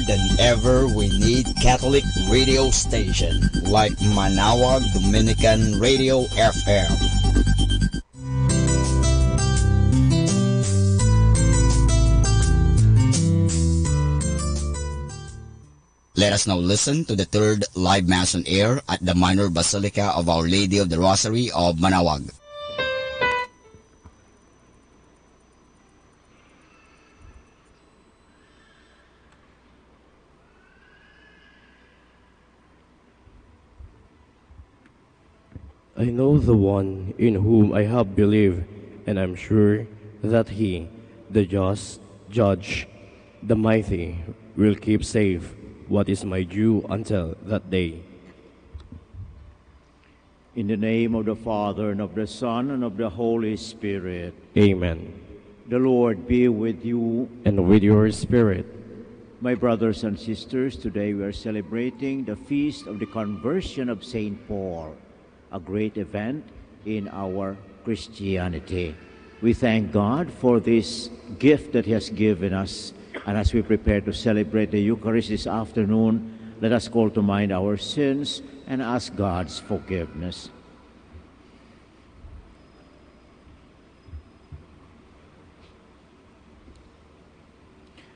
than ever, we need Catholic radio station like Manawag Dominican Radio FM. Let us now listen to the third live Mass on air at the Minor Basilica of Our Lady of the Rosary of Manawag. I know the one in whom I have believed, and I am sure that he, the just judge, the mighty, will keep safe what is my due until that day. In the name of the Father, and of the Son, and of the Holy Spirit. Amen. The Lord be with you. And with your spirit. My brothers and sisters, today we are celebrating the feast of the conversion of St. Paul, a great event in our Christianity. We thank God for this gift that He has given us. And as we prepare to celebrate the Eucharist this afternoon, let us call to mind our sins and ask God's forgiveness.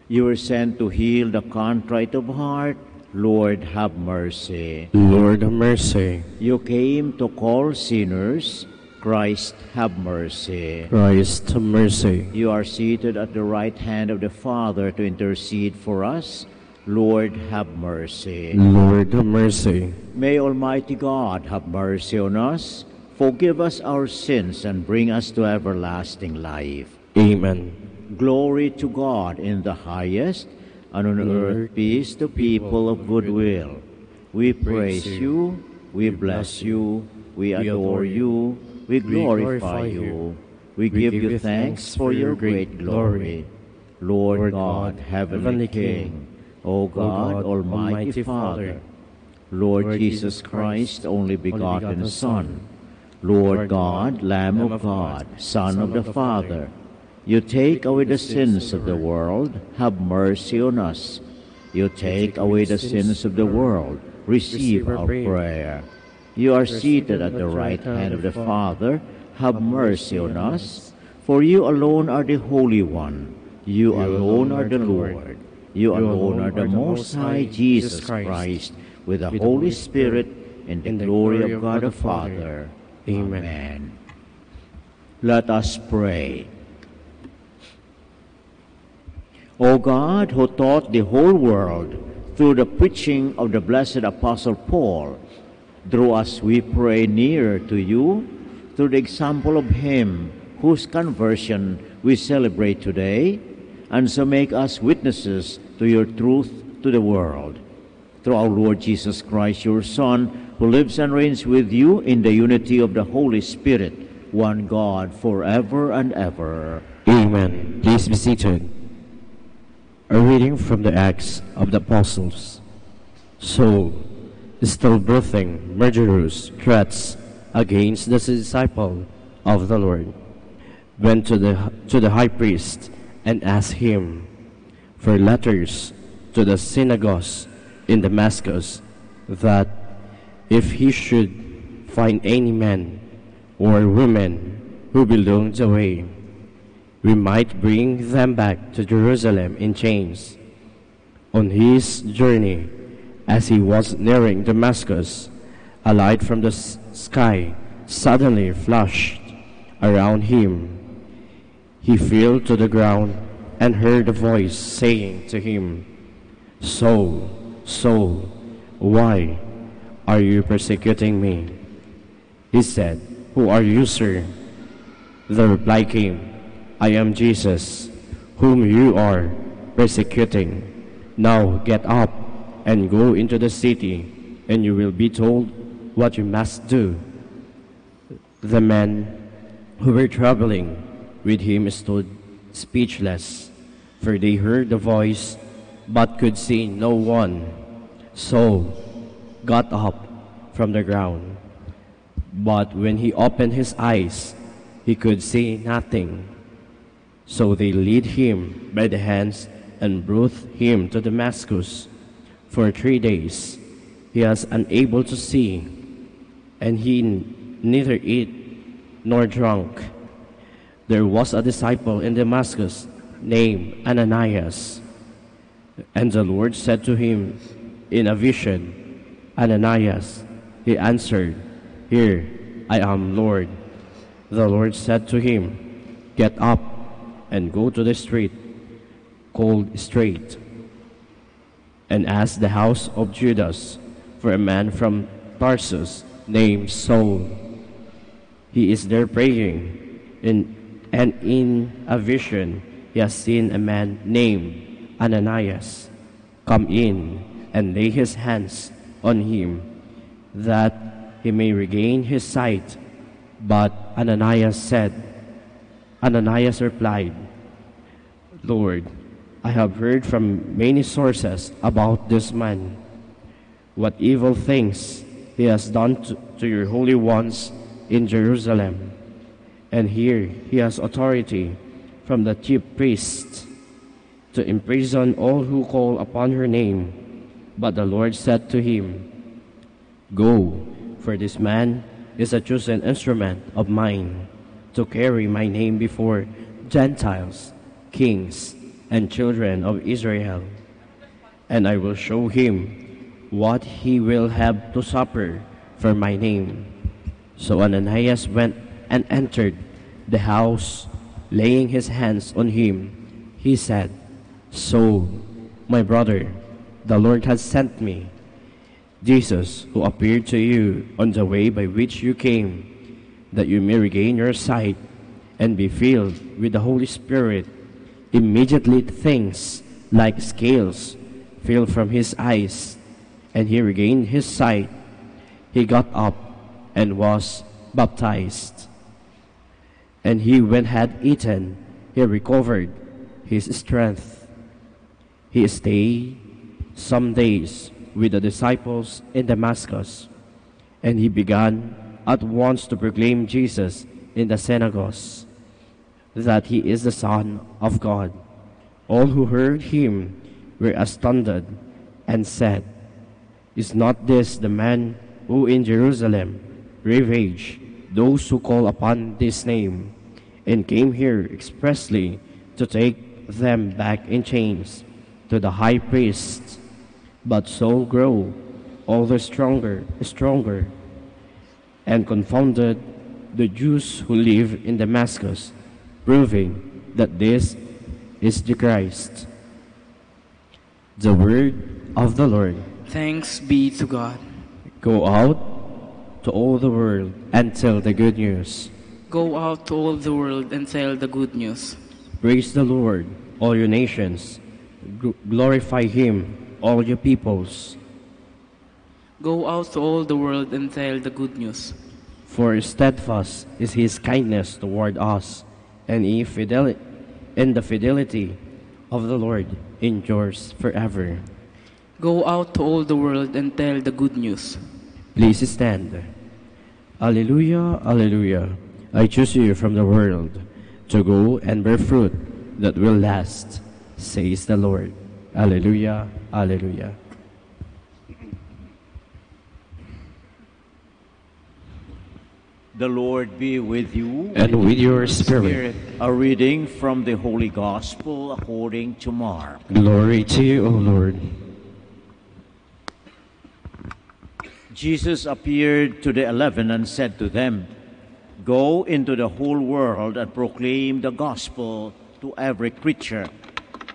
You were sent to heal the contrite of heart. Lord, have mercy. Lord, have mercy. You came to call sinners. Christ, have mercy. Christ, have mercy. You are seated at the right hand of the Father to intercede for us. Lord, have mercy. Lord, have mercy. May Almighty God have mercy on us, forgive us our sins, and bring us to everlasting life. Amen. Glory to God in the highest, and on earth peace to people of good will. We praise you, we bless you, we adore you, we glorify you. We give you thanks for your great glory. Lord God, Heavenly King, O God, Almighty Father, Lord Jesus Christ, only begotten Son, Lord God, Lamb of God, Son of the Father, you take away the sins of the world, have mercy on us. You take away the sins of the world, receive our prayer. You are seated at the right hand of the Father, have mercy on us. For you alone are the Holy One, you alone are the Lord, you alone are the Most High Jesus Christ, with the Holy Spirit, in the glory of God the Father. Amen. Let us pray. O God, who taught the whole world through the preaching of the blessed Apostle Paul, draw us, we pray, near to you through the example of him whose conversion we celebrate today, and so make us witnesses to your truth to the world. Through our Lord Jesus Christ, your Son, who lives and reigns with you in the unity of the Holy Spirit, one God, forever and ever. Amen. Please be seated. A reading from the Acts of the Apostles. Saul, still breathing murderous threats against the disciple of the Lord, went to the high priest and asked him for letters to the synagogues in Damascus, that if he should find any man or woman who belonged away, we might bring them back to Jerusalem in chains. On his journey, as he was nearing Damascus, a light from the sky suddenly flashed around him. He fell to the ground and heard a voice saying to him, Saul, Saul, why are you persecuting me? He said, Who are you, sir? The reply came, I am Jesus, whom you are persecuting. Now get up and go into the city, and you will be told what you must do. The men who were traveling with him stood speechless, for they heard the voice, but could see no one. Saul got up from the ground, but when he opened his eyes, he could see nothing. So they led him by the hands and brought him to Damascus. For 3 days he was unable to see, and he neither ate nor drank. There was a disciple in Damascus named Ananias, and the Lord said to him in a vision, Ananias. He answered, Here I am, Lord. The Lord said to him, Get up and go to the street called Straight, and ask the house of Judas for a man from Tarsus named Saul. He is there praying, and in a vision he has seen a man named Ananias come in and lay his hands on him, that he may regain his sight. But Ananias replied, Lord, I have heard from many sources about this man, what evil things he has done to your holy ones in Jerusalem. And here he has authority from the chief priests to imprison all who call upon your name. But the Lord said to him, Go, for this man is a chosen instrument of mine to carry my name before Gentiles, kings, and children of Israel. And I will show him what he will have to suffer for my name. So Ananias went and entered the house. Laying his hands on him, he said, Saul, my brother, the Lord has sent me, Jesus, who appeared to you on the way by which you came, that you may regain your sight and be filled with the Holy Spirit. Immediately things like scales fell from his eyes, and he regained his sight. He got up and was baptized. And he, when had eaten, he recovered his strength. He stayed some days with the disciples in Damascus, and he began at once to proclaim Jesus in the synagogues, that he is the Son of God. All who heard him were astounded and said, Is not this the man who in Jerusalem ravaged those who call upon this name, and came here expressly to take them back in chains to the high priest? But Saul grew all the stronger, and confounded the Jews who live in Damascus, proving that this is the Christ. The word of the Lord. Thanks be to God. Go out to all the world and tell the good news. Go out to all the world and tell the good news. Praise the Lord, all you nations. Glorify him, all you peoples. Go out to all the world and tell the good news. For steadfast is his kindness toward us, and the fidelity of the Lord endures forever. Go out to all the world and tell the good news. Please stand. Alleluia, alleluia. I choose you from the world to go and bear fruit that will last, says the Lord. Alleluia, alleluia. The Lord be with you. And with your spirit. A reading from the Holy Gospel according to Mark. Glory to you, O Lord. Jesus appeared to the 11 and said to them, Go into the whole world and proclaim the gospel to every creature.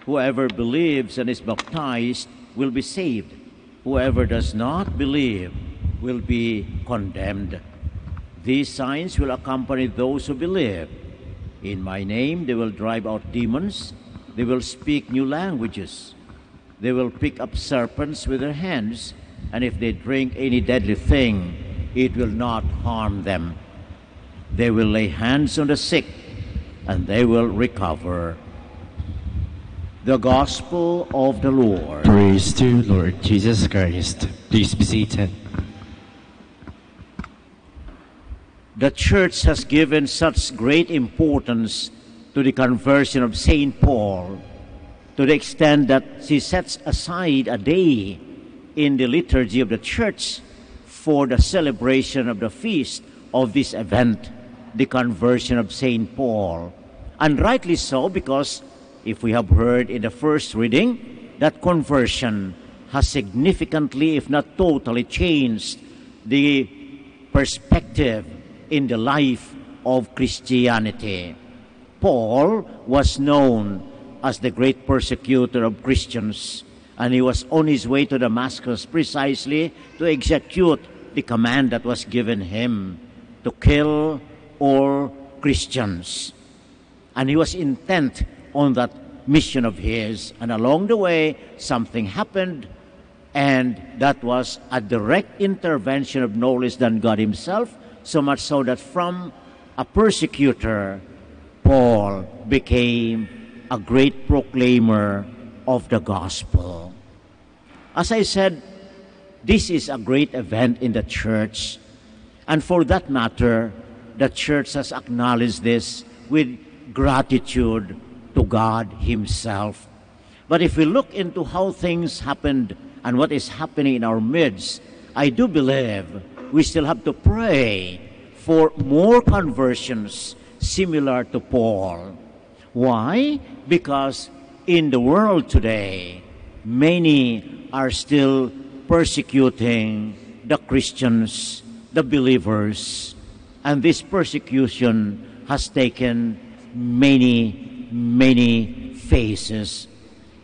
Whoever believes and is baptized will be saved. Whoever does not believe will be condemned. These signs will accompany those who believe. In my name they will drive out demons. They will speak new languages. They will pick up serpents with their hands, and if they drink any deadly thing, it will not harm them. They will lay hands on the sick, and they will recover. The Gospel of the Lord. Praise to you, Lord Jesus Christ. Please be seated. The Church has given such great importance to the conversion of St. Paul to the extent that she sets aside a day in the liturgy of the church for the celebration of the feast of this event, the conversion of St. Paul. And rightly so, because if we have heard in the first reading, that conversion has significantly, if not totally, changed the perspective in the life of Christianity. Paul was known as the great persecutor of Christians, and he was on his way to Damascus precisely to execute the command that was given him to kill all Christians. And he was intent on that mission of his, and along the way something happened, and that was a direct intervention of no less than God himself, so much so that from a persecutor, Paul became a great proclaimer of the gospel. As I said, this is a great event in the church, and for that matter, the church has acknowledged this with gratitude to God himself. But if we look into how things happened and what is happening in our midst, I do believe we still have to pray for more conversions similar to Paul. Why? Because in the world today, many are still persecuting the Christians, the believers, and this persecution has taken many faces.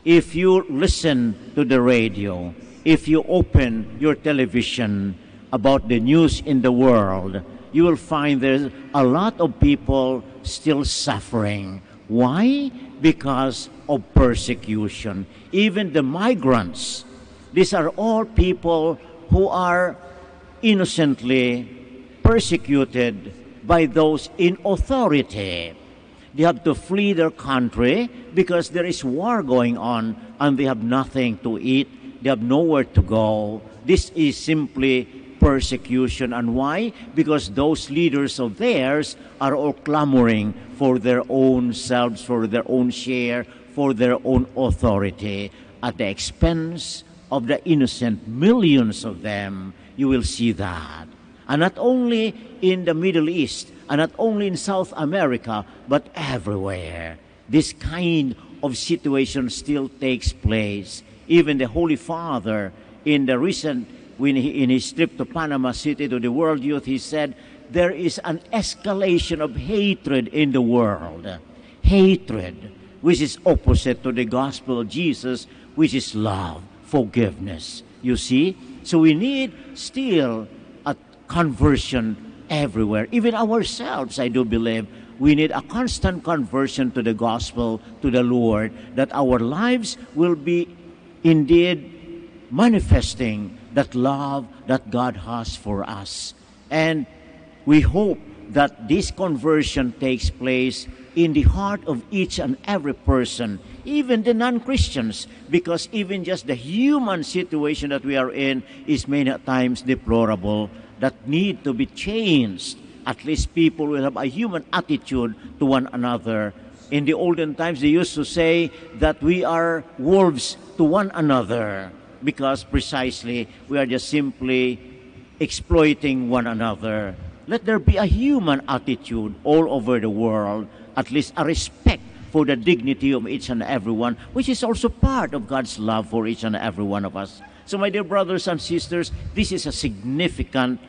If you listen to the radio, if you open your television about the news in the world, you will find there's a lot of people still suffering. Why? Because of persecution. Even the migrants, these are all people who are innocently persecuted by those in authority. They have to flee their country because there is war going on and they have nothing to eat. They have nowhere to go. This is simply persecution. And why? Because those leaders of theirs are all clamoring for their own selves, for their own share, for their own authority, at the expense of the innocent millions of them. You will see that. And not only in the Middle East, and not only in South America, but everywhere. This kind of situation still takes place. Even the Holy Father, in the recent, in his trip to Panama City to the World Youth, he said, there is an escalation of hatred in the world. Hatred, which is opposite to the gospel of Jesus, which is love, forgiveness. You see? So we need still a conversion everywhere. Even ourselves, I do believe, we need a constant conversion to the gospel, to the Lord, that our lives will be indeed manifesting that love that God has for us. And we hope that this conversion takes place in the heart of each and every person, even the non-Christians, because even just the human situation that we are in is many times deplorable, that need to be changed. At least people will have a human attitude to one another. In the olden times, they used to say that we are wolves to one another because precisely we are just simply exploiting one another. Let there be a human attitude all over the world, at least a respect for the dignity of each and every one, which is also part of God's love for each and every one of us. So, my dear brothers and sisters, this is a significant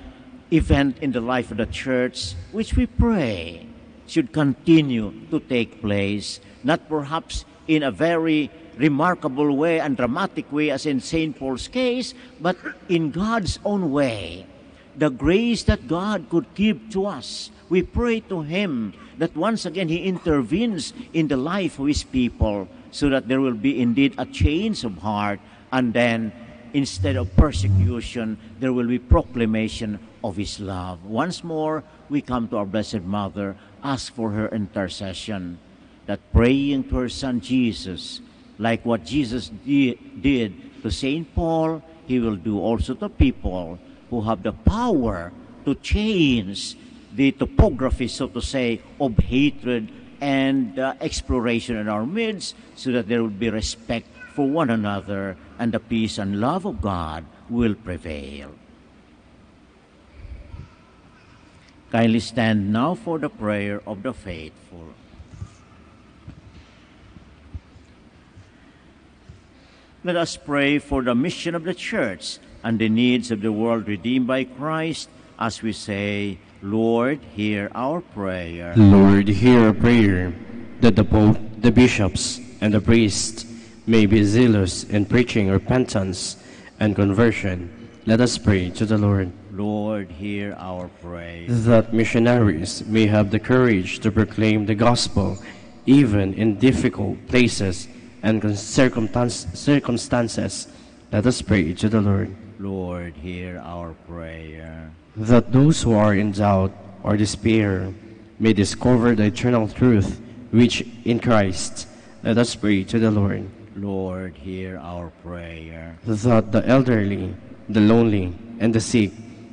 event in the life of the church, which we pray should continue to take place, not perhaps in a very remarkable way and dramatic way as in St. Paul's case, but in God's own way. The grace that God could give to us, we pray to Him that once again He intervenes in the life of His people so that there will be indeed a change of heart, and then instead of persecution, there will be proclamation of His love. Once more, we come to our Blessed Mother, ask for her intercession, that praying to her Son Jesus, like what Jesus did to St. Paul, He will do also to people who have the power to change the topography, so to say, of hatred and exploration in our midst, so that there will be respect for one another, and the peace and love of God will prevail. Kindly stand now for the prayer of the faithful. Let us pray for the mission of the Church and the needs of the world redeemed by Christ, as we say, Lord, hear our prayer. Lord, hear our prayer, that the Pope, the bishops, and the priests may be zealous in preaching repentance and conversion. Let us pray to the Lord. Lord, hear our prayer. That missionaries may have the courage to proclaim the gospel even in difficult places and circumstances. Let us pray to the Lord. Lord, hear our prayer. That those who are in doubt or despair may discover the eternal truth which in Christ. Let us pray to the Lord. Lord, hear our prayer. That the elderly, the lonely, and the sick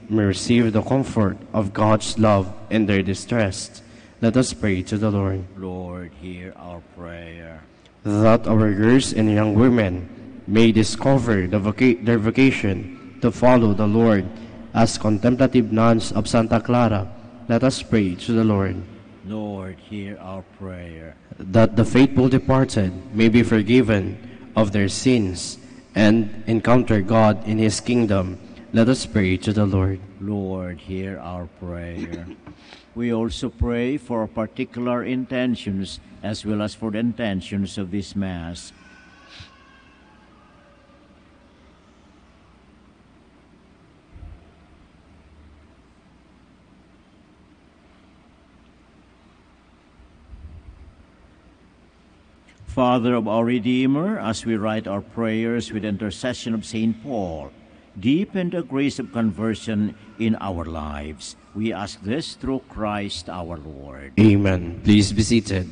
may receive the comfort of God's love in their distress. Let us pray to the Lord. Lord, hear our prayer. That our girls and young women may discover their vocation to follow the Lord as contemplative nuns of Santa Clara. Let us pray to the Lord. Lord, hear our prayer. That the faithful departed may be forgiven of their sins and encounter God in His kingdom. Let us pray to the Lord. Lord, hear our prayer. We also pray for particular intentions as well as for the intentions of this Mass. Father of our Redeemer, as we write our prayers with intercession of St. Paul, deepen the grace of conversion in our lives. We ask this through Christ our Lord. Amen. Please be seated.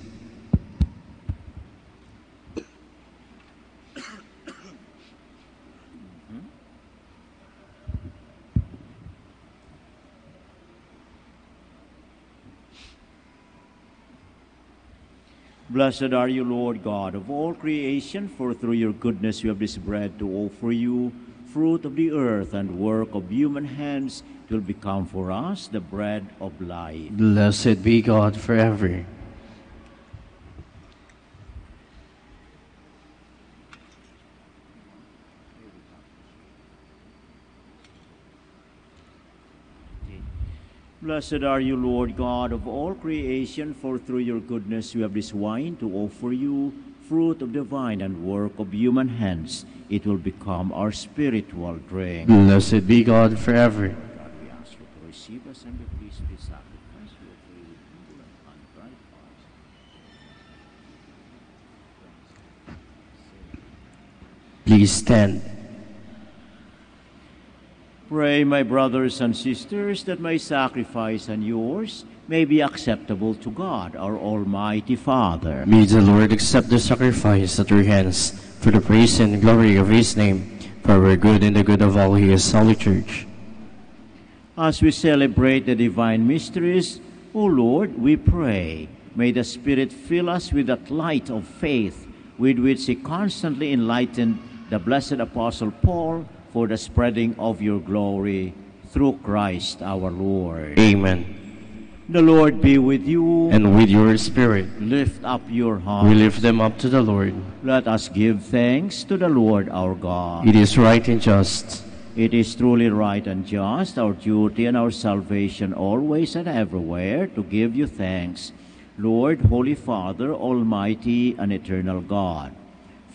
Blessed are you, Lord God of all creation, for through your goodness we have this bread to offer you, fruit of the earth and work of human hands. It will become for us the bread of life. Blessed be God forever. Blessed are you, Lord God of all creation, for through your goodness we have this wine to offer you, fruit of the vine and work of human hands. It will become our spiritual drink. Blessed be God forever. God, we ask you to receive us and be pleased with this sacrifice. We pray with humble and contrite hearts. Please stand. Pray, my brothers and sisters, that my sacrifice and yours may be acceptable to God, our Almighty Father. May the Lord accept the sacrifice at your hands for the praise and glory of His name, for our good and the good of all His holy church. As we celebrate the divine mysteries, O Lord, we pray, may the Spirit fill us with that light of faith with which He constantly enlightened the blessed Apostle Paul, for the spreading of your glory through Christ our Lord. Amen. The Lord be with you. And with your spirit. Lift up your heart. We lift them up to the Lord. Let us give thanks to the Lord our God. It is right and just. It is truly right and just, our duty and our salvation always and everywhere, to give you thanks, Lord, Holy Father, Almighty and eternal God.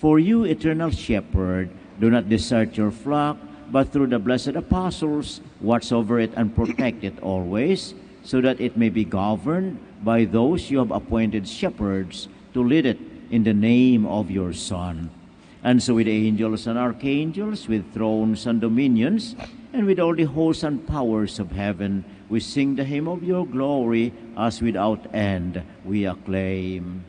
For you, eternal Shepherd, do not desert your flock, but through the blessed apostles, watch over it and protect it always, so that it may be governed by those you have appointed shepherds to lead it in the name of your Son. And so with angels and archangels, with thrones and dominions, and with all the hosts and powers of heaven, we sing the hymn of your glory, as without end we acclaim.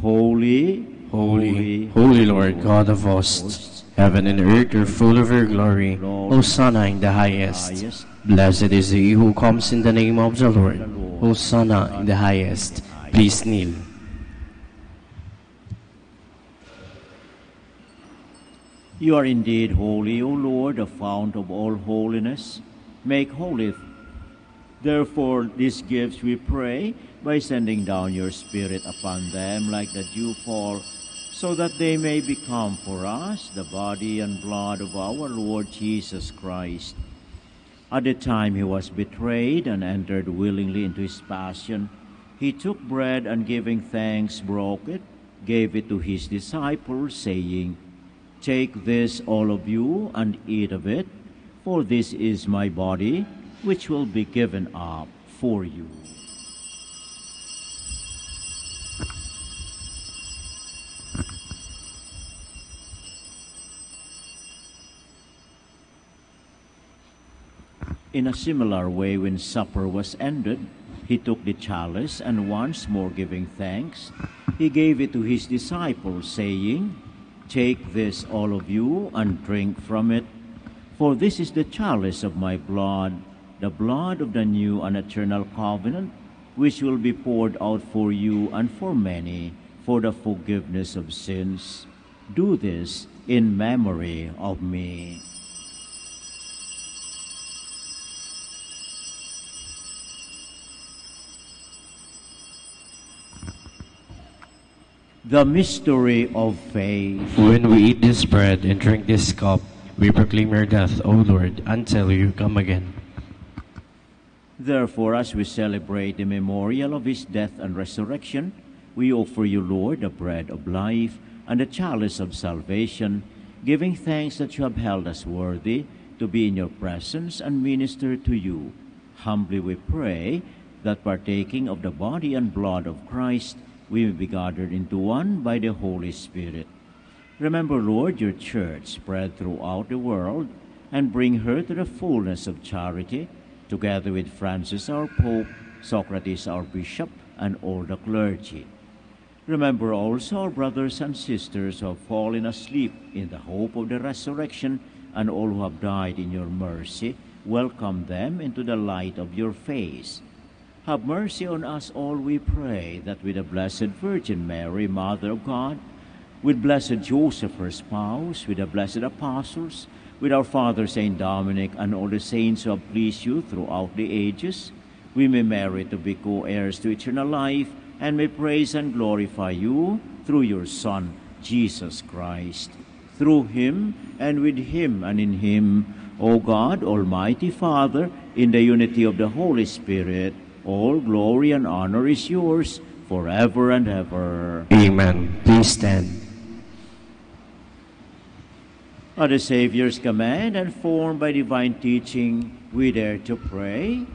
Holy, Holy, holy Lord, God of hosts. Heaven and earth are full of your glory. Hosanna in the highest. Blessed is he who comes in the name of the Lord. Hosanna in the highest. Please kneel. You are indeed holy, O Lord, the fount of all holiness. Make holy, therefore, these gifts, we pray, by sending down your Spirit upon them like the dewfall, so that they may become for us the body and blood of our Lord Jesus Christ. At the time he was betrayed and entered willingly into his passion, he took bread and giving thanks broke it, gave it to his disciples, saying, "Take this, all of you, and eat of it, for this is my body, which will be given up for you." In a similar way, when supper was ended, he took the chalice, and once more giving thanks, he gave it to his disciples, saying, "Take this, all of you, and drink from it, for this is the chalice of my blood, the blood of the new and eternal covenant, which will be poured out for you and for many for the forgiveness of sins. Do this in memory of me." The mystery of faith. When we eat this bread and drink this cup, we proclaim your death, O Lord, until you come again. Therefore, as we celebrate the memorial of his death and resurrection, we offer you, Lord, the bread of life and the chalice of salvation, giving thanks that you have held us worthy to be in your presence and minister to you. Humbly we pray that, partaking of the body and blood of Christ, we may be gathered into one by the Holy Spirit. Remember, Lord, your church spread throughout the world, and bring her to the fullness of charity, together with Francis our Pope, Socrates our Bishop, and all the clergy. Remember also our brothers and sisters who have fallen asleep in the hope of the resurrection, and all who have died in your mercy. Welcome them into the light of your face. Have mercy on us all, we pray, that with the Blessed Virgin Mary, Mother of God, with blessed Joseph, her spouse, with the blessed apostles, with our Father Saint Dominic, and all the saints who have pleased you throughout the ages, we may merit to be co-heirs to eternal life, and may praise and glorify you through your Son, Jesus Christ. Through him, and with him, and in him, O God, Almighty Father, in the unity of the Holy Spirit, all glory and honor is yours forever and ever. Amen. Please stand. At the Savior's command and formed by divine teaching, we dare to pray.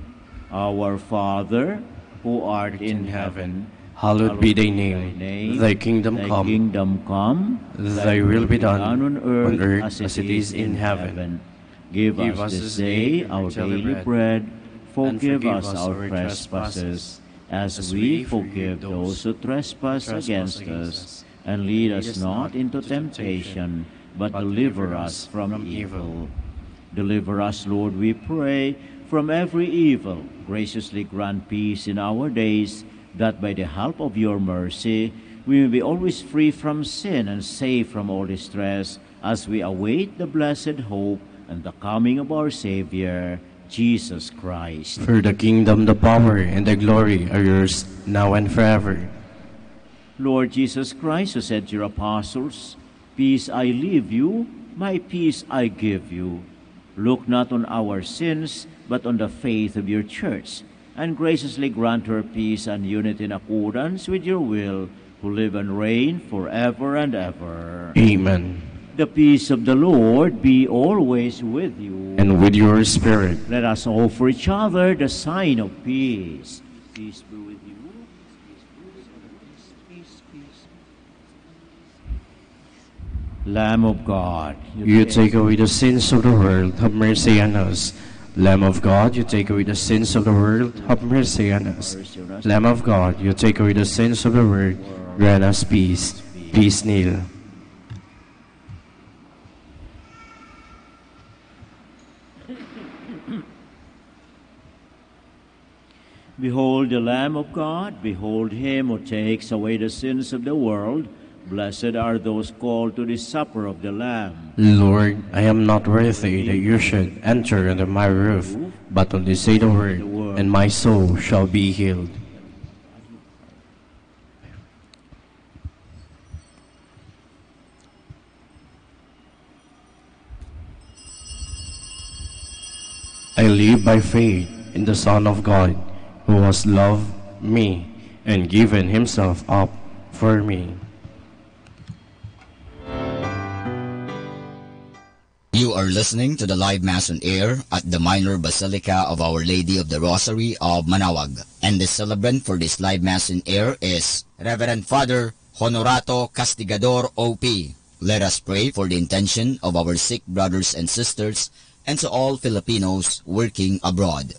Our Father, who art in heaven, Hallowed be thy name. Thy kingdom come. Thy will be done on earth as it is in heaven. Give us this day our daily bread. Forgive us our trespasses, as we forgive those who trespass against us. And lead us not into temptation, but deliver us from evil. Deliver us, Lord, we pray, from every evil. Graciously grant peace in our days, that by the help of your mercy, we may be always free from sin and safe from all distress, as we await the blessed hope and the coming of our Savior, Jesus Christ. For the kingdom, the power, and the glory are yours, now and forever. Lord Jesus Christ, who said to your apostles, "Peace I leave you, my peace I give you," look not on our sins, but on the faith of your church, and graciously grant her peace and unity in accordance with your will, who live and reign forever and ever. Amen. The peace of the Lord be always with you. And with your spirit. Let us offer each other the sign of peace. Peace be with you. Peace. Lamb of God, You take away the sins of the world, have mercy on us. Lamb of God, you take away the sins of the world, have mercy on us. Lamb of God, you take away the sins of the world, grant us peace. Please kneel. Behold the Lamb of God, behold him who takes away the sins of the world. Blessed are those called to the supper of the Lamb. Lord, I am not worthy that you should enter under my roof, but only say the word, and my soul shall be healed. I live by faith in the Son of God, who has loved me and given himself up for me. You are listening to the live Mass on air at the Minor Basilica of Our Lady of the Rosary of Manaoag. And the celebrant for this live Mass on air is Reverend Father Honorato Castigador O.P. Let us pray for the intention of our sick brothers and sisters and to all Filipinos working abroad.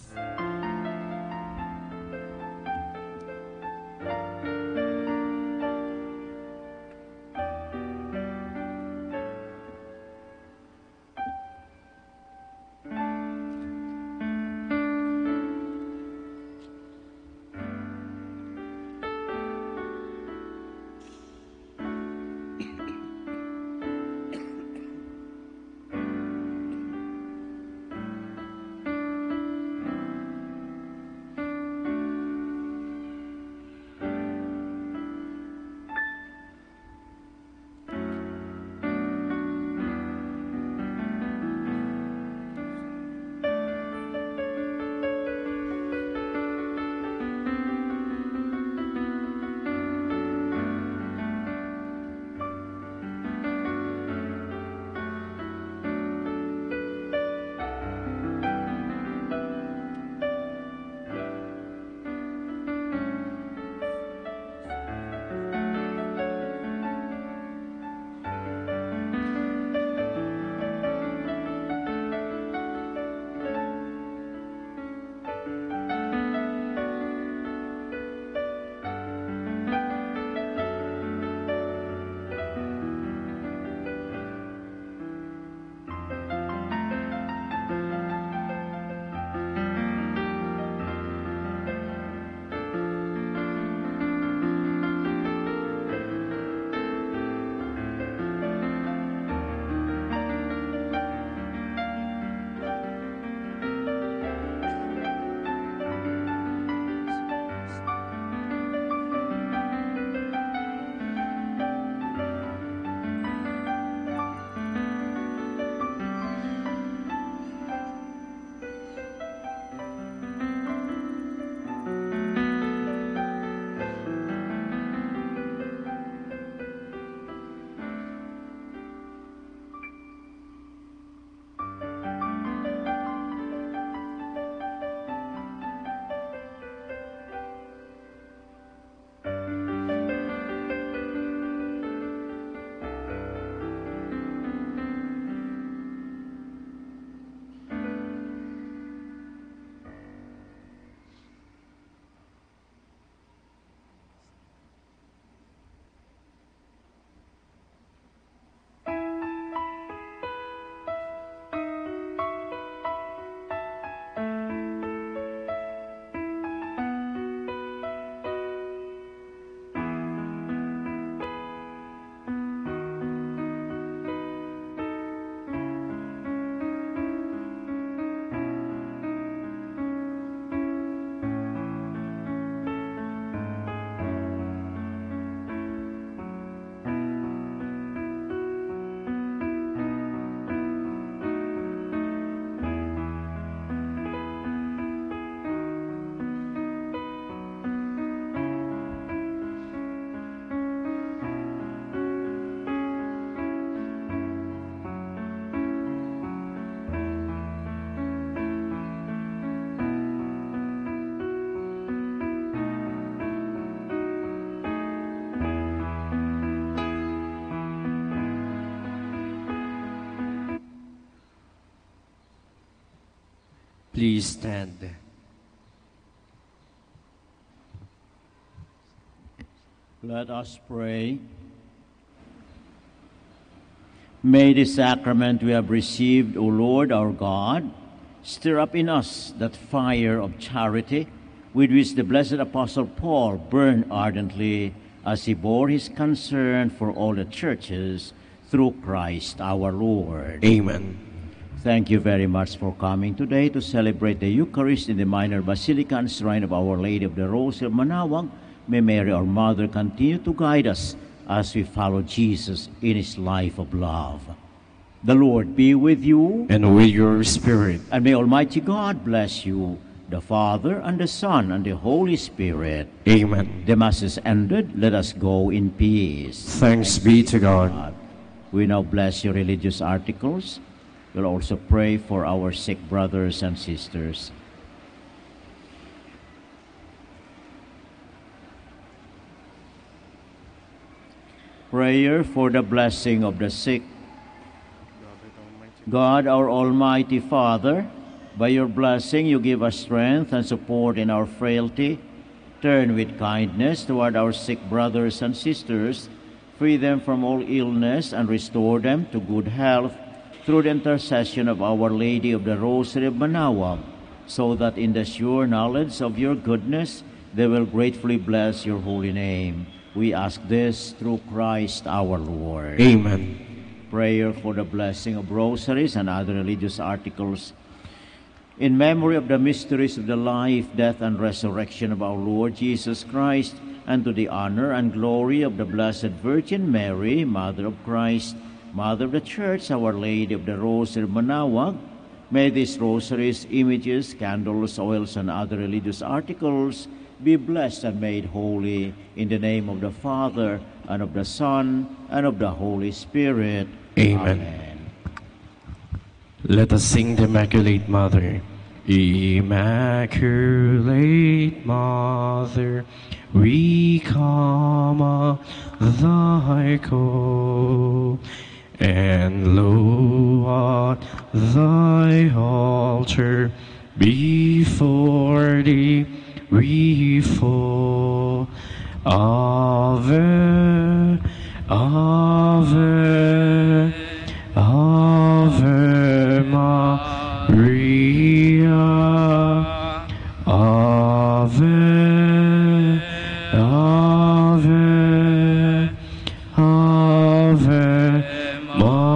Please stand. Let us pray. May the sacrament we have received, O Lord our God, stir up in us that fire of charity with which the blessed Apostle Paul burned ardently as he bore his concern for all the churches through Christ our Lord. Amen. Thank you very much for coming today to celebrate the Eucharist in the Minor Basilica and Shrine of Our Lady of the Rosary of Manaoag. May Mary, our Mother, continue to guide us as we follow Jesus in his life of love. The Lord be with you. And with your spirit. And may Almighty God bless you, the Father, and the Son, and the Holy Spirit. Amen. The Mass is ended. Let us go in peace. Thanks be to God. We now bless your religious articles. We'll also pray for our sick brothers and sisters. Prayer for the blessing of the sick. God, our Almighty Father, by your blessing you give us strength and support in our frailty. Turn with kindness toward our sick brothers and sisters, free them from all illness, and restore them to good health through the intercession of Our Lady of the Rosary of Manaoag, so that in the sure knowledge of your goodness they will gratefully bless your holy name. We ask this through Christ our Lord. Amen. Prayer for the blessing of rosaries and other religious articles. In memory of the mysteries of the life, death, and resurrection of our Lord Jesus Christ, and to the honor and glory of the Blessed Virgin Mary, Mother of Christ, Mother of the Church, Our Lady of the Rosary of Manaoag, may these rosaries, images, candles, oils, and other religious articles be blessed and made holy in the name of the Father, and of the Son, and of the Holy Spirit. Amen. Amen. Let us sing the Immaculate Mother. Immaculate Mother, we come at thy call, and lo, at thy altar before thee we fall. Ave, Ave, Ave Maria. Ave, Ave, Ave Maria.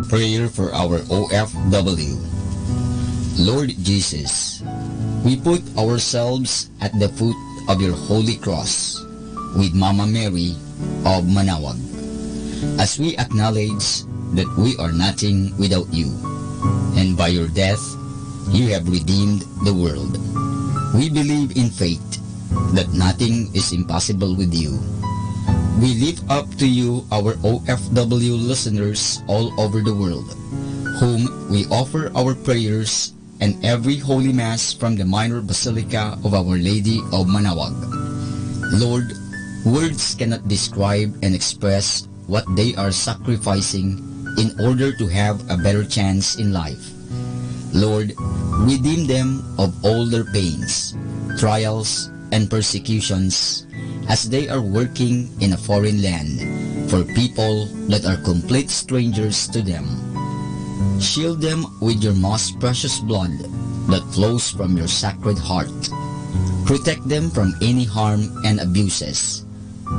Prayer for our OFW. Lord Jesus, we put ourselves at the foot of your holy cross with Mama Mary of Manaoag, as we acknowledge that we are nothing without you, and by your death you have redeemed the world. We believe in faith that nothing is impossible with you. We lift up to you our OFW listeners all over the world, whom we offer our prayers and every Holy Mass from the Minor Basilica of Our Lady of Manaoag. Lord, words cannot describe and express what they are sacrificing in order to have a better chance in life. Lord, redeem them of all their pains, trials, and persecutions as they are working in a foreign land for people that are complete strangers to them. Shield them with your most precious blood that flows from your sacred heart. Protect them from any harm and abuses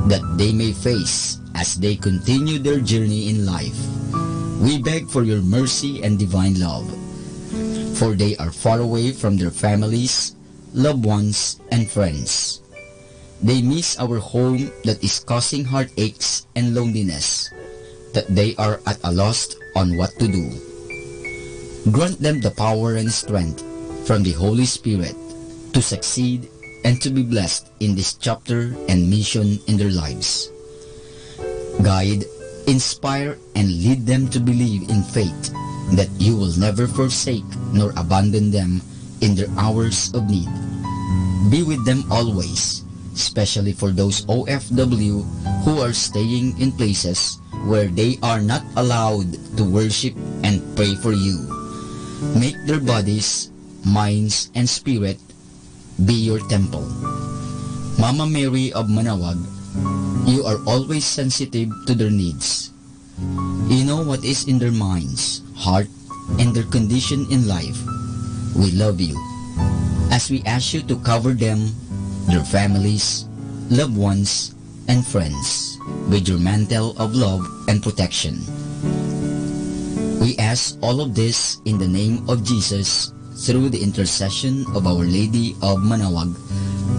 that they may face as they continue their journey in life. We beg for your mercy and divine love, for they are far away from their families, loved ones, and friends. They miss our home that is causing heartaches and loneliness, that they are at a loss on what to do. Grant them the power and strength from the Holy Spirit to succeed and to be blessed in this chapter and mission in their lives. Guide, inspire, and lead them to believe in faith that you will never forsake nor abandon them in their hours of need. Be with them always, especially for those OFW who are staying in places where they are not allowed to worship and pray for you. Make their bodies, minds, and spirit be your temple. Mama Mary of Manawag, you are always sensitive to their needs. You know what is in their minds, heart, and their condition in life. We love you. As we ask you to cover them, their families, loved ones, and friends with your mantle of love and protection. We ask all of this in the name of Jesus through the intercession of Our Lady of Manawag.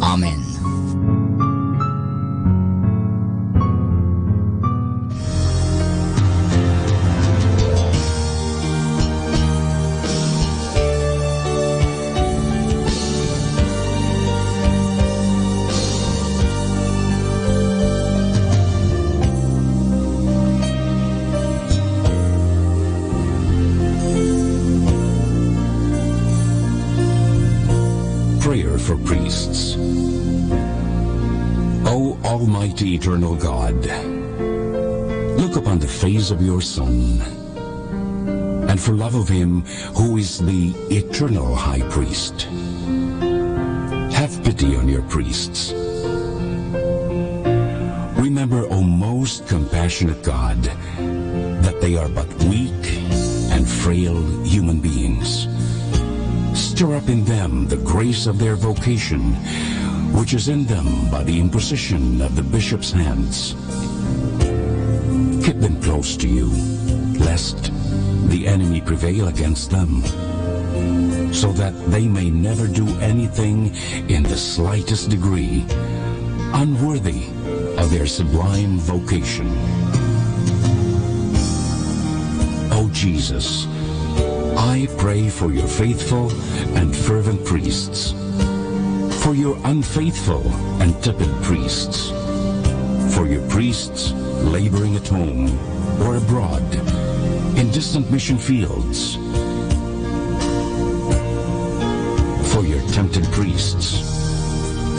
Amen. Prayer for priests. O Almighty Eternal God, look upon the face of your Son, and for love of him who is the eternal High Priest, have pity on your priests. Remember, O most compassionate God, that they are but weak and frail human beings. Stir up in them the grace of their vocation, which is in them by the imposition of the bishop's hands. Keep them close to you, lest the enemy prevail against them, so that they may never do anything in the slightest degree unworthy of their sublime vocation. O Jesus, I pray for your faithful and fervent priests, for your unfaithful and tepid priests, for your priests laboring at home or abroad in distant mission fields, for your tempted priests,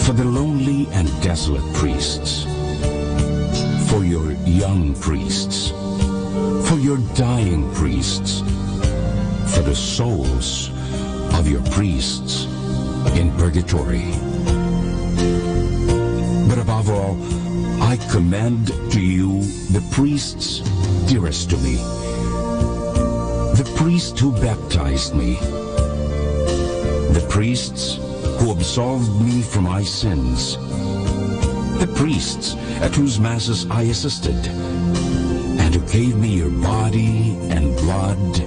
for the lonely and desolate priests, for your young priests, for your dying priests, for the souls of your priests in purgatory. But above all, I commend to you the priests dearest to me, the priest who baptized me, the priests who absolved me from my sins, the priests at whose masses I assisted, and who gave me your body and blood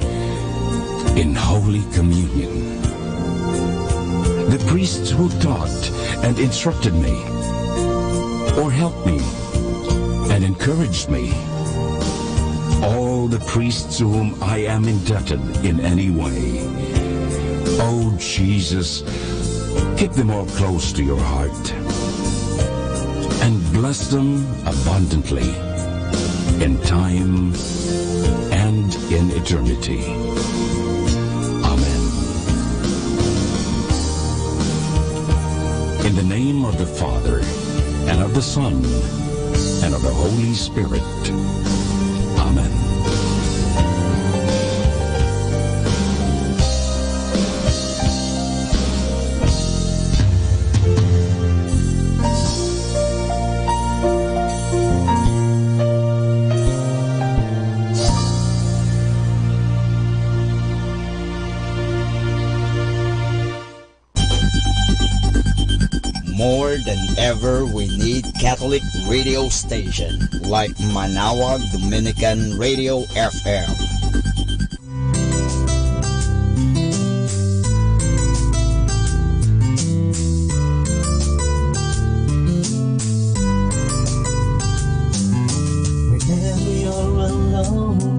in Holy Communion, the priests who taught and instructed me, or helped me and encouraged me, all the priests to whom I am indebted in any way. Oh Jesus, keep them all close to your heart, and bless them abundantly in time and in eternity. Amen. In the name of the Father, and of the Son, and of the Holy Spirit. Amen. More than ever, we need Catholic radio station like Manawag Dominican Radio FM. Whenever you're alone,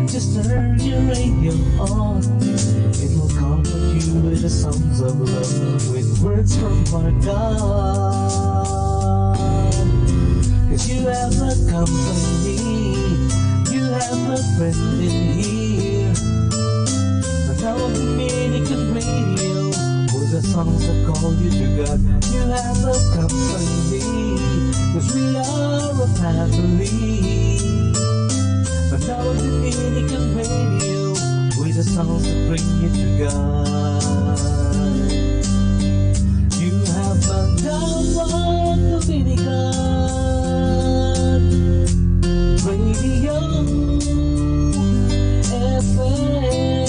just turn your radio on. It will comfort you with the songs of love, with words from our God. 'Cause you have a company, you have a friend in here. Now Dominican Radio, with the songs that call you to God. You have a company, 'cause we are a family. Manawag Dominican Radio, with the songs that bring you to God. You have Manawag Dominican Radio FM.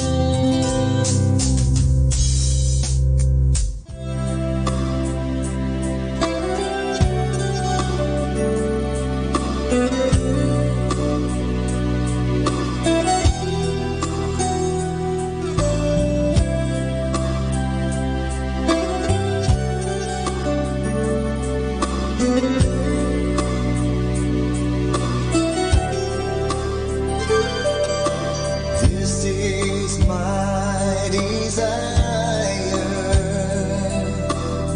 This is my desire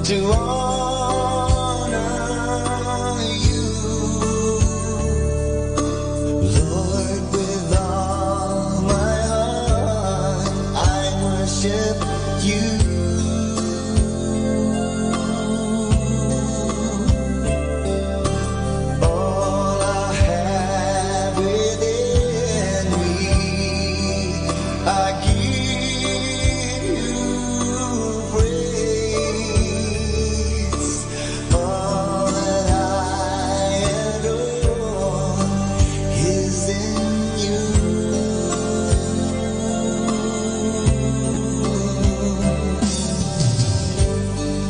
to honor you, Lord, with all my heart. I worship you. All I have within me, I give you praise. All that I adore is in you.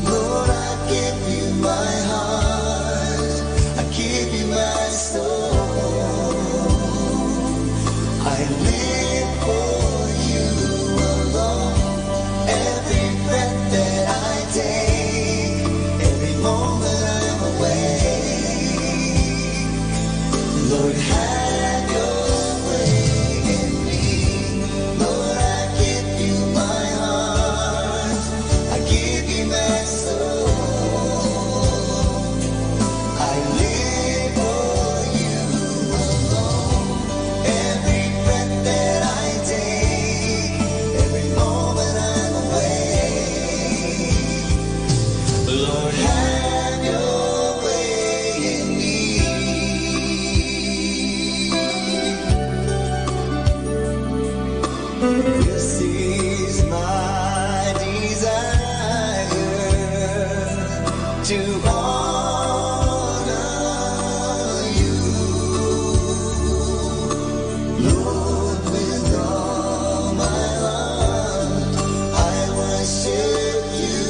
Lord, I give you my heart, I give you my soul. I live for you alone. Every breath that I take, every moment I'm awake. Lord, have your way in me. Lord, I give you my heart, I give you my soul. I live for you alone. Every breath that I take, every moment I'm awake. Lord, have your way in me. This is my desire to honor you, Lord, with all my heart. I worship you.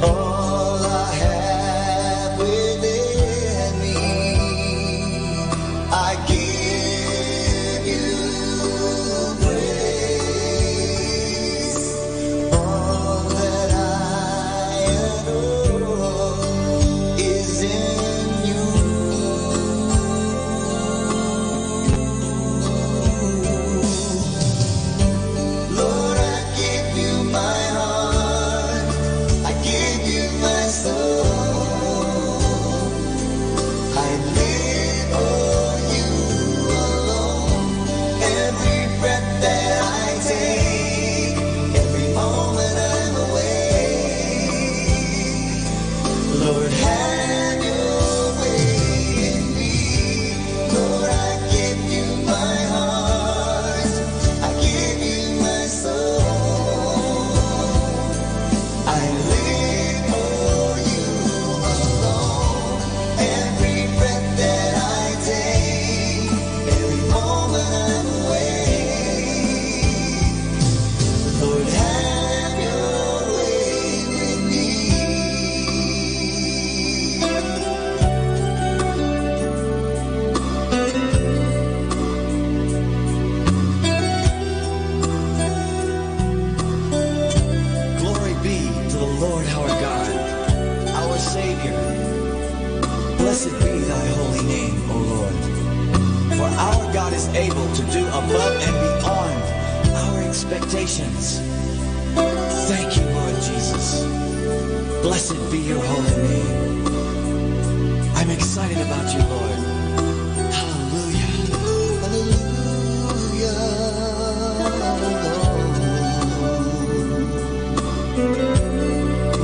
All I have within me, I give you praise. All that I adore is in you. Lord, I give you my heart, I give you my soul. I live for you alone. Every breath that I take, every moment I'm awake. Lord, have your way in me. Lord, I give you my heart, I give you my soul. I live for you alone. Every breath that I take, every moment I'm awake. Lord, have your way with me. Glory be to the Lord our God, our Savior. Blessed be thy holy name, O Lord. For our God is able to do above and beyond our expectations. Thank you, Lord Jesus. Blessed be your holy name. I'm excited about you, Lord. Hallelujah. Hallelujah.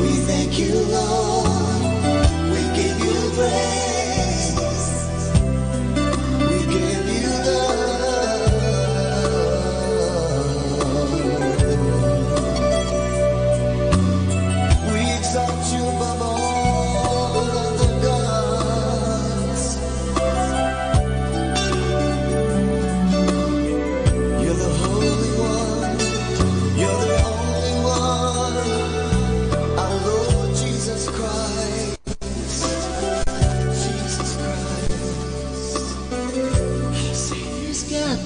We thank you, Lord. We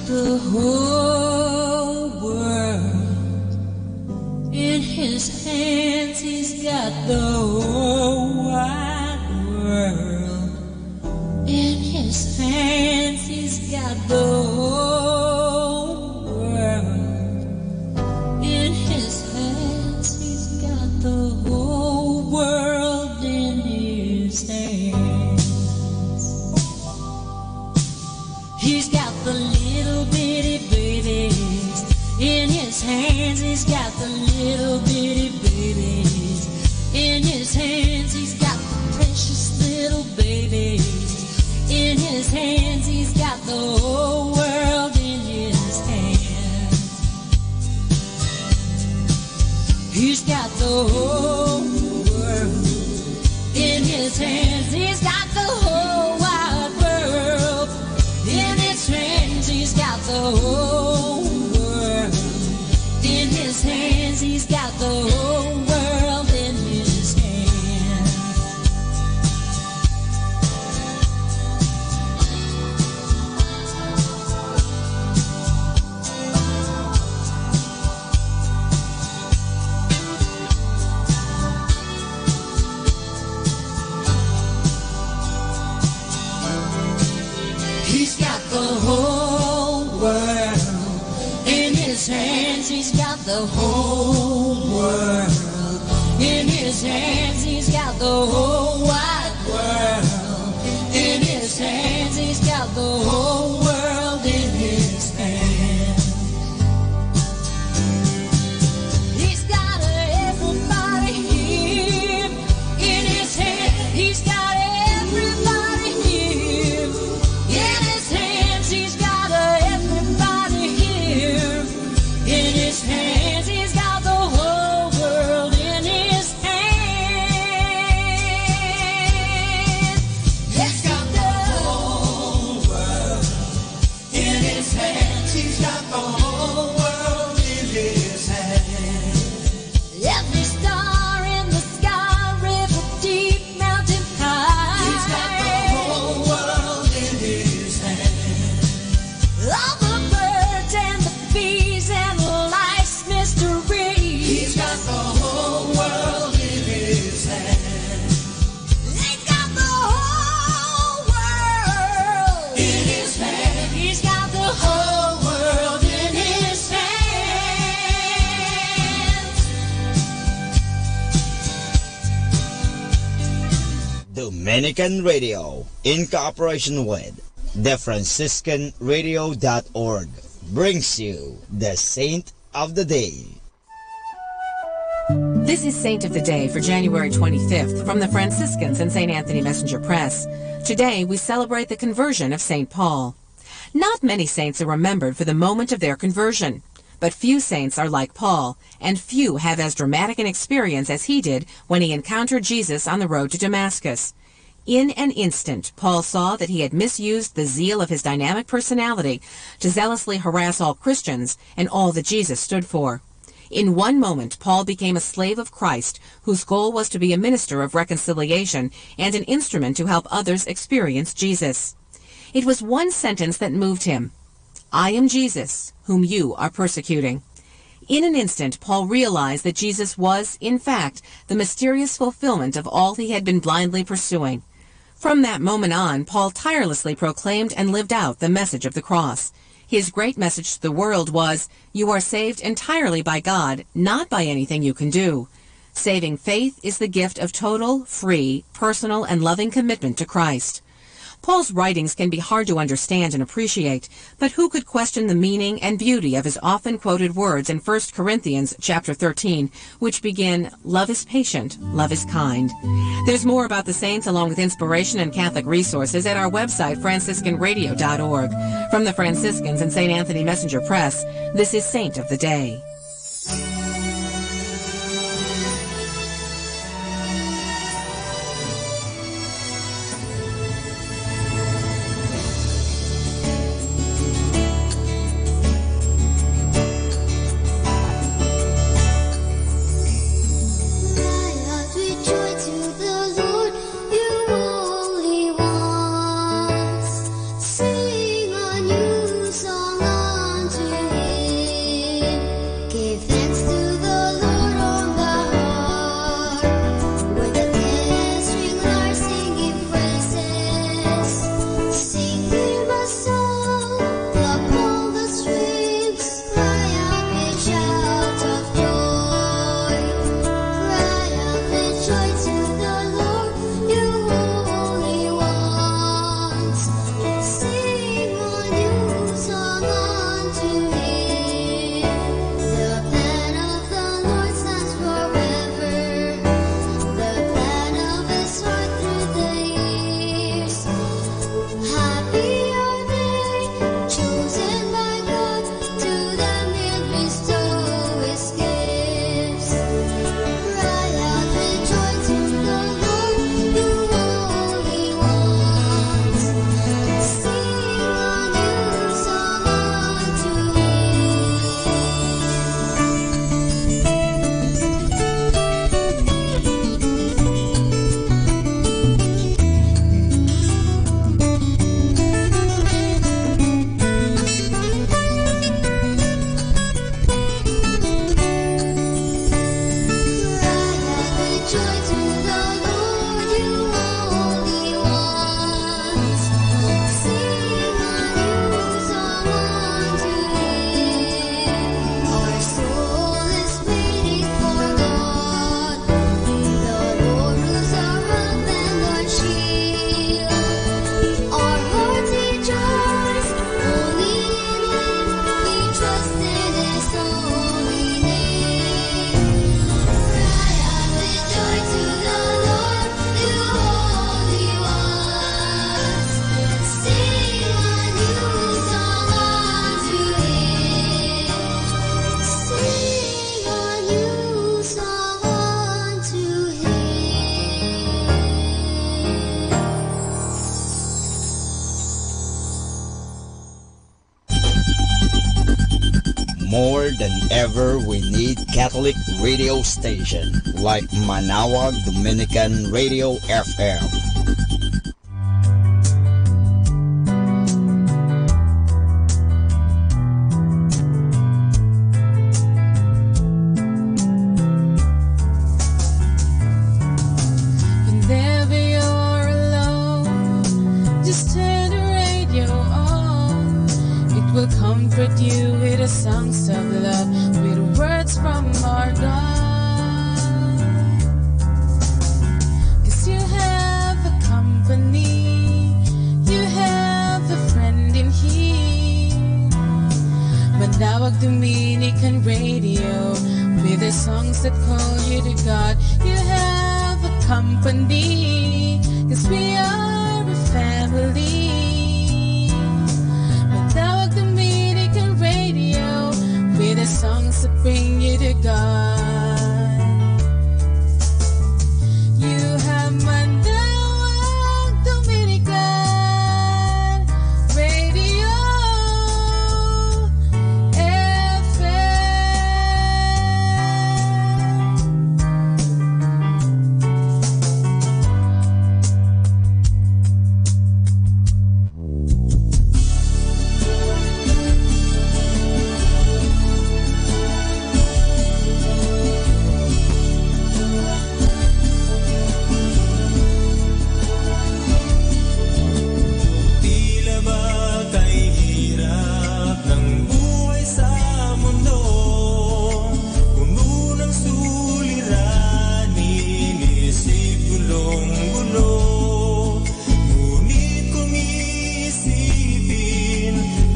the whole world in his hands. He's got the whole wide world in his hands. He's got the whole world in his hands. He's got the whole world in his hands. He's got the little bitty babies in his hands. He's got the little bitty babies in his hands. He's got the precious little babies in his hands. He's got the whole world in his hands. He's got the whole world in his hands. He's got the whole wide world in his hands. He's got the whole world in his hands. He's got the whole world in his hands. He's got the whole world in his hands. He's got the whole world in his hands. He's got the whole wide world in his hands. He's got the whole world in his hands. He's got everybody here in his hands. He's got everybody here in his hands. He's got everybody here in his hands. He's got the whole world in his hands. He's got the whole world in his hands. He's got the whole world in his hands. Every star in the sky, river deep, mountain high. He's got the whole world in his hands. All the birds and the bees and life's mystery. He's got the whole world in his hands. He's got the whole world in his hands. He's got the whole world in his hands. Dominican Radio, in cooperation with TheFranciscanRadio.org, brings you the Saint of the Day. This is Saint of the Day for January 25th from the Franciscans and St. Anthony Messenger Press. Today we celebrate the conversion of St. Paul. Not many saints are remembered for the moment of their conversion, but few saints are like Paul, and few have as dramatic an experience as he did when he encountered Jesus on the road to Damascus. In an instant, Paul saw that he had misused the zeal of his dynamic personality to zealously harass all Christians and all that Jesus stood for. In one moment, Paul became a slave of Christ, whose goal was to be a minister of reconciliation and an instrument to help others experience Jesus. It was one sentence that moved him. I am Jesus, whom you are persecuting. In an instant, Paul realized that Jesus was, in fact, the mysterious fulfillment of all he had been blindly pursuing. From that moment on, Paul tirelessly proclaimed and lived out the message of the cross. His great message to the world was, you are saved entirely by God, not by anything you can do. Saving faith is the gift of total, free, personal, and loving commitment to Christ. Paul's writings can be hard to understand and appreciate, but who could question the meaning and beauty of his often quoted words in 1 Corinthians chapter 13, which begin, love is patient, love is kind. There's more about the saints along with inspiration and Catholic resources at our website, franciscanradio.org. From the Franciscans and St. Anthony Messenger Press, this is Saint of the Day. Sing a new song. More than ever, we need Catholic radio station like Manawag Dominican Radio FM. Whenever you're alone, just turn the radio on. It will comfort you with the songs of love, with words from our God. 'Cause you have a company, you have a friend in here. Manawag Dominican Radio, with the songs that call you to God. You have a company, 'cause we are a family. Manawag Dominican Radio, with the songs that bring you to God. You have Manawag Dominican Radio Tila ba kay hirap ng buhay sa mundo? Puno ng suliranin, isip gulong-gulo. Ngunit kung iisipin,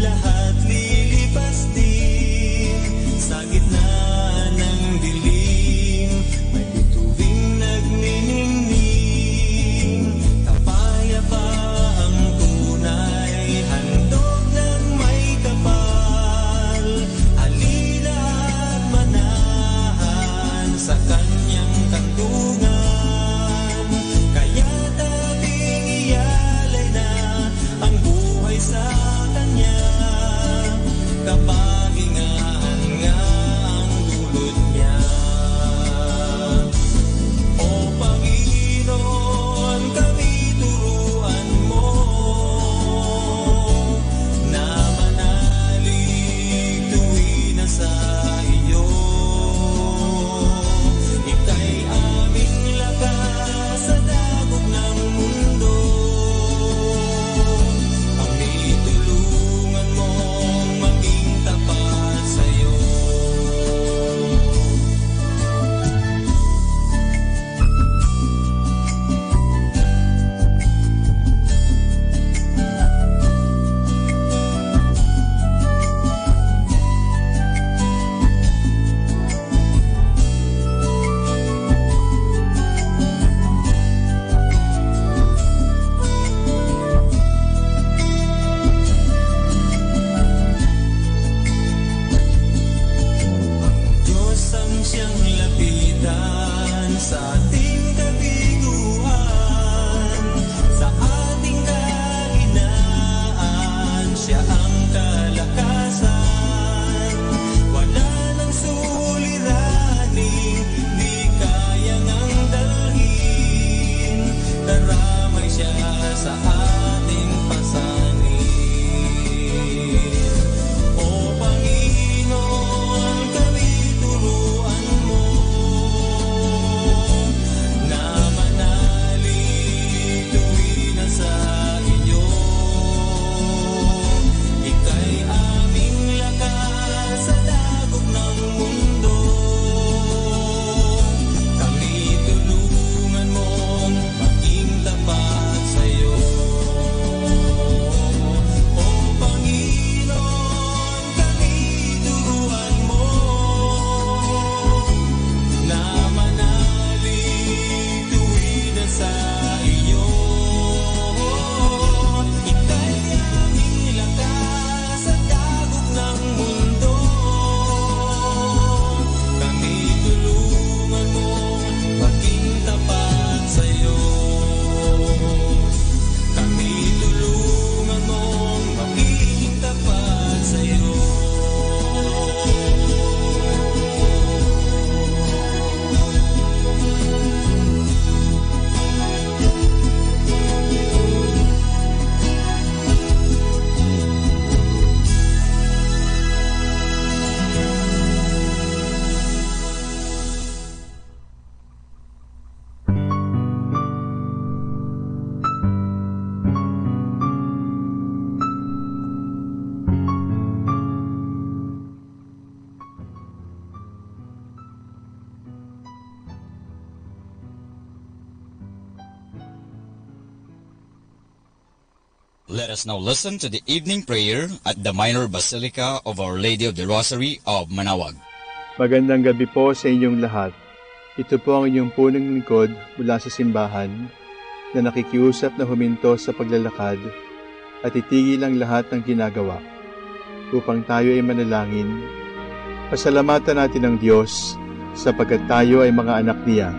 lahat lilipas din. Sa gitna ng dilim, may bituing nagniningning. Kapayapa ang tunay, handog ng may kapal. Halina at manahan sa kanyang kantungan. Kaya't ating iyalay na ang buhay sa kanya. Kapahingahan nga ang dulot niya. O Panginoon, kami turuan mo. us now listen to the evening prayer at the Minor Basilica of Our Lady of the Rosary of Manawag. Magandang gabi po sa inyong lahat. Ito po ang inyong punong lingkod mula sa simbahan na nakikiusap na huminto sa paglalakad at itigil ang lahat ng ginagawa upang tayo ay manalangin. Pasalamatan natin ang Diyos sapagkat tayo ay mga anak niya.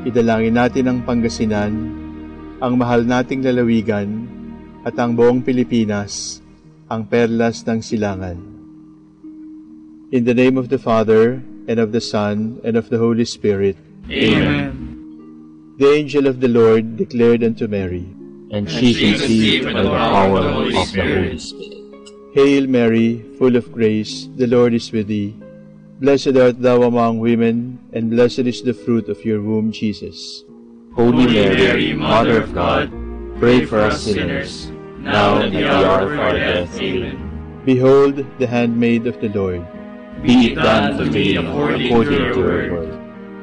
Idalangin natin ang Pangasinan, ang mahal nating lalawigan at ang buong Pilipinas, ang perlas ng silangan. In the name of the Father, and of the Son, and of the Holy Spirit. Amen. The angel of the Lord declared unto Mary, And she conceived by the power of the Holy Spirit. Hail Mary, full of grace, the Lord is with thee. Blessed art thou among women, and blessed is the fruit of your womb, Jesus. Holy Mary, Mother of God, pray for us sinners, now and at the hour of our death. Amen. Behold the handmaid of the Lord. Be it done to me according to your word.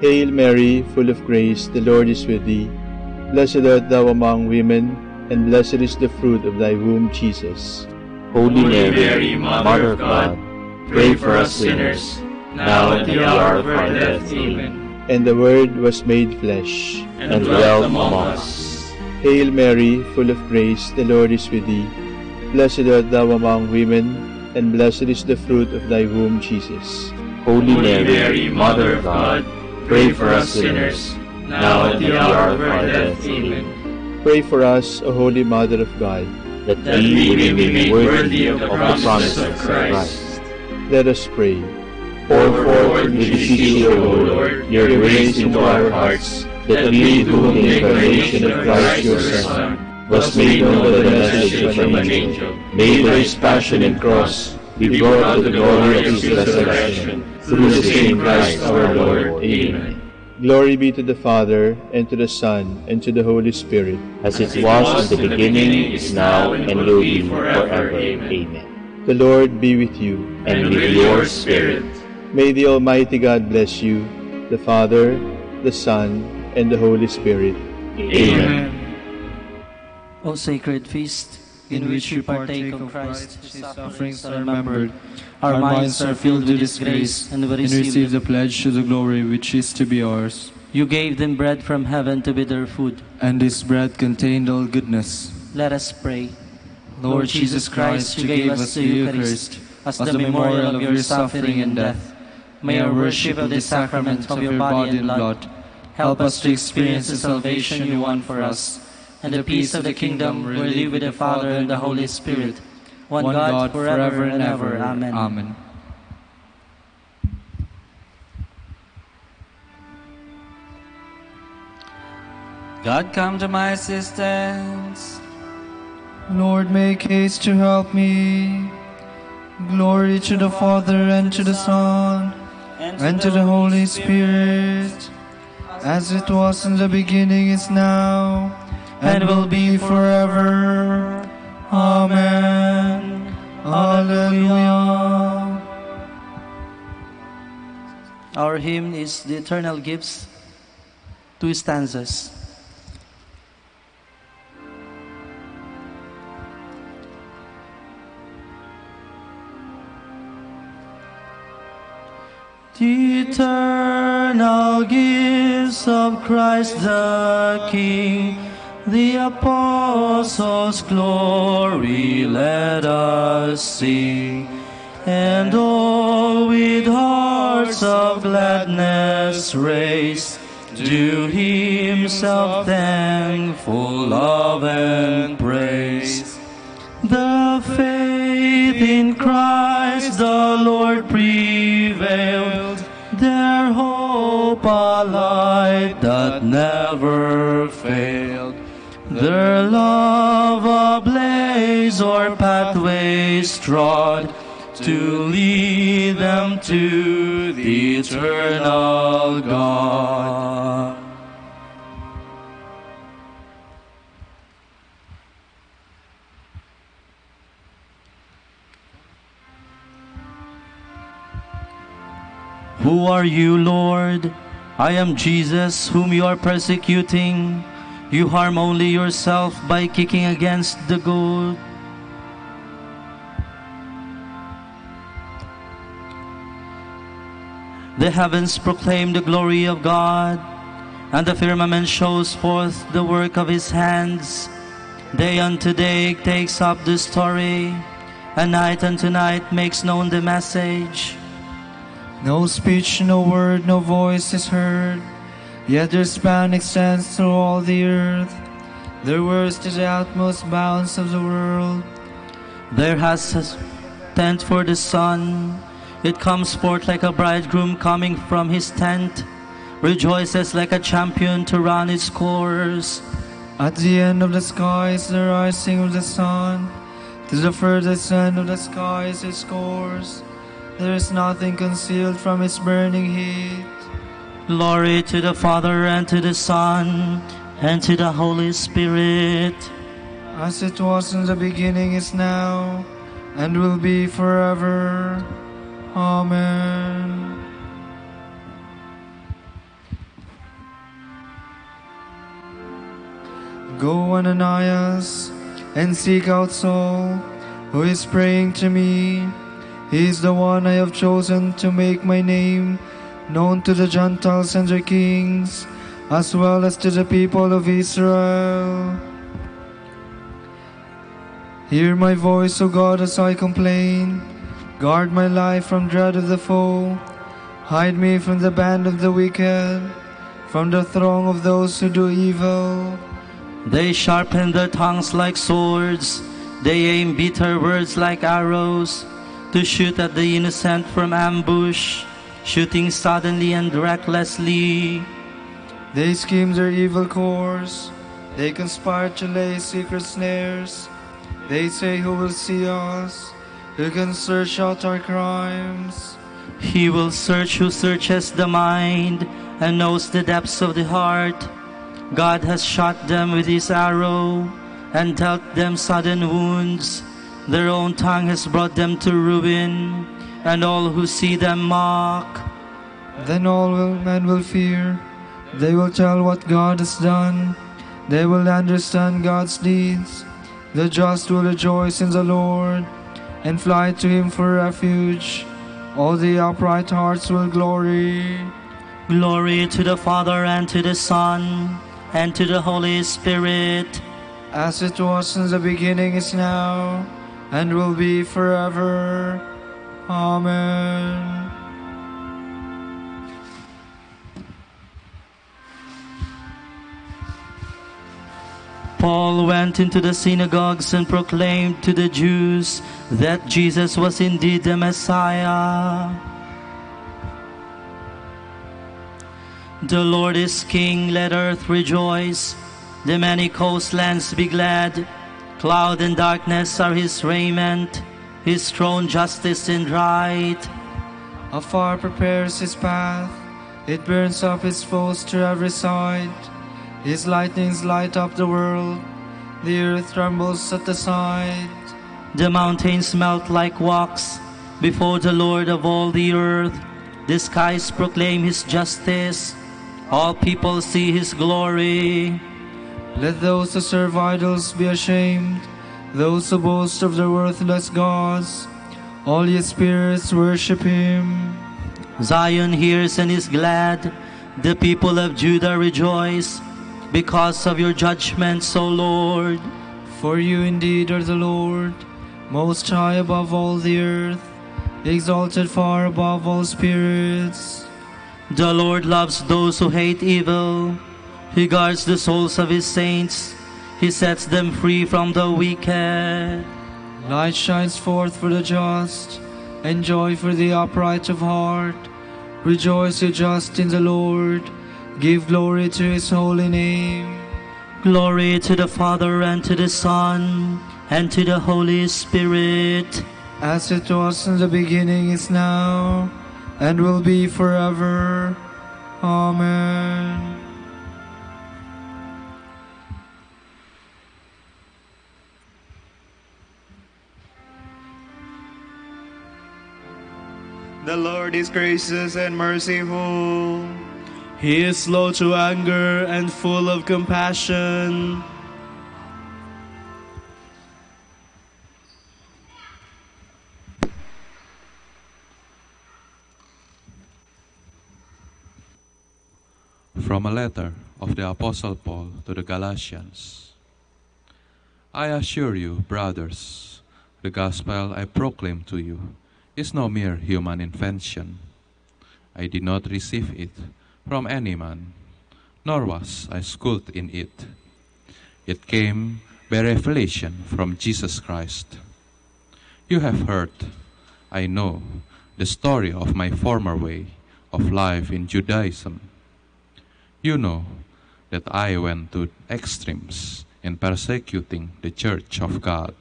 Hail Mary, full of grace, the Lord is with thee. Blessed art thou among women, and blessed is the fruit of thy womb, Jesus. Holy Mary, Mother of God, pray for us sinners, now and at the hour of our death. Amen. And the Word was made flesh, and dwelt among us. Hail Mary, full of grace, the Lord is with thee. Blessed art thou among women, and blessed is the fruit of thy womb, Jesus. Holy Mary, Mother of God, pray for us sinners, now at the hour of our death. Amen. Pray for us, O Holy Mother of God, that we may be made worthy of the promise of Christ. Let us pray. Pour forth, we beseech you, O Lord, your grace into our hearts, that we, to whom the incarnation of Christ your Son was made known by the message of an angel, may by his passion and cross be brought to the glory of his resurrection, through the same Christ our Lord. Amen. Glory be to the Father, and to the Son, and to the Holy Spirit, as it was in the beginning, is now, and will be forever. Amen. The Lord be with you, and with your spirit. May the Almighty God bless you, the Father, the Son, and the Holy Spirit. Amen. O sacred feast, in which we partake of Christ, his sufferings are remembered, our minds are filled with his grace, and we receive the pledge to the glory which is to be ours. You gave them bread from heaven to be their food, and this bread contained all goodness. Let us pray. Lord Jesus Christ, you gave us the Eucharist as the memorial of your suffering and death. May our worship of the sacrament of your body and blood help us to experience the salvation you won for us, and the peace of the kingdom where we live with the Father and the Holy Spirit, one God, forever and ever. Amen. Amen. God, come to my assistance. Lord, make haste to help me. Glory to the Father, and to the Son, and to the Holy Spirit, as it was in the beginning, is now, and will be forever. Amen. Hallelujah. Our hymn is The Eternal Gifts, 2 stanzas. The eternal gifts of Christ the King, the apostles' glory let us sing, and all with hearts of gladness raise, to himself thankful love and praise. The faith in Christ the Lord prevailed, their hope a light that never failed, their love a blaze or pathways trod, to lead them to the eternal God. Who are you, Lord? I am Jesus, whom you are persecuting. You harm only yourself by kicking against the good. The heavens proclaim the glory of God, and the firmament shows forth the work of his hands. Day unto day takes up the story, and night unto night makes known the message. No speech, no word, no voice is heard, yet their span extends through all the earth. Their words to the utmost bounds of the world. There has a tent for the sun. It comes forth like a bridegroom coming from his tent, rejoices like a champion to run its course. At the end of the skies, the rising of the sun, to the furthest end of the skies its course. There is nothing concealed from its burning heat. Glory to the Father, and to the Son, and to the Holy Spirit. As it was in the beginning, is now, and will be forever. Amen. Go, Ananias, and seek out Saul, who is praying to me. He is the one I have chosen to make my name known to the Gentiles and their kings, as well as to the people of Israel. Hear my voice, O God, as I complain. Guard my life from dread of the foe. Hide me from the band of the wicked, from the throng of those who do evil. They sharpen their tongues like swords. They aim bitter words like arrows, to shoot at the innocent from ambush, shooting suddenly and recklessly. They scheme their evil course. They conspire to lay secret snares. They say, who will see us? Who can search out our crimes? He will search who searches the mind and knows the depths of the heart. God has shot them with his arrow and dealt them sudden wounds. Their own tongue has brought them to ruin, and all who see them mock. Then all men will fear. They will tell what God has done. They will understand God's deeds. The just will rejoice in the Lord and fly to him for refuge. All the upright hearts will glory. Glory to the Father, and to the Son, and to the Holy Spirit. As it was in the beginning, is now, and will be forever. Amen. Paul went into the synagogues and proclaimed to the Jews that Jesus was indeed the Messiah. The Lord is King, let earth rejoice. The many coastlands be glad. Cloud and darkness are his raiment. His throne justice and right. Afar prepares his path. It burns up his foes to every side. His lightnings light up the world. The earth trembles at the sight. The mountains melt like wax before the Lord of all the earth. The skies proclaim his justice. All people see his glory. Let those who serve idols be ashamed, those who boast of their worthless gods. All ye spirits worship him. Zion hears and is glad. The people of Judah rejoice because of your judgments, O Lord. For you indeed are the Lord, most high above all the earth, exalted far above all spirits. The Lord loves those who hate evil. He guards the souls of his saints. He sets them free from the wicked. Light shines forth for the just, and joy for the upright of heart. Rejoice, ye just, in the Lord. Give glory to his holy name. Glory to the Father, and to the Son, and to the Holy Spirit. As it was in the beginning, is now, and will be forever. Amen. The Lord is gracious and merciful. He is slow to anger and full of compassion. From a letter of the Apostle Paul to the Galatians. I assure you, brothers, the gospel I proclaim to you is no mere human invention. I did not receive it from any man, nor was I schooled in it. It came by revelation from Jesus Christ. You have heard, I know, the story of my former way of life in Judaism. You know that I went to extremes in persecuting the Church of God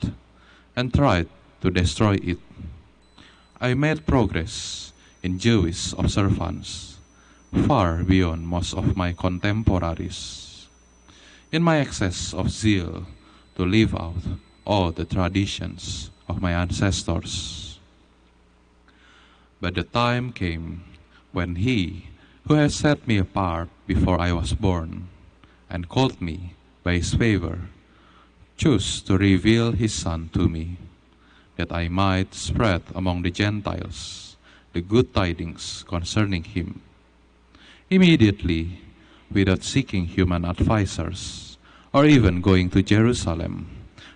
and tried to destroy it. I made progress in Jewish observance far beyond most of my contemporaries. In my excess of zeal to live out all the traditions of my ancestors. But the time came when He who has set me apart before I was born and called me by His favor, chose to reveal His Son to me, that I might spread among the Gentiles the good tidings concerning Him. Immediately, without seeking human advisers, or even going to Jerusalem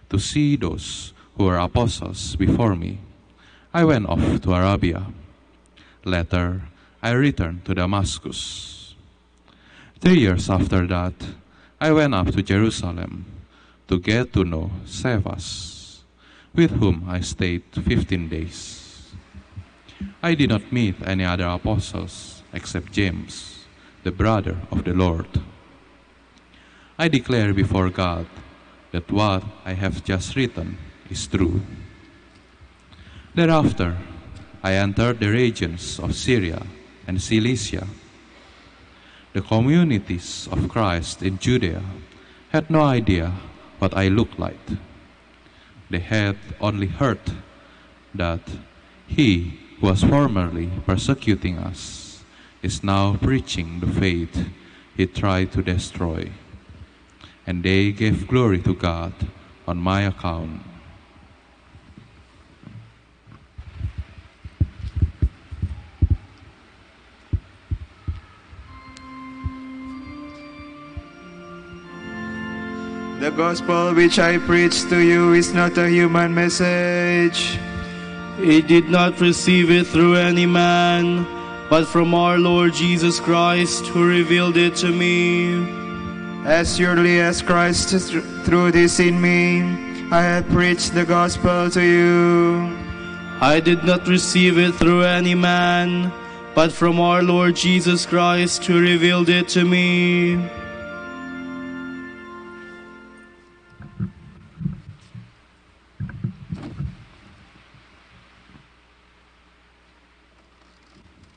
to see those who were apostles before me, I went off to Arabia. Later, I returned to Damascus. 3 years after that, I went up to Jerusalem to get to know Cephas, with whom I stayed 15 days. I did not meet any other apostles except James, the brother of the Lord. I declare before God that what I have just written is true. Thereafter, I entered the regions of Syria and Cilicia. The communities of Christ in Judea had no idea what I looked like. They had only heard that He who was formerly persecuting us is now preaching the faith He tried to destroy. And they gave glory to God on my account. The gospel which I preach to you is not a human message. He did not receive it through any man, but from our Lord Jesus Christ, who revealed it to me. As surely as Christ is through this in me, I have preached the gospel to you. I did not receive it through any man, but from our Lord Jesus Christ, who revealed it to me.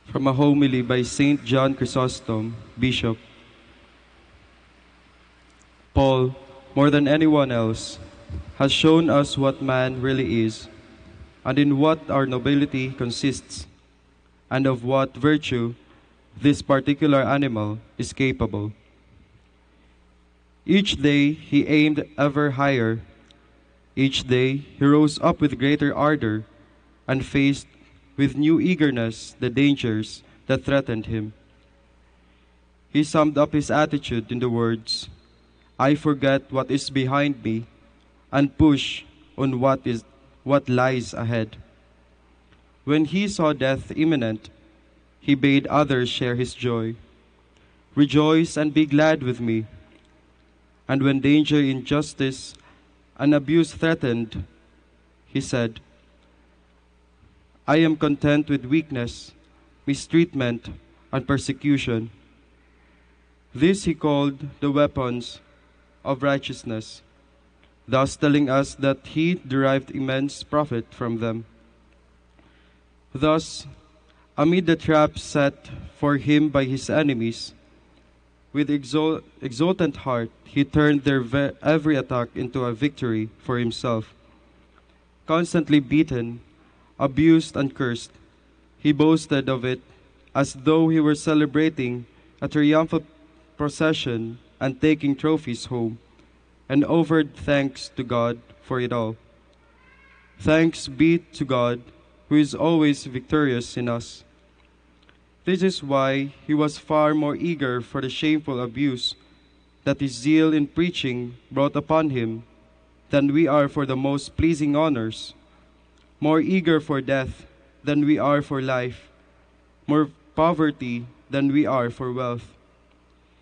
From a homily by St. John Chrysostom, Bishop. Paul, more than anyone else, has shown us what man really is, and in what our nobility consists, and of what virtue this particular animal is capable. Each day he aimed ever higher. Each day he rose up with greater ardor and faced with new eagerness the dangers that threatened him. He summed up his attitude in the words, "I forget what is behind me and push on what lies ahead." When he saw death imminent, he bade others share his joy. "Rejoice and be glad with me." And when danger, injustice, and abuse threatened, he said, "I am content with weakness, mistreatment, and persecution." This he called the weapons of righteousness, thus telling us that he derived immense profit from them. Thus, amid the traps set for him by his enemies, with exultant heart he turned their every attack into a victory for himself. Constantly beaten, abused and cursed, he boasted of it as though he were celebrating a triumphal procession, and taking trophies home, and offered thanks to God for it all. Thanks be to God, who is always victorious in us. This is why he was far more eager for the shameful abuse that his zeal in preaching brought upon him than we are for the most pleasing honors, more eager for death than we are for life, more poverty than we are for wealth.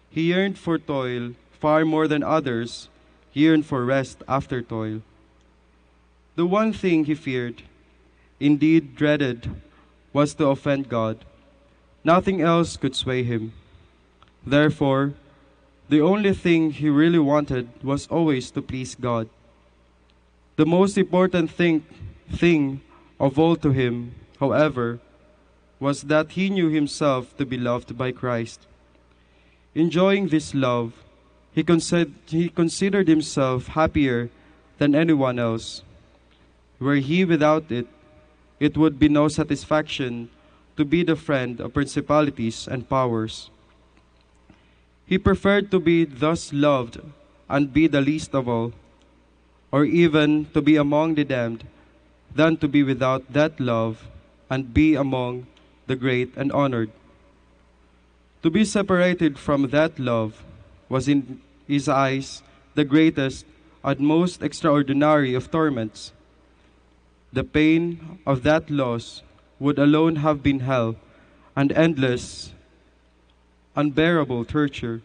He yearned for toil far more than others yearned for rest after toil. The one thing he feared, indeed dreaded, was to offend God. Nothing else could sway him. Therefore, the only thing he really wanted was always to please God. The most important thing of all to him, however, was that he knew himself to be loved by Christ. Enjoying this love, he considered himself happier than anyone else. Were he without it, it would be no satisfaction to be the friend of principalities and powers. He preferred to be thus loved and be the least of all, or even to be among the damned, than to be without that love and be among the great and honored. To be separated from that love was in his eyes the greatest and most extraordinary of torments. The pain of that loss would alone have been hell and endless, unbearable torture.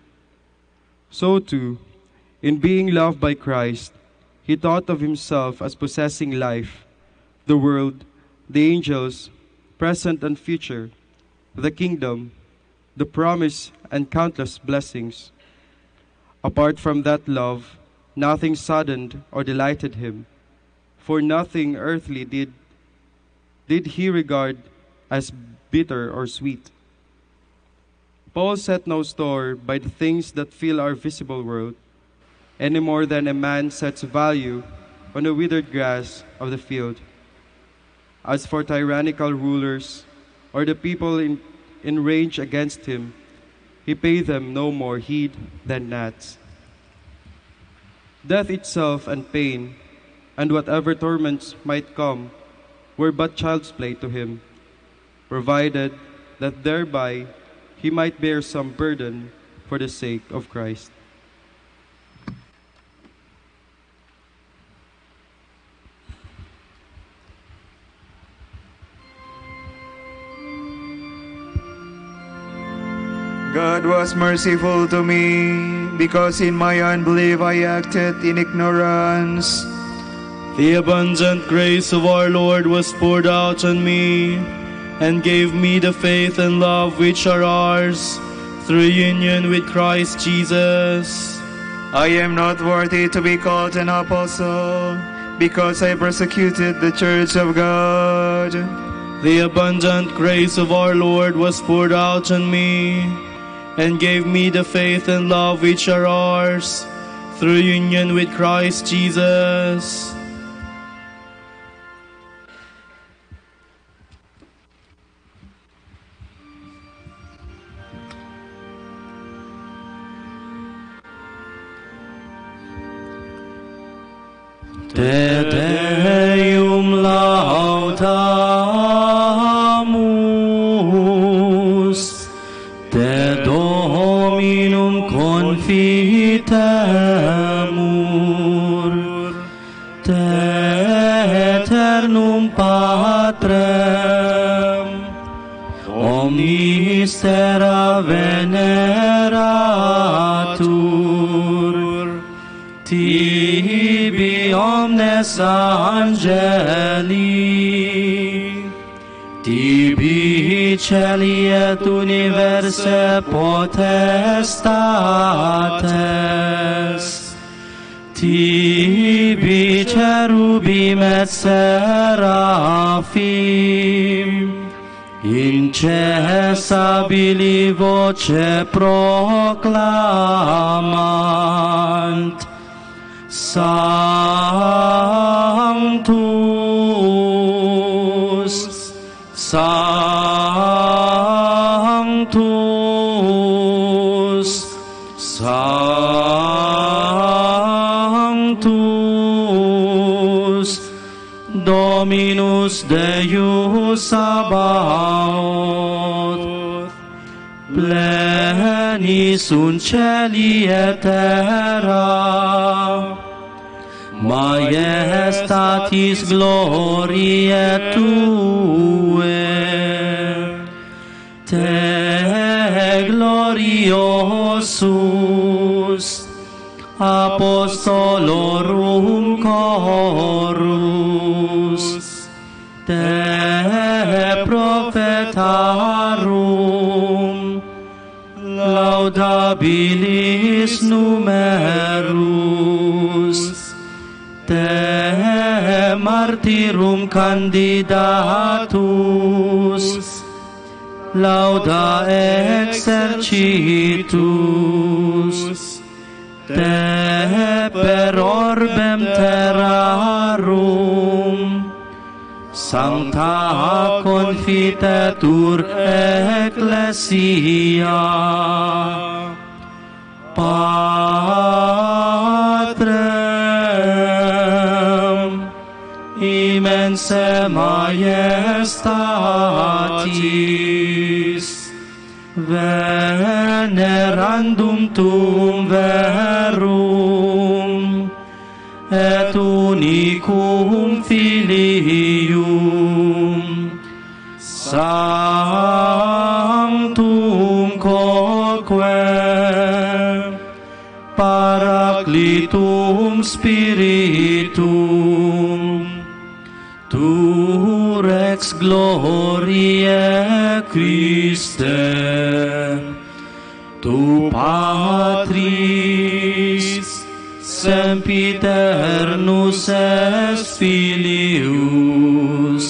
So too, in being loved by Christ, he thought of himself as possessing life, the world, the angels, present and future, the kingdom, the promise and countless blessings. Apart from that love, nothing saddened or delighted him, for nothing earthly did he regard as bitter or sweet. Paul set no store by the things that fill our visible world, any more than a man sets value on the withered grass of the field. As for tyrannical rulers, or the people in rage against him, he paid them no more heed than gnats. Death itself and pain, and whatever torments might come, were but child's play to him, provided that thereby he might bear some burden for the sake of Christ. God was merciful to me, because in my unbelief I acted in ignorance. The abundant grace of our Lord was poured out on me, and gave me the faith and love which are ours, through union with Christ Jesus. I am not worthy to be called an apostle, because I persecuted the church of God. The abundant grace of our Lord was poured out on me, and gave me the faith and love which are ours, through union with Christ Jesus. Te Deum laudamus, Te Dominum confitemur, Te Eternum Patrem, omnis terra veneratur, Tibi omnes angeli, Tibi celi et universe potestates, Tibi cherubim et seraphim, incessabili voce proclamant, Sanctus, Sanctus, Agnus Deus Sabaoth, pleni sunt celi et terra, Majestatis gloriae Tue, Te gloriosus, Apostolorum chorus, Te prophetarum, laudabilis numerus, Te martyrum candidatus, lauda exercitus, Te per orbem terrarum, sancta confitetur ecclesia, Patrem immense majestatis, venerandum tum verum, et unicum filium, sanctum quoque, paraclitum spiritum, tu rex gloriae Christe, tu Patris, sempiternus es Filius,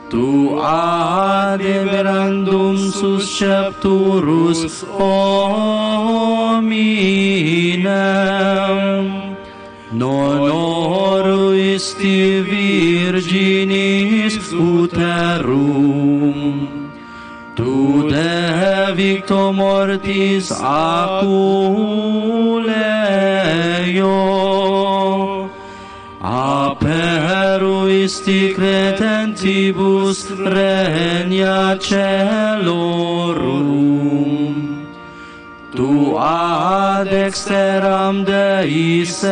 tu adeverandum suscepturus hominem, non oruisti virginis uterum, tu de victo mortis aculeo, aperuisti credentibus regna celorum, tu ad exteram Dei sedes,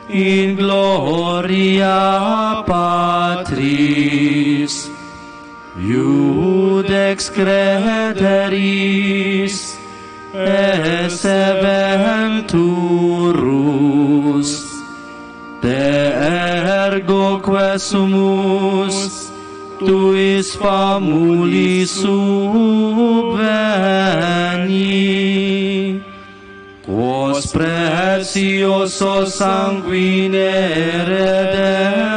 in gloria Patris, iudex crederis, esse venturus, de ergo quesumus, tuis famulis subveni, quos precioso sanguine redemisti,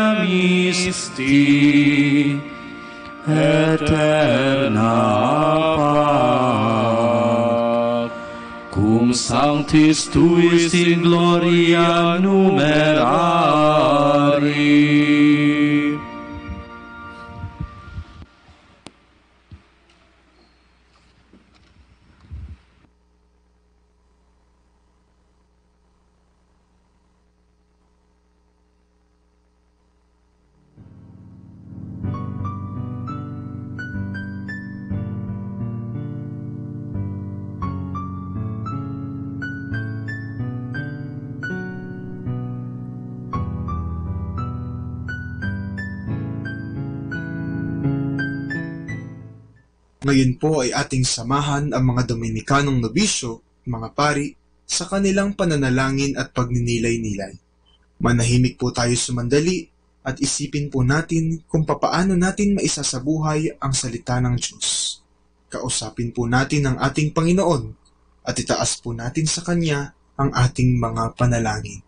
eterna pax, cum sanctis tuis in gloria numerari. Ngayon po ay ating samahan ang mga Dominikanong nobisyo, mga pari, sa kanilang pananalangin at pagninilay-nilay. Manahimik po tayo sumandali at isipin po natin kung papaano natin maisasabuhay ang salita ng Diyos. Kausapin po natin ang ating Panginoon at itaas po natin sa Kanya ang ating mga panalangin.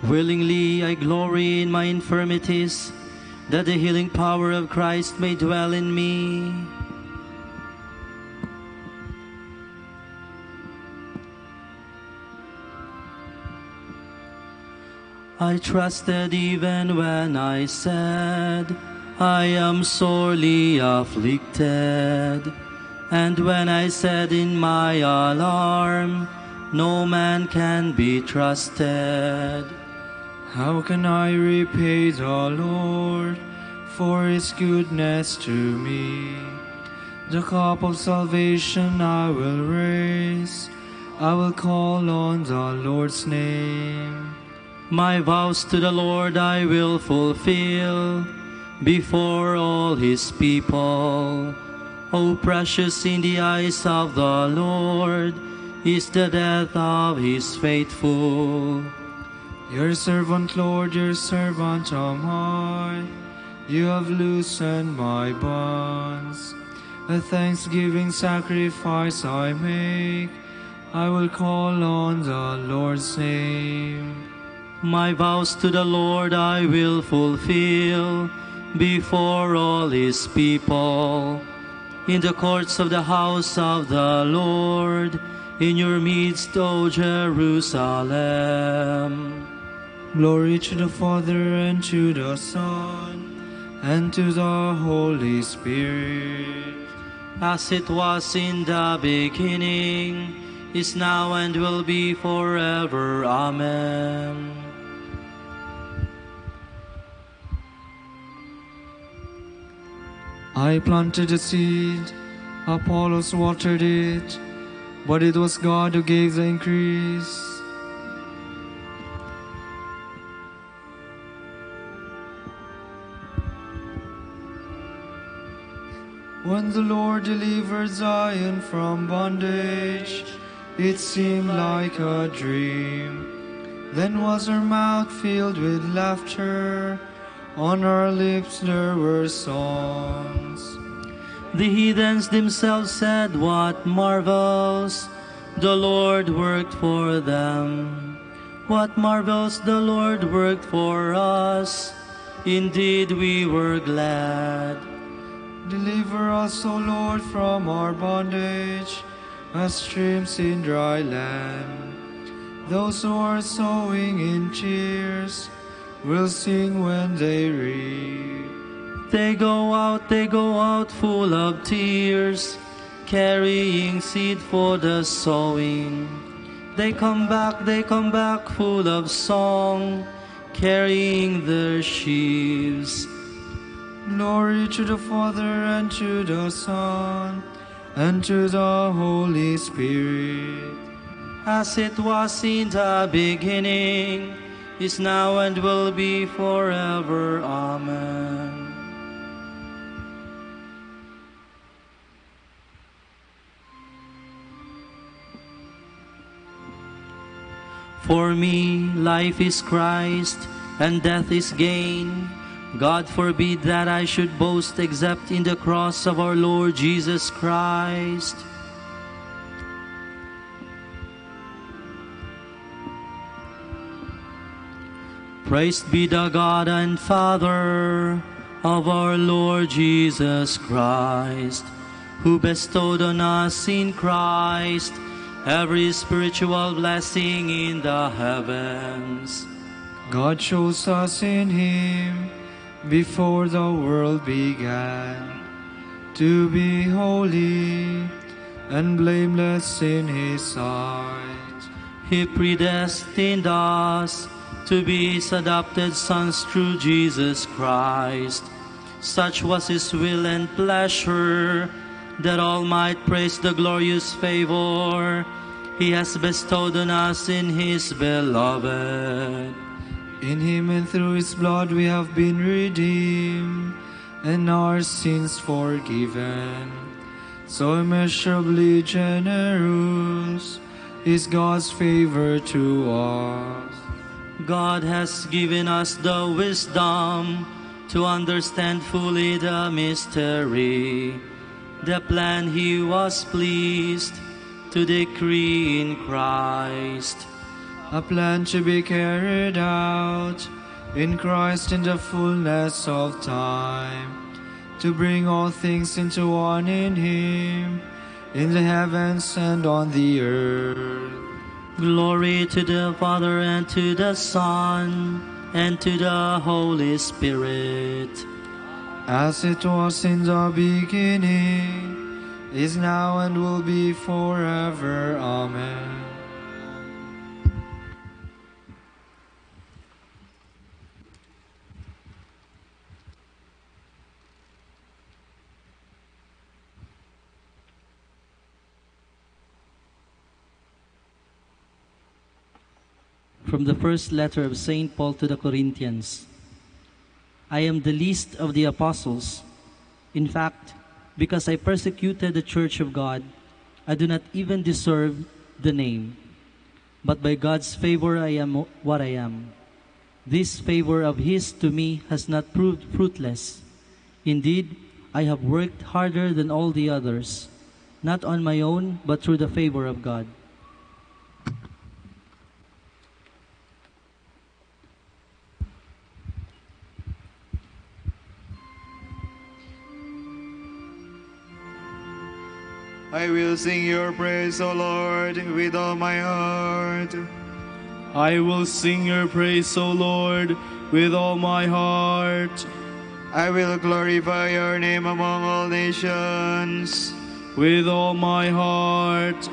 Willingly I glory in my infirmities, that the healing power of Christ may dwell in me. I trusted even when I said, I am sorely afflicted. And when I said in my alarm, no man can be trusted. How can I repay the Lord for his goodness to me? The cup of salvation I will raise, I will call on the Lord's name. My vows to the Lord I will fulfill before all his people. O precious in the eyes of the Lord is the death of his faithful. Your servant, Lord, your servant am I. You have loosened my bonds. A thanksgiving sacrifice I make. I will call on the Lord's name. My vows to the Lord I will fulfill before all his people. In the courts of the house of the Lord, in your midst, O Jerusalem. Glory to the Father, and to the Son, and to the Holy Spirit. As it was in the beginning, is now, and will be forever. Amen. I planted the seed, Apollos watered it, but it was God who gave the increase. When the Lord delivered Zion from bondage, it seemed like a dream. Then was her mouth filled with laughter, on our lips there were songs. The heathens themselves said, what marvels the Lord worked for them. What marvels the Lord worked for us. Indeed we were glad. Deliver us, O Lord, from our bondage, as streams in dry land. Those who are sowing in tears will sing when they reap. They go out full of tears, carrying seed for the sowing. They come back full of song, carrying their sheaves. Glory to the Father, and to the Son, and to the Holy Spirit. As it was in the beginning, is now, and will be forever. Amen. For me, life is Christ, and death is gain. God forbid that I should boast except in the cross of our Lord Jesus Christ. Praised be the God and Father of our Lord Jesus Christ, who bestowed on us in Christ every spiritual blessing in the heavens. God chose us in Him before the world began, to be holy and blameless in His sight. He predestined us to be His adopted sons through Jesus Christ. Such was His will and pleasure, that all might praise the glorious favor He has bestowed on us in His beloved. In Him and through His blood we have been redeemed, and our sins forgiven. So immeasurably generous is God's favor to us. God has given us the wisdom to understand fully the mystery, the plan He was pleased to decree in Christ. a plan to be carried out in Christ in the fullness of time, to bring all things into one in Him, in the heavens and on the earth. Glory to the Father, and to the Son, and to the Holy Spirit. As it was in the beginning, is now, and will be forever. Amen. From the first letter of St. Paul to the Corinthians. I am the least of the apostles. In fact, because I persecuted the church of God, I do not even deserve the name. But by God's favor I am what I am. This favor of His to me has not proved fruitless. Indeed, I have worked harder than all the others, not on my own, but through the favor of God. I will sing your praise, O Lord, with all my heart. I will sing your praise, O Lord, with all my heart. I will glorify your name among all nations. With all my heart.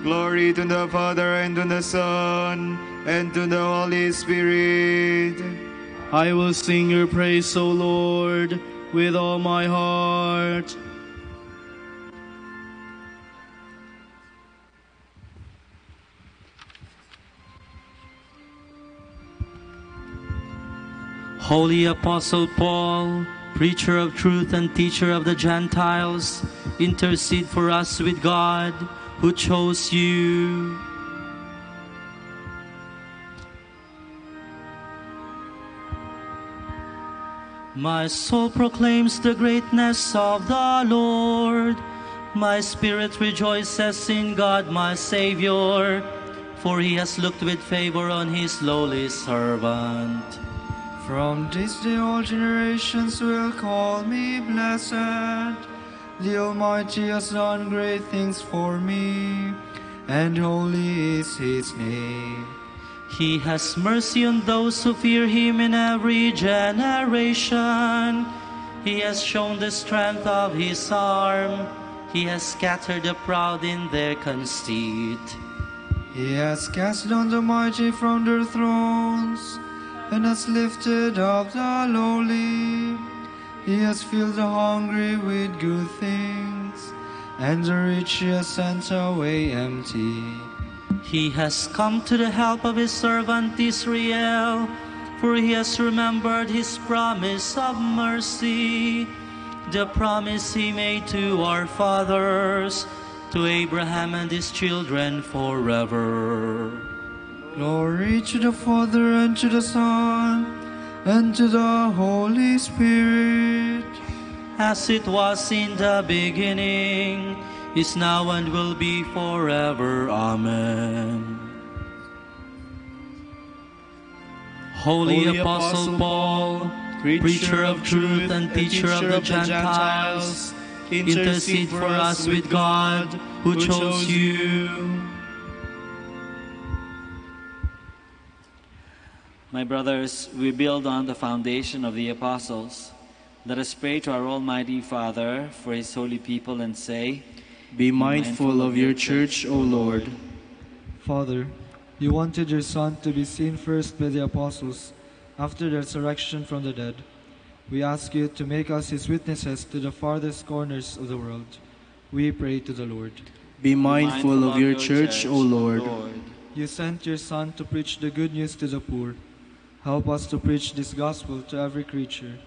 Glory to the Father, and to the Son, and to the Holy Spirit. I will sing your praise, O Lord, with all my heart. Holy Apostle Paul, preacher of truth and teacher of the Gentiles, intercede for us with God, who chose you. My soul proclaims the greatness of the Lord. My spirit rejoices in God my Savior, for He has looked with favor on His lowly servant. From this day all generations will call me blessed. The Almighty has done great things for me, and holy is His name. He has mercy on those who fear Him in every generation. He has shown the strength of His arm. He has scattered the proud in their conceit. He has cast down the mighty from their thrones, and has lifted up the lowly. He has filled the hungry with good things, and the rich He has sent away empty. He has come to the help of His servant Israel, for He has remembered His promise of mercy, the promise He made to our fathers, to Abraham and his children forever. Glory to the Father, and to the Son, and to the Holy Spirit. As it was in the beginning, is now, and will be forever. Amen. Holy Apostle Paul, preacher of truth and teacher of the Gentiles, intercede for us with God, who chose you. My brothers, we build on the foundation of the apostles. Let us pray to our Almighty Father for His holy people and say, Be mindful of your church, O Lord. Father, you wanted your Son to be seen first by the apostles after the resurrection from the dead. We ask you to make us His witnesses to the farthest corners of the world. We pray to the Lord. Be mindful of your church, O Lord. You sent your Son to preach the good news to the poor. Help us to preach this gospel to every creature.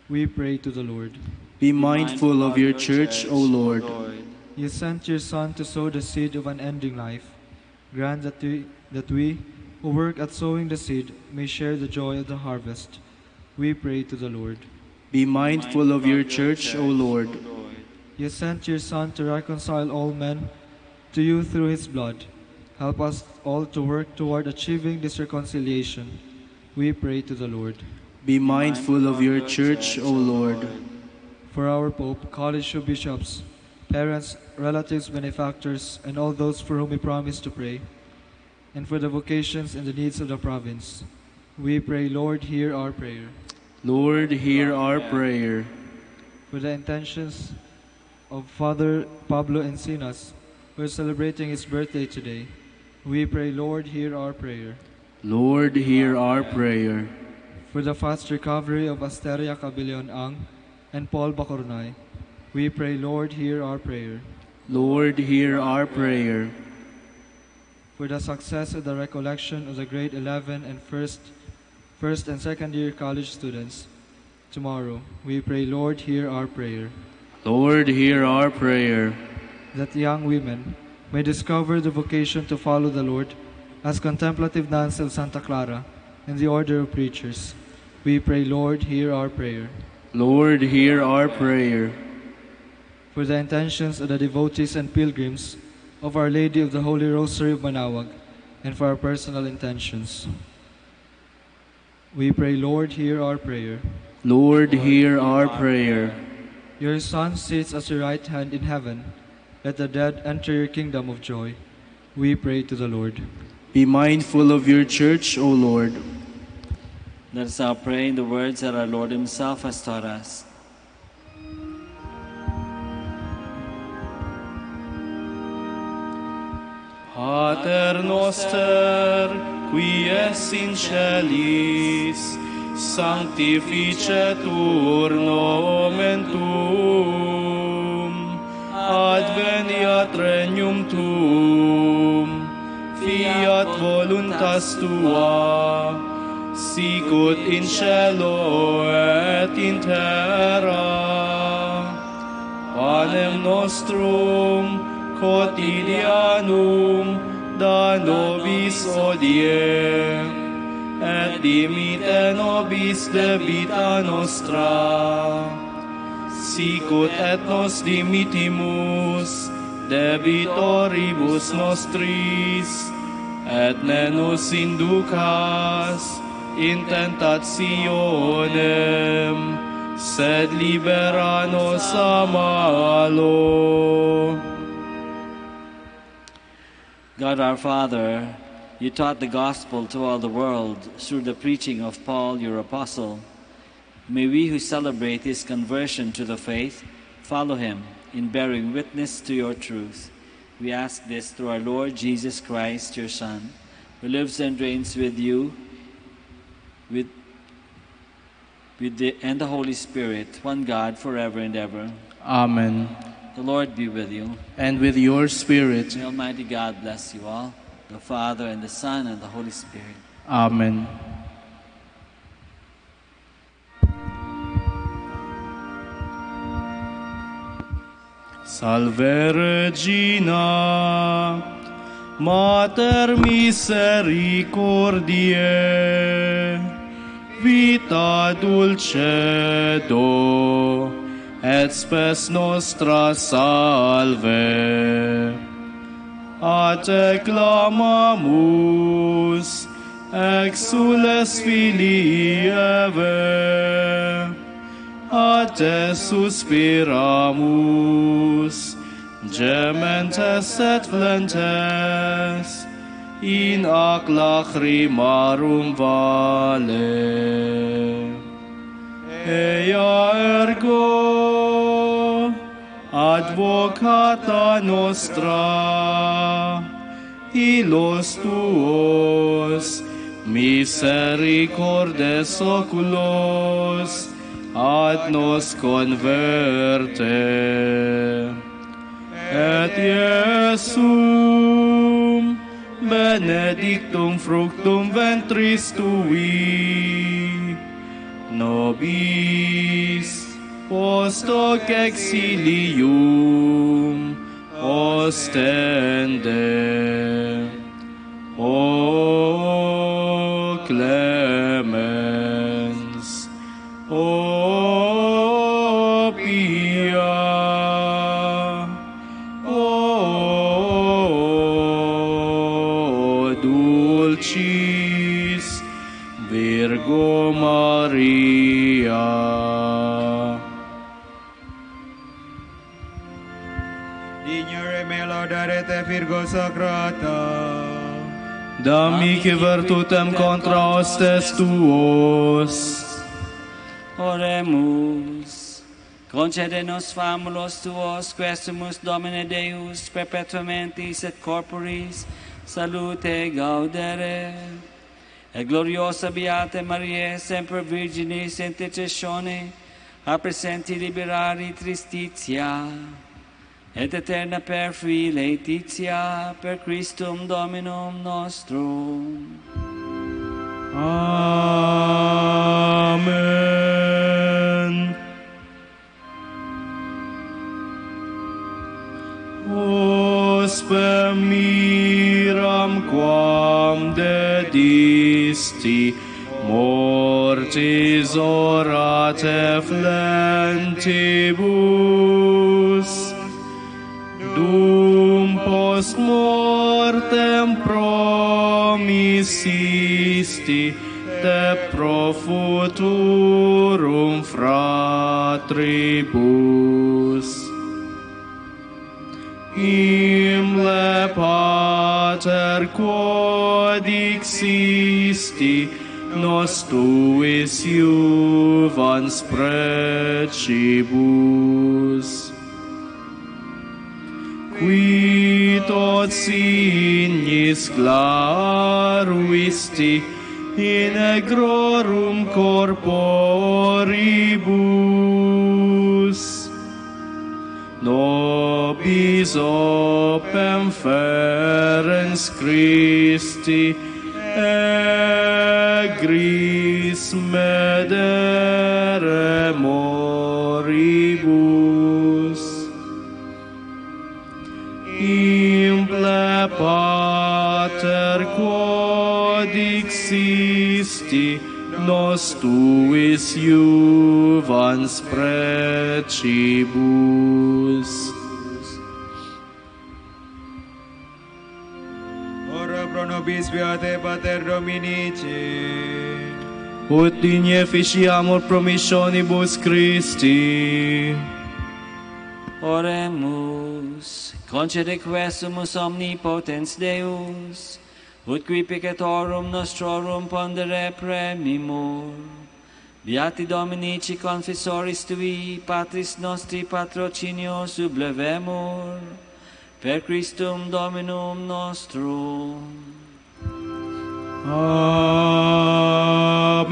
We pray to the Lord. Be mindful of your church, O Lord. You sent your Son to sow the seed of unending life. Grant that we, who work at sowing the seed, may share the joy of the harvest. We pray to the Lord. Be mindful of your church, O Lord. You sent your Son to reconcile all men to you through His blood. Help us all to work toward achieving this reconciliation. We pray to the Lord. Be mindful of your church, O Lord. For our Pope, college of bishops, parents, relatives, benefactors, and all those for whom we promise to pray, and for the vocations and the needs of the province, we pray, Lord, hear our prayer. Lord, hear our prayer. For the intentions of Father Pablo Encinas, who is celebrating his birthday today, we pray, Lord, hear our prayer. Lord, hear our prayer. For the fast recovery of Asteria Cabellion Ang and Paul Bacornay, we pray, Lord, hear our prayer. Lord, hear our prayer. For the success of the recollection of the grade 11 and first and second year college students, tomorrow, we pray, Lord, hear our prayer. Lord, hear our prayer. That young women may discover the vocation to follow the Lord as contemplative nuns of Santa Clara in the order of preachers, we pray, Lord, hear our prayer. Lord, hear our prayer. For the intentions of the devotees and pilgrims of Our Lady of the Holy Rosary of Manaoag, and for our personal intentions, we pray, Lord, hear our prayer. Lord, hear our prayer. Your Son sits at your right hand in heaven. Let the dead enter your kingdom of joy. We pray to the Lord. Be mindful of your church, O Lord. Let us now pray in the words that our Lord Himself has taught us. Pater noster, qui es in celis, sanctificetur nomen tuum, adveniat regnum tuum, fiat voluntas tua, sicut in cielo et in terra. Panem nostrum quotidianum da nobis hodie, et dimite nobis debita nostra, sicut et nos dimitimus debitoribus nostris, et ne nos inducas in tentationem, sed libera nos a malo. God our Father, you taught the gospel to all the world through the preaching of Paul, your apostle. May we who celebrate his conversion to the faith follow him in bearing witness to your truth. We ask this through our Lord Jesus Christ, your Son, who lives and reigns with you and the Holy Spirit, one God, forever and ever. Amen. The Lord be with you. And with your spirit. May Almighty God bless you all, the Father and the Son and the Holy Spirit. Amen. Salve Regina, Mater misericordiae, vita dulcedo, et spes nostra salve. A te clamamus, exules filii Eve, a te suspiramus, gementes et flentes, in ac lacrimarum vale. Ea ergo, advocata nostra, ilos tuos, misericordes oculos, ad nos converte. Et Iesum, benedictum fructum ventris tui, nobis post hoc exilium ostende. O clemens, o pia, o Dignore me laudare te Virgo Sacrata. Dammi che virtutem contra hostes tuos. Oremus. Concede nos famulos tuos, quesumus Domine Deus, perpetuamentis et corporis, salute gaudere. Et gloriosa Beata Maria, semper Virginis intercessione, a presenti liberari tristitia, et eterna per laetitia, per Christum Dominum nostrum. Amen. Os per miram quam dedisti, mortis orate flentibus, dum post mortem promisisti te pro futurum fratribus. Imle pater quod existi, nos tuis juvans precibus. Qui tot signis claruisti in agrorum corporibus, nobis opem ferens Christi egris medere moribus. Imple pater quod existi, nos tuis juvans precibus. Ora pro nobis beate Pater Dominici. Ut digne ficiamur promissionibus Christi. Oremus. Concede quesumus omnipotens Deus, ut qui peccatorum nostrorum pondere premimur. Beati Dominici confessoris tui, Patris nostri patrocinio sublevemur, per Christum Dominum nostrum. Amen.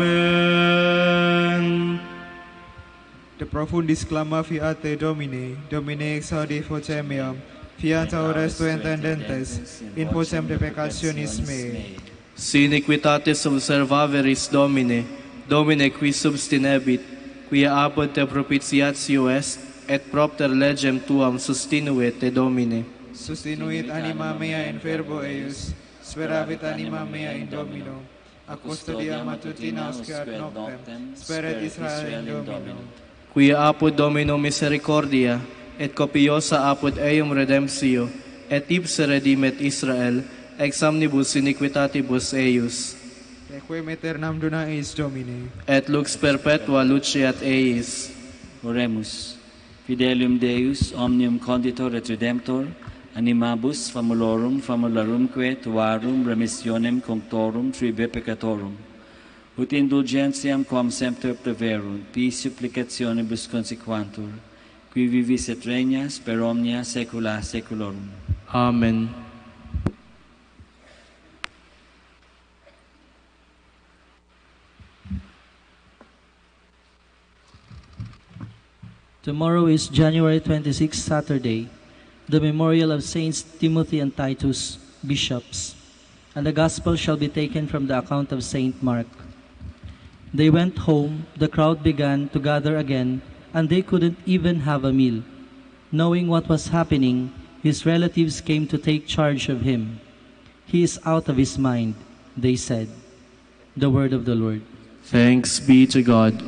De profundis clama fiate Domini, Domine exaudi vocem meam, fiat aures tu intendentes, in vocem de peccationis mei. Si iniquitatis observaveris Domine, Domine qui substinebit, quia apud te propitiatio est, et propter legem tuam sustinuit te Domine. Sustinuit anima mea in verbo eius, speravit anima mea in Domino, a custodia matutina usque ad noctem, speret Israel in Domino. Quia apud Domino misericordia, et copiosa apud eum redemptio, et ipse redimet Israel, ex omnibus iniquitatibus eius. Requiem aeternam dona eis Domine. Et lux perpetua luceat eis. Oremus. Fidelium Deus, omnium conditor et redemptor, animabus famulorumque tuarum remissionem conctorum tribe peccatorum. Ut indulgentiam quam semper preverunt, pis supplicationibus consequantur, qui vivis et regnas per omnia saecula saeculorum. Amen. Tomorrow is January 26, Saturday, the memorial of Saints Timothy and Titus, bishops, and the gospel shall be taken from the account of Saint Mark. They went home, the crowd began to gather again, and they couldn't even have a meal. Knowing what was happening, his relatives came to take charge of him. He is out of his mind, they said. The word of the Lord. Thanks be to God.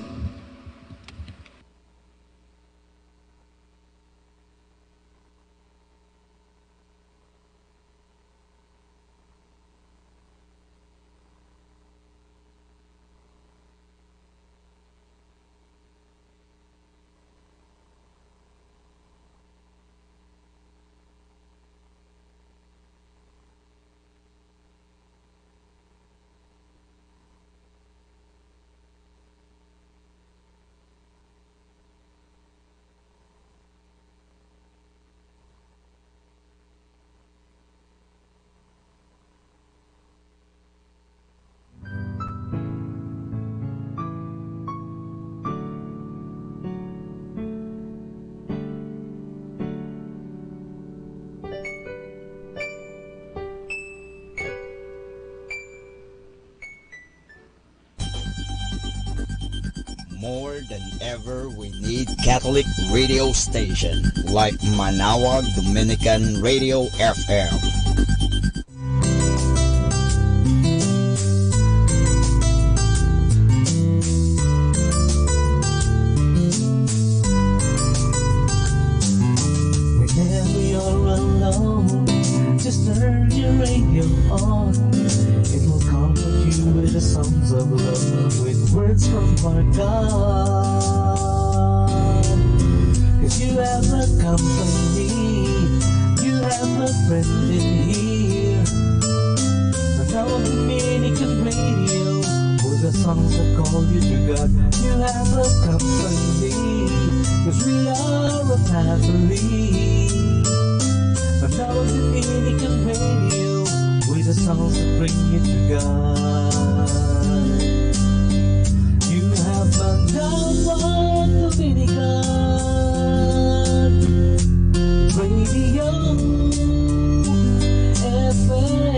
More than ever, we need Catholic radio station like Manawag Dominican Radio FM. Whenever you're alone, just turn your radio on. It will comfort you with the songs of love, with words from our God. 'Cause you have a company, you have a friend in here. And our Dominican radio, with the songs that call you to God. You have a company, 'cause we are a family. And our Dominican radio, with the songs that bring you to God. You have Manawag Dominican Radio FM.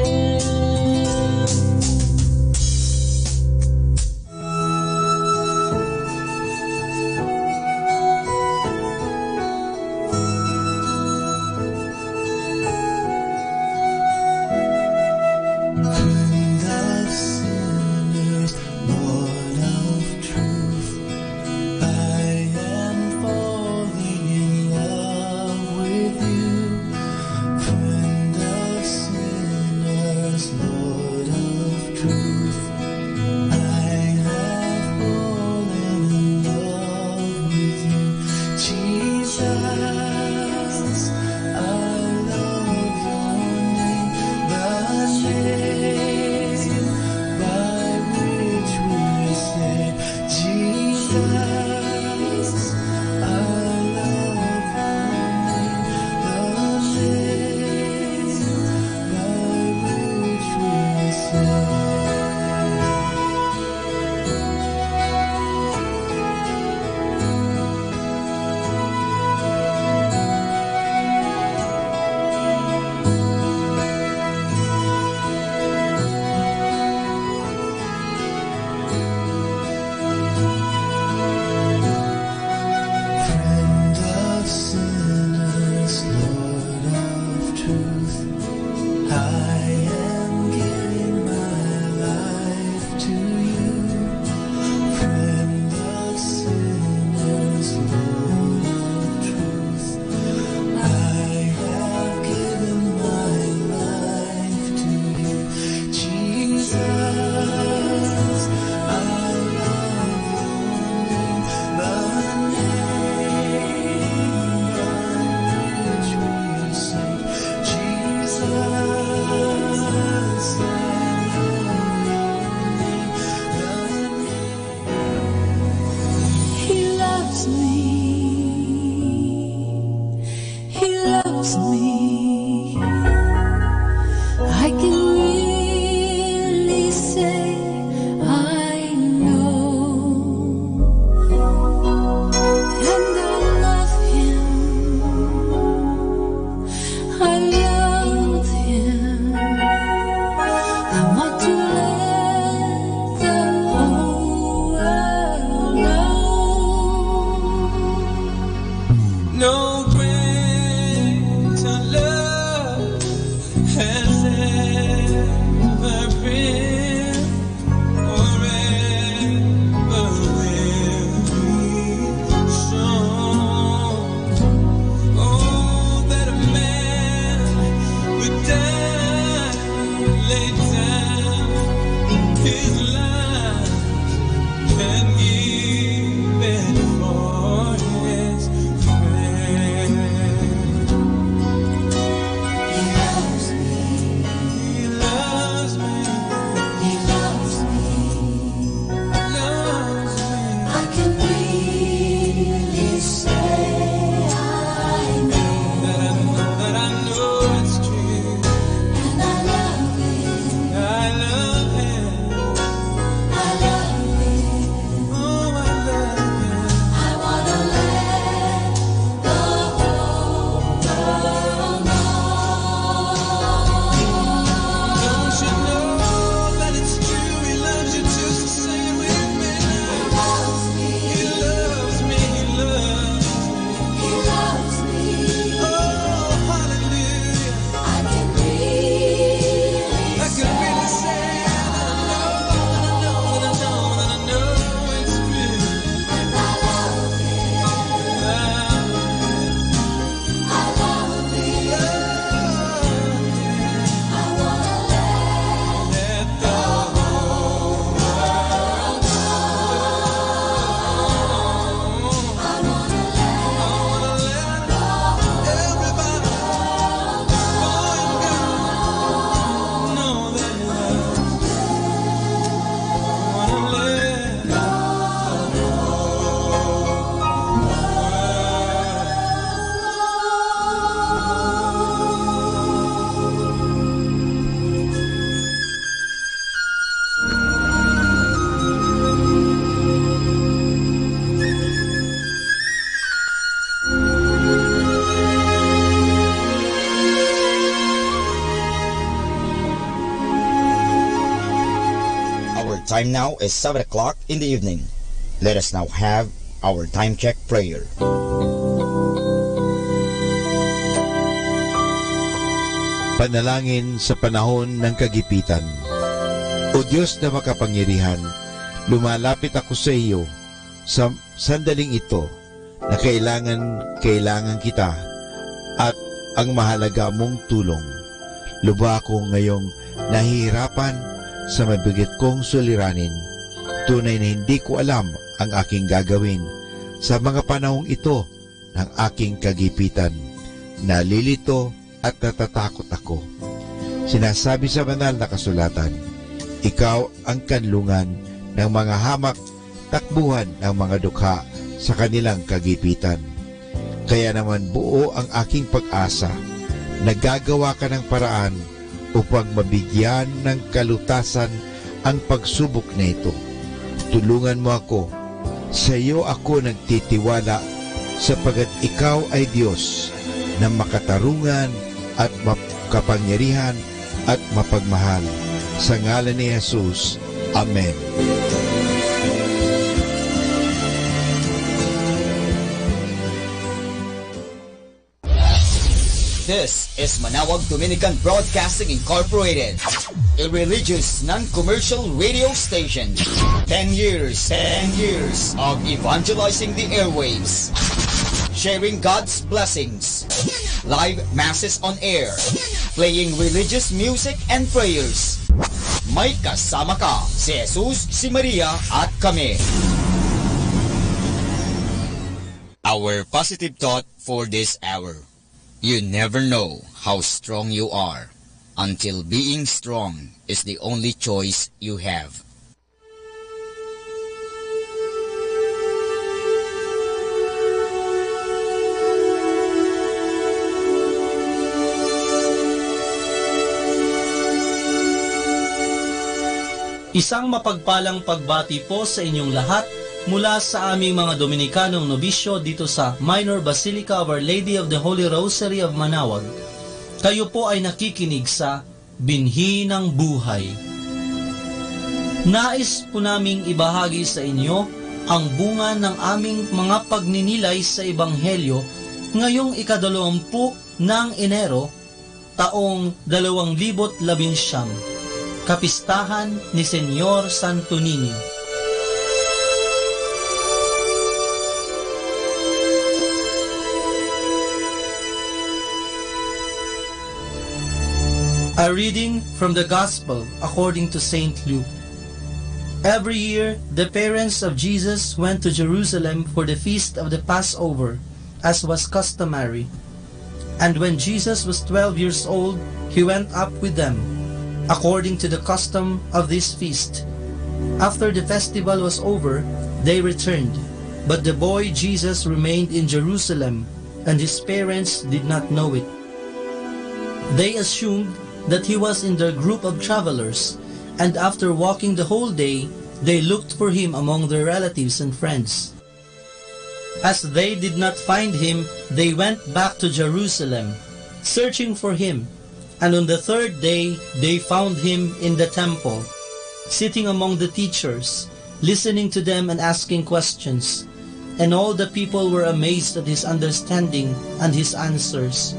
time now is 7 o'clock in the evening. Let us now have our time check prayer. Panalangin sa panahon ng kagipitan. O Diyos na makapangyarihan, lumalapit ako sa iyo sa sandaling ito na kailangan kita at ang mahalaga mong tulong. Luba ako ngayong nahihirapan sa mabigat kong suliranin. Tunay na hindi ko alam ang aking gagawin sa mga panahong ito ng aking kagipitan. Nalilito at natatakot ako. Sinasabi sa banal na kasulatan, ikaw ang kanlungan ng mga hamak, takbuhan ng mga dukha sa kanilang kagipitan. Kaya naman buo ang aking pag-asa. Nagagawa ka ng paraan upang mabigyan ng kalutasan ang pagsubok na ito. Tulungan mo ako. Sa iyo ako nagtitiwala sapagat ikaw ay Diyos na makatarungan at makapangyarihan at mapagmahal. Sa ngalan ni Jesus. Amen. This is Manawag Dominican Broadcasting Incorporated, a religious non-commercial radio station. 10 years of evangelizing the airwaves, sharing God's blessings, live masses on air, playing religious music and prayers. May kasama ka, si Jesus, si Maria at kami. Our positive thought for this hour. You never know how strong you are until being strong is the only choice you have. Isang mapagpalang pagbati po sa inyong lahat mula sa aming mga Dominikanong nobisyo dito sa Minor Basilica of Our Lady of the Holy Rosary of Manawag. Kayo po ay nakikinig sa Binhi ng Buhay. Nais po naming ibahagi sa inyo ang bunga ng aming mga pagninilay sa Ebanghelyo ngayong ika-20 ng Enero, taong 2019, Kapistahan ni Senyor Santo Niño. A reading from the Gospel according to St. Luke. Every year, the parents of Jesus went to Jerusalem for the feast of the Passover, as was customary. And when Jesus was 12 years old, he went up with them, according to the custom of this feast. After the festival was over, they returned, but the boy Jesus remained in Jerusalem, and his parents did not know it. They assumed that he was in their group of travelers, and after walking the whole day, they looked for him among their relatives and friends. As they did not find him, they went back to Jerusalem, searching for him. And on the third day, they found him in the temple, sitting among the teachers, listening to them and asking questions. And all the people were amazed at his understanding and his answers.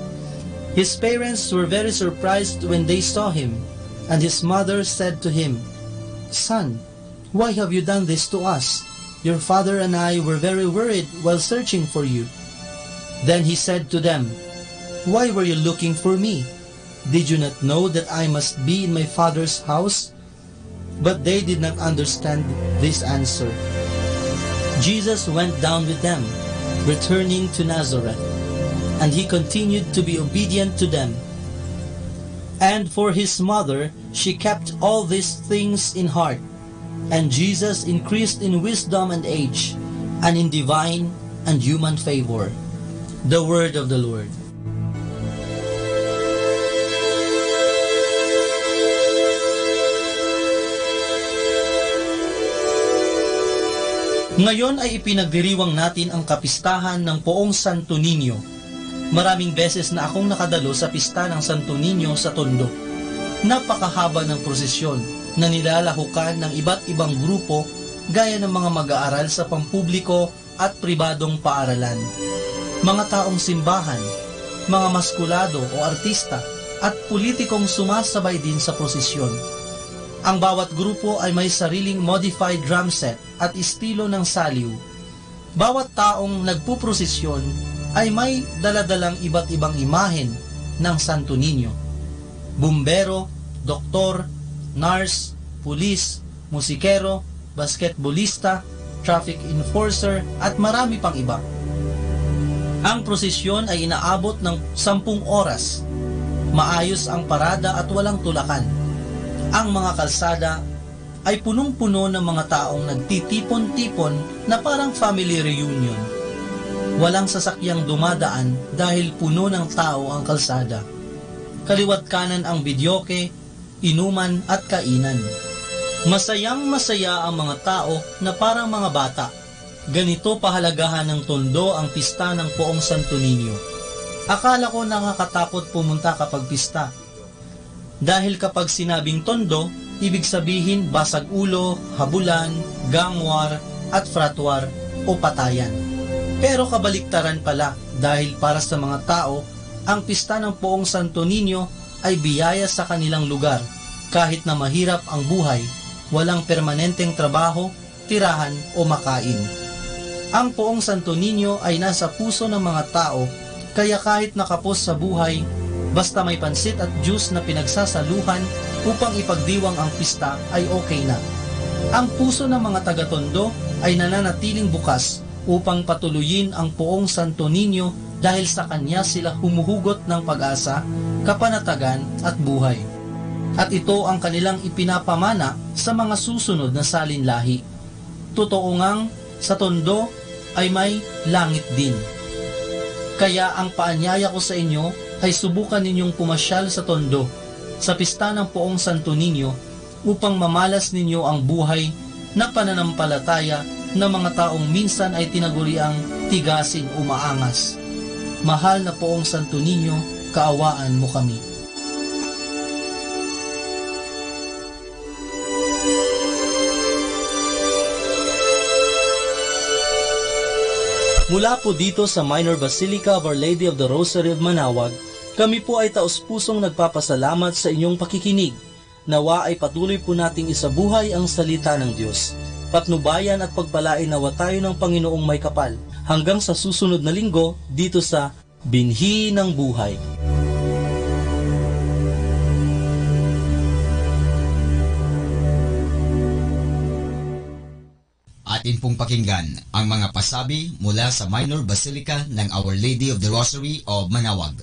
His parents were very surprised when they saw him, and his mother said to him, "Son, why have you done this to us? Your father and I were very worried while searching for you." Then he said to them, "Why were you looking for me? Did you not know that I must be in my father's house?" But they did not understand this answer. Jesus went down with them, returning to Nazareth, and he continued to be obedient to them. And for his mother, she kept all these things in heart. And Jesus increased in wisdom and age, and in divine and human favor. The word of the Lord. Ngayon ay ipinagdiriwang natin ang kapistahan ng Poong Santo Niño. Maraming beses na akong nakadalo sa pista ng Santo Niño sa Tondo. Napakahaba ng prosesyon na nilalahukan ng iba't ibang grupo gaya ng mga mag-aaral sa pampubliko at pribadong paaralan, mga taong simbahan, mga maskulado o artista, at politikong sumasabay din sa prosesyon. Ang bawat grupo ay may sariling modified drum set at estilo ng saliw. Bawat taong nagpuprosesyon ay may daladalang iba't ibang imahen ng Santo Niño. Bumbero, doktor, nurse, pulis, musikero, basketballista, traffic enforcer at marami pang iba. Ang prosesyon ay inaabot ng 10 oras. Maayos ang parada at walang tulakan. Ang mga kalsada ay punong-puno ng mga taong nagtitipon-tipon na parang family reunion. Walang sasakyang dumadaan dahil puno ng tao ang kalsada. Kaliwat kanan ang bidyoke, inuman at kainan. Masayang masaya ang mga tao na parang mga bata. Ganito pahalagahan ng Tondo ang pista ng Poong Santo Niño. Akala ko nakakatakot pumunta kapag pista. Dahil kapag sinabing Tondo, ibig sabihin basag ulo, habulan, gangwar at fratwar o patayan. Pero kabaliktaran pala dahil para sa mga tao, ang pista ng Poong Santo Niño ay biyaya sa kanilang lugar kahit na mahirap ang buhay, walang permanenteng trabaho, tirahan o makain. Ang Poong Santo Niño ay nasa puso ng mga tao kaya kahit nakapos sa buhay, basta may pansit at juice na pinagsasaluhan upang ipagdiwang ang pista ay okay na. Ang puso ng mga taga-Tondo ay nananatiling bukas upang patuloyin ang Poong Santo Niño dahil sa kanya sila humuhugot ng pag-asa, kapanatagan at buhay. At ito ang kanilang ipinapamana sa mga susunod na salinlahi. Totoo ngang sa Tondo ay may langit din. Kaya ang paanyaya ko sa inyo ay subukan ninyong pumasyal sa Tondo, sa pista ng Poong Santo Niño, upang mamalas ninyo ang buhay na pananampalataya ng mga taong minsan ay tinaguriang tigasin o maangas. Mahal na Poong Santo Niño, kaawaan mo kami. Mula po dito sa Minor Basilica of Our Lady of the Rosary of Manaoag, kami po ay taos-pusong nagpapasalamat sa inyong pakikinig. Nawa ay patuloy po nating isabuhay ang salita ng Diyos. Patnubayan at pagpalain nawa tayo ng Panginoong may kapal. Hanggang sa susunod na linggo dito sa Binhi ng Buhay. Atin pong pakinggan ang mga pasabi mula sa Minor Basilica ng Our Lady of the Rosary of Manaoag.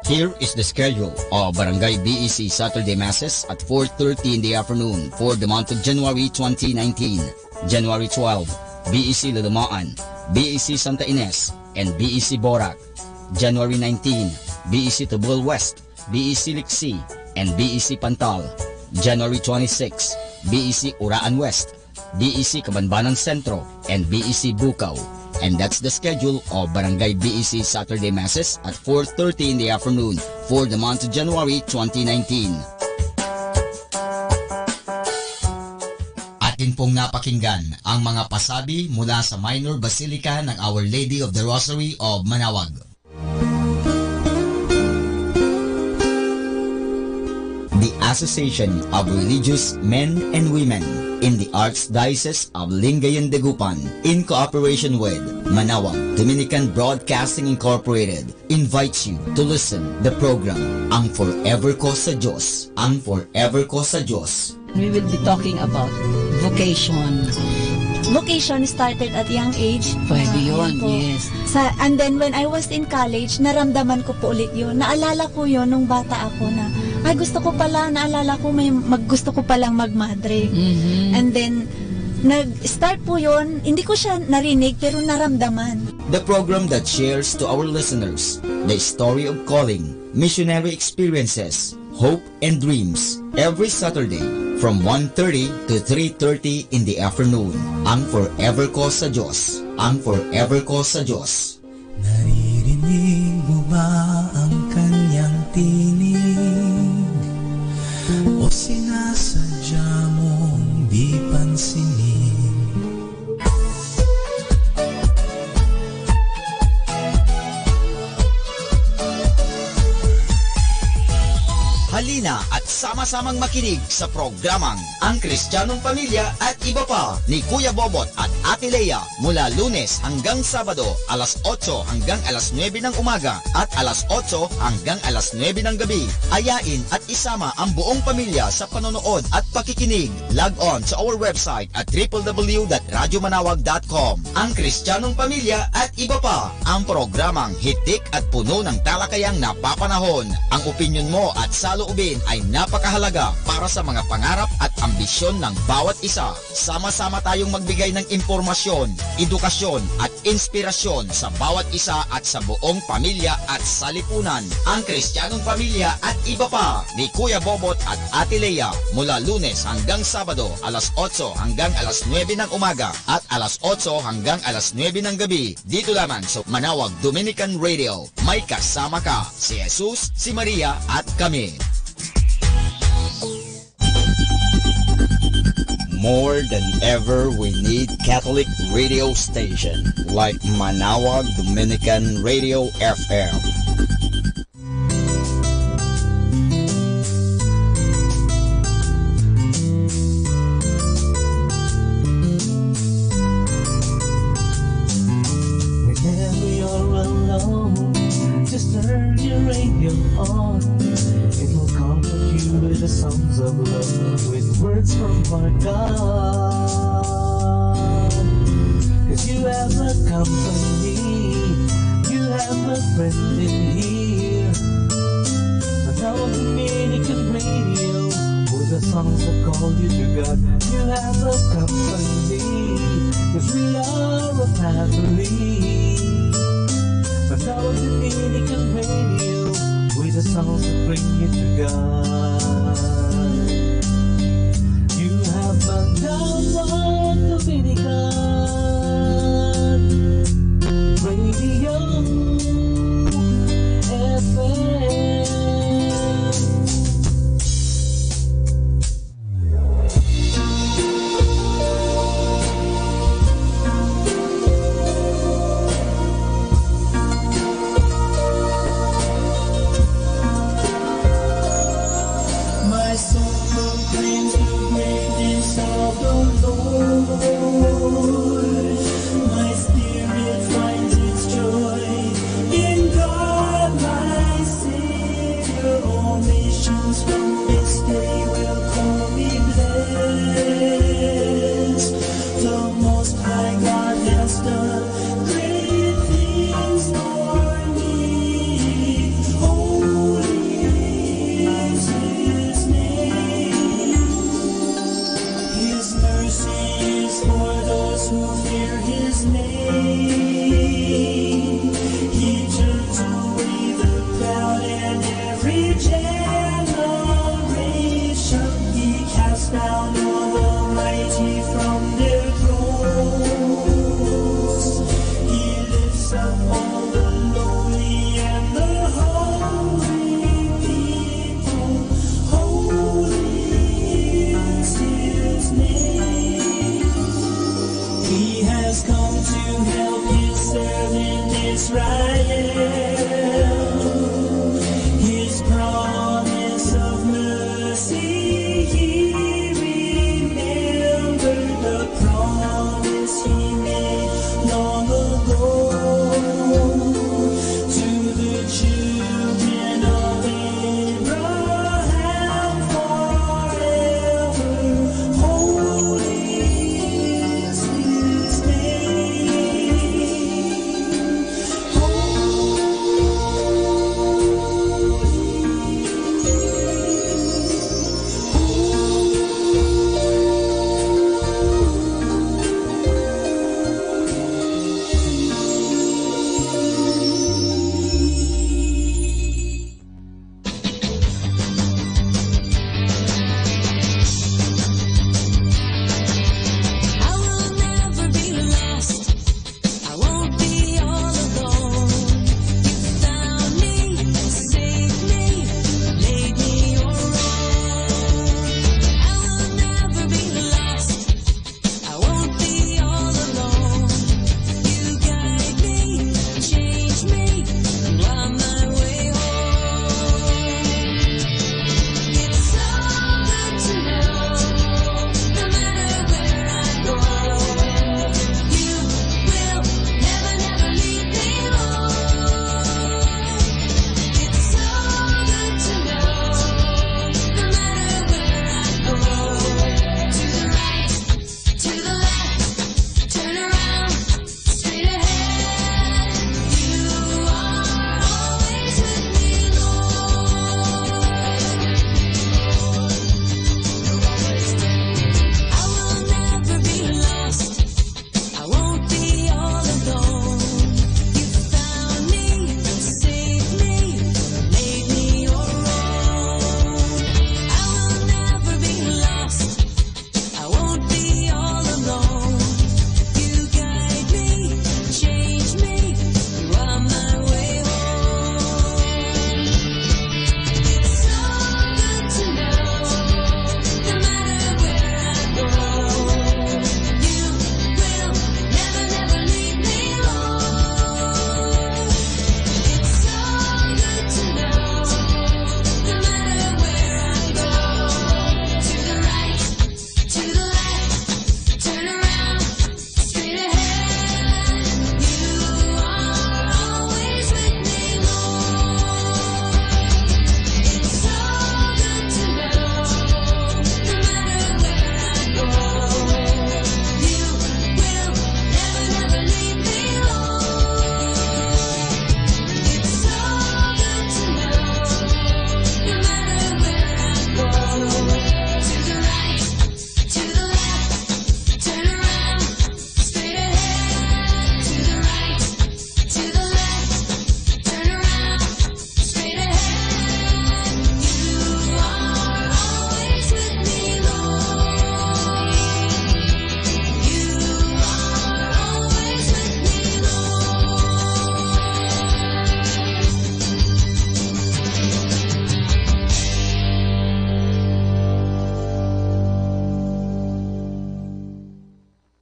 Here is the schedule of Barangay BEC Saturday Masses at 4:30 in the afternoon for the month of January 2019. January 12, BEC Lulumaan, BEC Santa Ines, and BEC Borac. January 19, BEC Tubul West, BEC Liksi, and BEC Pantal. January 26, BEC Uraan West, BEC Cabanbanan Centro, and BEC Bukaw. And that's the schedule of Barangay BEC Saturday Masses at 4:30 in the afternoon for the month of January 2019. Atin pong napakinggan ang mga pasabi mula sa Minor Basilica ng Our Lady of the Rosary of Manaoag. The Association of Religious Men and Women in the Archdiocese of Lingayen de Gupan, in cooperation with Manaoag Dominican Broadcasting Incorporated, invites you to listen the program Ang Forever Ko sa Diyos, Ang Forever Ko sa Diyos. We will be talking about vocation. Vocation started at young age. Pwede yun, yes. And then when I was in college, naramdaman ko po ulit yun. Naalala ko yun nung bata ako na, ay gusto ko pala, naalala ko gusto ko palang magmadre. And then, nag-start po yun, hindi ko siya narinig pero naramdaman. The program that shares to our listeners the story of calling, missionary experiences, hope and dreams every Saturday from 1:30 to 3:30 in the afternoon. Ang Forever Ko sa Diyos. Ang Forever Ko sa Diyos. Naririnig mo ba ang kanyang tinig? halina at sama-samang makinig sa programang Ang Kristiyanong Pamilya at Iba Pa ni Kuya Bobot at Ate Lea mula Lunes hanggang Sabado alas 8 hanggang alas 9 ng umaga at alas 8 hanggang alas 9 ng gabi. Ayain at isama ang buong pamilya sa panonood at pakikinig. Log on sa our website at www.radyomanawag.com. Ang Kristiyanong Pamilya at Iba Pa, ang programang hitik at puno ng talakayang napapanahon. Ang opinyon mo at saloobin ay napakahalaga para sa mga pangarap at ambisyon ng bawat isa. Sama-sama tayong magbigay ng impormasyon, edukasyon at inspirasyon sa bawat isa at sa buong pamilya at salipunan. Ang Kristiyanong Pamilya at Iba Pa ni Kuya Bobot at Ate Lea mula Lunes hanggang Sabado alas 8 hanggang alas 9 ng umaga at alas 8 hanggang alas 9 ng gabi. Dito lamang sa Manawag Dominican Radio. May kasama ka, si Jesus, si Maria at kami. More than ever, we need Catholic radio station like Manawag Dominican Radio FM. Whenever you're alone, just turn your radio on. It will comfort you with the songs of love, with words from our God. 'Cause you have a company, you have a friend in here. But now I'm Dominican Radio, with the songs that call you to God. You have a company, 'cause we are a family. But now I'm Dominican Radio, with the songs that bring you to God. You have Manawag Dominican Radio FM. My soul proclaims the greatness of the Lord. My spirit finds its joy in God, my Savior. All nations from this day will call me blessed. The Most High God has done great things for me. Holy is His name. His mercy is for those who fear His name. He turns away the proud and every generation. He casts down all the mighty from their thrones. He lifts up all the lowly and the hungry people. Holy is His name. He has come to help His servant Israel. His promise of mercy, He remembered the promise He made long ago to the children of Abraham forever. Holy is His name. Holy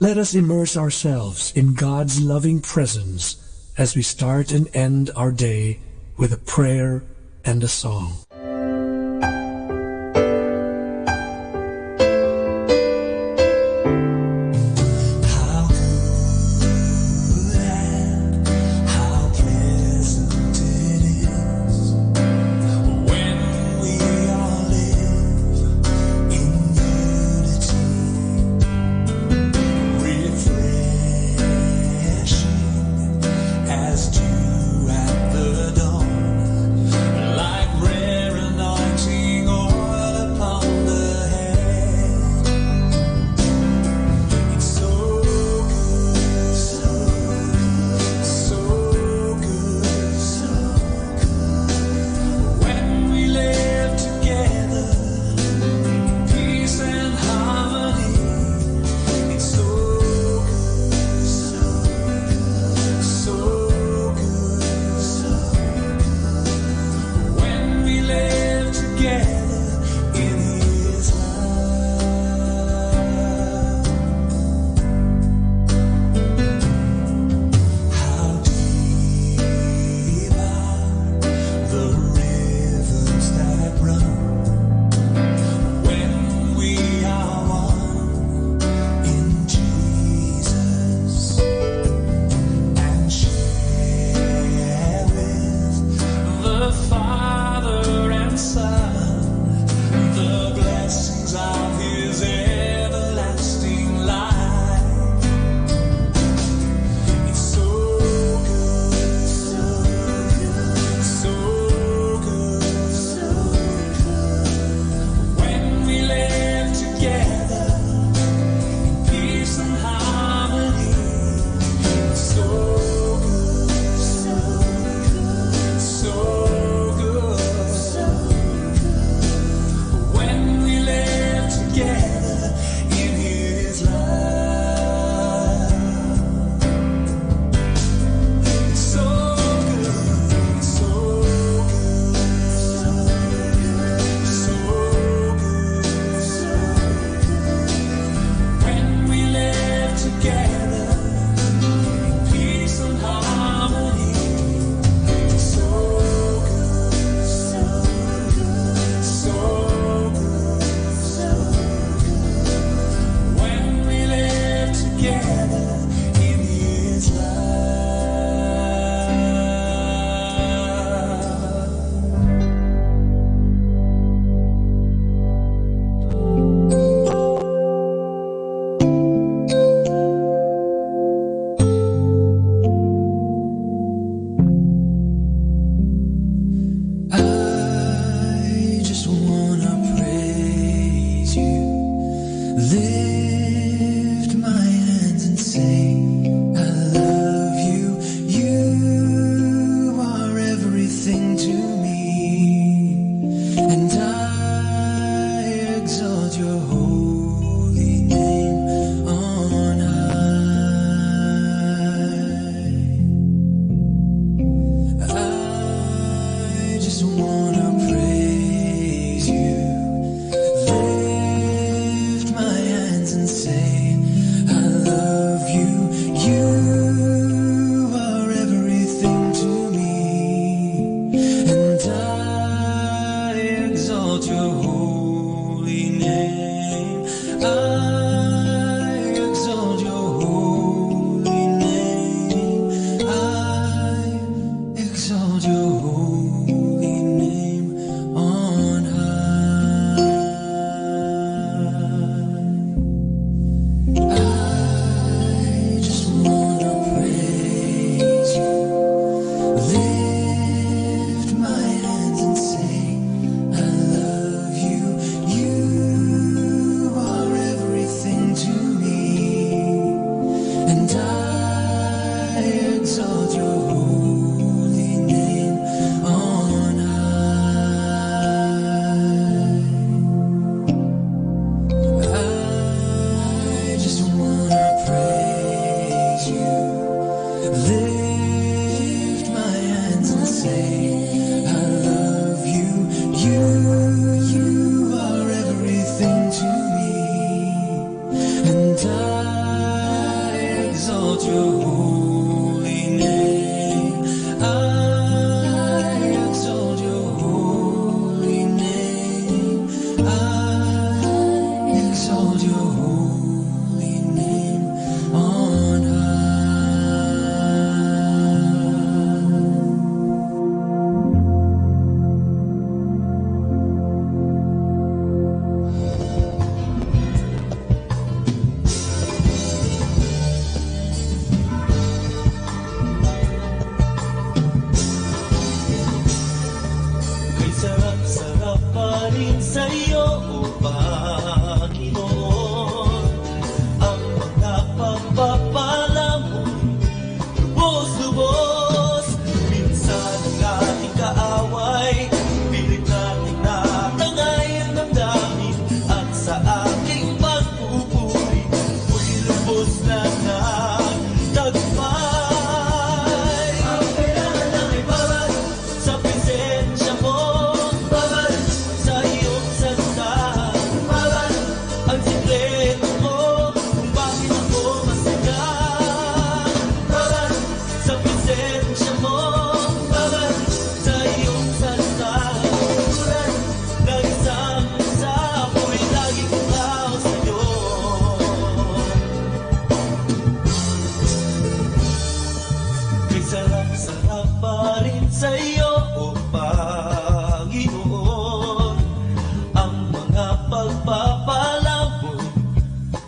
Let us immerse ourselves in God's loving presence as we start and end our day with a prayer and a song. As dew at the dawn, like exalt your holy name. sarap pa rin sa'yo, O Panginoon. Ang mga pagpapala mo,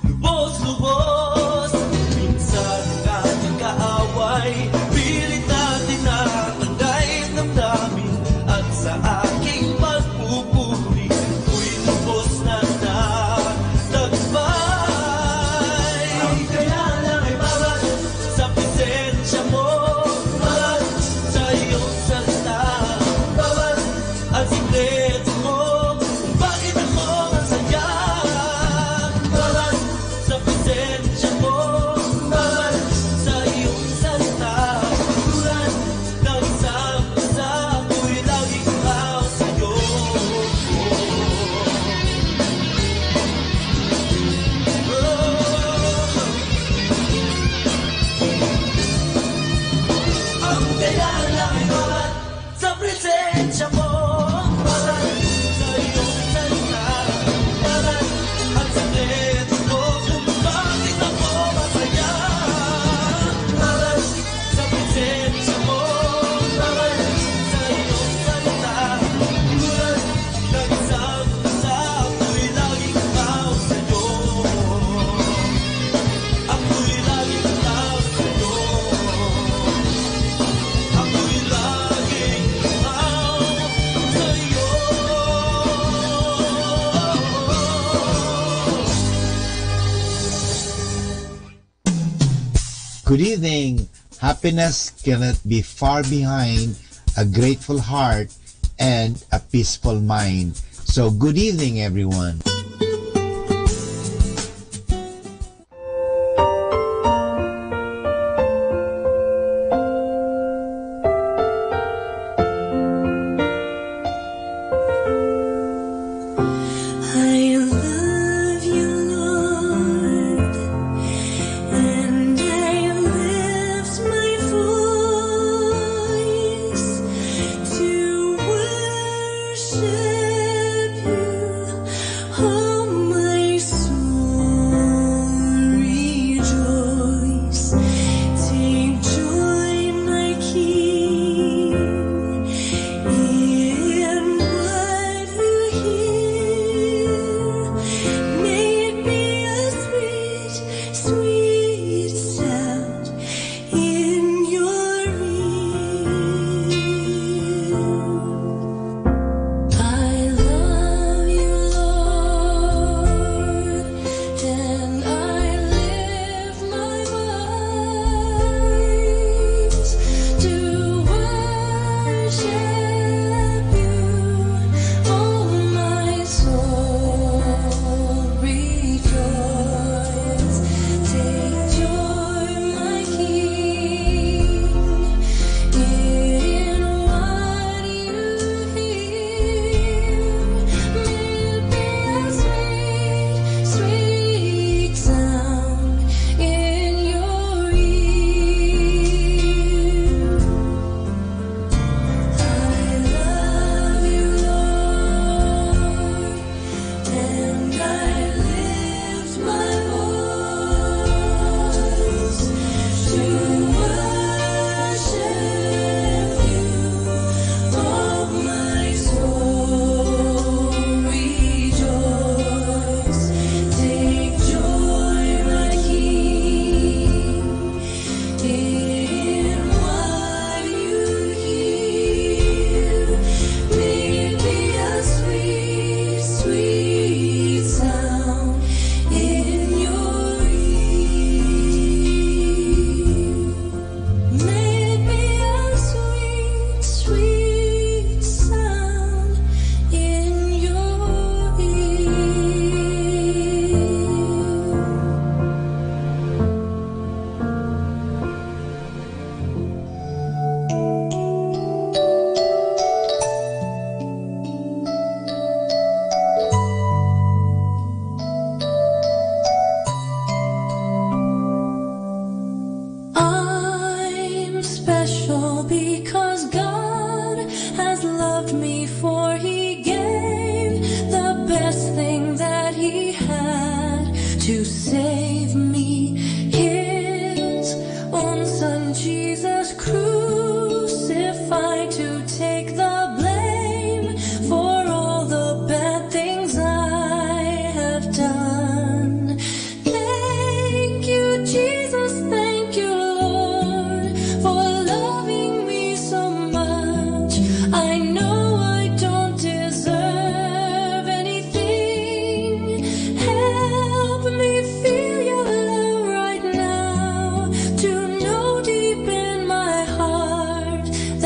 lubos-lubos. Minsan nga nagkaaway, pilit natin natangay ang damdamin. At sa aking pagpupuri, ako'y lubos na natagbay. Ang kaya lang ay bawat sa presensya mo, bawat sa iyong salita, bawat ang sikreto mo, kung bakit ako masaya. Bawat sa presensya mo, bawat sa iyong salita, tulad ng isang isa, ako'y laging tao sa'yo. Ang kaya lang ay bawat sa presensya mo, bawat sa iyong salita, bawat ang sikreto mo, kung bakit ako masaya. Bawat sa presensya mo, bawat sa iyong salita, tulad ng isang isa, ako'y laging tao sa'yo. Ako'y laging tao sa'yo. Ako'y laging tao sa'yo. Good evening. Happiness cannot be far behind a grateful heart and a peaceful mind. So good evening, everyone. I love you, Lord, and I lift my voice to worship you.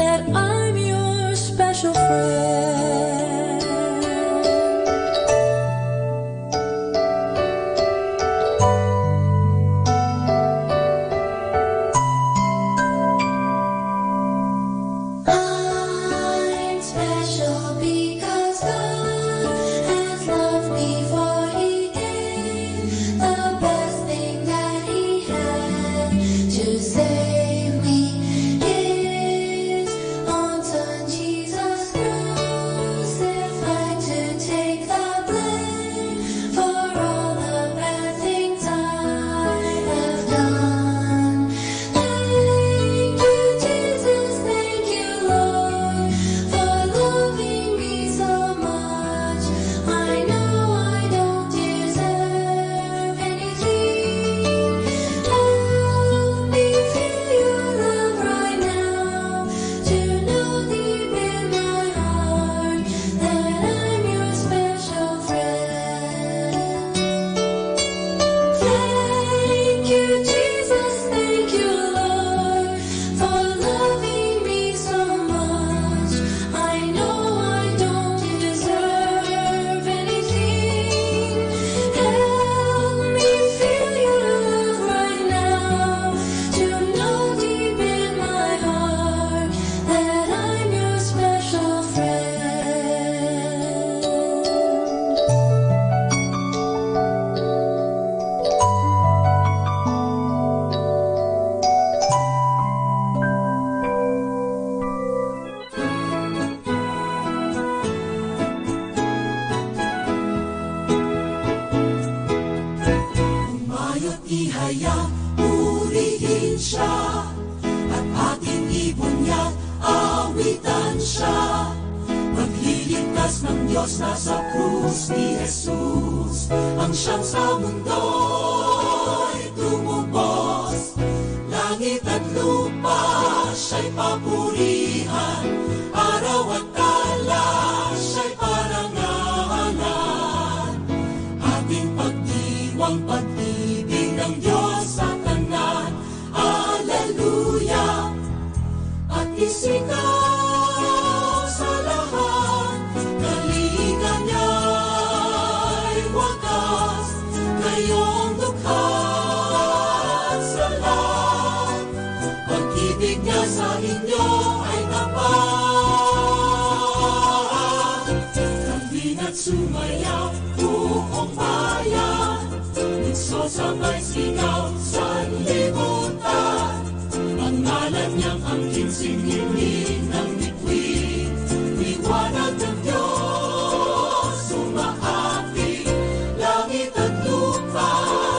that I'm your special friend. I'm special because God has loved me, for He gave the best thing that He had to save me. His own Son Jesus crucified to take the blame for all the bad things I have done. Thank you, Jesus, thank you, Lord, for loving me so much. I know I don't deserve anything. Help me feel your love right now, to know deep in my heart that I'm your special friend. Thank you, Jesus, thank you, Lord, for loving me so much. I know I don't deserve anything. Help me feel your love right now, to know deep in my heart that I'm your special friend. Umayo't ihayag, purihin siya, at ating ibunyan, awitan siya. Magliligtas ng Diyos, nasa krus ni Jesus, ang siyang sa mundo'y tumubos. Langit at lupa, siya'y papurihan, araw at tala, siya'y parangalan. Ating pagdiwang pag-ibig ng Diyos sa tanan, Alleluia. At isigaw sa lahat, kalinga niya'y wagas, ngayong dukha at salat. Pag-ibig niya sa inyo ay tapat. Kambing at sumayaw, buong bayan, Nagso sabay sigaw sa libutan. Ang ngalan niyang angking singilin ng bituin. Liwanag ng Diyos umaapi. Langit at lupa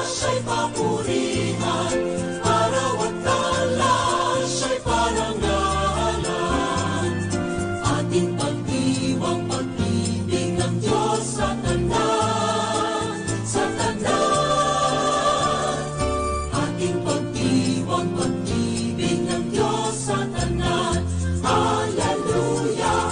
siya'y papurihan. Araw at tala siya'y parangalan. Ating pagdiwang pag-ibig ng Diyos sa tanan. Sa tanan. Ating pagdiwang pag-ibig ng Diyos sa tanan. Hallelujah.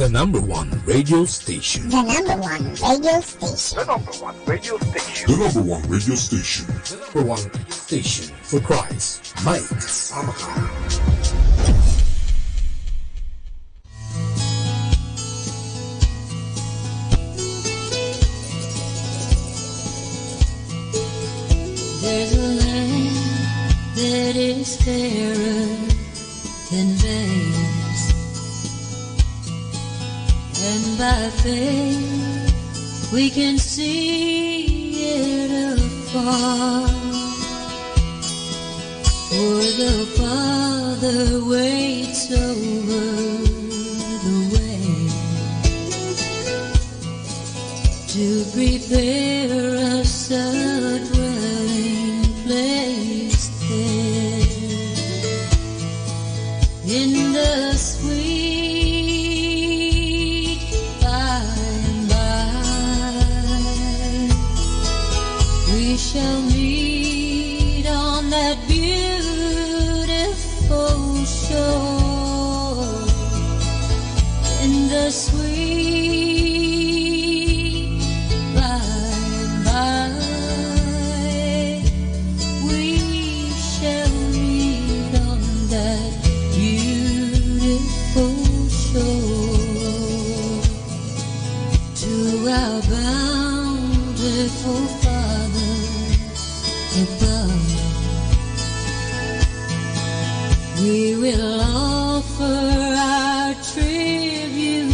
The number one radio station. The number one radio station. The number one radio station. The number one radio station. The number one radio station for Christ. Mike Samahara. There's a land that is fairer than veils, and by faith we can see it afar. For the Father waits over the way to prepare us a dwelling place there in the sweet by and by. We shall meet on that beautiful shore in the sweet by and by. We shall meet. we will offer our tribute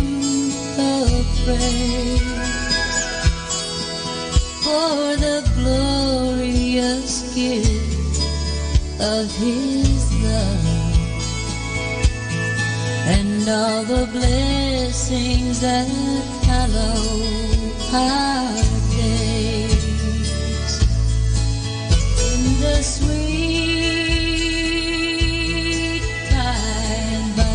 of praise for the glorious gift of His love and all the blessings that follow our days. In the sweet by and by,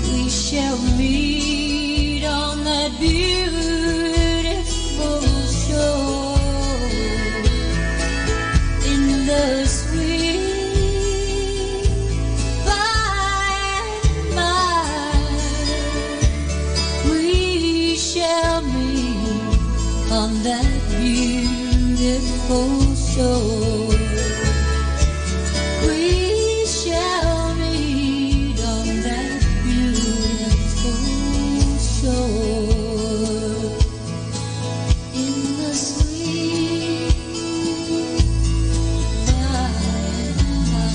we shall meet on that beautiful shore. In the sweet by and by, we shall meet on that beautiful shore. We shall meet on that beautiful shore. In the sweet by and by.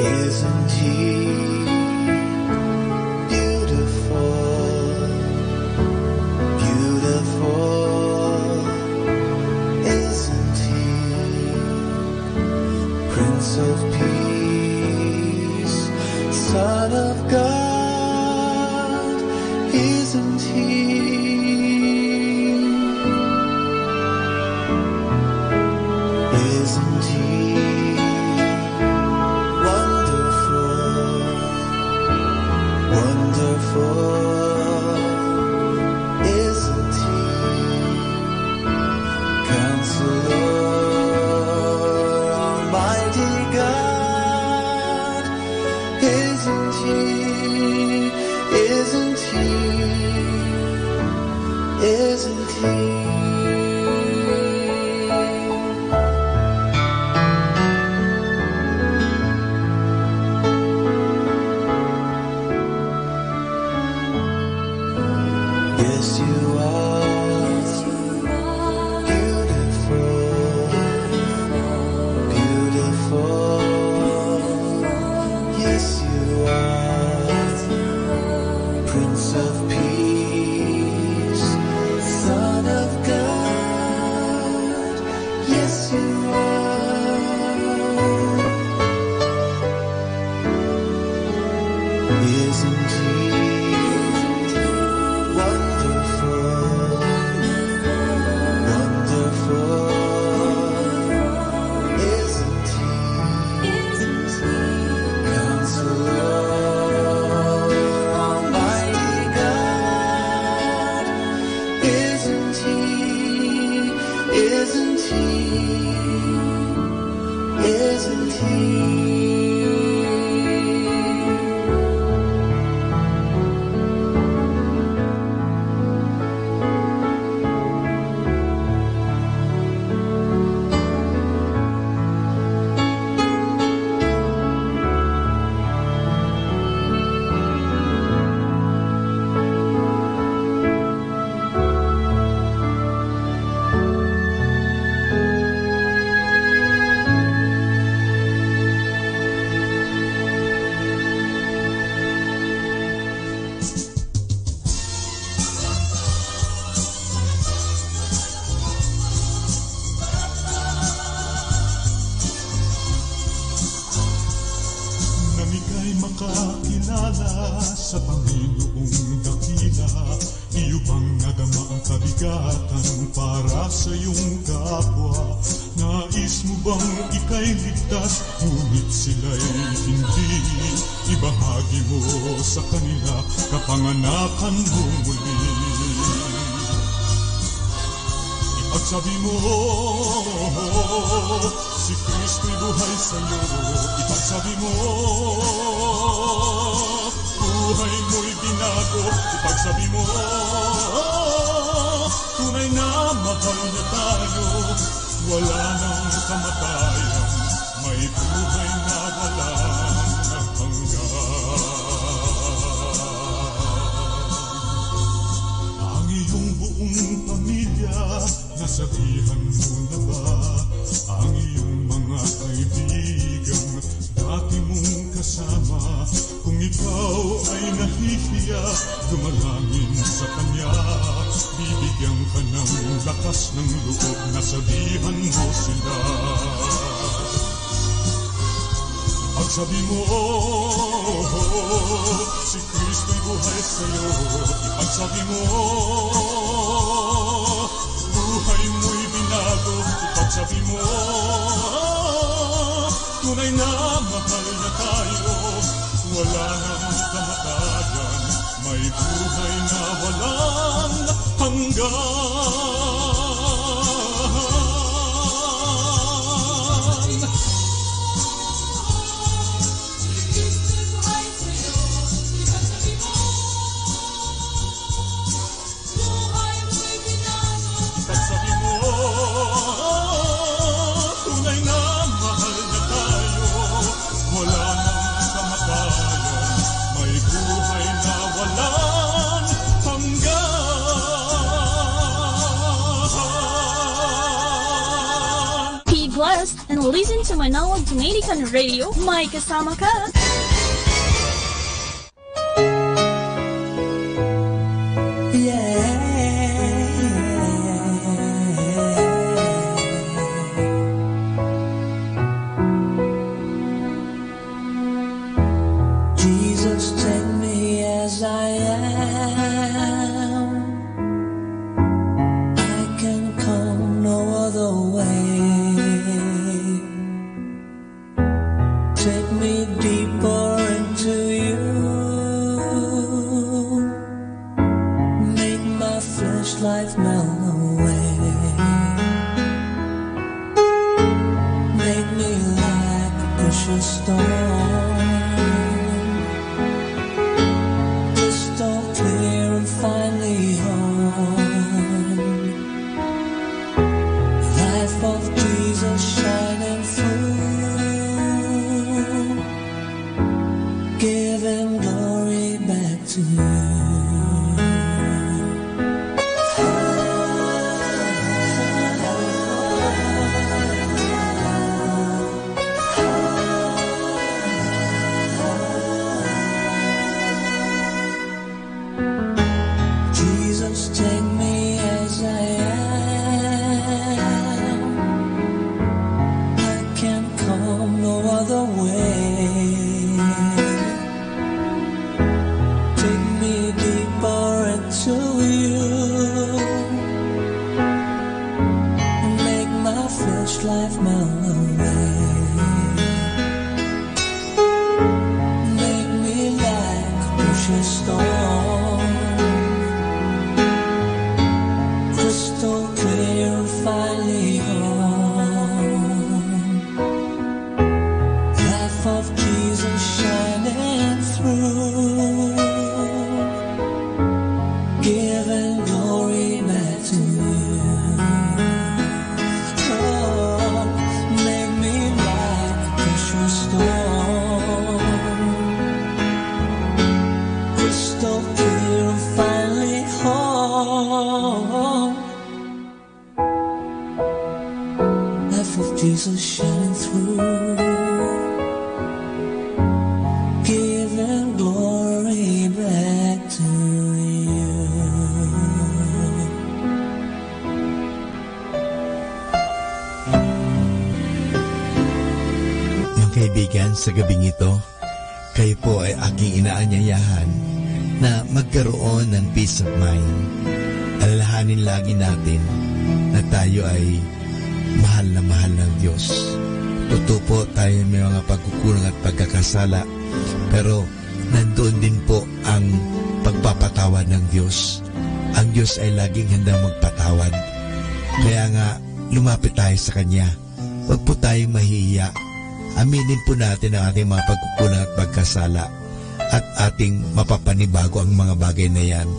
Isn't he beautiful, beautiful? Isn't he Prince of Peace, Son of God? Isn't he? Isn't he wonderful, isn't he? Counselor, Almighty God, isn't he? Isn't he? Isn't he? Yes, you are beautiful, beautiful. Yes, you are Prince of Peace, Son of God. Yes, you are. Isn't he? Isn't he? Makakilala sa Panginoong dakila, iyo bang nadama ang kabigatan para sa iyong kapwa? Nais mo bang ika'y ligtas, ngunit sila'y hindi? Ibahagi mo sa kanila kapanganakan mo muli. Ipagsabi mo, si Kristo'y buhay sa'yo. Ipagsabi mo, buhay mo'y binago. Ipagsabi mo, tunay na mahal niya tayo, wala nang kamatayan, may buhay na walang hanggan. Ang iyong buong pamilya, nasabihan mo na ba? Ang iyong mga kaibigan, dati mong kasama, kung ikaw ay nahihiya, dumalangin sa Kanya, bibigyan ka ng lakas ng loob, nasabihan mo sila. Pagsabi mo, si Kristo'y buhay sa'yo, ipagsabi mo, buhay mo'y binago, ipagsabi mo, tunay na mahal niya tayo, wala nang kamatayan, may buhay na walang hanggan. Ipagsabi mo, tunay na mahal niya tayo, wala nang kamatayan, may buhay na walang hanggan. Be blessed and listen to Manawag Dominican Radio. May kasama ka. Jesus, take me as I am. I can come no other way. Take me deeper into you. Make my flesh life melt away. Make me like a precious stone. Clear and finally home. Life of Jesus shining through, giving glory back to you. Take me as I am. I can't come no other way. Take me deeper into you. Make my flesh life melt away. Make me like a precious stone. Crystal clear and finally home. Life of Jesus shining through, giving glory back to you. Oh, make me like a precious stone. Crystal clear and finally home. Life of Jesus shining through, giving glory back to you. Mga kaibigan, sa gabing ito, kayo po ay aking inaanyayahan na magkaroon ng peace of mind. Alalahanin lagi natin na tayo ay mahal na mahal ng Diyos. Totoo po tayo may mga pagkukulang at pagkakasala, pero nandoon din po ang pagpapatawad ng Diyos. Ang Diyos ay laging handang magpatawad. Kaya nga, lumapit tayo sa Kanya. Huwag po tayong mahihiya. Aminin po natin ang ating mga pagkukulang at pagkasala at ating mapapanibago ang mga bagay na yan.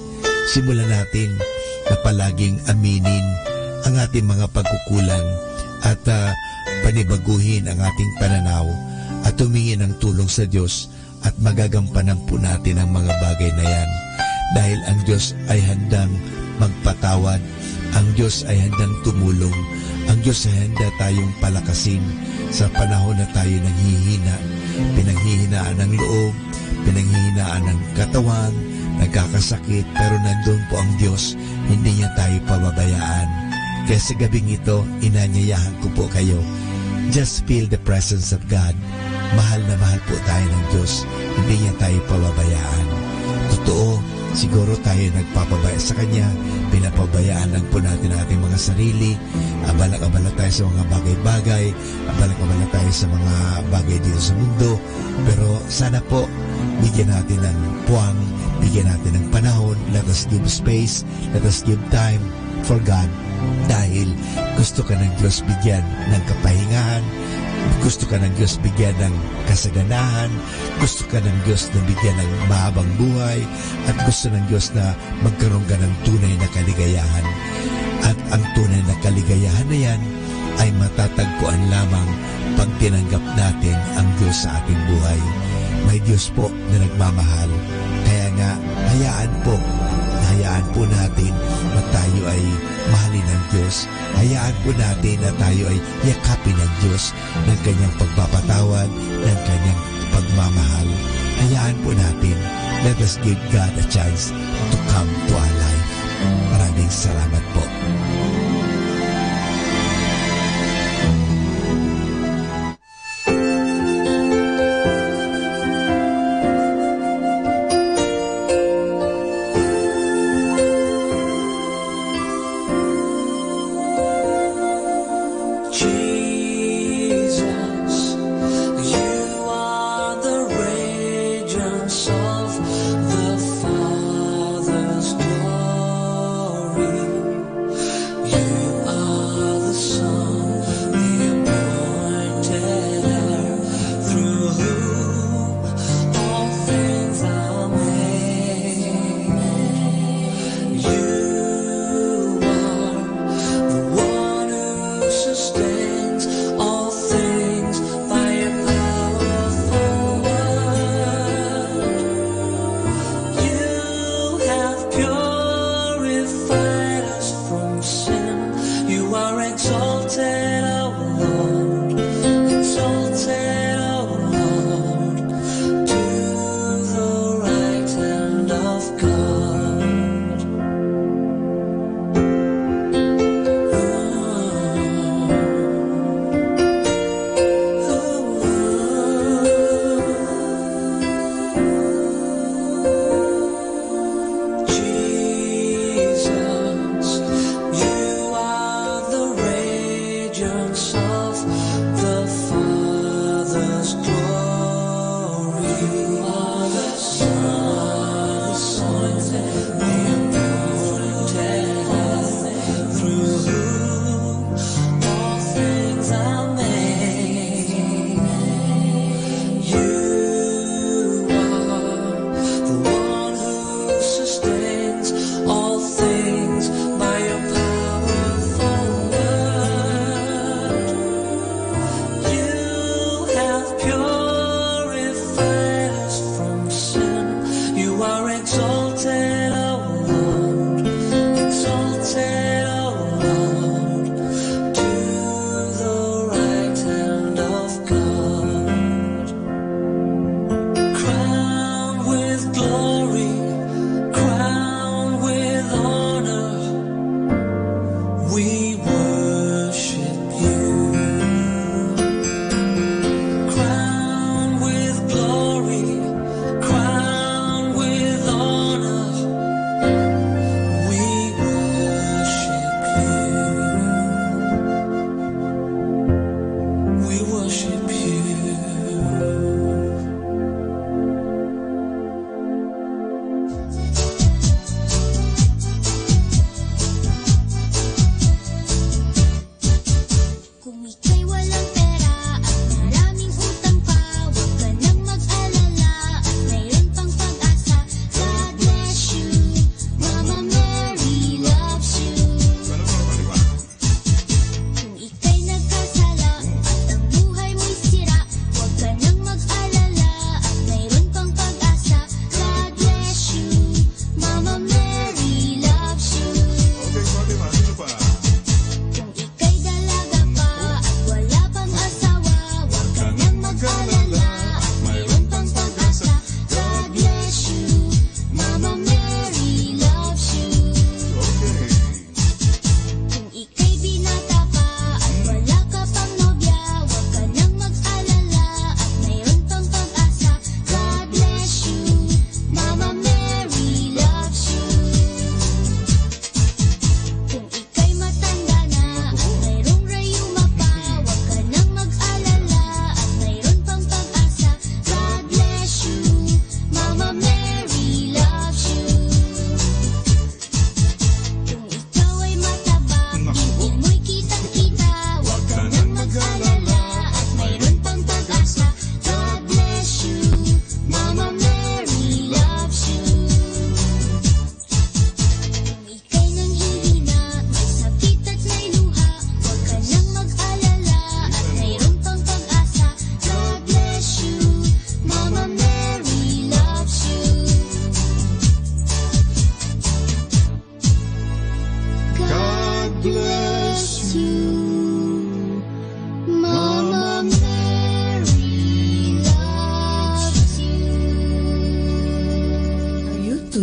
Simulan natin na palaging aminin ang ating mga pagkukulang at panibaguhin ang ating pananaw at humingi ng tulong sa Diyos at magagampanan po natin ang mga bagay na yan. Dahil ang Diyos ay handang magpatawad, ang Diyos ay handang tumulong, ang Diyos ay handa tayong palakasin sa panahon na tayo nanghihina, pinanghihinaan ng loob, pinanghihinaan ng katawan, nagkakasakit, pero nandun po ang Diyos, hindi niya tayo pababayaan. Kaya sa gabing ito, inanyayahan ko po kayo, just feel the presence of God. Mahal na mahal po tayo ng Diyos, hindi niya tayo pababayaan. Totoo, siguro tayo nagpapabaya sa Kanya, pinapabayaan lang po natin ating mga sarili, abala-abala tayo sa mga bagay-bagay, abala-abala tayo sa mga bagay dito sa mundo, pero sana po, bigyan natin ng puwang, bigyan natin ng panahon, let us give space, let us give time for God, dahil gusto ka ng Diyos bigyan ng kapahingahan, gusto ka ng Diyos bigyan ng kasaganahan, gusto ka ng Diyos na bigyan ng mahabang buhay, at gusto ng Diyos na magkaroon ka ng tunay na kaligayahan. At ang tunay na kaligayahan na yan ay matatagpuan lamang pag tinanggap natin ang Diyos sa ating buhay. May Diyos po na nagmamahal, kaya nga hayaan po natin na tayo ay mahalin ng Diyos. Hayaan po natin na tayo ay yakapin ng Diyos ng Kanyang pagpapatawad, ng Kanyang pagmamahal. Hayaan po natin, let us give God a chance to come to our life. Maraming salamat po.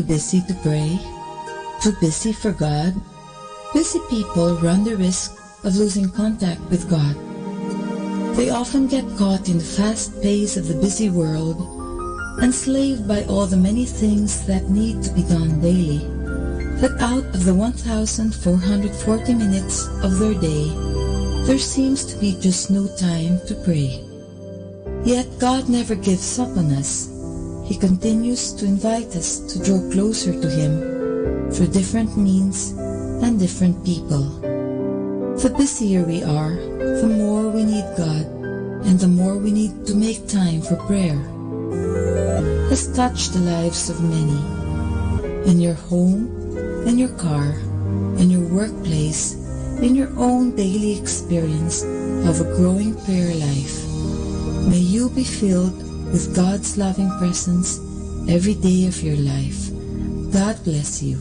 busy to pray? Too busy for God? Busy people run the risk of losing contact with God. They often get caught in the fast pace of the busy world, enslaved by all the many things that need to be done daily, that out of the 1,440 minutes of their day, there seems to be just no time to pray. Yet God never gives up on us. He continues to invite us to draw closer to Him through different means and different people. The busier we are, the more we need God, and the more we need to make time for prayer. Has touched the lives of many. In your home, in your car, in your workplace, in your own daily experience of a growing prayer life. May you be filled with God's loving presence every day of your life. God bless you.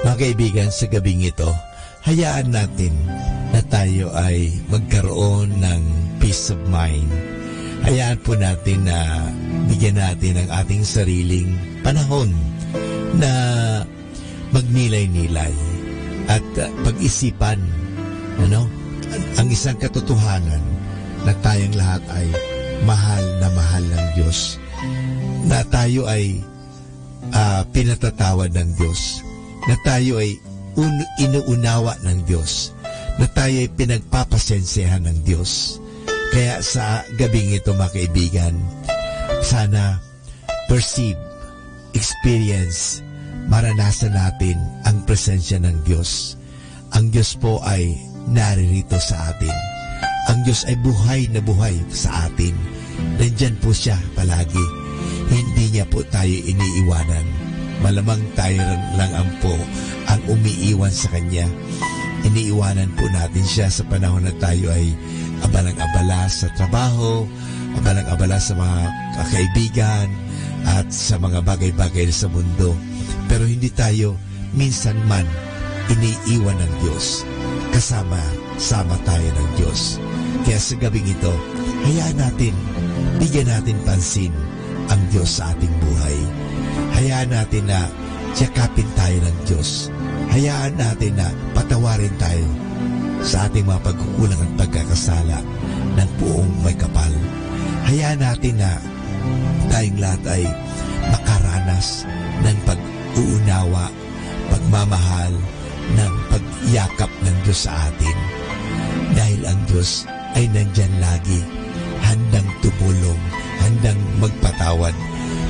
Mga kaibigan, sa gabing ito, hayaan natin na tayo ay magkaroon ng peace of mind. Hayaan po natin na bigyan natin ang ating sariling panahon na magnilay-nilay at pag-isipan ang isang katotohanan na tayong lahat ay mahal ng Diyos, na tayo ay pinatatawad ng Diyos, na tayo ay inuunawa ng Diyos, na tayo ay pinagpapasensyahan ng Diyos. Kaya sa gabing ito, mga kaibigan, sana perceive, experience, maranasan natin ang presensya ng Diyos. Ang Diyos po ay naririto sa atin. Ang Diyos ay buhay na buhay sa atin. Nandyan po siya palagi. Hindi niya po tayo iniiwanan. Malamang tayo lang ang umiiwan sa Kanya. Iniiwanan po natin siya sa panahon na tayo ay abalang-abala sa trabaho, abalang-abala sa mga kaibigan, at sa mga bagay-bagay sa mundo. Pero hindi tayo minsan man iniiwan ng Diyos. Kasama tayo ng Diyos. Kaya sa gabing ito, hayaan natin, bigyan natin pansin ang Diyos sa ating buhay. Hayaan natin na tiyakapin tayo ng Diyos. Hayaan natin na patawarin tayo sa ating mga pagkukulang at pagkakasala ng buong may kapal. Hayaan natin na tayong lahat ay makaranas ng pag-uunawa, pagmamahal, ng pagyakap ng Diyos sa atin. Dahil ang Diyos ay nandyan lagi, handang tumulong, handang magpatawad,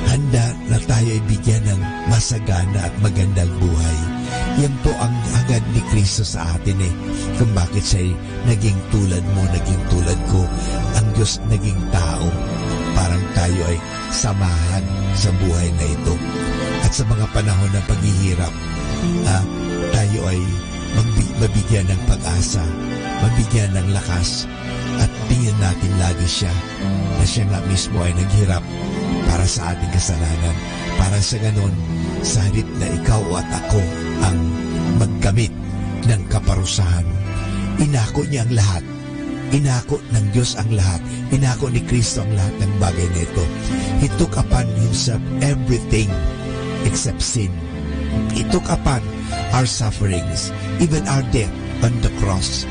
handa na tayo ay bigyan ng masagana at magandang buhay. Yan po ang hangad ni Kristo sa atin kung bakit siya naging tulad mo, naging tulad ko. Ang Diyos naging tao, parang tayo ay samahan sa buhay na ito. At sa mga panahon ng paghihirap, tayo ay mabigyan ng pag-asa, mabigyan ng lakas, at tingnan natin lagi siya na siya nga mismo ay naghirap para sa ating kasalanan, para sa ganon, sa halip na ikaw at ako ang magkamit ng kaparusahan. Inako niya ang lahat. Inako ng Diyos ang lahat. Inako ni Kristo ang lahat ng bagay na ito. He took upon Himself everything except sin. He took upon our sufferings, even our death on the cross.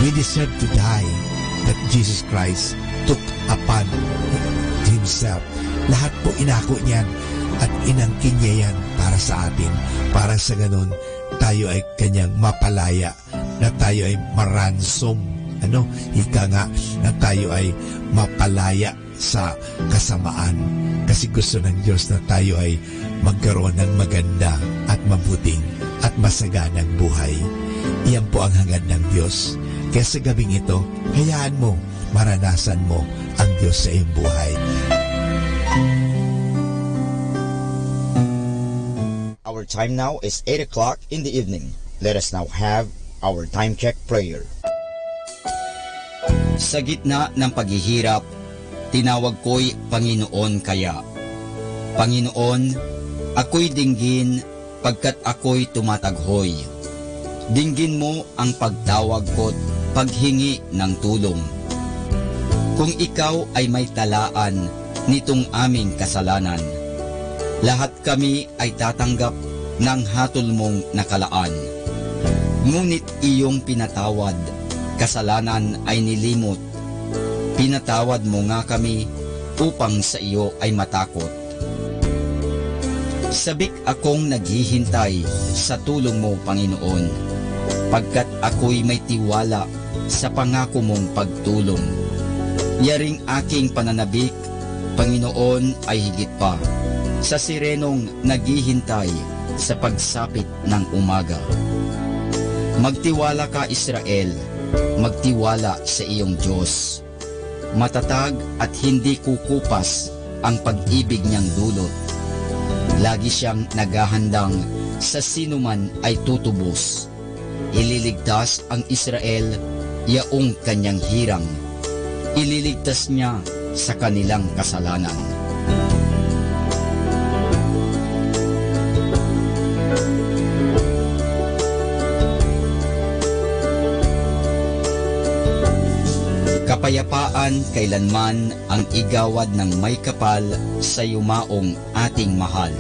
We deserve to die, but Jesus Christ took upon Himself. Lahat po inako niyan at inangkin niya yan para sa atin. Para sa ganun, tayo ay Kanyang mapalaya, na tayo ay maransom. Ika nga, na tayo ay mapalaya sa kasamaan. Kasi gusto ng Diyos na tayo ay magkaroon ng maganda at mabuting at masaganang buhay. Iyan po ang hangad ng Diyos. Kaya sa gabing ito, hayaan mo, maranasan mo ang Diyos sa iyong buhay. Our time now is 8 o'clock in the evening. Let us now have our time check prayer. Sa gitna ng paghihirap, tinawag ko'y Panginoon kaya. Panginoon, ako'y dinggin pagkat ako'y tumataghoy. Dinggin mo ang pagtawag ko't paghingi ng tulong. Kung ikaw ay may talaan nitong aming kasalanan, lahat kami ay tatanggap ng hatol mong nakalaan. Ngunit iyong pinatawad, kasalanan ay nilimot. Pinatawad mo nga kami upang sa iyo ay matakot. Sabik akong naghihintay sa tulong mo, Panginoon, pagkat ako'y may tiwala sa pangako mong pagtulong. Yaring aking pananabik, Panginoon, ay higit pa sa sirenong naghihintay sa pagsapit ng umaga. Magtiwala ka, Israel, magtiwala sa iyong Diyos. Matatag at hindi kukupas ang pag-ibig niyang dulot. Lagi siyang naghahandang sa sinuman ay tutubos. Ililigtas ang Israel, yaong kanyang hirang. Ililigtas niya sa kanilang kasalanan. kapayapaan kailanman ang igawad ng may kapal sa yumaong ating mahal.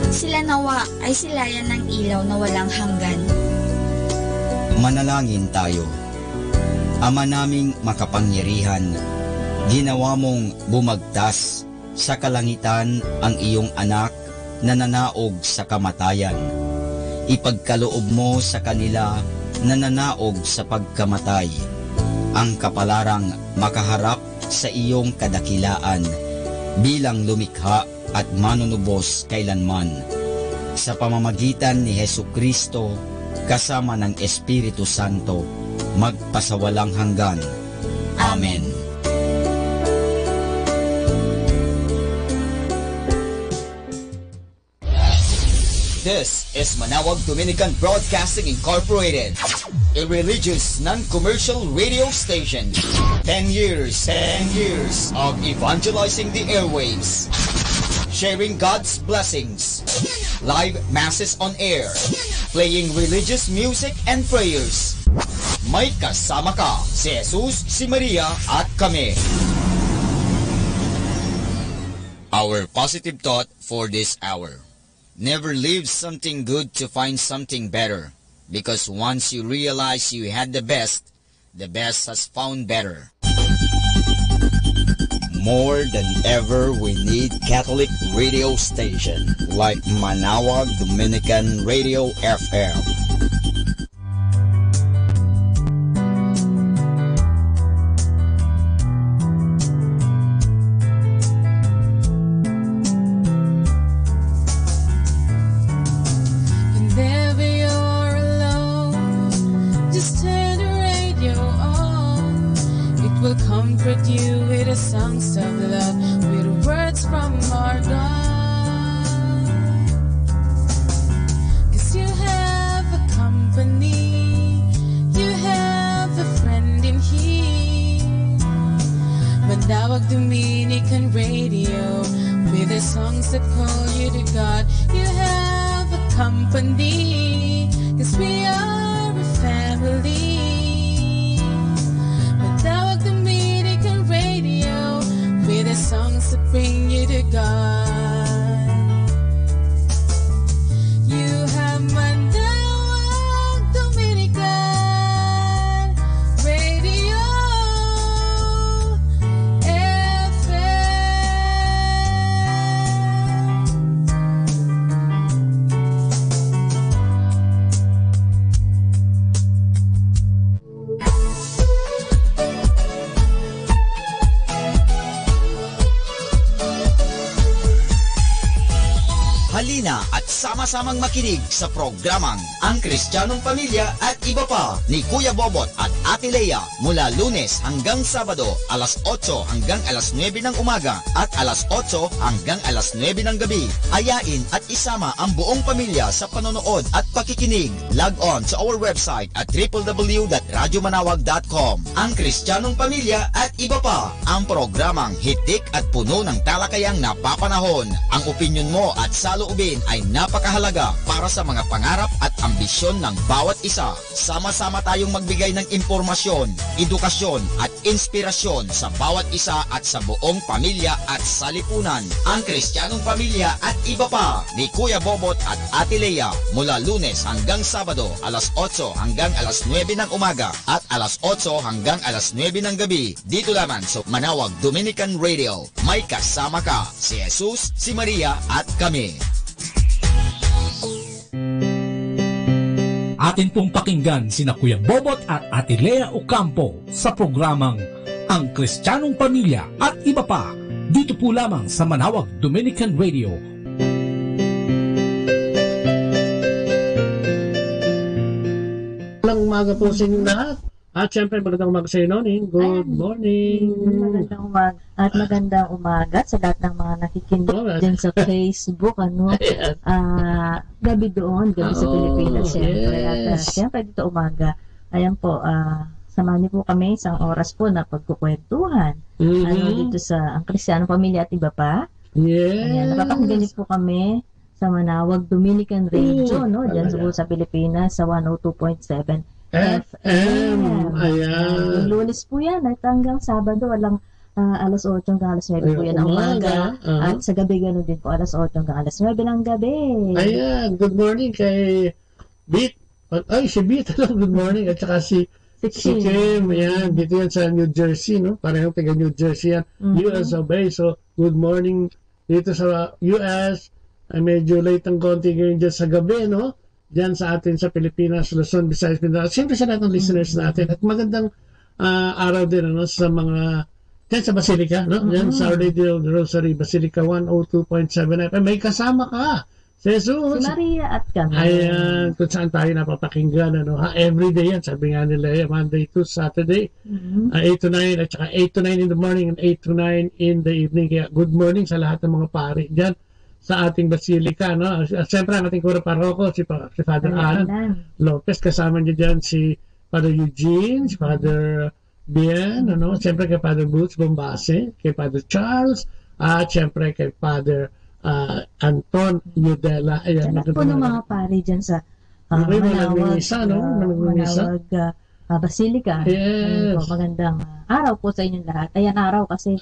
Sila nawa ay silayan ng ilaw na walang hanggan. Manalangin tayo. Ama naming makapangyarihan, ginawa mong bumagtas sa kalangitan ang iyong anak na nanaog sa kamatayan. Ipagkaloob mo sa kanila na nanaog sa pagkamatay ang kapalarang makaharap sa iyong kadakilaan bilang lumikha at manunubos kailanman. Sa pamamagitan ni Hesukristo kasama ng Espiritu Santo, magpasawalang hanggan. Amen. This is Manawag Dominican Broadcasting Incorporated, a religious, non-commercial radio station. 10 years of evangelizing the airwaves, sharing God's blessings, live masses on air, playing religious music and prayers. May kasama ka, si Jesus, si Maria, at kami. Our positive thought for this hour. Never leave something good to find something better, because once you realize you had the best has found better. More than ever, we need Catholic radio station like Manawag Dominican Radio FM. Comfort you with the songs of love, with words from our God. 'Cause you have a company, you have a friend in here. Manawag Dominican Radio, with the songs that call you to God. You have a company, 'cause we are a family. With the songs that bring you to God. You have Manawag Dominican Radio FM. Halina at sama-samang makinig sa programang Ang Kristiyanong Pamilya at Iba Pa ni Kuya Bobot at Ate Lea mula Lunes hanggang Sabado alas 8 hanggang alas 9 ng umaga at alas 8 hanggang alas 9 ng gabi. Ayain at isama ang buong pamilya sa panonood at pakikinig. Log on sa our website at www.radyomanawag.com. Ang Kristiyanong Pamilya at Iba Pa, ang programang hitik at puno ng talakayang napapanahon. Ang opinyon mo at saloobin ay napakahalaga para sa mga pangarap at ambisyon ng bawat isa. Sama-sama tayong magbigay ng impormasyon, edukasyon at inspirasyon sa bawat isa at sa buong pamilya at salipunan. Ang Kristiyanong Pamilya at Iba Pa ni Kuya Bobot at Ate Lea mula Lunes hanggang Sabado alas 8 hanggang alas 9 ng umaga at alas 8 hanggang alas 9 ng gabi. Dito lamang sa Manawag Dominican Radio. May kasama ka, si Jesus, si Maria at kami. Atin pong pakinggan sina Kuya Bobot at Ate Lea Ocampo sa programang Ang Kristiyanong Pamilya at Iba Pa, dito po lamang sa Manawag Dominican Radio. Magandang umaga po sa inyong lahat. At syempre, magandang umaga sa inyo, Good morning. Magandang umaga. At magandang umaga sa lahat ng mga nakikinig din sa Facebook, gabi doon, gabi sa Pilipinas, syempre. At syempre, dito umaga. Ayan po, samahan niyo po kami isang oras po na pagkukwentuhan. Dito sa Ang Kristiyanong Pamilya at Iba Pa. Ayan, napapakinggan niyo po kami sa Manawag Dominican Radio, diyan sa Pilipinas, sa 102.7 FM. Ayan. Yung Lunes po yan at hanggang Sabado walang alas 8 hanggang alas 9 po yan ang umaga. At sa gabi ganun din po alas 8 hanggang alas 9 ng gabi. Ayan, good morning kay Beat. Ay, si Beat, good morning. At saka si Kim, ayan, dito yan sa New Jersey, no? Parehong taga New Jersey yan. US of A. So, good morning dito sa US. Ay medyo late ang konti ngayon dyan sa gabi, no? Diyan sa atin sa Pilipinas, Luzon, Visayas, Mindanao. Siyempre sa lahat ng listeners natin. At magandang araw din, ano, sa mga diyan sa Basilica, no? Diyan sa Our Lady of the Rosary, Basilica 102.7 FM. May kasama ka, Jesus. Si Maria at kami. Ayan, kung saan tayo napapakinggan, ano, every day yan, sabi nga nila, Monday to Saturday, 8 to 9, at saka 8 to 9 in the morning and 8 to 9 in the evening. Kaya good morning sa lahat ng mga pari dyan sa ating Basilica, no? At siyempre, ang ating Kura Paroko, si Father Alan Lopez, kasama niya dyan si Father Eugene, si Father Bien, ano? Siyempre kay Father Boots Bombase, kay Father Charles, at siyempre kay Father Anton Yudela. Ayan, lahat po ng mga pari dyan sa Manawag, Basilica. Yes. Po, magandang araw po sa inyong lahat. Ayan, araw kasi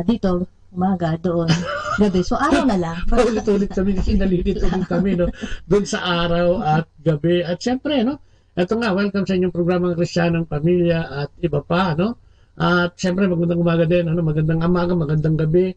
dito, umaga, doon, gabi. So, araw na lang. Ulit-ulit kami kasi nalilito din kami, no? Doon sa araw at gabi. At siyempre, no? Ito nga, welcome sa inyong programang Kristyanong Pamilya at iba pa, no? At siyempre, magandang umaga din, ano? Magandang umaga, magandang gabi.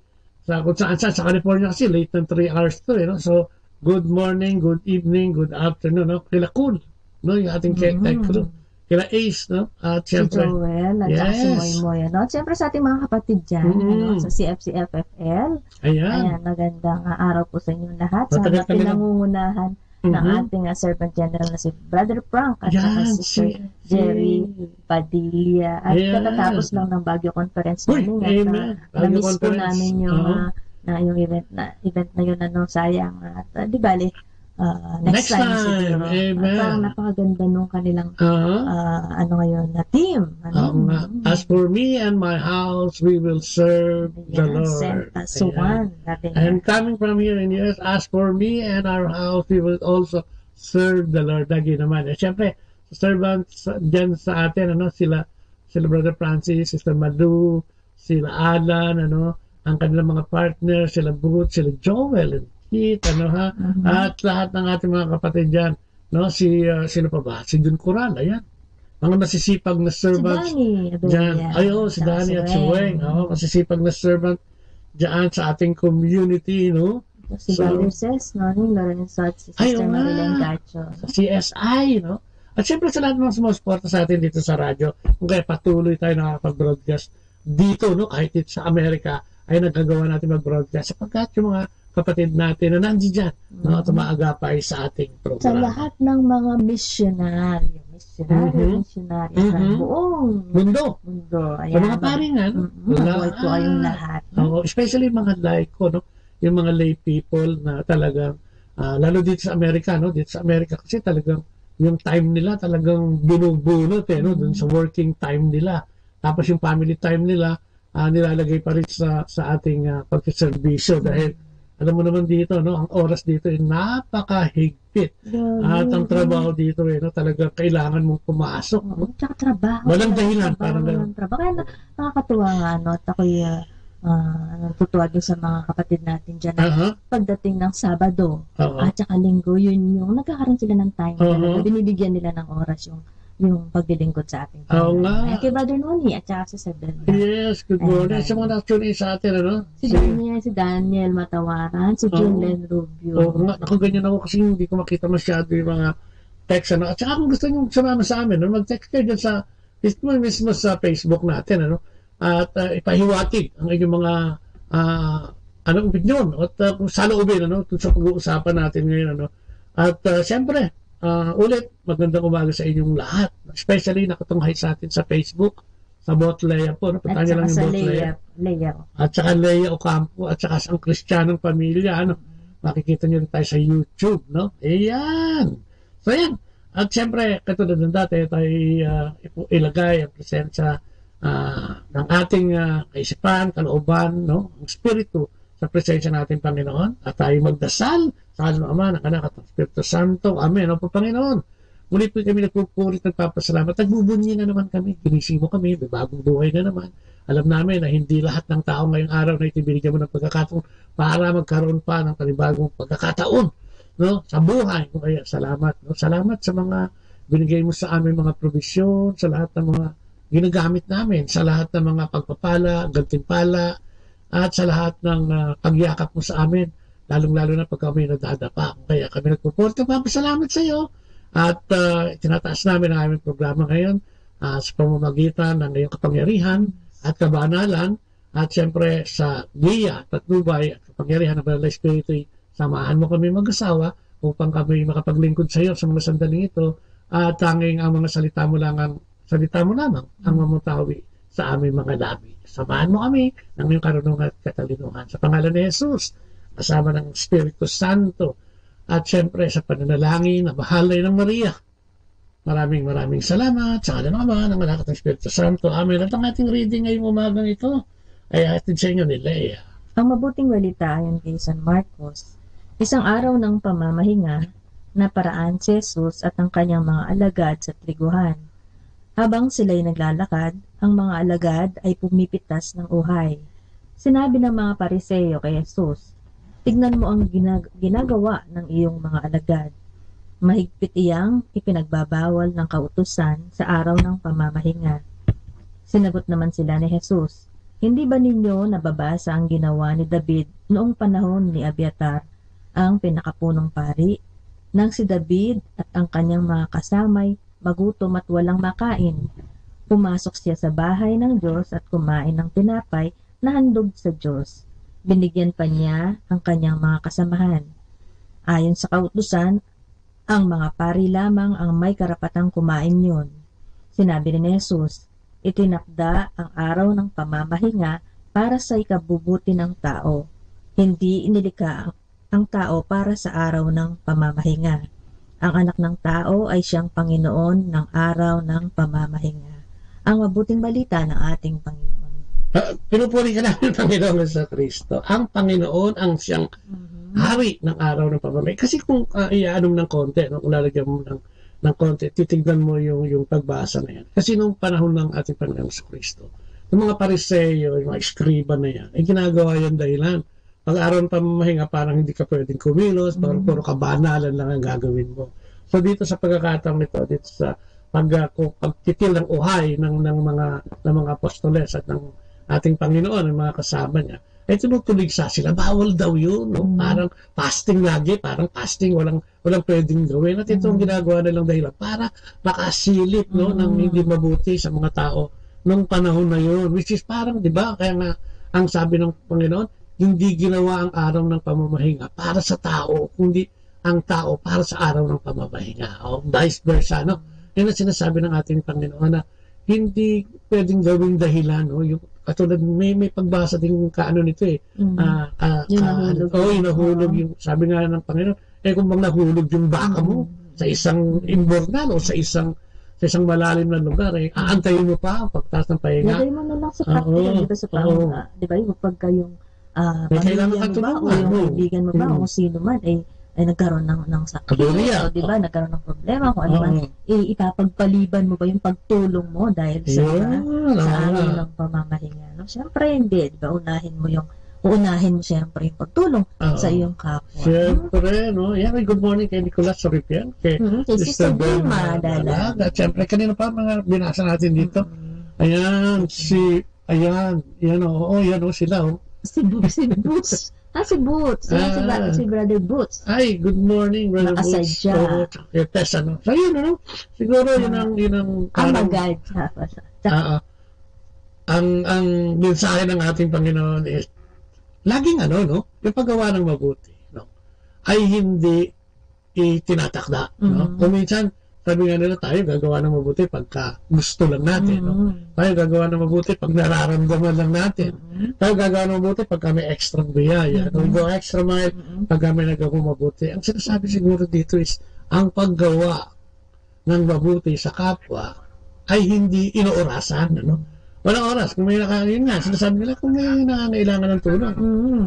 Kung saan sa California kasi, late ng 3 hours to, no? So, good morning, good evening, good afternoon, no? Kila Cool, no? Yung ating tech crew. Kila Ace, no? At siyempre, si Joel, at si Moy, no? At siyempre sa ating mga kapatid dyan, ano? Sa CFCFFL. Ayan, magandang araw po sa inyong lahat. Sa mga pinangungunahan ng ating Servant General na si Brother Frank at saka si Sir Jerry Padilla. At katatapos lang ng Baguio Conference namin at na-miss po namin yung yung event na yun, ano, sayang. At di bali, next time siguro. Parang napakaganda nung kanilang ano ngayon na team. Ano? As for me and my house, we will serve the Lord. Sent us one. And coming from here in US, as for me and our house, we will also serve the Lord. Lagi naman. Siyempre, servants dyan sa atin, ano, sila Brother Francis, Sister Madu, sila Alan, ano, ang kanilang mga partners, sila Booth, sila Joel, and Keith, ano ha, at lahat ng ating mga kapatid dyan, no, sino pa ba? Si Jun Coral, ayan. Mga masisipag na servants dyan. Si Danny at si Weng, masisipag na servant dyan sa ating community, no? Si Brother Ses, no? Lorenzo at si Sister Marilyn Gacho. CSI, no? At syempre sa lahat ng sumusuporta sa atin dito sa radyo, kung kaya patuloy tayo nakakapag-broadcast dito, no? Kahit dito sa Amerika, ay nagagawa natin mag-broadcast sapagkat yung mga kapatid natin na nandiyan dyan, no? At umaagapay sa ating programa. Sa lahat ng mga missionary sa buong mundo. Ayan, sa mga paringan, mabuhay po kayong lahat. Especially mga laiko, no? Yung mga lay people na talagang, lalo dito sa Amerika, no? Dito sa Amerika kasi talagang yung time nila talagang binubunot, no? Dun sa working time nila. Tapos yung family time nila, nilalagay pa rin sa ating pagsiservisyo dahil alam mo naman dito, no, ang oras dito ay napakahigpit. At ang trabaho dito, no, talaga kailangan mong pumasok. Tsaka trabaho. Walang dahilan. Kaya nakakatuwa nga, no, at ako'y natutuwa din sa mga kapatid natin dyan na pagdating ng Sabado at saka Linggo, yun yung nagkakaroon sila ng time. Talaga, binibigyan nila ng oras yung paglilingkod sa ating Panginoon. Kay Brother Noni at saka si Sabel. Yes, good morning. Sa mga nag-tune sa atin, ano? Si Daniel Matawaran, si Julen Rubio. Oo nga, ako ganyan ako kasi hindi ko makita masyado yung mga text, ano? At saka kung gusto nyo sumama sa amin, no? Mag-text kayo dyan sa mismo sa Facebook natin, ano? At ipahiwatig ang inyong mga opinion at kung saloobin, ano? Sa pag-uusapan natin ngayon, ano? At siyempre, ulit, magandang umaga sa inyong lahat. Especially nakatunghay sa atin sa Facebook, sa Bot Leia po. Punta nyo lang yung Bot Leia. At saka Leia Ocampo, at saka sa Kristyanong Pamilya. Ano? Makikita nyo rin tayo sa YouTube. No? Ayan. So, yan. At siyempre, katulad ng dati, tayo ilagay ang presensya ng ating kaisipan, kalooban, no? Ang spiritu sa presensya natin, Panginoon, at tayo magdasal sa kanila Ama, ng Anak at ng Espiritu Santo. Amen. O po, Panginoon, muli po kami nagpupurit, nagpapasalamat. Nagbubunyi na naman kami. Ginising mo kami, may bagong buhay na naman. Alam namin na hindi lahat ng tao ngayong araw na itibinigyan mo ng pagkakataon para magkaroon pa ng panibagong pagkakataon, no, sa buhay. Kaya salamat. No? Salamat sa mga binigay mo sa amin mga provisyon, sa lahat ng mga ginagamit namin, sa lahat ng mga pagpapala, gantimpala, at sa lahat ng pagyakap mo sa amin, lalong-lalo na pag kami nadadapa. Kaya kami nagpupunta, papasalamat sa iyo. At tinataas namin ang aming programa ngayon sa pamamagitan ng iyong kapangyarihan at kabanalan, at siyempre sa Giya, Patnubay at kapangyarihan ng Banal na Espiritu, samahan mo kami mag-asawa upang kami makapaglingkod sa iyo sa mga sandaling ito, at tanging ang mga salita mo lamang ang mamutawi sa aming mga labi. Samahan mo kami ng iyong karunungan at katalinuhan. Sa pangalan ni Jesus, kasama ng Espiritu Santo, at siyempre sa pananalangin na bahalay ng Maria. Maraming salamat sa ngalan ng Ama, ng Anak at ng Espiritu Santo. Amen. At ang ating reading ngayong umagang ito ay atin sa inyo ni Leia. Ang mabuting balita ayon kay San Marcos, isang araw ng pamamahinga na paraan si Jesus at ang kanyang mga alagad sa triguhan. Habang sila'y naglalakad, ang mga alagad ay pumipitas ng uhay. Sinabi ng mga Pariseo kay Jesus, "Tignan mo ang ginagawa ng iyong mga alagad. Mahigpit iyang ipinagbabawal ng kautusan sa araw ng pamamahinga." Sinagot naman sila ni Jesus, "Hindi ba ninyo nababasa ang ginawa ni David noong panahon ni Abiatar, ang pinakapunong pari, nang si David at ang kanyang mga kasamay magutom at walang makain? Pumasok siya sa bahay ng Diyos at kumain ng tinapay na handog sa Diyos. Binigyan pa niya ang kanyang mga kasamahan. Ayon sa kautusan, ang mga pari lamang ang may karapatang kumain yun." Sinabi ni Jesus, "Itinakda ang araw ng pamamahinga para sa ikabubuti ng tao. Hindi inilikha ang tao para sa araw ng pamamahinga. Ang anak ng tao ay siyang Panginoon ng araw ng pamamahinga." Ang mabuting balita ng ating Panginoon. Pinupuri ka namin, Panginoon sa Kristo. Ang Panginoon ang siyang hari ng araw ng pamamahinga. Kasi kung iaanom ng konti, no, kung lalagyan mo ng konti, titignan mo yung pagbasa na yan. Kasi nung panahon ng ating Panginoon sa Kristo, yung mga Pariseo, yung mga eskriba na yan, ay ginagawa yan dahilan. Pag-araw ng pamamahinga, parang hindi ka pwedeng kumilos, parang puro kabanalan lang ang gagawin mo. So dito sa pagkakataong ito, dito sa pagtitil ng uhay ng mga apostoles at ng ating Panginoon, ng mga kasama niya, ay tinutulig sa sila. Bawal daw yun. No? Parang fasting lagi, parang fasting, walang pwedeng gawin. At ito ang ginagawa nilang dahilan para makasilip, no, ng hindi mabuti sa mga tao nung panahon na yun. Which is parang, di ba, kaya nga ang sabi ng Panginoon, hindi ginawa ang araw ng pamamahinga para sa tao, kundi ang tao para sa araw ng pamamahinga. O vice versa, no? Yan ang sinasabi ng ating Panginoon na hindi pwedeng gawing dahilan, no? Yung katulad, may pagbasa din kaano nito eh. Nahulog yung, sabi nga ng Panginoon, kung bang nahulog yung baka mo sa isang imbornal o sa isang malalim na lugar, aantayin mo pa ang pagtaas ng pahinga. Lagay mo na lang sa practical, di ba, sa pahinga? Di ba, yung pagka yung pamilya mo ba o yung kaibigan mo ba o sino man ay nagkaroon ng sakit o di ba, nagkaroon ng problema kung ano man, ipapagpaliban mo ba yung pagtulong mo dahil sa araw ng pamamahinga, no? Siyempre hindi, di ba, uunahin mo siyempre yung pagtulong sa iyong kapwa. Siyempre, no? Yan, good morning kay Nicolas Soripian, kay Sister Vilma Dalag. At siyempre, kanina pa mga binasa natin dito. Ayan, sila, Si Boots. Si Boots. Si Brother Boots. Ay, good morning, Brother Boots. So, yun, ano? Siguro, yun ang magad. Ang mensahe ng ating Panginoon is, laging no? Yung paggawa ng mabuti, no? Ay hindi itinatakda, no? Kung minsan, sabi nga nila, tayo gagawa ng mabuti pagka gusto lang natin, no? Tayo gagawa ng mabuti pag nararamdaman lang natin. Tayo gagawa ng mabuti pag kami extra biyaya. We go extra mile pag kami nagagawa mabuti. Ang sinasabi siguro dito is, ang paggawa ng mabuti sa kapwa ay hindi inoorasan, ano? Walang oras. Kung may yun nga, sinasabi nila, kung may nangangailangan ng tulong,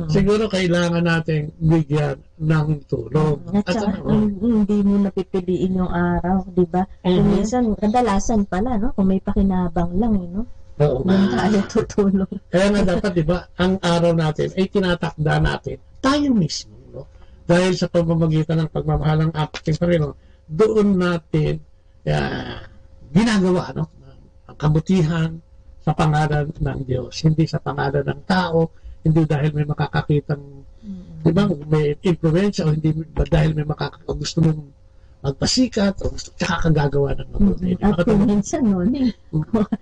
siguro kailangan nating bigyan ng tulong. At saka, hindi mo napipiliin yung araw, di ba? Kung minsan, kadalasan pala, no? Kung may pakinabang lang, no? Oo. Doon tayo tutulong. Kaya nga dapat, di ba, ang araw natin ay tinatakda natin tayo mismo, no? Dahil sa pamamagitan ng pagmamahal ng ating Panginoon, doon natin ginagawa, no? Ang kabutihan sa pangalan ng Diyos, hindi sa pangalan ng tao, hindi dahil may makakakitang, di ba, may influensya o hindi dahil may gusto mong magpasikat o gusto tsaka kagagawa ng mabuti. At kung minsan, no,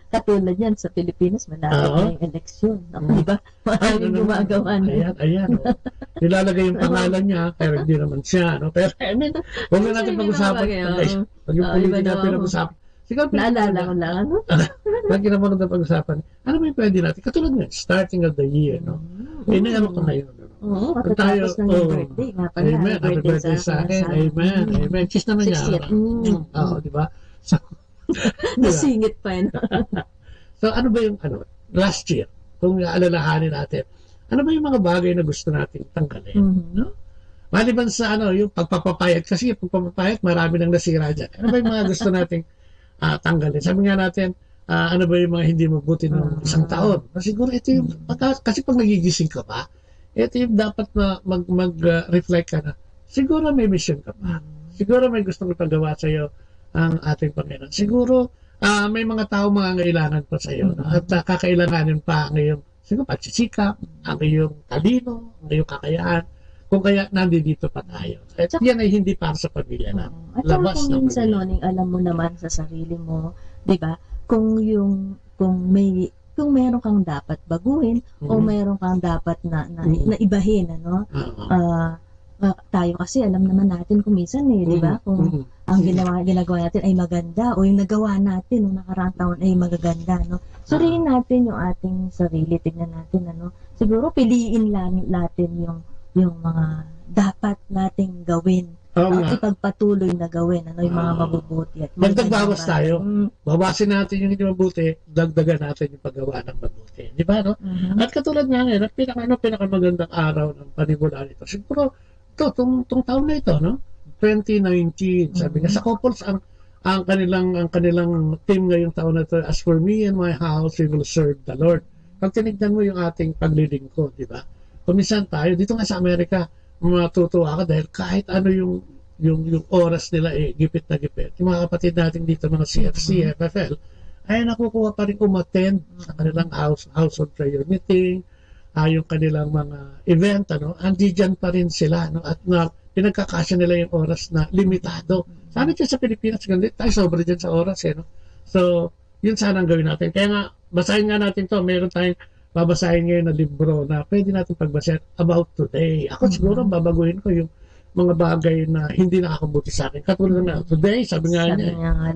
katulad yan sa Pilipinas, malapit na yung eleksyon. Di ba? Maraming gumagawa na. Ayan. Nilalagay yung pangalan niya, pero hindi naman siya. No? Pero, huwag na natin pag-usapan. Pag yung politika pinag-usapan. Naalala ko lang, ano? Lagi naman na pag-usapan. Ano ba yung pwede natin? Katulad nga, starting of the year, no? Ano ko ngayon, no? Oo, katatapos ng yung birthday. Nga pala, Amen. Happy birthday sa akin. Amen. Kiss naman niya. Oo, di ba? So, nasingit pa yun. So, ano ba yung, last year, kung alalahanin natin, ano ba yung mga bagay na gusto nating tanggalin? No? Maliban sa, yung pagpapapayag. Kasi yung pagpapapayag, marami nang nasira dyan. Ano ba yung mga gusto nating tanggalin? Sabi nga natin, ano ba yung mga hindi mabuti ng isang taon? Siguro ito yung, kasi pag nagigising ka pa, ito yung dapat na mag-reflect ka na. Siguro may mission ka pa. Siguro may gustong ipagawa sa iyo ang ating Panginoon. Siguro may mga tao mangangailangan pa sa iyo. At kakailanganin pa ang iyong siguro pagsisikap, ang iyong talino, ang iyong kakayahan. Kung kaya nandito pa tayo. At yan ay hindi para sa pamilya na. At saka kung minsan, Noning, alam mo naman sa sarili mo, di ba, kung meron kang dapat baguhin o meron kang dapat na ibahin, ano? Tayo kasi alam naman natin kung minsan di ba? Kung ang ginagawa natin ay maganda o yung nagawa natin nung nakaraang taon ay magaganda, no? Suriin natin yung ating sarili, tignan natin, ano? Siguro piliin lang natin yung mga dapat nating gawin. At ipagpatuloy na gawin, ano, yung mga mabubuti. At magdagbawas tayo. Bawasin natin yung hindi mabuti, dagdagan natin yung paggawa ng mabuti. Di ba, no? At katulad nga ngayon, pinakamagandang araw ng panimulaan ito. Siguro, itong taon na ito, no? 2019, sabi nga, sa couples, ang kanilang team ngayong taon na ito, as for me and my house, we will serve the Lord. Pag tinignan mo yung ating paglilingkod, di ba? Kumisan tayo, dito nga sa Amerika, matutuwa ka dahil kahit ano yung oras nila gipit na gipit. Yung mga kapatid natin dito, mga CFC, FFL, ay nakukuha pa rin umattend sa kanilang household prayer meeting, yung kanilang mga event, andiyan pa rin sila, at pinagkakasya nila yung oras na limitado. Sana dyan sa Pilipinas, ganito tayo, sobra dyan sa oras, no? So, yun sana ang gawin natin. Kaya nga, basahin nga natin to, meron tayong babasahin ngayon na libro na pwede natin pagbasahin about today. Ako siguro babaguhin ko yung mga bagay na hindi nakakabuti sa akin. Katulad na today, sabi niya,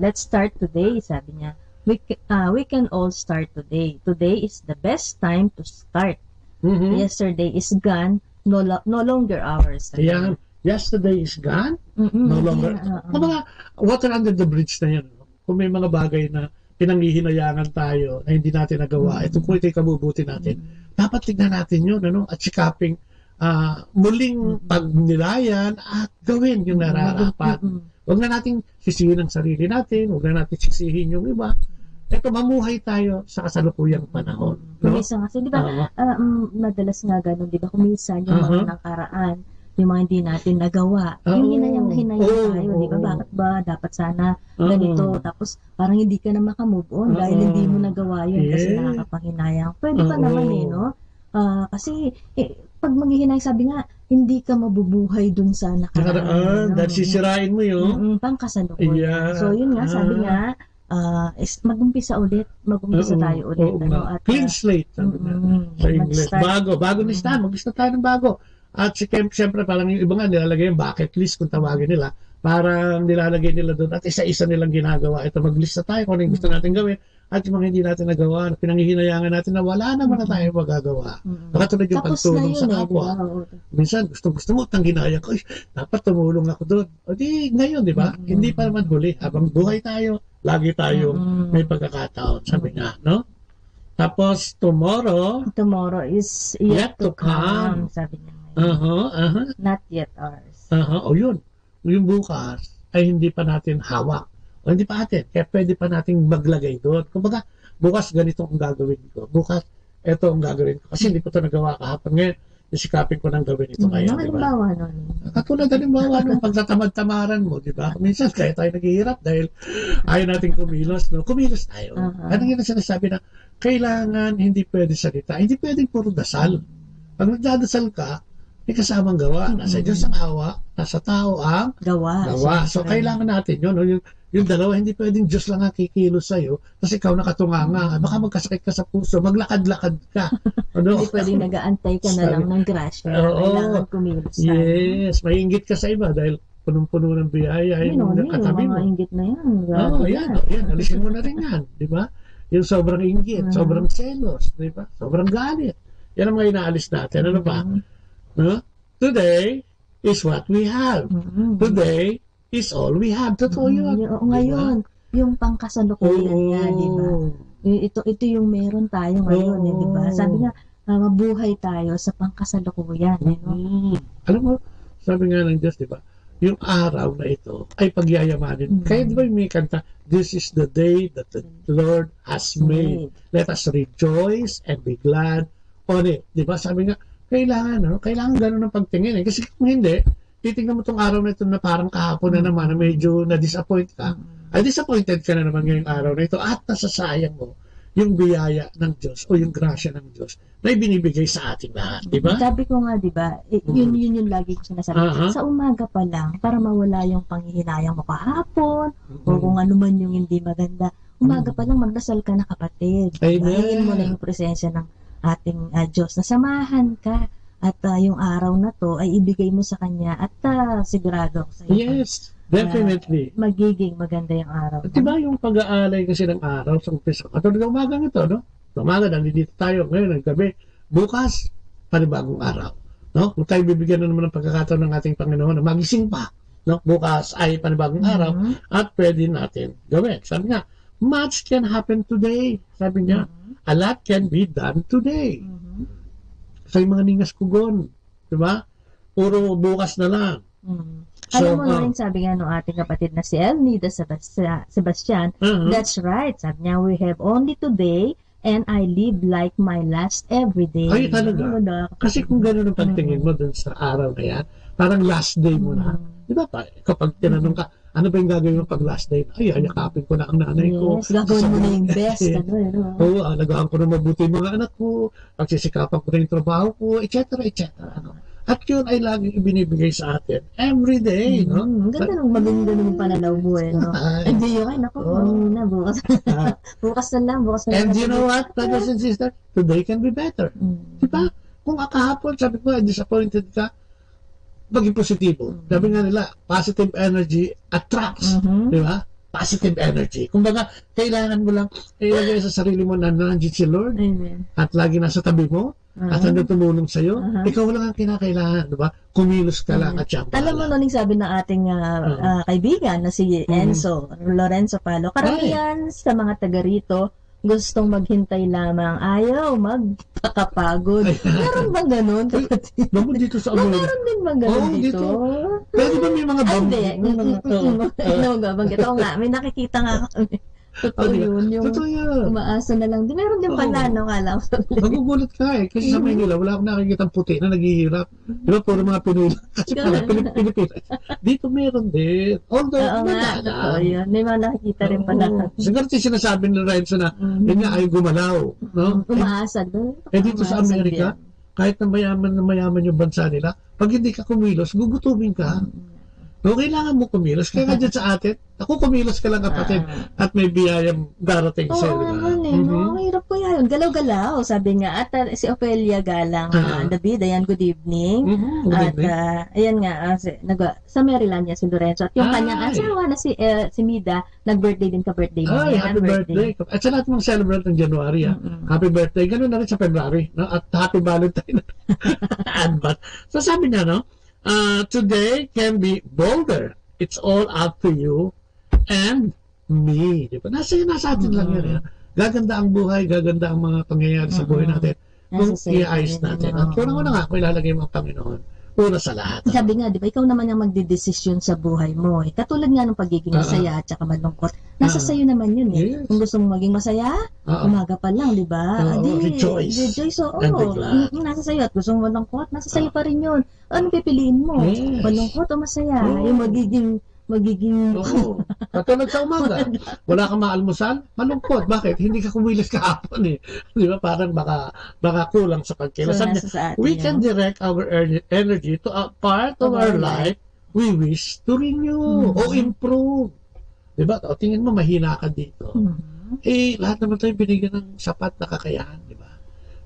let's start today, sabi niya. We can all start today. Today is the best time to start. Yesterday is gone, no longer ours. Ayan. Yesterday is gone, no longer. Mga water under the bridge na yan. Kung may mga bagay na pinanghihinayangan tayo na hindi natin nagawa, ito po ito'y kabubuti natin. Dapat tignan natin yun, at sikaping muling pagnilayan at gawin yung nararapat. Huwag na natin sisihin ang sarili natin, huwag na natin sisihin yung iba. Ito, mamuhay tayo sa kasalukuyang panahon. Kumisan kasi, di ba, madalas nga ganun, di ba, kumisan yung mga nakaraan, yung mga hindi natin nagawa. Yung hinayang tayo, di ba? Bakit ba dapat sana ganito? Tapos parang hindi ka na makamove on dahil hindi mo nagawa yun kasi nakakapanghinayang. Pwede pa naman no? Kasi pag maghihinayang, sabi nga, hindi ka mabubuhay dun sa nakaraan. Dahil sisirain mo yun. Pangkasalukuyan. So yun nga, sabi nga, mag-umpisa tayo ulit. At, clean slate. Sa English. Bago listahan. Mag-lista tayo ng bago. At siyempre parang yung iba nga nilalagay yung bucket list kung tawagin nila. Parang nilalagay nila doon at isa-isa nilang ginagawa. Ito, maglista tayo kung ano yung gusto natin gawin at yung mga hindi natin nagawa, pinanghihinayangan natin na wala naman na tayo magagawa. Nakatulad yung pagtulong sa kapwa. Minsan, gusto mo, tang ginaya ko, dapat tumulong ako doon. O di, ngayon, di ba? Hindi pa naman huli. Habang buhay tayo, lagi tayong may pagkakataon. Sabi nga, no? Tapos, tomorrow is yet to come. Sabi niya. Not yet ours. O yun. Yung bukas ay hindi pa natin hawak. O hindi pa natin. Kaya pwede pa nating maglagay doon. Kumbaga, bukas ganito ang gagawin ko. Bukas, eto ang gagawin ko. Kasi hindi ko ito nagawa kahapon. Ngayon, isikapin ko ng gawin ito kaya. Halimbawa nun. Katulad halimbawa nung pagtatamad-tamaran mo, di ba? Minsan kaya tayo naghihirap dahil ayaw natin kumilos. No? Kumilos tayo. Ano yun ang sinasabi na kailangan hindi pwede salita. Hindi pwedeng puro dasal. Pag nagdadasal ka, may kasamang gawa. Nasa Diyos ang awa, nasa tao ang gawa. So, kailangan natin yun. No? Yung dalawa, hindi pwedeng Diyos lang ang kikilos sa'yo kasi ikaw nakatunganga. Baka magkasakit ka sa puso, maglakad-lakad ka. Ano? Hindi pwedeng nag-aantay ka na lang ng grasya. Kailangan kumilos tayo. Yes, may inggit ka sa iba dahil punong-puno ng biyaya yung katabi mo. Yung mga inggit na yan. Yan. Alisin mo na rin yan. Di ba? Yung sobrang inggit, sobrang selos. Di ba? Sobrang galit. Yan ang mga inaalis natin. Ano ba? No? Today is what we have. Today is all we have. Totoo yun. Ngayon, yung pangkasalukuyan niya, di ba? Ito yung meron tayo ngayon, di ba? Sabi nga, mabuhay tayo sa pangkasalukuyan. Alam mo, sabi nga ng Diyos, di ba? Yung araw na ito ay pagyayamanin. Kaya di ba may kanta, this is the day that the Lord has made. Let us rejoice and be glad on it. Di ba? Sabi nga, kailangan gano'n ng pagtingin. Kasi kung hindi, titignan mo itong araw na ito na parang kahapon na naman na medyo na-disappoint ka. Ay, disappointed ka na naman ngayong araw na ito at nasasayang mo yung biyaya ng Diyos o yung grasya ng Diyos na ibinibigay sa ating lahat. Diba? Sabi ko nga, diba, yun yung lagi ko sinasabi. Sa umaga pa lang, para mawala yung panghihinayang mo kahapon o kung ano man yung hindi maganda, umaga pa lang magdasal ka na kapatid. Hingin mo na yung presensya ng ating Diyos na samahan ka at yung araw na to ay ibigay mo sa Kanya at sigurado ako sa iyo. Yes, definitely. Magiging maganda yung araw. Diba yung pag-aalay kasi ng araw sa umpisa? Katulad ng umagang ito, no? Umaga, nandito tayo ngayon, naggabi. Bukas, panibagong araw. No? Kung tayo bibigyan na naman ng pagkakataon ng ating Panginoon na magising pa, no? Bukas ay panibagong araw at pwede natin gawin. Sabi nga, much can happen today. Sabi niya, a lot can be done today. Sa mga ningas kugon, di ba? Puro bukas na lang. So, alam mo na rin, sabi nga ng ating kapatid na si Elnida Sebastian, that's right. Sabi niya, we have only today and I live like my last every day. Ay, talaga. Kasi kung gano'n ang pagtingin mo dun sa araw na yan, parang last day mo na. Di ba? Kapag tinanong ka, ano ba yung gagawin mo pag last day? Ay, yakapin ko na ang nanay ko. Yes, gagawin mo na yung best. Oo, alagaan ko na mabuti yung mga anak ko, pagsisikapan ko na yung trabaho ko, etc. At yun ay laging ibinibigay sa atin. Every day, no? Ganda nung maganda nung pananaw mo, no? Hindi yun, ay, naku, na, bukas. bukas na lang. And you know what, brothers and sisters? Today can be better. Diba? Kung kahapon, sabi ko, disappointed ka, maging positibo. Sabi nga nila, positive energy attracts. Di ba? Positive energy. Kumbaga, kailangan mo lang ilagay sa sarili mo na nandiyan si Lord. Amen. At lagi nasa tabi mo. At hanggang tumulong sa'yo. Ikaw lang ang kinakailangan. Di ba? Kumilos ka lang at siyang alam mo nung sabi ng ating kaibigan na si Enzo Lorenzo Palo, karamihan sa mga taga rito gustong maghintay lamang, ayaw magpakapagod. Meron bang ganun? Naku, dito sa Amerika. Meron din bang ganun dito? Pwede ba may mga Hindi. Oo nga, may nakikita nga kami. Totoo yun. Yung umaasa na lang. Meron din pala, no? Kala ko. Magugulat ka eh. Kasi sa Manila, wala akong nakikitang puti na naghihirap. Di ba? Puro mga Pinoy. Kasi Pilipinas. Dito meron din. Although, totoo yun. May mga nakikita rin pala. Siguro sinasabi ni Renzo na yun nga ay gumalaw. No? Umaasa doon. Dito sa Amerika, kahit na mayaman yung bansa nila, pag hindi ka kumilos, gugutumin ka. No, kailangan mo kumilos. Kaya nga dyan sa atin, ako kumilos ka lang kapatid at may biyayang darating sa iyo. Oo, hirap ko yan. Galaw-galaw, sabi nga. At si Ophelia Galang, David, ayan, good evening. At ayan nga, sa Maryland niya si Lorenzo. At yung kanyang asawa na si Mida, nag-birthday din ka-birthday mo. Ay, happy birthday. At sa lahat mong celebrate ng January, happy birthday. Ganun na rin sa February. No? At happy Valentine. So sabi niya, no? Today can be bolder. It's all up to you and me. Diba? Nasa atin lang yan. gaganda ang buhay, gaganda ang mga pangyayari sa buhay natin kung i-ayos natin. At una nga, kung ilalagay mo ang Panginoon, una sa lahat. Sabi nga, di ba, ikaw naman ang magdidesisyon sa buhay mo. Katulad nga ng pagiging masaya at saka malungkot. Nasa sayo naman yun eh. Yes. Kung gusto mong maging masaya, umaga pa lang, di ba? Rejoice. Rejoice, oo. And be glad. Nasa sayo. At gusto mong malungkot, nasa sayo pa rin yun. Ano pipiliin mo? Yes. Malungkot o masaya? Yung magiging Oo. Katulad sa umaga, wala kang maalmusal, malungkot. Bakit? Hindi ka kumilos kahapon eh. Di ba? Parang baka kulang sa pagkilos. We can direct our energy to a part of our life we wish to renew o improve. Di ba? O tingin mo, mahina ka dito. Lahat naman tayo binigyan ng sapat na kakayahan. Di ba?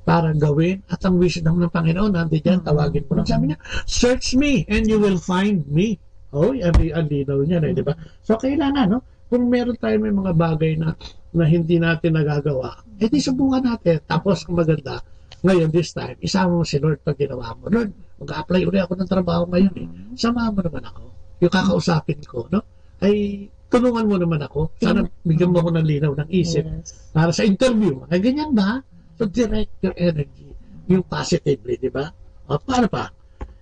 Para gawin at ang wish ng Panginoon, nandiyan, tawagin mo lang. Sabi niya, search me and you will find me. Ang linaw niya na, di ba? So, kailangan, no? Kung meron tayo may mga bagay na hindi natin nagagawa, di subukan natin. Tapos, kung maganda, ngayon, this time, isama mo si Lord pag ginawa mo. Lord, mag-a-apply ulit ako ng trabaho ngayon eh. Samahan mo naman ako. Yung kakausapin ko, no? Ay, tulungan mo naman ako. Sana bigyan mo ako ng linaw ng isip para sa interview. Ay, ganyan ba? So, direct your energy. Yung positively, di ba? O, paano pa?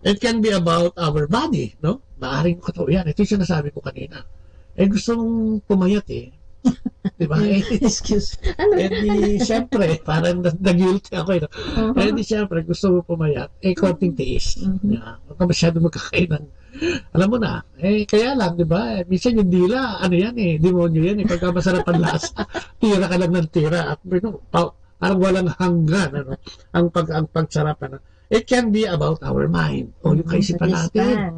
It can be about our body, no? Maaring ko yan. Ito yung sinasabi ko kanina. Gusto mong pumayat eh. Diba? Excuse. Siyempre, parang nag-guilty ako eh. Siyempre, gusto mo pumayat. Konting tiis. Huwag ka masyado magkakainan. Alam mo na, kaya lang, di ba? Minsan yung dila, ano yan eh, demonyo yan eh. Pagka masarap ang lasa, tira ka lang ng tira. At parang walang hanggan, ano? Ang pagsarap, ano? It can be about our mind o yung kaisipan natin.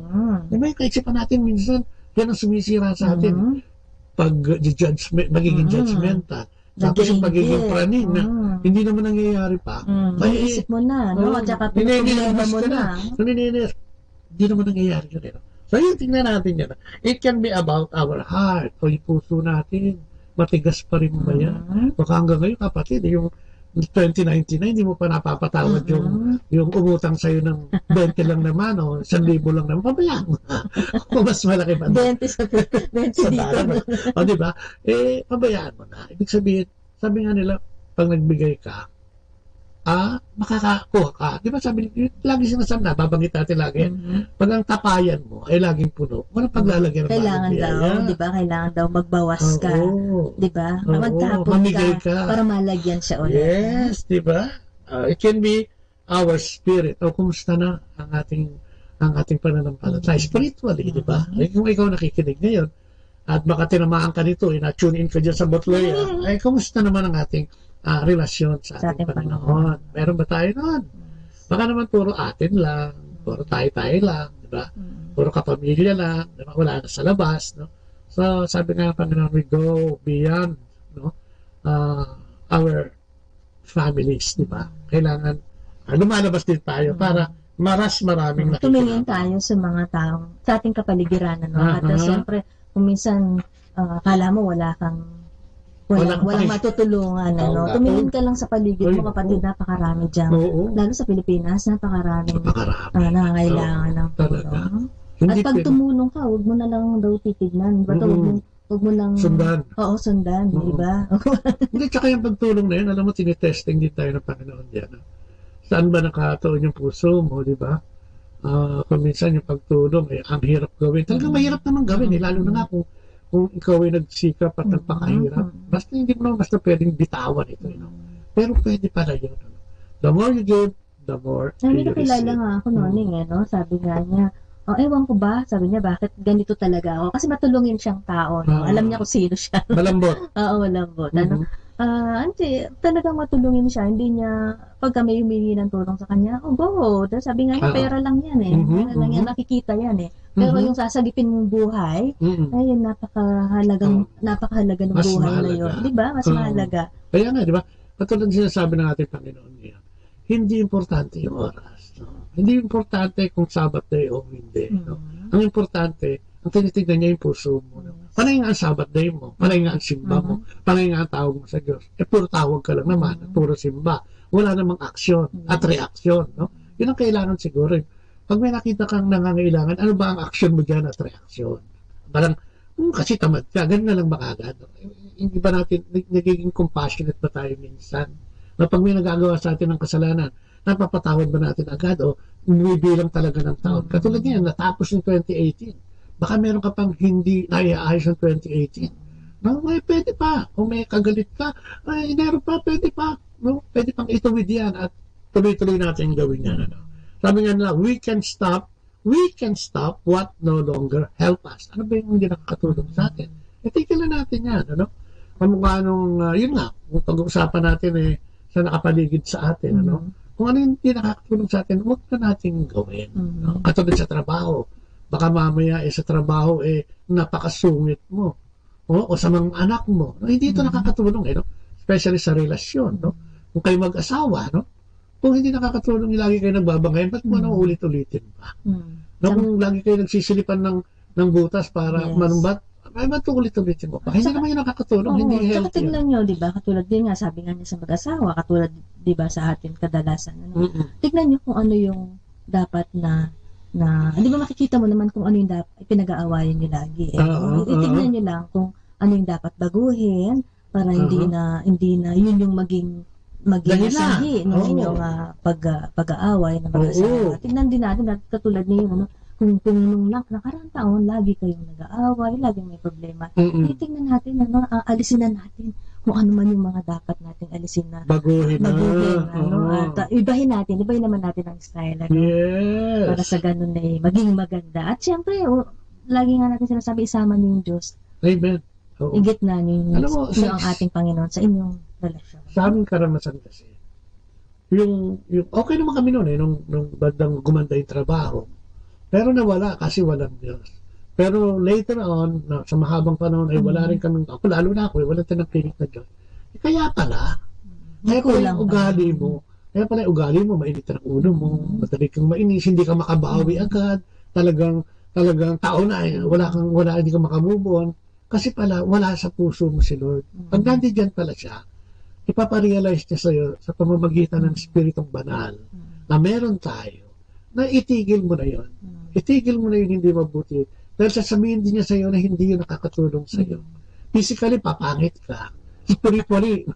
Diba yung kaisipan natin minsan, yan ang sumisira sa atin. Magiging judgmental. Tapos yung pagiging praning na hindi naman nangyayari pa. Isip mo na, no? At saka pinag-problema mo na. Hindi naman nangyayari yun. So yun, tingnan natin yan. It can be about our heart o yung puso natin. Matigas pa rin ba yan? Baka hanggang ngayon, kapatid, yung 2099, hindi mo pa napapatawad yung umutang sa'yo ng 20 lang naman o 1,000 lang naman, pabayaan mo na. Kung mas malaki pa na. 20 dito. O diba? Pabayaan mo na. Ibig sabihin, sabi nga nila, pag nagbigay ka, makakakuha ka. Diba sabi, lagi sinasabi na, babanggit natin lagi, pag ang tapayan mo ay laging puno, walang paglalagyan ng kailangan daw, diba? Kailangan daw magbawas ka. Diba? Magtapon ka para malagyan siya ulit. Yes, diba? It can be our spirit. O kumusta na ang ating pananampalataya spiritually, diba? Kung ikaw nakikinig ngayon, at baka tinamaan ka nito, na-tune in ka dyan sa Botloya, ay kumusta naman ang ating relasyon sa ating Panginoon? Meron ba tayo noon? Baka naman puro atin lang, puro tayo lang, diba? Puro kapamilya lang, diba? Wala na sa labas, no? So, sabi nga ng Panginoon, we go beyond, no? Our families, diba? Kailangan lumalabas din tayo para maraming nakikita. Tumingin tayo sa mga taong sa ating kapaligiran, ano? At siyempre, kung minsan akala mo walang matutulungan, ano? Tumingin ka lang sa paligid mo, kapatid, napakarami dyan. Lalo sa Pilipinas, napakarami nangangailangan ng tulong. At pag tumulong ka, huwag mo na lang daw titignan. Bato, huwag mo lang sundan. Oo, sundan, di ba? Hindi, tsaka yung pagtulong na yun, alam mo, tinitesting din tayo ng Panginoon yan. Saan ba nakatuon yung puso mo, di ba? Kung minsan yung pagtulong, ang hirap gawin. Talagang mahirap naman gawin, lalo na nga kung ikaw ay nagsikap at nagpakahirap. Basta hindi mo naman basta pwedeng bitawan ito. Pero pwede pala yun. The more you give, the more you receive. Nakilala nga ako noon, no? Sabi nga niya, ewan ko ba, sabi niya, bakit ganito talaga ako? Kasi matulungin siyang tao, no? Alam niya kung sino siya. Malambot. Oo, malambot. Talagang matulungin siya. Hindi niya, pagka may humingi ng tulong sa kanya, go. Sabi nga niya, pera lang yan eh. Pera lang yan, nakikita yan eh. Pero yung sasagipin mong buhay, ayun, napakahalaga ng buhay na yun. Diba? Mas mahalaga. Kaya nga, diba? Katulad sinasabi ng ating Panginoon niya, hindi importante yung oras. No? Hindi importante kung Sabbath day o hindi. No? Ang importante, ang tinitignan niya yung puso mo. No? Panay nga ang Sabbath day mo, panay nga ang simba mo, panay nga ang tawag mo sa Diyos. Puro tawag ka lang naman, puro simba. Wala namang aksyon at reaksyon. No? Yun ang kailangan siguro. Pag may nakita kang nangangailangan, ano ba ang aksyon mo dyan at reaksyon? Parang Kasi tamad ka, ganun na lang makagad. Hindi ba natin, nagiging compassionate ba tayo minsan? Na pag may nagagawa sa atin ng kasalanan, napapatawad ba natin agad o bibilang talaga ng taon? Katulad niyan, natapos yung 2018. Baka meron ka pang hindi naiaayos ng 2018. No, pwede pa. Kung may kagalit ka, meron pa, pwede pa. No, pwede pang ituwid yan at tuloy-tuloy natin gawin yan. Ano? Sabi nga nila, we can stop what no longer help us. Ano ba yung hindi nakakatulong sa atin? Tignan natin yan. Ano? Kamukha nung, yun nga, kung pag-uusapan natin sa nakapaligid sa atin. Ano? Kung ano yung hindi nakakatulong sa atin, huwag na natin gawin. No? Katulad sa trabaho. Baka mamaya sa trabaho napakasungit mo. O sa mga anak mo. No? Hindi ito nakakatulong. No? Especially sa relasyon. No? Kung kayo mag-asawa, no? Kung hindi nakakatulong yung lagi kayo nagbabangayan, ba't mo ulit-ulitin pa? No, kung lagi kayo nagsisilipan ng butas para manumbat, ba't ulit-ulitin mo pa? Hindi naman yung nakakatulong, hindi healthy. Tsaka tignan nyo, di ba? Katulad din nga, sabi nga niya sa mag-asawa, katulad, di ba, sa atin kadalasan. Ano? Tignan nyo kung ano yung dapat na di ba makikita mo naman kung ano yung dapat, pinag-aawayan nyo lagi. Tignan nyo lang kung ano yung dapat baguhin para hindi na yun yung maging sanhi ng inyong pag-aaway na mag-asawa. Tignan din natin katulad niyo, kung nung nakaraang taon, lagi kayong nag-aaway, lagi may problema. Tingnan natin, alisin na natin kung ano man yung mga dapat nating alisin na baguhin at ibahin naman natin ang style. Yes. Para sa ganun maging maganda. At syempre, lagi nga natin sinasabi, isama niyo yung Diyos. Amen. Igit na niyo ang ating Panginoon sa inyong relasyon. Sa aming karanasan kasi, yung okay naman kami noon nung bandang gumanda yung trabaho. Pero nawala kasi walang Diyos. Pero later on, sa mahabang panahon, wala rin kami, lalo na ako, walang tinagpilit na Diyos. Kaya pala yung ugali mo, mainit ang ulo mo, madali kang mainis, hindi ka makabawi agad, talagang tao na, hindi ka makamove on. Kasi pala, wala sa puso mo si Lord. Pag nandiyan pala siya, ipaparealize niya sa'yo sa pamamagitan ng Spiritong Banal na meron tayo, na itigil mo na yon. Itigil mo na yun hindi mabuti. Dahil sasabihin din niya sa'yo na hindi yun nakakatulong sa'yo. Physically, papangit ka. Spiritually,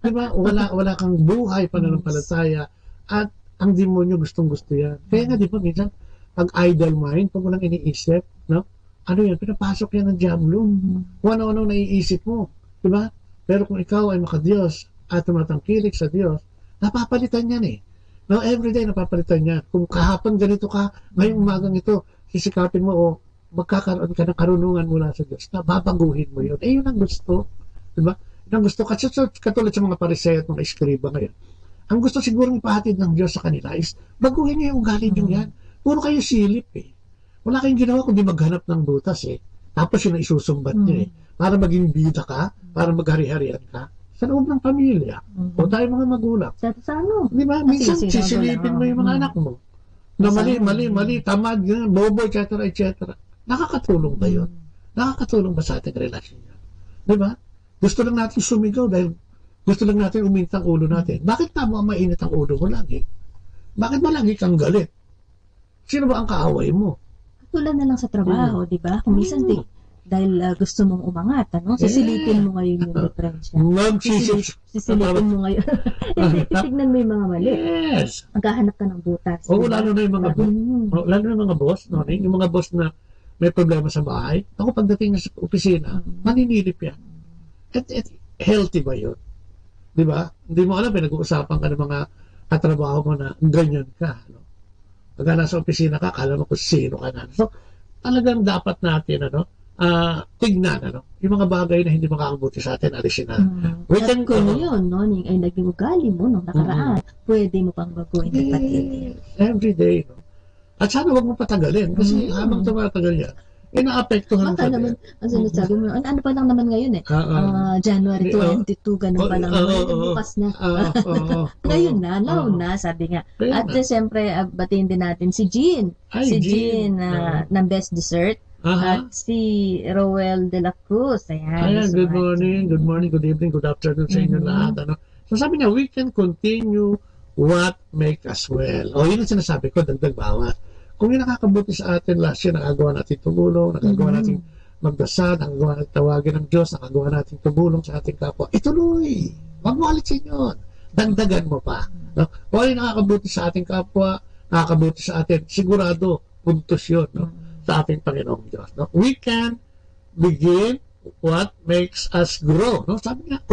diba? Wala kang buhay pananampalataya at ang demonyo gustong-gusto yan. Kaya nga, di ba, minsan, pag idle mind, pag walang iniisip, no? Ano yan? Pinapasok yan ng diablo. Kung ano-ano naiisip mo. Diba? Pero kung ikaw ay makadiyos at tumatangkilik sa Diyos, napapalitan yan Now, everyday napapalitan yan. Kung kahapon ganito ka, ngayong umagang ito, sisikapin mo o magkakaroon ka ng karunungan mula sa Diyos na babaguhin mo yun. Yun ang gusto. Diba? Yun ang gusto. Kasi katulad sa mga pariseo at mga eskriba ngayon, ang gusto siguro ipahatid ng Diyos sa kanila is baguhin niyo yung ugali niyo yan. Puro kayo silip Wala kayong ginawa kundi maghanap ng butas Tapos yun ang isusumbat niyo Para maging bida ka, para maghari-harian ka sa loob ng pamilya. O tayo mga magulang. Sa ano? Di ba? Minsan sisilipin mo yung mga anak mo. Na mali, tamad, bobo, etc. Nakakatulong ba yun? Nakakatulong ba sa ating relasyon yun? Di ba? Gusto lang natin sumigaw dahil gusto lang natin uminit ang ulo natin. Bakit tamo ang mainit ang ulo mo lagi? Bakit ba lagi kang galit? Sino ba ang kaaway mo? Tulad na lang sa trabaho, di ba? Kung minsan dahil gusto mong umangat, sisilipin mo ngayon yung diferensya. Sisilipin mo ngayon. Titignan mo yung mga mali. Yes. Maghahanap ka ng butas. Lalo na yung mga boss. Yung mga boss na may problema sa bahay. Ako pagdating na sa opisina, maninilip yan. Healthy ba yun? Di ba? Hindi mo alam, nag-uusapan ka ng mga katrabaho mo na ganyan ka. Pagka nasa opisina ka, kala mo kung sino ka na. So, talagang dapat natin, tignan, yung mga bagay na hindi makakabuti sa atin, alisin na. At kung yun, ay naging ugali mo nung nakaraan, pwede mo pang baguhin ng patid. Every day, At sana wag mo patagalin, kasi habang tumatagal yan, naapektuhan ka naman, ang sinasabi mo, ano pa lang naman ngayon January 22, ganun pa lang naman, bukas na. Ngayon na, now na, sabi nga. At siyempre, batiin din natin si Jean. Si Jean, ng Best Dessert. At si Roel de la Cruz. Ayan, good morning, good evening, good afternoon sa inyo lahat. So sabi niya, we can continue what make us well. Yun ang sinasabi ko, dagdag bawat. Kung yung nakakabuti sa atin last year, nagagawa natin tumulong, nagagawa natin magdasal, nakagawa natin tawagin ng Diyos, nakagawa natin tumulong sa ating kapwa. Ituloy! Huwag mo alisin yun. Dagdagan mo pa. No? Kung ano nakakabuti sa ating kapwa, nakakabuti sa atin, sigurado, puntos yun, no? Sa ating Panginoong Diyos. No? We can begin what makes us grow. No? Sabi nga,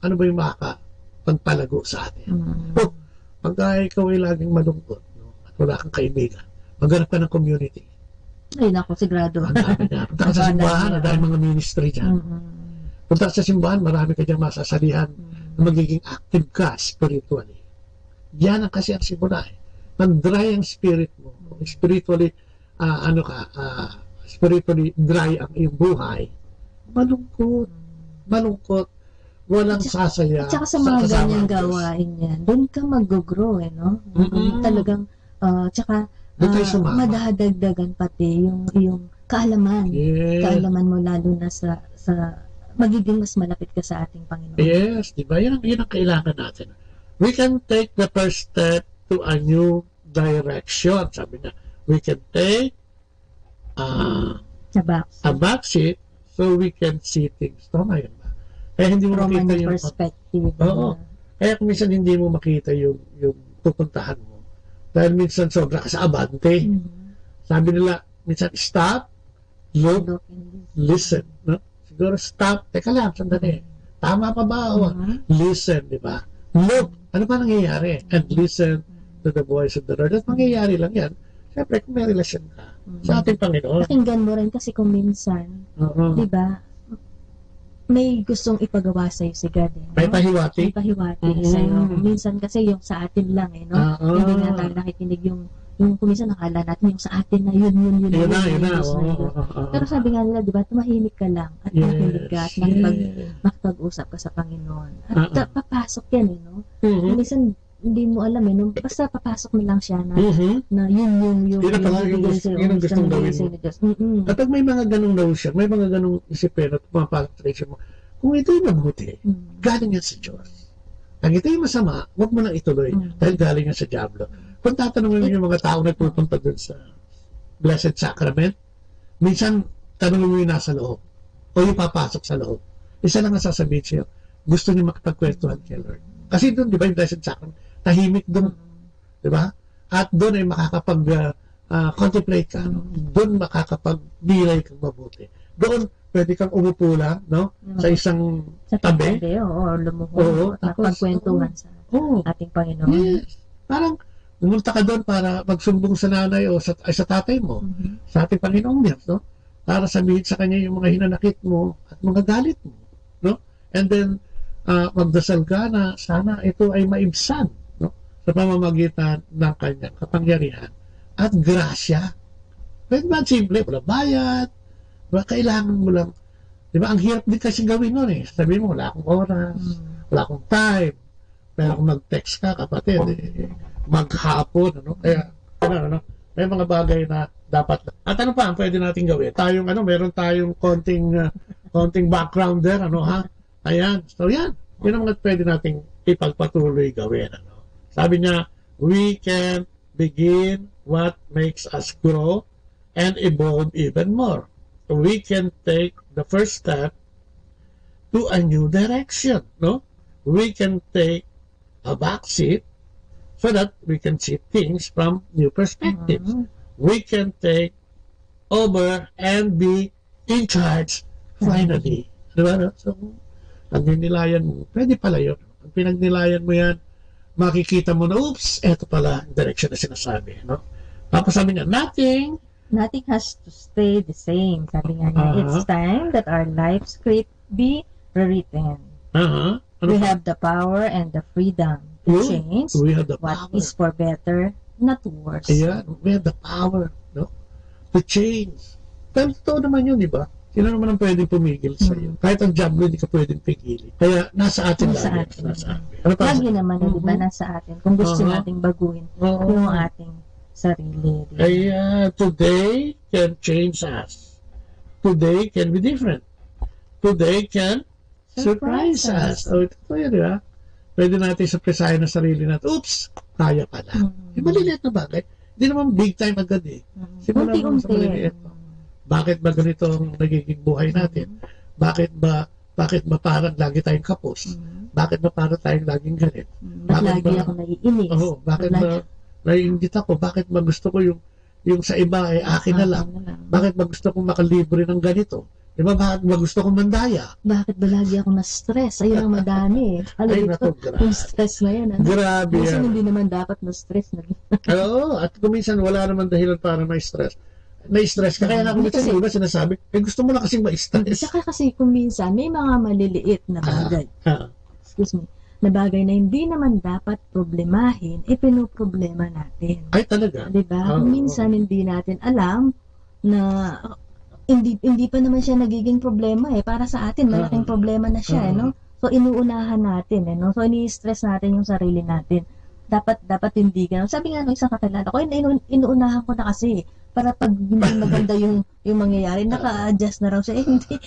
ano ba yung makakapagpalago sa atin? Pagka ikaw ay laging malungkot, no? At wala kang kaibigan, maghanap ka ng community. Ay, naku, sigurado. Ang dami na. Punta ka sa simbahan, ang dami mga ministry dyan. Punta ka sa simbahan, marami ka dyan masasalihan na magiging active ka spiritually. Yan ang kasi ang simula. Mag-dry ang spirit mo. Spiritually, spiritually dry ang iyong buhay. Malungkot. Walang sasaya. At saka sa mga ganyang gawain yan, doon ka mag-grow, no? Talagang, tsaka, madadagdagan pati yung kaalaman. Kaalaman mo lalo na sa magiging mas malapit ka sa ating Panginoon. Yes, di ba? Yan ang kailangan natin. We can take the first step to a new direction. Sabi nga, we can take a backseat so we can see things. Tama yun ba? Kaya hindi mo makita yung perspective. Oo. Kaya kung minsan hindi mo makita yung pupuntahan mo. Dahil minsan sobra ka sa abante. Sabi nila, minsan stop, look, listen. No? Siguro stop, teka lang, sandali. Tama pa ba? Listen, di ba? Look, ano pa nangyayari? And listen to the voice of the Lord. At mangyayari lang yan. Siyempre, kung may relasyon ka sa ating Panginoon. Pakinggan mo rin kasi kung minsan, di ba, may gustong ipagawa sa'yo si God. May pahiwati? May pahiwati sa'yo. Minsan kasi yung sa atin lang, no? Hindi nga tayo nakikinig yung kung minsan nakala natin yung sa atin na yun na. Pero sabi nga nila, di ba, tumahimik ka lang at makinig ka at makipag-usap ka sa Panginoon. At papasok yan, no? Minsan, hindi mo alam, no? Basta papasok mo lang siya na yun yung gustong gawin mo. Kapag may mga ganong daw siya, may mga ganong isipin at pumapag-trace mo, kung ito'y mabuti, galing yan sa Diyos. Ang ito'y masama, huwag mo nang ituloy dahil galing yan sa Diablo. Kung tatanungin mo yung mga tao na pupunta dun sa Blessed Sacrament, minsan tanongin mo yung nasa loob o yung papasok sa loob. Isa lang ang sasabihin siya, gusto niya makipagkwentuhan kay Lord. Kasi doon, di ba, yung Blessed Sacrament, tahimik doon. Di ba? At doon ay makakapag-contemplate ka. No? Doon makakapag-nilay kang mabuti. Doon, pwede kang umupo lang, no? Sa isang tabi. O lumuho. At magkwentuhan sa ating Panginoon. Yes. Parang, pumunta ka doon para magsumbong sa nanay o sa tatay mo, sa ating Panginoong Diyos, no? Para sabihin sa kanya yung mga hinanakit mo at mga galit mo, no? And then, magdasal ka na sana ito ay maibsan, no? Sa pamamagitan ng kanyang kapangyarihan at grasya. Pwede ba simple? Wala bayad. Wala, kailangan mo lang. Di ba? Ang hirap din kasi gawin nun eh. Sabihin mo, wala akong oras, wala akong time. Pero kung mag-text ka, kapatid, maghapon, ano? Kaya, may mga bagay na dapat. At ano pa ang pwede natin gawin? Meron tayong konting background there, Ayan. So, yan. Yun ang mga pwede nating ipagpatuloy gawin, Sabi niya, we can begin what makes us grow and evolve even more. So, we can take the first step to a new direction, no? We can take a backseat so that we can see things from new perspectives. We can take over and be in charge finally. Diba? So, pag ninilayan mo, pwede pala yun. Pag pinagnilayan mo yan, makikita mo na, oops, eto pala ang direction na sinasabi. No? Tapos sabi niya, nothing has to stay the same. Sabi nga niya, it's time that our life script be rewritten. We have the power and the freedom to change what is for better, not worse. Ayan, we have the power, no? To change. Pero totoo naman yun, di ba? Sino naman ang pwedeng pumigil sa iyo? Kahit ang Diablo, hindi ka pwedeng pigilin. Kaya nasa atin lang. Nasa atin. Lagi naman, di ba? Nasa atin. Kung gusto nating baguhin yung ating sarili. Kaya today can change us. Today can be different. Today can surprise us. So, ito yun, di ba? Pwede natin surprisahin ang sarili natin. Oops! Kaya pala. Maliliit na bagay. Hindi naman big time agad eh. Simula naman sa maliliit. Bakit ba ganito ang nagiging buhay natin? Bakit ba parang lagi tayong kapos? Bakit ba parang tayong laging galit? Bakit lagi ako naiinis? Bakit ba naiingit ako? Bakit ba gusto ko yung sa iba ay akin na lang? Bakit ba gusto kong makalibre ng ganito? Diba, bakit ba gusto kong mandaya? Bakit ba lagi ako na-stress? Ayun ang madami. Ay, naku, yung stress na yan. Grabe yan. Kasi hindi naman dapat na-stress. Oo, at kuminsan wala naman dahilan para ma-stress. Na-stress ka. Kaya nga kuminsan iba sinasabi, gusto mo na kasing ma-stress. Saka kasi kuminsan may mga maliliit na bagay. Excuse me. Na bagay na hindi naman dapat problemahin, pinoproblema natin. Ay, talaga? Diba? Minsan hindi natin alam na hindi pa naman siya nagiging problema para sa atin malaking problema na siya no. So inuunahan natin no. So ini-stress natin yung sarili natin. Dapat hindi ganun. Sabi nga ng isang kakilala ko, inuunahan ko na kasi para pag hindi maganda yung mangyayari, naka-adjust na raw siya.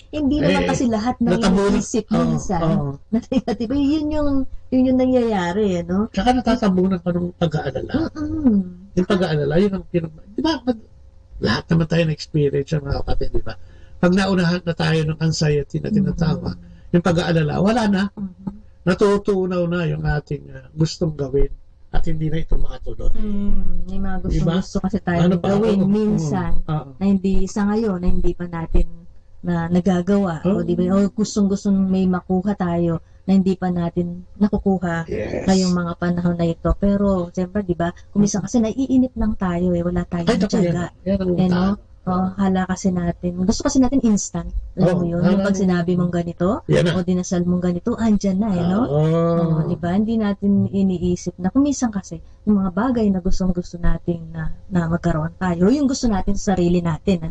Hindi naman kasi lahat ng iniisip minsan. Diba? Yun yung nangyayari no. Tsaka natatabunan pa ng pag-aalala. Yung pag-aalala, yun ang diba? Lahat naman tayo na-experience yung mga kapatid, di ba? Pag naunahan na tayo ng anxiety na tinatawag, yung pag-aalala, wala na. Natutunaw na yung ating gustong gawin at hindi na ito makatuloy. May mga gusto kasi tayo gawin minsan na hindi sa ngayon, na hindi pa natin na nagagawa. O di ba? O gustong may makuha tayo na hindi pa natin nakukuha ngayong mga panahon na ito. Pero, siyempre, di ba, kuminsan kasi naiinip lang tayo wala tayong tiyaga. Hala kasi natin. Gusto kasi natin instant. Alam mo yun? Yung pag sinabi mong ganito, o dinasal mong ganito, andyan na, no? Di ba? Hindi natin iniisip na kuminsan kasi yung mga bagay na gustong-gusto natin na magkaroon tayo, yung gusto natin sa sarili natin,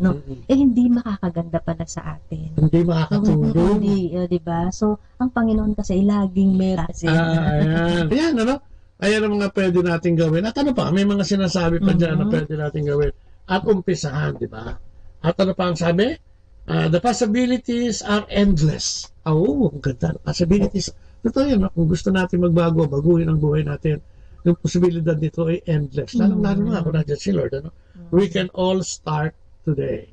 hindi makakaganda pala sa atin. Hindi makakatulong. Di ba? So, ang Panginoon kasi laging may kasi. Ayan, ano? Ayan ang mga pwede natin gawin. At ano pa, may mga sinasabi pa dyan na pwede natin gawin. At umpisahan, di ba? At ano pa ang sabi? The possibilities are endless. Ang ganda. Possibilities. Totoo yun, kung gusto natin magbago, baguhin ang buhay natin, yung posibilidad nito ay endless. Lalo na ako nandiyan si Lord. We can all start today.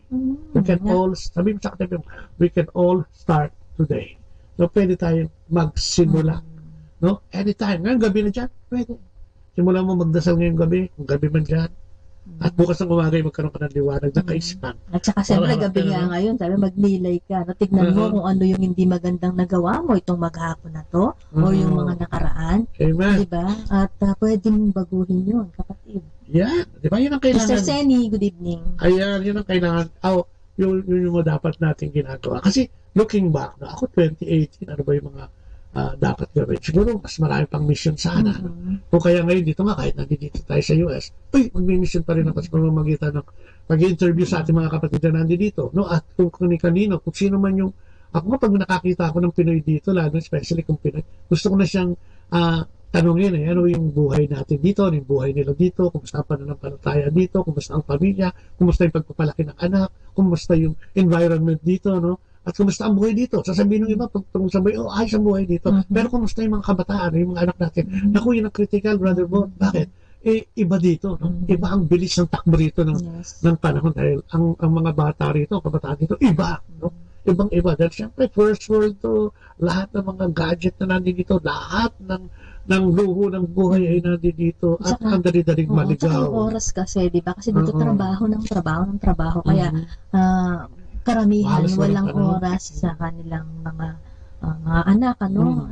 We can all, sabi mo sa katabi mo, we can all start today. So, pwede tayong magsimula. No? Anytime. Ngayon, gabi na dyan, pwede. Simulan mo magdasal ngayong gabi, kung gabi man dyan. At bukas ng umaga magkaroon ka ng liwanag na kaisipan. At saka siyempre gabi nga ngayon, sabi magnilay ka. Tignan mo kung ano yung hindi magandang nagawa mo itong maghapon na to o yung mga nakaraan. Amen. Diba? At pwede mong baguhin yun, kapatid. Yan. Diba? Yun ang kailangan. Mr. Senny, good evening. Ayan, yun ang kailangan. Yun yung dapat natin ginagawa. Kasi looking back, ako 2018, ano ba yung mga dapat gawin? Siguro mas marami pang mission sana. O kaya ngayon dito nga, kahit nandito tayo sa US, mag-mission pa rin ako sa pamamagitan ng pag-interview sa ating mga kapatid na nandito. No? At kung kanino, kung sino man yung, ako nga pag nakakita ako ng Pinoy dito, lalo especially kung Pinoy, gusto ko na siyang tanungin ano yung buhay natin dito, ano yung buhay nila dito, kumusta ang pananampalataya dito, kumusta ang pamilya, kumusta yung pagpapalaki ng anak, kumusta yung environment dito, no? At kumusta ang buhay dito? Sasabihin ng iba, tungkol sabay, ayos ang buhay dito. Pero kumusta yung mga kabataan, yung mga anak natin? Naku, yun ang critical, Brother Bo. Bakit? Iba dito. No? Iba ang bilis ng takbo rito ng panahon. Dahil ang mga bata rito, kabataan dito, iba. No? Ibang-iba. Dahil siyempre, first world to, lahat ng mga gadget na nandito, lahat ng luho ng buhay ay nandito at ang dali-daling maligaw. At oras kasi, di ba? Kasi dito trabaho. Kaya, karamihan walang oras sa kanilang mga anak,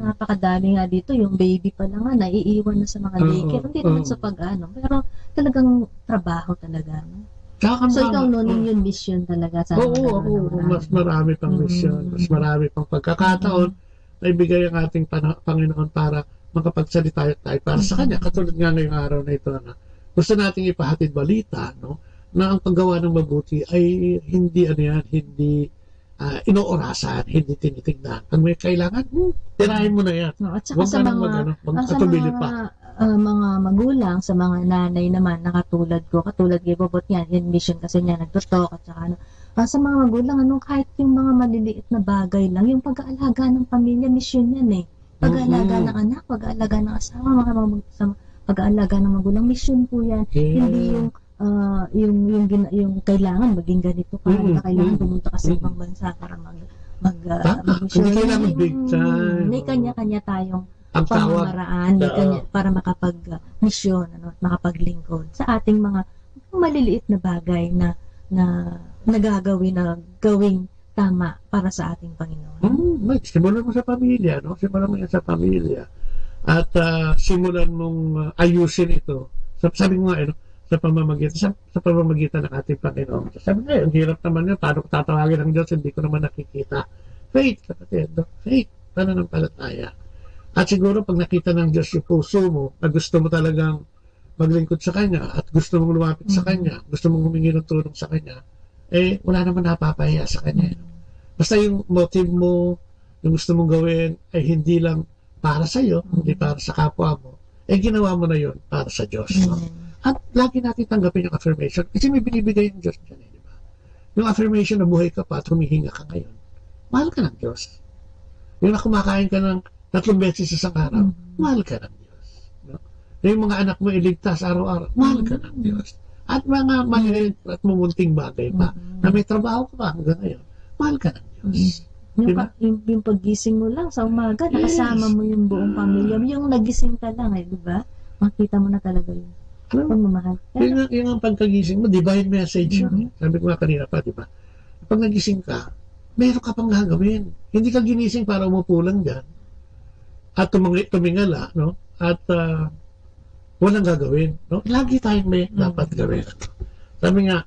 napakadami nga dito, yung baby pa lang naiiwan na sa mga daycare, hindi naman sa pero talagang trabaho talaga, no? So ikaw noon yung mission talaga sa mas marami pang mission, mas marami pang pagkakataon na ibigay ang ating Panginoon para makapagsalita tayo para sa Kanya, katulad nga ngayong araw na ito na gusto nating ipahatid balita, no? Na ang paggawa ng mabuti ay hindi inoorasan, hindi tinitignan. Pag may kailangan, tirahin mo na yan. At saka sa mga magulang, sa mga nanay naman, katulad kay Bobot yan, in mission kasi niya nagtutok, at saka sa mga magulang, kahit yung mga maliliit na bagay lang, yung pag-aalaga ng pamilya, mission yan Pag-aalaga ng anak, pag-aalaga ng asawa, pag-aalaga ng magulang, mission po yan. Hindi yung yung kailangan maging ganito ka, kailangan pumunta ka sa ibang bansa para hindi kailangan big time. May kanya-kanya tayong ang pamamaraan para makapag-misyon, at makapaglingkod sa ating mga maliliit na bagay na gawing tama para sa ating Panginoon. Simulan mo sa pamilya, no? Simulan mo yan sa pamilya. At simulan mong ayusin ito. Sabi ko nga, sa pamamagitan ng ating Panginoon. Sabi nga, ang hirap naman yun. Paano ko tatawagin ng Diyos? Hindi ko naman nakikita. Faith, kapatid. No? Faith, pananampalataya. At siguro, pag nakita ng Diyos yung puso mo, na gusto mo talagang maglingkod sa Kanya, at gusto mong lumapit sa Kanya, gusto mong humingi ng tulong sa Kanya, wala naman napapahiya sa Kanya. Basta yung motive mo, yung gusto mong gawin, ay hindi lang para sa iyo, hindi para sa kapwa mo, ginawa mo na yun para sa Diyos. No? At lagi natin tanggapin yung affirmation kasi may binibigay yung Diyos dyan. Di ba? Yung affirmation na buhay ka pa at humihinga ka ngayon, mahal ka ng Diyos. Yung na kumakain ka ng 3 beses sa isang araw, mahal ka ng Diyos. No? Yung mga anak mo iligtas araw-araw, mahal ka ng Diyos. At mga maliit at mumunting bagay pa, na may trabaho ka pa hanggang ngayon, mahal ka ng Diyos. Yung paggising mo lang sa umaga, nakasama mo yung buong pamilya. Yung nagising ka lang, di ba? Makita mo na talaga yun. Pagmamahal. Yung ang pagkagising mo, divine message yun. Sabi ko nga kanina pa, di ba? Pag nagising ka, meron ka pang gagawin. Hindi ka ginising para umupo lang dyan at tumingala, no? At walang gagawin. No? Lagi tayong may dapat gawin. Sabi nga,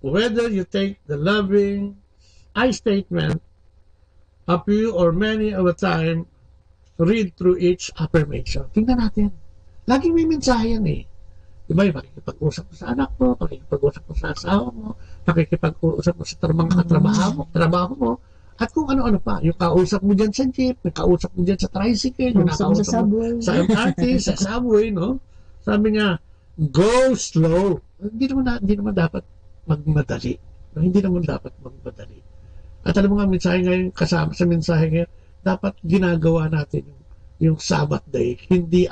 whether you take the loving I statement a few or many of a time, read through each affirmation. Tingnan natin. Laging may mensahe yan Diba? Pakikipag-usap mo sa anak mo, pakikipag-usap mo sa asawa mo, pakikipag-usap mo sa mga trabaho mo, at kung ano-ano pa. Yung kausap mo dyan sa jeep, yung kausap mo dyan sa tricycle, yung nakausap mo sa MRT, sa subway, no? Sabi niya, go slow. Hindi naman dapat magmadali. Hindi naman dapat magmadali. At alam mo nga, mensahe ngayon, kasama sa mensahe ngayon, dapat ginagawa natin yung Sabbath day, hindi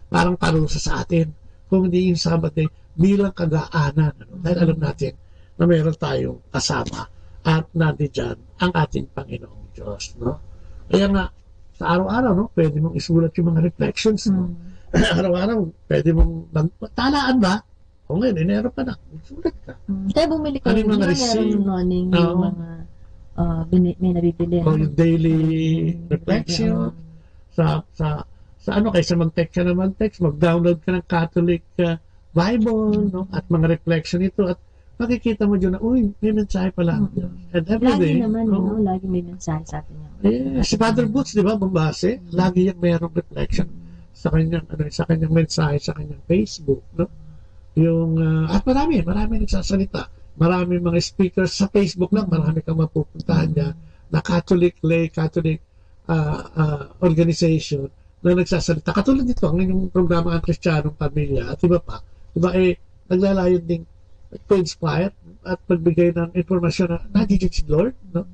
parang parusa sa atin, kung hindi yung Sabbath day, bilang kagaanan. Dahil alam natin na meron tayong kasama at nandiyan ang ating Panginoong Diyos. No? Kaya nga, sa araw-araw, no, pwede mong isulat yung mga reflections mo. Araw-araw, pwede mong talaan ba? O ngayon, Enero pa na, isulat ka. Kaya bumili ka rin yung mga may nabibili. O yung daily reflection. Sa kaysa mag-text ka na mag-download ka ng Catholic Bible, no? At mga reflection ito, at makikita mo dyan na, may mensahe pala. And every day, lagi naman, lagi may mensahe sa atin. Si Father Boots, di ba, Bombase, lagi yung mayroong reflection sa kanyang mensahe, sa kanyang Facebook, no? At marami nagsasalita. Marami mga speakers sa Facebook lang, marami kang mapupuntahan dyan na Catholic organization na nagsasalita. Katulad dito, ang inyong programa ang Kristiyanong Pamilya at iba pa. Diba, naglalayon din to-inspire at magbigay ng informasyon na nandiyan si Lord, no?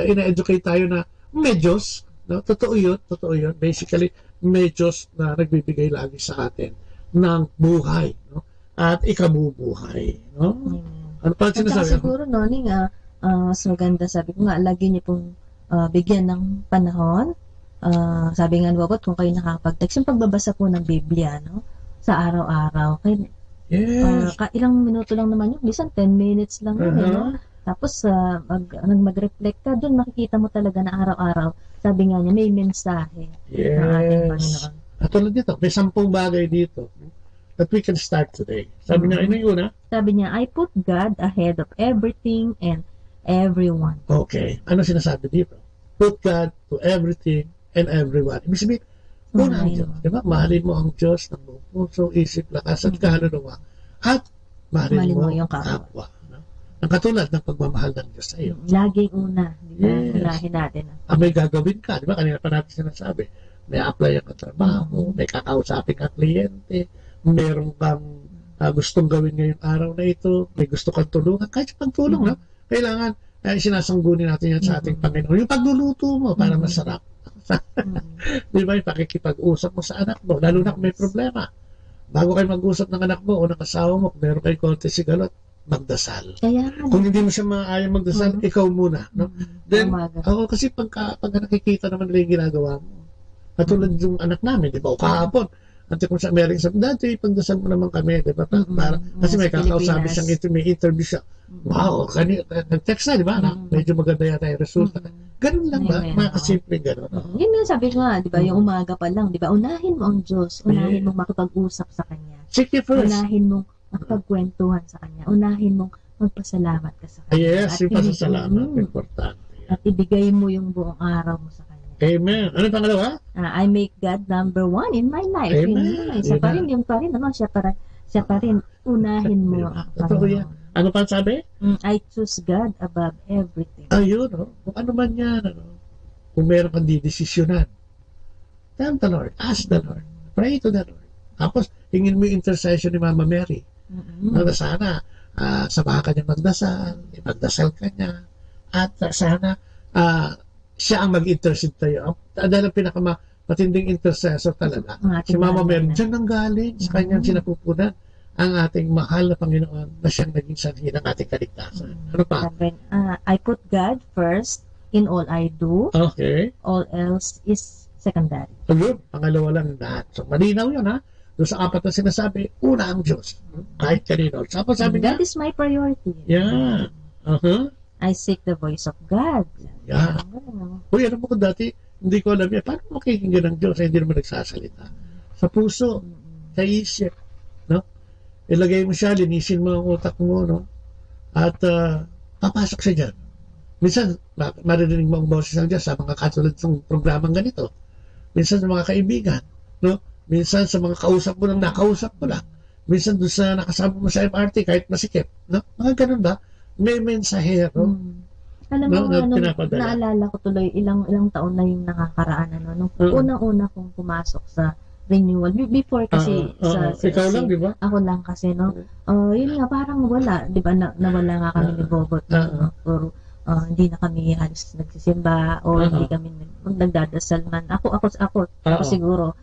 Ina-educate tayo na may Diyos, no? Totoo yun. Basically, may Diyos na nagbibigay lagi sa atin ng buhay, no? At ikabubuhay, no? Ano pa sinasabi? Siguro, Noning, mas maganda, sabi ko nga, lagi niyo pong bigyan ng panahon. Sabi nga, Bobot, kung kayo nakakapag-text, yung pagbabasa po ng Biblia, no? Sa araw-araw. Yes. Ilang minuto lang naman yun. Bisan 10 minutes lang yun, no? Tapos, mag-reflect ka, doon makikita mo talaga na araw-araw. Sabi nga niya, may mensahe ng ating Panginoon. At tulad dito, may 10 bagay dito that we can start today. Sabi niya, Sabi niya, I put God ahead of everything and everyone. Okay. Ano sinasabi dito? Put God to everything and everyone. Ibig sabihin, una ang Diyos. Diba? Mahalin mo ang Diyos ng buong puso, isip, lakas at kaluluwa. At mahalin mo yung kapwa. No? Ang katulad ng pagmamahal ng Diyos sa iyo. Laging una. Diba? Unahin natin. May gagawin ka. Diba? Kanina pa natin sinasabi. May apply ang trabaho, may kakausapin ang kliyente, meron kang gustong gawin ngayong araw na ito, may gusto kang tulungan, kahit sa pagtulong, no? Kailangan, sinasanggunin natin yan sa ating Panginoon. Yung pagluluto mo para masarap. Di ba? Yung pakikipag-usap mo sa anak mo, lalo na kung may problema. bago kayo mag-usap ng anak mo o ng asawa mo, kung meron kayo konti sigalot, magdasal. Kung hindi mo siya maayang magdasal, ikaw muna. No? Then, kasi pag nakikita naman nila yung ginagawa mo, katulad yung anak namin, di ba, o kahapon, at kung sa Amerika, dati, pagdasal mo naman kami, di ba, kasi may kakausapin siyang may interview siya. Wow, nag-text na, di ba, medyo maganda yata yung resulta. Ganun lang ba? Makasimple ganun. Yun yung sabi ko nga, di ba, yung umaga pa lang, di ba, unahin mo ang Diyos, unahin mong makipag-usap sa Kanya. Seek Him first. Unahin mong makipagkwentuhan sa Kanya. Unahin mong magpasalamat ka sa Kanya. Yes, yung pasasalamat, importante. At ibigay mo yung buong araw mo sa Kanya. Amen. Ano yung pangalawa? I make God number one in my life. Amen. Siya pa rin, yung pa rin, siya pa rin, unahin mo ang Panginoon. Ano pa sabi? I choose God above everything. Ayun, kung ano man yan, kung meron kang didesisyonan, tell the Lord, ask the Lord, pray to the Lord. Tapos, hingin mo yung intercession ni Mama Mary. Sana, samahan ka niya magdasal, ipagdasal ka niya, at sana, siya ang mag-intercede tayo. Dahil ang pinakamatinding intercessor talaga. Si Mama Mary, dyan ang galing sa kanyang sinapupunan ang ating mahal na Panginoon na siyang naging sanhi ng ating kaligtasan. Ano pa? I put God first in all I do. Okay. All else is secondary. Ayun, pangalawa lang lahat. So, malinaw yun, ha? Doon sa apat na sinasabi, una ang Diyos. Kahit kanino. Sabi God is my priority. Yeah. I seek the voice of God. Yeah. Uy, alam mo ko dati, hindi ko alam yan. Paano makikinggan ng Diyos? Hindi naman nagsasalita. Sa puso, sa isip, no? Ilagay mo siya, linisin mo ang utak mo, no? At papasok siya dyan. Minsan, maririnig mo ang boses ng Diyos sa mga katulad ng programang ganito. Minsan sa mga kaibigan, no? Minsan sa mga kausap mo lang, nakausap mo lang. Minsan doon sa nakasama mo sa MRT, kahit masikip, no? Mga ganun ba? May mensahero. Alam mo, naalala ko tuloy, ilang taon na yung nakakaraan, nung unang-una kong pumasok sa renewal. Before kasi ikaw lang, di ba? Ako lang kasi, no? Yun nga, parang wala, di ba, nawala nga kami ni Bobot. Pero hindi na kami halos nagsisimba o hindi kami nagdadasal man. Ako siguro,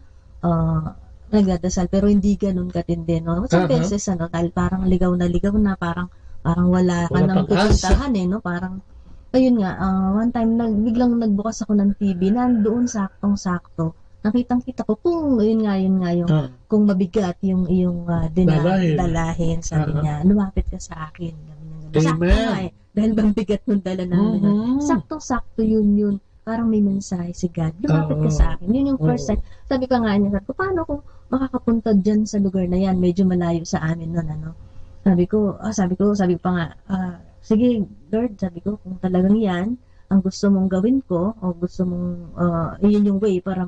nagdadasal, pero hindi ganun katindi, no? Sa beses, dahil parang ligaw na, parang wala ka nang pupuntahan, no? Parang, ayun nga, one time, biglang nagbukas ako ng TV, nandoon saktong-sakto, nakitang-kita ko kung yun nga yung kung mabigat yung dalahin, sabi niya, lumapit ka sa akin. Sakto nga dahil bang bigat nung dala namin. Saktong-sakto yun. Parang may mensahe si God. Lumapit ka sa akin. Yun yung first time. Sabi pa nga niya, paano kung makakapunta dyan sa lugar na yan? Medyo malayo sa amin nun, Sabi ko pa nga, sige Lord, sabi ko, kung talagang yan ang gusto mong gawin ko, o gusto mong, yun yung way para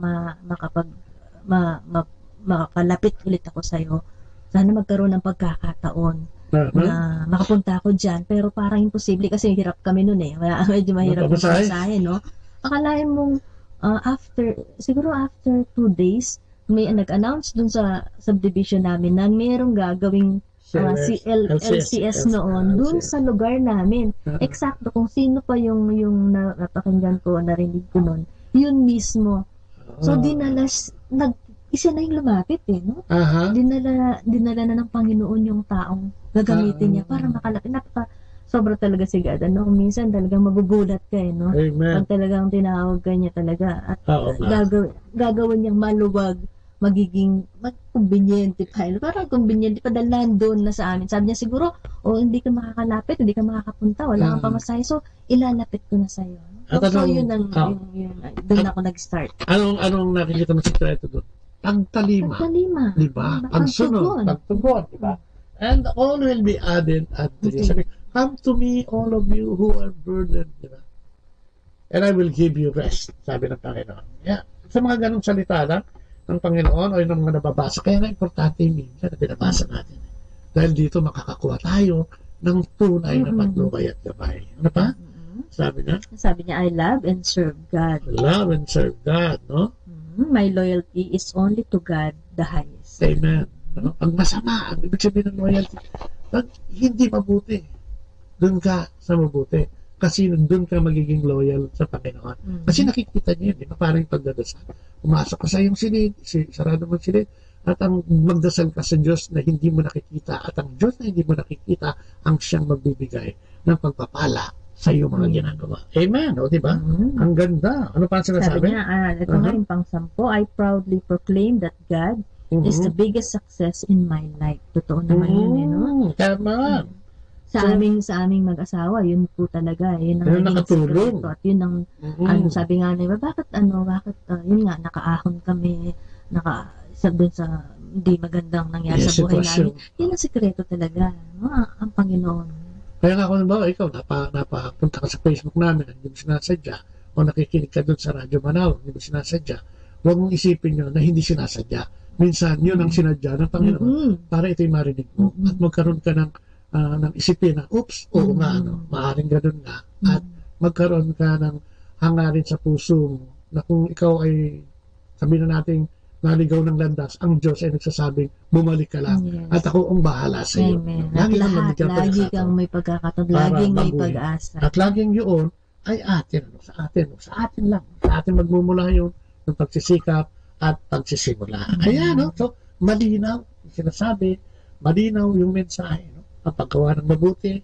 makalapit ulit ako sa'yo, sana magkaroon ng pagkakataon na makapunta ako dyan, pero parang imposible kasi hirap kami nun medyo mahirap yung pasahe, no? Akalain mong siguro after 2 days, may nag-announce dun sa subdivision namin na mayroong gagawing LCS noon dun sa lugar namin. Eksakto kung sino pa yung napakinggan ko, narinig ko noon, yun mismo. So isa na yung lumapit, no? Dinala na ng Panginoon yung taong gagamitin niya para makalapit. Sobra talaga si God. Minsan talagang magugulat ka, no? Amen. Pag talagang tinawag ka niya talaga at gagawin niyang maluwag, magiging conveniente pa. Parang conveniente pa dahil nandun na sa amin. Sabi niya siguro, hindi ka makakalapit, hindi ka makakapunta, wala kang pamasahe. So, ilalapit ko na sa'yo. So, yun doon ako nag-start. Anong nakikita mo sa sekreto doon? Pagtalima. Diba? Pagsunod. Pagtugon. Diba? And all will be added unto you. Sabi, come to me, all of you who are burdened. Diba? And I will give you rest. Sabi ng Panginoon. Yeah. Sa mga ganong salita lang, ng Panginoon o yung mga nababasa. Kaya nga importante yung minsan na binabasa natin. Dahil dito makakakuha tayo ng tunay na patnubay at gabay. Ano pa? Sabi niya, I love and serve God. Love and serve God, no? My loyalty is only to God, the highest. Amen. Ano? Ang masama, ang ibig sabihin ng loyalty, pag hindi mabuti, dun ka sa mabuti. Kasi doon ka magiging loyal sa Panginoon. Kasi nakikita niya, di ba? Parang pagdadasal. Pumasok ka sa iyong silid, sarado mo silid, At ang magdasal ka sa Diyos na hindi mo nakikita, at ang Diyos na hindi mo nakikita ang siyang magbibigay ng pagpapala sa iyo mga ginagawa. Amen. O, diba? Ang ganda. Ano pa sinasabi? Sabi niya, ito nga yung pang-10, I proudly proclaim that God is the biggest success in my life. Totoo naman yun, eh, no? Tama. Sa aming mag-asawa, yun po talaga. Yun ang nakatulong. At yun ang, sabi nga nila, bakit, yun nga, nakaahon kami, doon sa hindi magandang nangyari sa buhay namin. Yun ang sikreto talaga. No? Ang Panginoon. Kaya nga kung ba, ikaw, napapunta ka sa Facebook namin, hindi mo sinasadya, o nakikinig ka doon sa Radyo Manaw, hindi mo sinasadya, huwag mong isipin nyo na hindi sinasadya. Minsan, yun ang sinadya ng Panginoon para ito'y marinig mo. At magkaroon ka ng isipin na, oops, oo nga, maaaring ganun nga. At magkaroon ka ng hangarin sa puso mo na kung ikaw ay, sabihin na natin, naligaw ng landas, ang Diyos ay nagsasabing, bumalik ka lang. Yes. At ako ang bahala sa iyo. Lagi kang may pagkakataon, laging may pag-asa. At laging yun ay atin, sa atin lang. Sa atin magmumula yun ng pagsisikap at pagsisimula. Ayan, no? So, malinaw, sinasabi, malinaw yung mensahe. No? Ang paggawa ng mabuti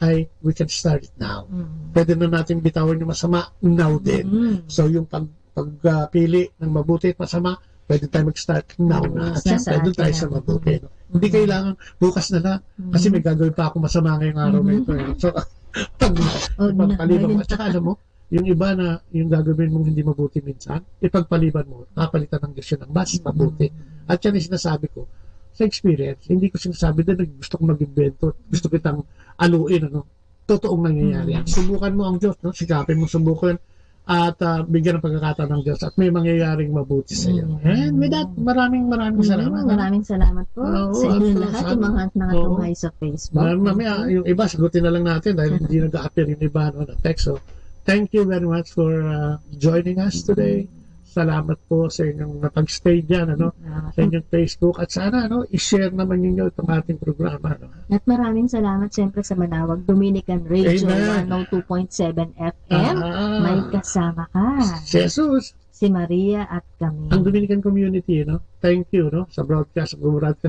ay we can start it now. Pwede na natin bitawan yung masama now din. So, yung pagpili ng mabuti at masama, pwede tayo mag-start now na. At siyempre, doon tayo sa mabuti. No? Hindi kailangan bukas na lang kasi may gagawin pa ako masama ngayong araw na ito. So, pagpaliban mo. At saka alam mo, yung iba na yung gagawin mong hindi mabuti minsan, ipagpaliban mo, kapalitan ng Diyos yun ng mas mabuti. At yan yung sinasabi ko, sa experience, hindi ko sinasabi na gusto kong mag-invento, gusto kitang aluin, totoong nangyayari. Subukan mo ang Diyos, sikapin mo subukan, at bigyan ng pagkakataon ng Diyos at may mangyayaring mabuti sa iyo. And with that, maraming salamat. Maraming salamat po sa inyo lahat, yung mga nakatunghay sa Facebook. Mamaya, yung iba, sagutin na lang natin dahil hindi nag-appear yung iba na text. So, thank you very much for joining us today. Salamat po sa inyong napag-stay dyan, sa inyong Facebook. At sana, i-share naman ninyo itong ating programa. At maraming salamat siyempre sa Manawag Dominican Radio 102.7 FM. May kasama ka. Jesus. Si Maria at kami. Ang Dominican community, thank you, sa broadcast,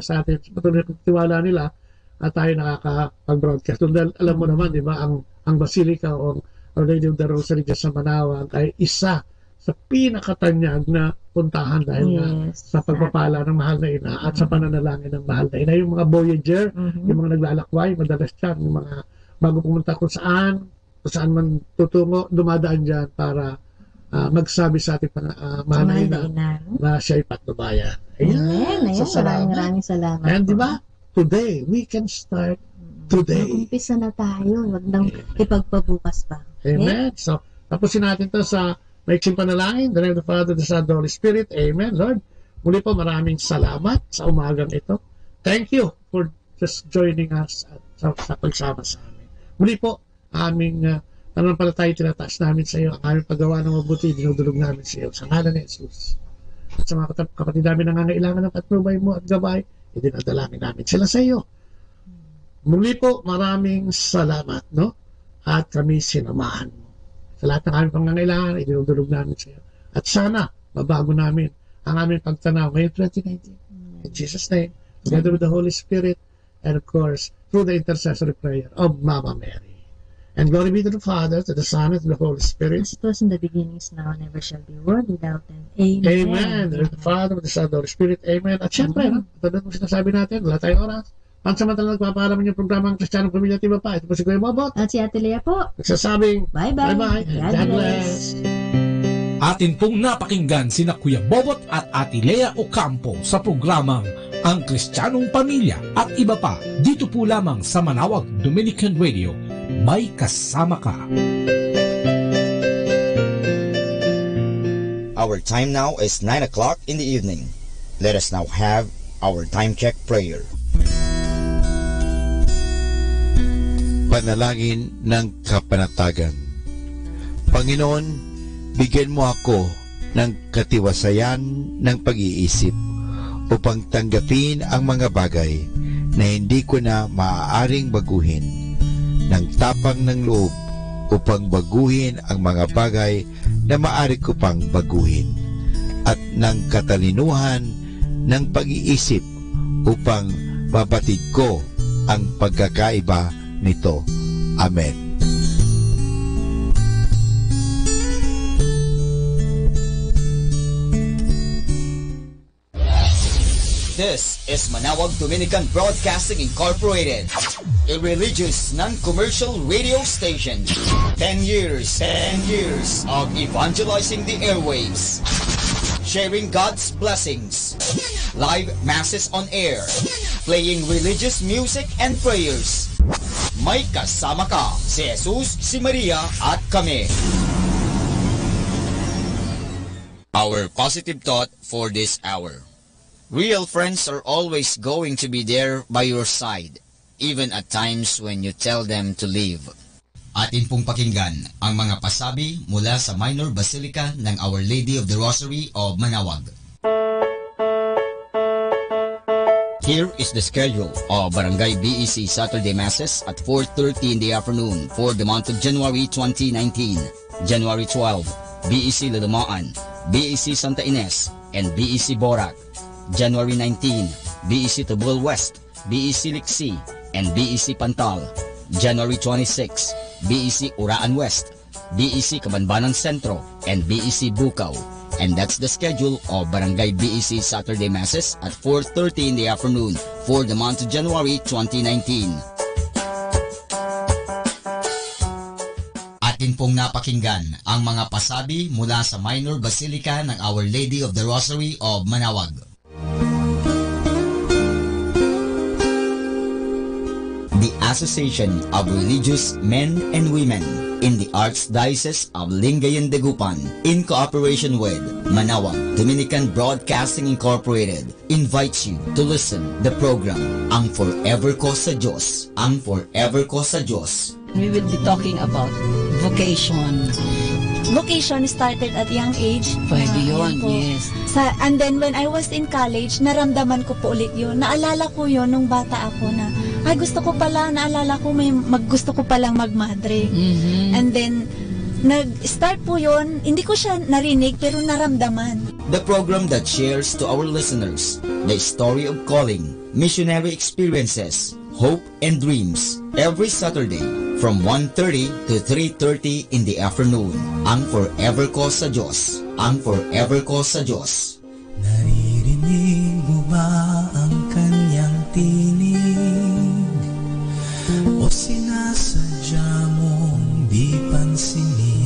sa atin. Patuloy ng tiwala nila at tayo nakakapag-broadcast. Dahil alam mo naman, di ba, ang Basilica o Our Lady of the Rosary sa Manawag ay isa sa pinakatanyag na puntahan dahil sa pagpapala ng mahal na ina at sa pananalangin ng mahal na ina. Yung mga Voyager, yung mga naglalakway, madalas yan, yung mga bago pumunta kung saan man tutungo, dumadaan dyan para magsabi sa ating mahal na ina na siya'y patnubayan. Ayan. So, maraming salamat. And di ba, today, we can start today. Umpisa na tayo, wag nang ipagpabukas pa. Amen. So, tapusin natin to sa maiksing panalangin, the name of the Father, the Son, the Holy Spirit. Amen, Lord. Muli po, maraming salamat sa umagang ito. Thank you for just joining us at sa pagsama sa amin. Muli po, aming pananampalataya tinataas namin sa iyo. Ang aming paggawa ng mabuti, dinudulog namin sa iyo. Sa ngalan ni Jesus. At sa mga kapatid namin nangangailangan ng patnubay mo at gabay, idinadalangin namin sila sa iyo. Muli po, maraming salamat, At kami sinamahan mo. Sa lahat ng aming pangangailangan, idinudulog namin sa iyo. At sana, mabago namin ang aming pagtanaw ngayong 2019. In Jesus' name, together with the Holy Spirit, and of course, through the intercessory prayer of Mama Mary. And glory be to the Father, to the Son, and to the Holy Spirit. As it was in the beginning, is now, and never shall be, world without end. Amen. Amen. To the Father, to the Son, and the Holy Spirit. Amen. At syempre, tulad ng sinasabi natin, wala tayong oras. Pansamantala nagpapaalaman yung programa ng Kristiyanong Pamilya at Iba Pa. Ito po si Kuya Bobot. At si Ate Lea po. Nagsasabing, bye-bye. Bye-bye. God bless. Atin pong napakinggan sina Kuya Bobot at Ate Lea Ocampo sa programang Ang Kristiyanong Pamilya at Iba Pa. Dito po lamang sa Manawag Dominican Radio. May kasama ka. Our time now is 9 o'clock in the evening. Let us now have our time check prayer. Panalangin ng kapanatagan. Panginoon, bigyan mo ako ng katiwasayan ng pag-iisip upang tanggapin ang mga bagay na hindi ko na maaaring baguhin, ng tapang ng loob upang baguhin ang mga bagay na maaari ko pang baguhin, at ng katalinuhan ng pag-iisip upang mabatid ko ang pagkakaiba nito. Amen. This is Manawag Dominican Broadcasting Incorporated, a religious, non-commercial radio station. 10 years of evangelizing the airwaves, sharing God's blessings, live masses on air, playing religious music and prayers. May kasama ka, si Jesus, si Maria, at kami. Our positive thought for this hour. Real friends are always going to be there by your side, even at times when you tell them to leave. Atin pong pakinggan ang mga pasabi mula sa Minor Basilica ng Our Lady of the Rosary of Manawag. Here is the schedule of Barangay BEC Saturday Masses at 4:30 in the afternoon for the month of January 2019. January 12, BEC Lalamaan, BEC Santa Ines, and BEC Borac. January 19, BEC Tabul West, BEC Liksi, and BEC Pantal. January 26, BEC Uraan West, BEC Kabanbanan Centro, and BEC Bukaw. And that's the schedule of Barangay BEC Saturday Masses at 4:30 in the afternoon for the month of January 2019. Atin pong napakinggan ang mga pasabi mula sa Minor Basilica ng Our Lady of the Rosary of Manawag. The Association of Religious Men and Women in the Archdiocese of Lingayen Dagupan, in cooperation with Manawag Dominican Broadcasting Incorporated, invites you to listen the program Ang Forever Ko sa Diyos. Ang Forever Ko sa Diyos. We will be talking about vocation. Vocation started at young age. Pwede yun, Yan po. yes. And then when I was in college, naramdaman ko po ulit yun. Naalala ko yun nung bata ako na, ay gusto ko pala, naalala ko gusto ko palang magmadre. And then, nag-start po yun, hindi ko siya narinig pero naramdaman. The program that shares to our listeners the story of calling, missionary experiences, hope and dreams, every Saturday from 1:30 to 3:30 in the afternoon. Ang Forever Ko sa Diyos. Ang Forever Ko sa Diyos. Naririnig mo ba ang kanyang tinig? O sinasadya mong di pansinin?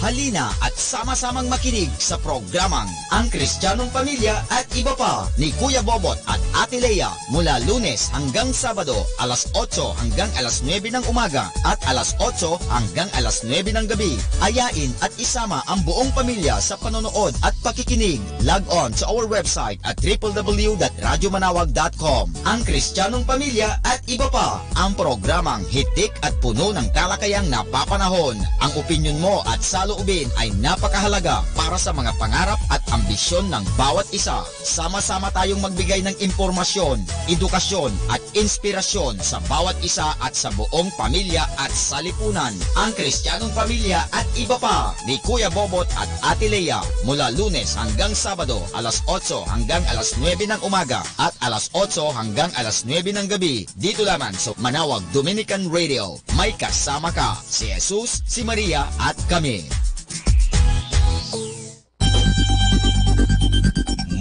Halina at sama-samang makinig sa programang Ang Kristiyanong Pamilya at Iba Pa ni Kuya Bobot at Ate Lea mula Lunes hanggang Sabado alas 8 hanggang alas 9 ng umaga at alas 8 hanggang alas 9 ng gabi. Ayain at isama ang buong pamilya sa panonood at pakikinig. Log on to our website at www.radyomanawag.com. Ang Kristiyanong Pamilya at Iba Pa, ang programang hitik at puno ng talakayang napapanahon. Ang opinyon mo at saloobin ay napakahalaga para sa mga pangarap at ambisyon ng bawat isa. Sama-sama tayong magbigay ng impormasyon, edukasyon at inspirasyon sa bawat isa at sa buong pamilya at salipunan. Ang Kristiyanong Pamilya at Iba Pa ni Kuya Bobot at Ate Lea mula Lunes hanggang Sabado alas 8 hanggang alas 9 ng umaga at alas 8 hanggang alas 9 ng gabi dito lamang sa Manawag Dominican Radio. May kasama ka, si Jesus, si Maria at kami.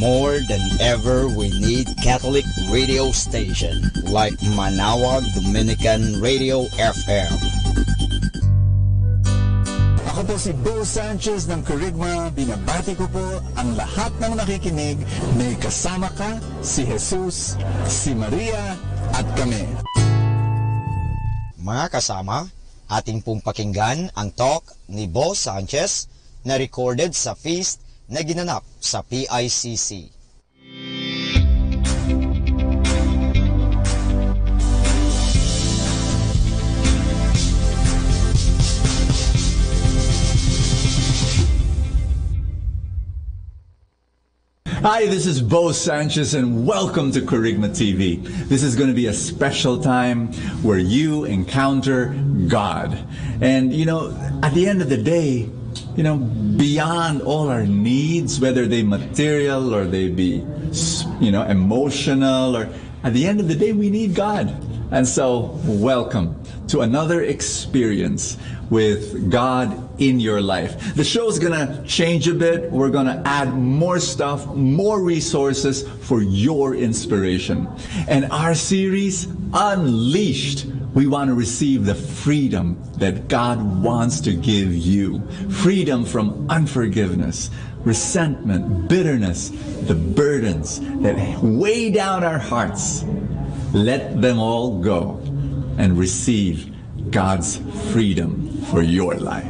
More than ever, we need Catholic radio station like Manawag Dominican Radio FM. Ako po si Bo Sanchez ng Kerygma. Binabati ko po ang lahat ng nakikinig. May kasama ka, si Jesus, si Maria at kami. Mga kasama, ating pong pakinggan ang talk ni Bo Sanchez na recorded sa feast na ginanap sa PICC. Hi, this is Bo Sanchez and welcome to Kerygma TV. This is going to be a special time where you encounter God. And at the end of the day, beyond all our needs, whether they material or they be, emotional, or at the end of the day, we need God. And so, welcome to another experience with God in your life. The show is going to change a bit. We're going to add more stuff, more resources for your inspiration. And our series, Unleashed, we want to receive the freedom that God wants to give you. Freedom from unforgiveness, resentment, bitterness, the burdens that weigh down our hearts. Let them all go and receive God's freedom for your life.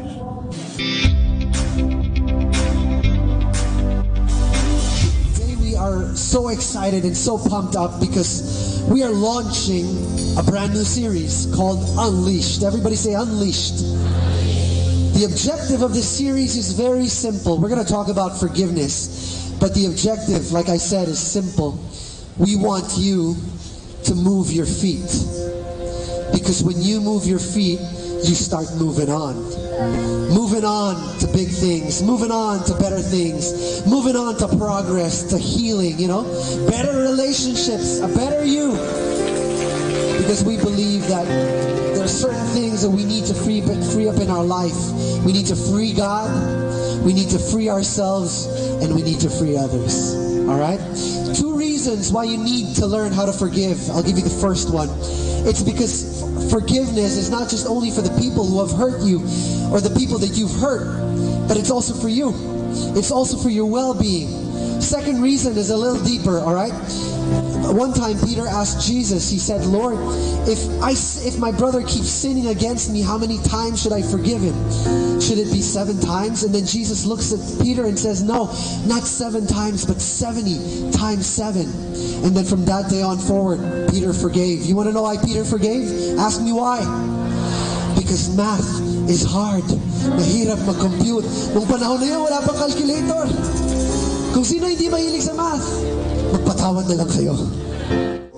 Today we are so excited and so pumped up because we are launching a brand new series called Unleashed. Everybody say Unleashed. The objective of this series is very simple. We're going to talk about forgiveness, but the objective, like I said, is simple. We want you to move your feet. Because when you move your feet, you start moving on. Moving on to big things. Moving on to better things. Moving on to progress, to healing, better relationships, a better you. Because we believe that there are certain things that we need to free up in our life. We need to free God, we need to free ourselves, and we need to free others. Alright? 2 reasons why you need to learn how to forgive. I'll give you the first one. It's because forgiveness is not just only for the people who have hurt you or the people that you've hurt, but it's also for you. It's also for your well-being. Second reason is a little deeper, alright? One time Peter asked Jesus, he said, Lord, if my brother keeps sinning against me, how many times should I forgive him? Should it be 7 times? And then Jesus looks at Peter and says, no, not 7 times, but 70 times 7. And then from that day on forward, Peter forgave. You want to know why Peter forgave? Ask me why. Because math is hard. Mahirap mag-compute. Nung panahon na yun, wala pang calculator. Kung sino hindi mahilig sa math, magpatawad na lang kayo.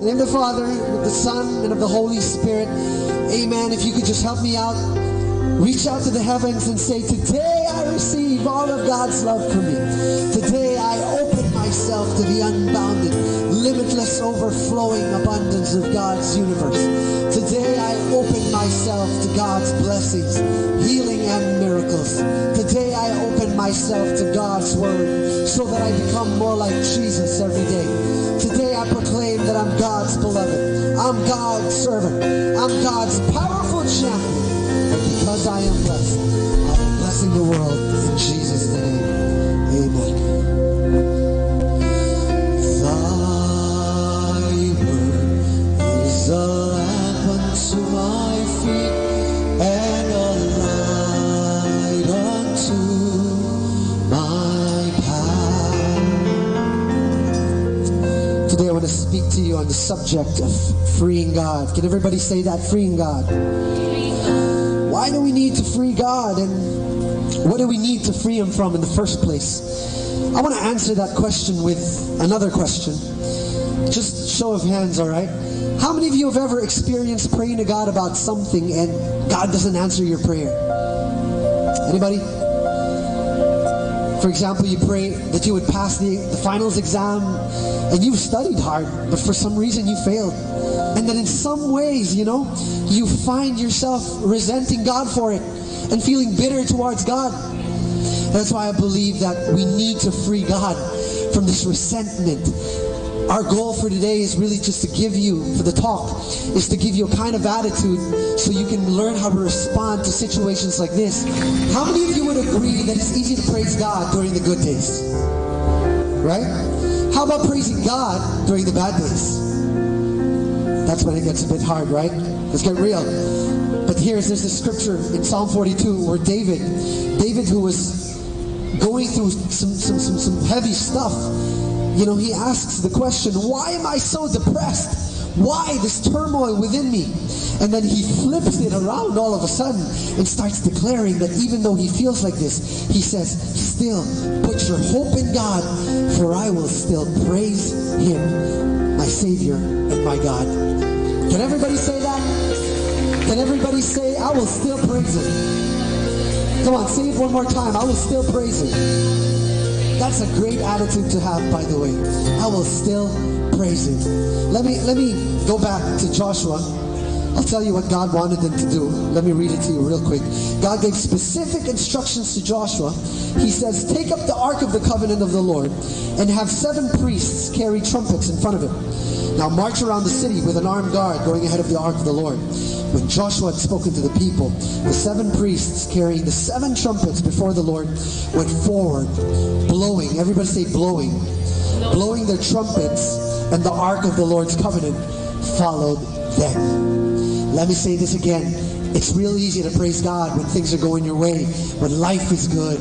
In the name of the Father, of the Son, and of the Holy Spirit. Amen. If you could just help me out, reach out to the heavens and say, today I receive all of God's love for me. Today I open myself to the unbounded, limitless, overflowing abundance of God's universe. Today I open myself to God's blessings, healing and miracles. Today I open myself to God's word so that I become more like Jesus every day. Today I proclaim that I'm God's beloved. I'm God's servant. I'm God's powerful champion. And because I am blessed, I'm blessing the world in Jesus' name. Amen. Thy word is a lamp unto my feet and a light unto my path. Today I want to speak to you on the subject of freeing God. Can everybody say that? Freeing God. Why do we need to free God, and what do we need to free Him from in the first place? I want to answer that question with another question. Just show of hands, alright? How many of you have ever experienced praying to God about something and God doesn't answer your prayer? Anybody? For example, you pray that you would pass the finals exam and you've studied hard, but for some reason you failed. And then in some ways, you find yourself resenting God for it and feeling bitter towards God. That's why I believe that we need to free God from this resentment. Our goal for today is really just to give you, for the talk, is to give you a kind of attitude so you can learn how to respond to situations like this. How many of you would agree that it's easy to praise God during the good days? Right? How about praising God during the bad days? That's when it gets a bit hard, right? Let's get real. But there's this scripture in Psalm 42 where David who was going through some heavy stuff, he asks the question, why am I so depressed? Why this turmoil within me? And then he flips it around all of a sudden and starts declaring that even though he feels like this, he says, still put your hope in God, for I will still praise him, my Savior and my God. Can everybody say that? Can everybody say, I will still praise him? Come on, say it one more time. I will still praise him. That's a great attitude to have, by the way. I will still praise him. Let me go back to Joshua. I'll tell you what God wanted them to do. Let me read it to you real quick. God gave specific instructions to Joshua. He says, take up the Ark of the Covenant of the Lord and have 7 priests carry trumpets in front of it. Now march around the city with an armed guard going ahead of the Ark of the Lord. When Joshua had spoken to the people, the 7 priests carrying the 7 trumpets before the Lord went forward, blowing, everybody say blowing, blowing their trumpets, and the Ark of the Lord's covenant followed them. Let me say this again. It's real easy to praise God when things are going your way, when life is good.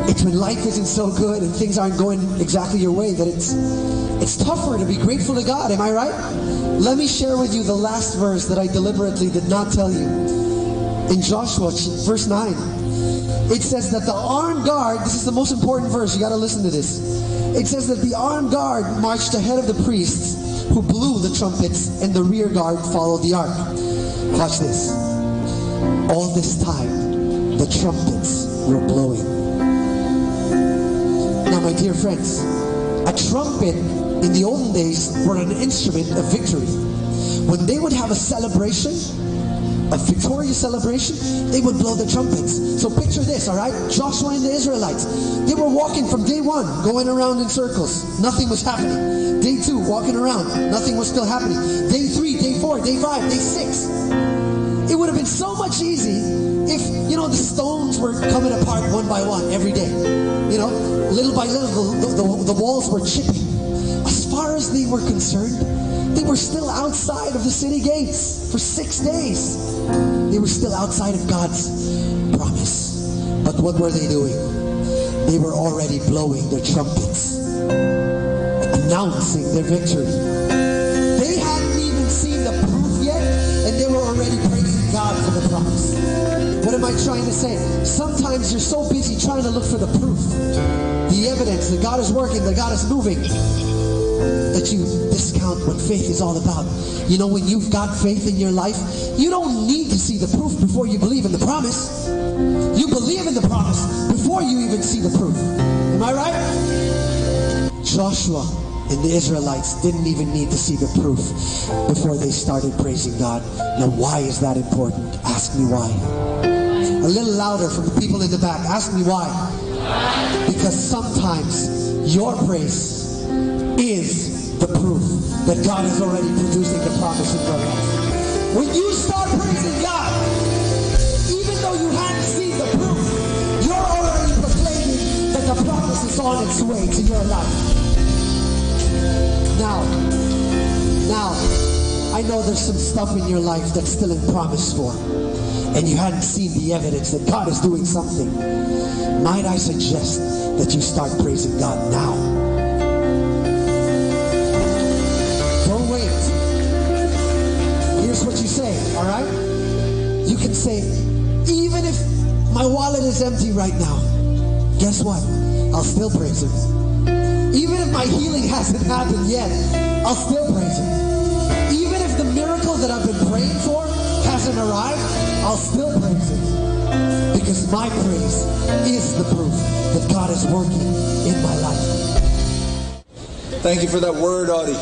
It's when life isn't so good and things aren't going exactly your way that it's tougher to be grateful to God. Am I right? Let me share with you the last verse that I deliberately did not tell you. In Joshua, verse 9, it says that the armed guard, this is the most important verse, you got to listen to this. It says that the armed guard marched ahead of the priests who blew the trumpets, and the rear guard followed the ark. Watch this. All this time, the trumpets were blowing. Now, my dear friends, a trumpet in the olden days were an instrument of victory. When they would have a celebration, a victorious celebration, they would blow the trumpets. So picture this, all right? Joshua and the Israelites, they were walking from day 1, going around in circles. Nothing was happening. Day 2, walking around. Nothing was still happening. Day 3, day 4, day 5, day 6. It would have been so much easy if, the stones were coming apart one by one every day. Little by little, the walls were chipping. As far as they were concerned, they were still outside of the city gates for 6 days. They were still outside of God's promise. But what were they doing? They were already blowing their trumpets, announcing their victory. They hadn't even seen the proof yet, and they were already praising God for the promise. What am I trying to say? Sometimes you're so busy trying to look for the proof, the evidence that God is working, that God is moving, that you discount what faith is all about. When you've got faith in your life, you don't need to see the proof before you believe in the promise. You believe in the promise before you even see the proof. Am I right? Joshua and the Israelites didn't even need to see the proof before they started praising God. Now, why is that important? Ask me why. A little louder from the people in the back. Ask me why. Because sometimes your praise is the proof that God is already producing the promise in your life. When you start praising God, even though you hadn't seen the proof, you're already proclaiming that the promise is on its way to your life. Now, I know there's some stuff in your life that's still in promise form, and you hadn't seen the evidence that God is doing something. Might I suggest that you start praising God now? Don't wait. Here's what you say, all right? You can say, even if my wallet is empty right now, guess what? I'll still praise him. Even if my healing hasn't happened yet, I'll still praise him. Even if the miracle that I've been praying for hasn't arrived, I'll still praise him. Because my praise is the proof that God is working in my life. Thank you for that word, Audie.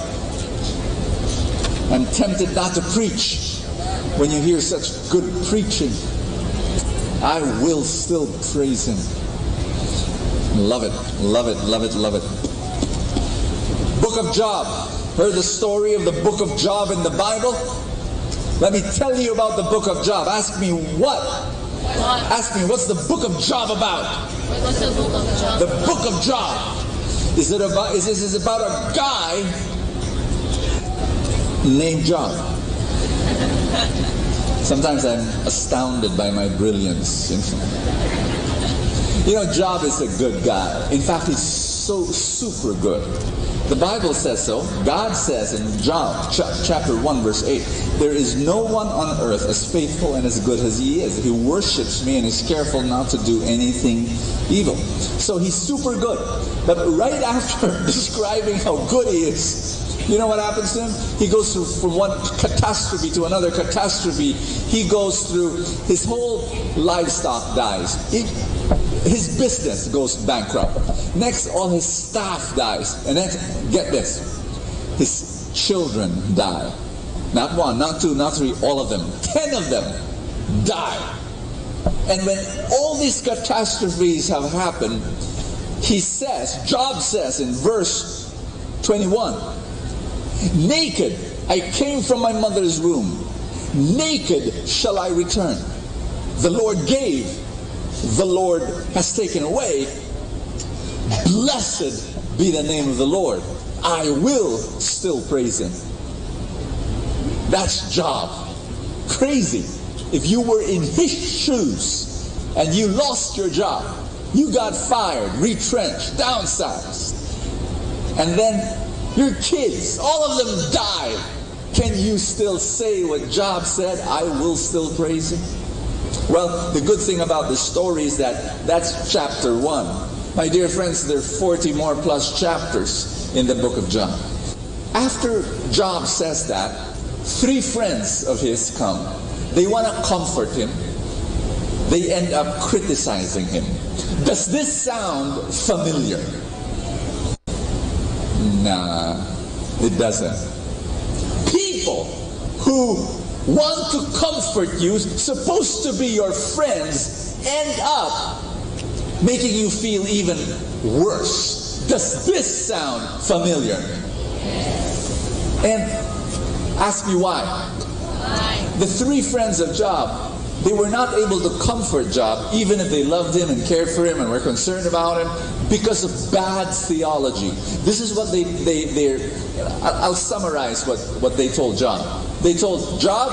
I'm tempted not to preach when you hear such good preaching. I will still praise him. Love it, love it, love it, love it. Book of Job. Heard the story of the book of Job in the Bible? Let me tell you about the book of Job. Ask me what? Ask me, what's the book of Job about? What's the book of Job? The book of Job. Is it about a guy named Job? Sometimes I'm astounded by my brilliance. Job is a good guy. In fact, he's so super good. The Bible says so. God says in John chapter 1 verse 8, there is no one on earth as faithful and as good as he is. He worships me and is careful not to do anything evil. So he's super good. But right after describing how good he is, you know what happens to him? He goes through from one catastrophe to another catastrophe. He goes through, his whole livestock dies. His business goes bankrupt. Next, all his staff dies. And then, get this, his children die. Not one, not two, not three, all of them. 10 of them die. And when all these catastrophes have happened, he says, Job says in verse 21, naked I came from my mother's womb, naked shall I return. The Lord gave, the Lord has taken away. Blessed be the name of the Lord. I will still praise him. That's Job. Crazy. If you were in his shoes and you lost your job, you got fired, retrenched, downsized, and then your kids, all of them died, can you still say what Job said? I will still praise him. Well, the good thing about this story is that that's chapter 1. My dear friends, there are 40 more plus chapters in the book of Job. After Job says that, 3 friends of his come. They want to comfort him. They end up criticizing him. Does this sound familiar? Nah, it doesn't. People who want to comfort you, supposed to be your friends, end up making you feel even worse. Does this sound familiar? And ask me why. The 3 friends of Job, they were not able to comfort Job, even if they loved him and cared for him and were concerned about him, because of bad theology. This is what I'll summarize what they told Job. They told Job,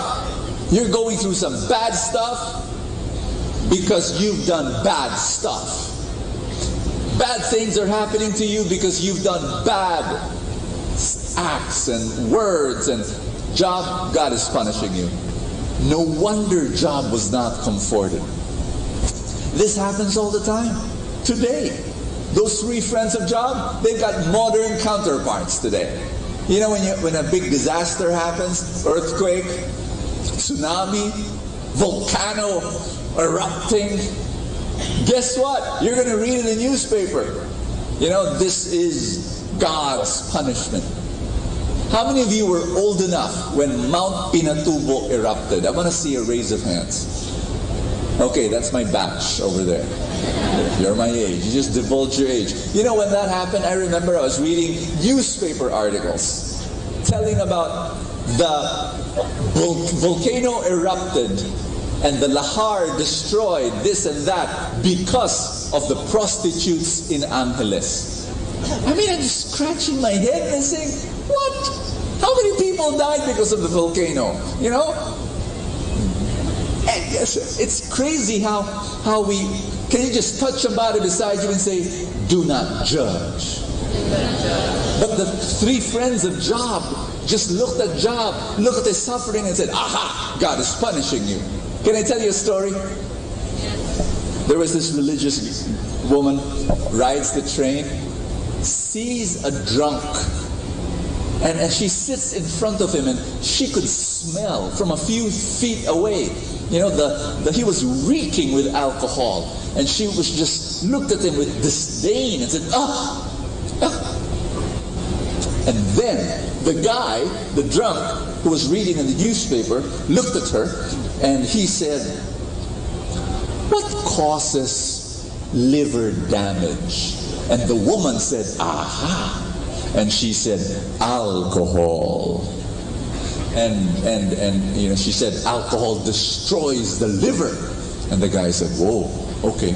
you're going through some bad stuff because you've done bad stuff. Bad things are happening to you because you've done bad acts and words, and Job, God is punishing you. No wonder Job was not comforted. This happens all the time. Today, those 3 friends of Job, they've got modern counterparts today. You know, when a big disaster happens, earthquake, tsunami, volcano erupting, guess what? You're going to read in the newspaper, you know, this is God's punishment. How many of you were old enough when Mount Pinatubo erupted? I want to see a raise of hands. Okay, that's my batch over there. You're my age. You just divulge your age. You know, when that happened, I remember I was reading newspaper articles telling about the volcano erupted and the lahar destroyed this and that because of the prostitutes in Angeles. I mean, I'm just scratching my head and saying, what? How many people died because of the volcano? You know? And yes, it's crazy how we, can you just touch somebody beside you and say, do not judge. But the 3 friends of Job just looked at Job, looked at his suffering and said, aha, God is punishing you. Can I tell you a story? There was this religious woman, rides the train, sees a drunk, and she sits in front of him, and she could smell from a few feet away. You know, he was reeking with alcohol, and she was just looked at him with disdain and said, "Ah!" And then the guy, the drunk, who was reading in the newspaper, looked at her, and he said, "What causes liver damage?" And the woman said, "Aha!" And she said, "Alcohol." And you know, she said, "Alcohol destroys the liver." And the guy said, "Whoa, okay."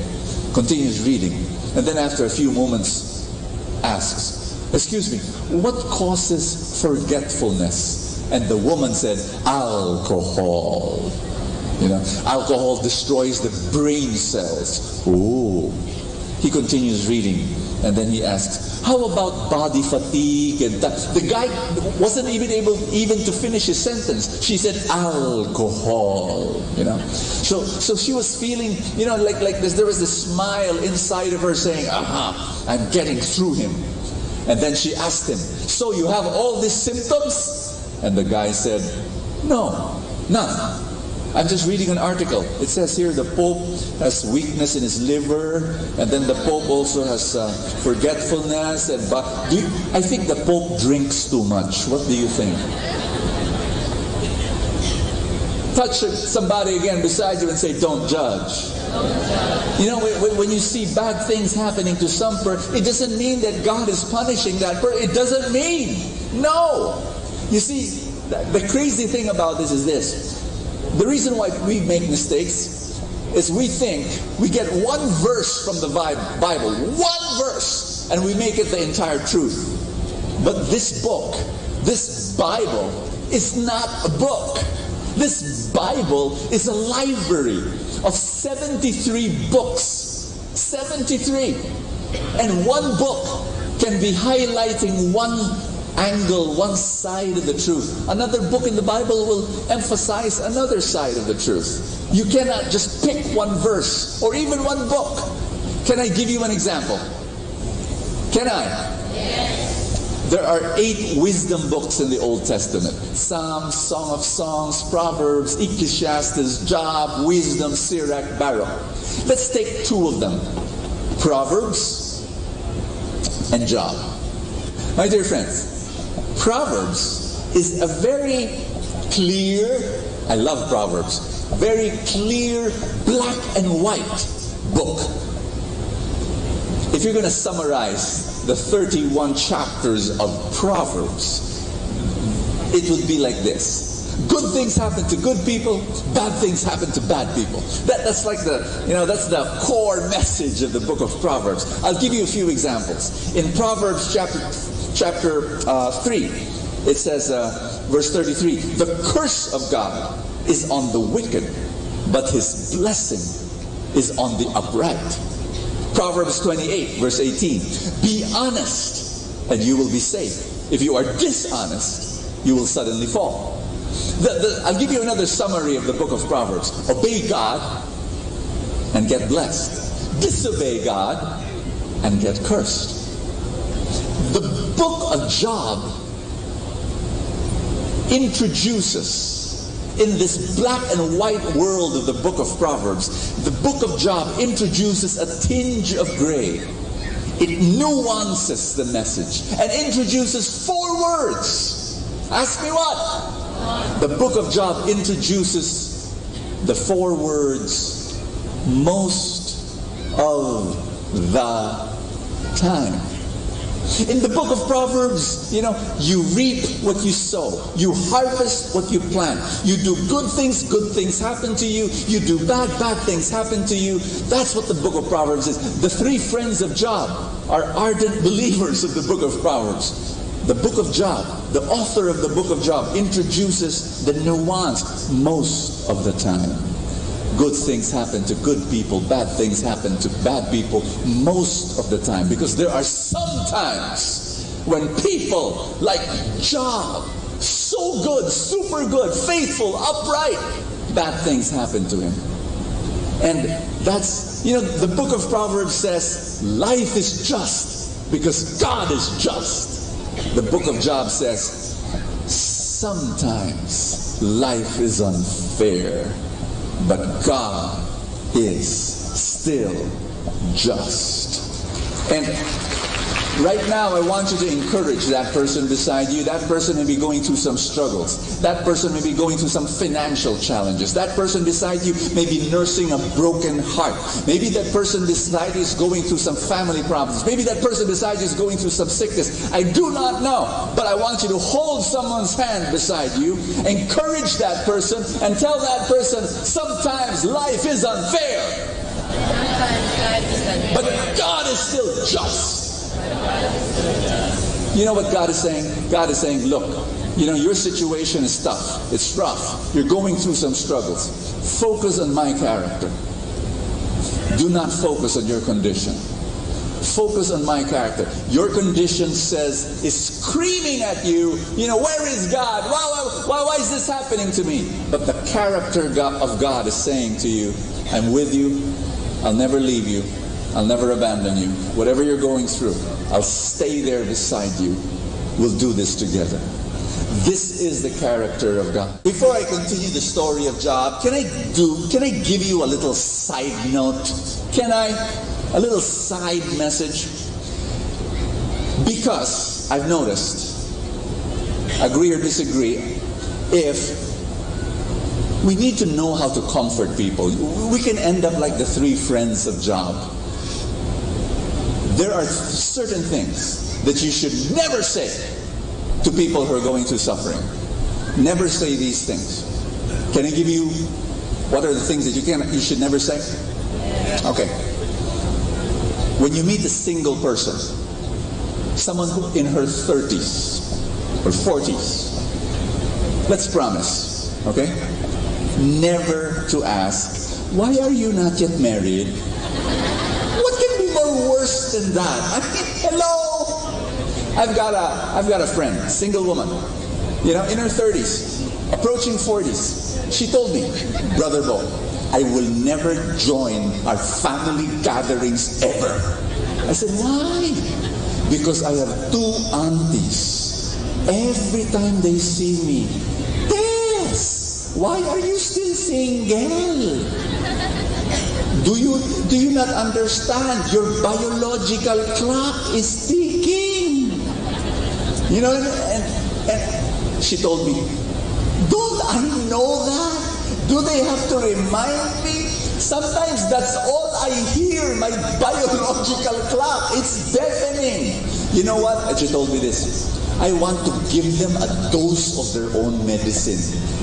Continues reading. And then after a few moments asks, "Excuse me, what causes forgetfulness?" And the woman said, "Alcohol." You know, alcohol destroys the brain cells. Ooh. He continues reading. And then he asks, how about body fatigue? And that? The guy wasn't even able to finish his sentence. She said, alcohol, So she was feeling, like this, there was a smile inside of her saying, I'm getting through him. And then she asked him, so you have all these symptoms? And the guy said, no, none. I'm just reading an article. It says here the Pope has weakness in his liver, and then the Pope also has forgetfulness. I think the Pope drinks too much. What do you think? Touch somebody again beside you and say, don't judge. When you see bad things happening to some person, it doesn't mean that God is punishing that person. It doesn't mean. No. You see, the crazy thing about this is this. The reason why we make mistakes is we think we get one verse from the Bible, one verse, and we make it the entire truth. But this book, this Bible, is not a book. This Bible is a library of 73 books. 73. And one book can be highlighting one angle, one side of the truth. Another book in the Bible will emphasize another side of the truth. You cannot just pick one verse or even one book. Can I give you an example? Can I? Yes. There are 8 wisdom books in the Old Testament. Psalms, Song of Songs, Proverbs, Ecclesiastes, Job, Wisdom, Sirach, Baruch. Let's take 2 of them. Proverbs and Job. My dear friends, Proverbs is a very clear, I love Proverbs, very clear, black and white book. If you're going to summarize the 31 chapters of Proverbs, it would be like this. Good things happen to good people, bad things happen to bad people. That's like that's the core message of the book of Proverbs. I'll give you a few examples. In Proverbs chapter 3, it says, verse 33, the curse of God is on the wicked, but his blessing is on the upright. Proverbs 28, verse 18, be honest and you will be safe. If you are dishonest, you will suddenly fall. I'll give you another summary of the book of Proverbs. Obey God and get blessed. Disobey God and get cursed. The book of Job introduces, in this black and white world of the book of Proverbs, the book of Job introduces a tinge of gray. It nuances the message and introduces 4 words. Ask me what? The book of Job introduces the 4 words most of the time. In the book of Proverbs, you reap what you sow. You harvest what you plant. You do good things happen to you. You do bad things happen to you. That's what the book of Proverbs is. The 3 friends of Job are ardent believers of the book of Proverbs. The book of Job, the author of the book of Job, introduces the nuance most of the time. Good things happen to good people, bad things happen to bad people most of the time. Because there are some times when people like Job, so good, super good, faithful, upright, bad things happen to him. And that's, the book of Proverbs says, life is just because God is just. The book of Job says, sometimes life is unfair, but God is still just. And right now, I want you to encourage that person beside you. That person may be going through some struggles. That person may be going through some financial challenges. That person beside you may be nursing a broken heart. Maybe that person beside you is going through some family problems. Maybe that person beside you is going through some sickness. I do not know. But I want you to hold someone's hand beside you, encourage that person, and tell that person, sometimes life is unfair. But God is still just. You know what God is saying? God is saying, look, your situation is tough. It's rough. You're going through some struggles. Focus on my character. Do not focus on your condition. Focus on my character. Your condition is screaming at you, where is God? Why is this happening to me? But the character of God is saying to you, I'm with you. I'll never leave you. I'll never abandon you. Whatever you're going through, I'll stay there beside you. We'll do this together. This is the character of God. Before I continue the story of Job, can I give you a little side note? A little side message? Because I've noticed, agree or disagree, if we need to know how to comfort people, we can end up like the 3 friends of Job. There are certain things that you should never say to people who are going through suffering. Never say these things. Can I give you what are the things that you should never say? Okay. When you meet a single person, someone who in her 30s or 40s, let's promise, okay? Never to ask, why are you not yet married? What can be more worse than that? I mean, hello! I've got a friend, single woman, in her 30s, approaching 40s. She told me, Brother Bo, I will never join our family gatherings ever. I said, why? Because I have 2 aunties. Every time they see me, Tess, why are you still single? Do you not understand? Your biological clock is ticking. And she told me, don't I know that? Do they have to remind me? Sometimes that's all I hear, my biological clock. It's deafening. You know what? And she told me this. I want to give them a dose of their own medicine.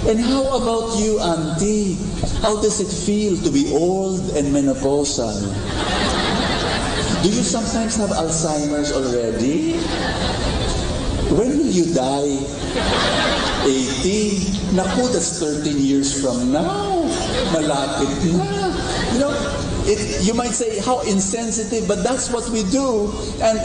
And how about you, Auntie? How does it feel to be old and menopausal? Do you sometimes have Alzheimer's already? When will you die? 18? Naku, that's 13 years from now. Malapit na. You might say, how insensitive, but that's what we do. And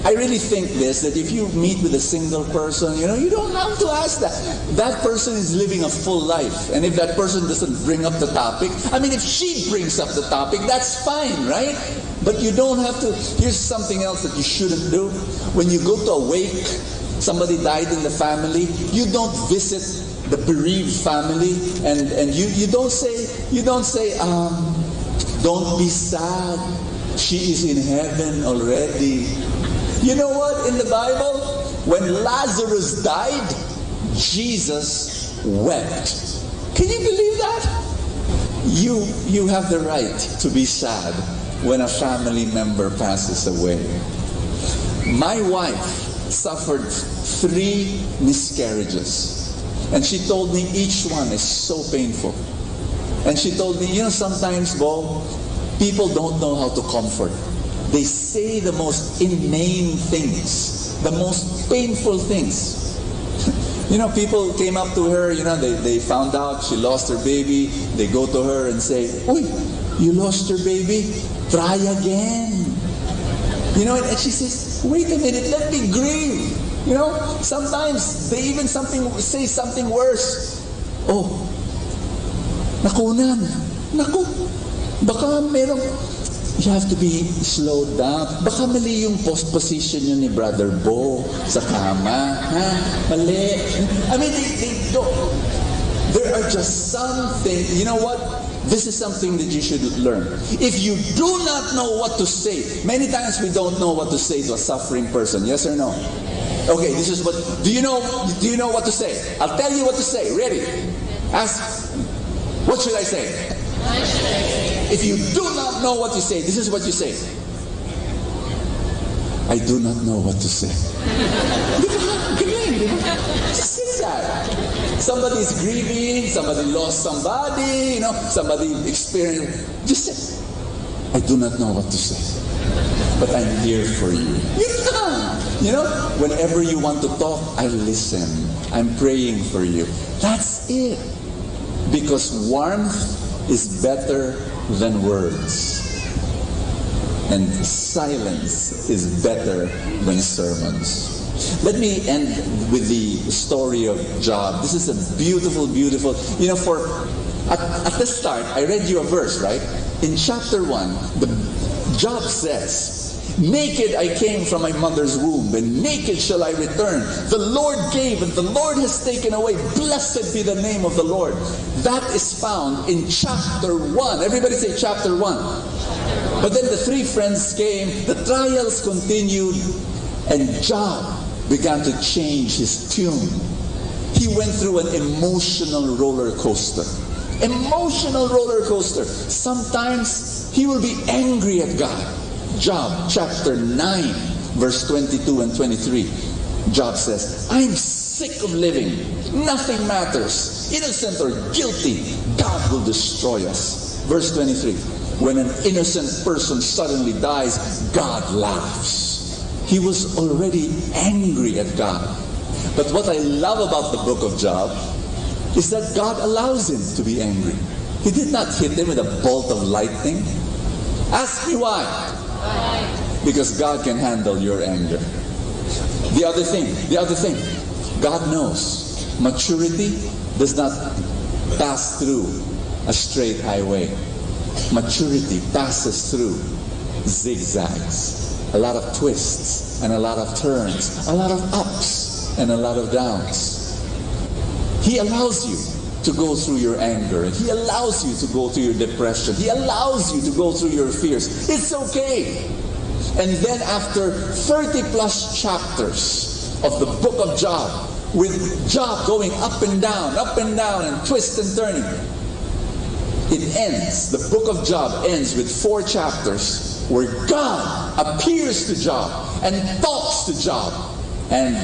I really think that if you meet with a single person, you don't have to ask that. That person is living a full life. And if that person doesn't bring up the topic, if she brings up the topic, that's fine, right? But you don't have to. Here's something else that you shouldn't do. When you go to a wake, somebody died in the family, you don't visit the bereaved family, and you don't say, don't be sad, she is in heaven already. You know what? In the Bible, when Lazarus died, Jesus wept. Can you believe that? You have the right to be sad when a family member passes away. My wife suffered 3 miscarriages. And she told me each one is so painful. And she told me, sometimes, Bo, people don't know how to comfort. They say the most inane things, the most painful things. People came up to her, they found out she lost her baby. They go to her and say, "Uy, you lost your baby? Try again." And she says, "Wait a minute, let me grieve." Sometimes they even say something worse. "Oh, nakunan. Naku, baka merong..." You have to be slowed down. Baka mali yung position yun ni Brother Bo sa kama. Ha? Mali. They don't. There are just some things. You know what? This is something that you should learn. If you do not know what to say, many times we don't know what to say to a suffering person. Yes or no? Okay, this is what. Do you know what to say? I'll tell you what to say. Ready? Ask. What should I say? If you do not know what to say, this is what you say. I do not know what to say. Just say that. Somebody's grieving, somebody lost somebody, somebody experienced. Just say, I do not know what to say, but I'm here for you. Whenever you want to talk, I listen. I'm praying for you. That's it. Because warmth is better than words. And silence is better than sermons. Let me end with the story of Job. This is a beautiful, beautiful, at the start, I read you a verse, right? In chapter 1, Job says, naked I came from my mother's womb, and naked shall I return. The Lord gave, and the Lord has taken away. Blessed be the name of the Lord. That is found in chapter 1. Everybody say chapter 1. But then the three friends came, the trials continued, and Job began to change his tune. He went through an emotional roller coaster. Emotional roller coaster. Sometimes he will be angry at God. Job chapter 9 verse 22 and 23. Job says, I'm sick of living. Nothing matters. Innocent or guilty, God will destroy us. Verse 23. When an innocent person suddenly dies, God laughs. He was already angry at God. But what I love about the book of Job is that God allows him to be angry. He did not hit him with a bolt of lightning. Ask me why. Because God can handle your anger. The other thing, God knows maturity does not pass through a straight highway. Maturity passes through zigzags, a lot of twists and a lot of turns, a lot of ups and a lot of downs. He allows you to go through your anger. He allows you to go through your depression. He allows you to go through your fears. It's okay. And then after 30 plus chapters of the book of Job, with Job going up and down, and twist and turning, it ends, the book of Job ends with 4 chapters where God appears to Job and talks to Job. And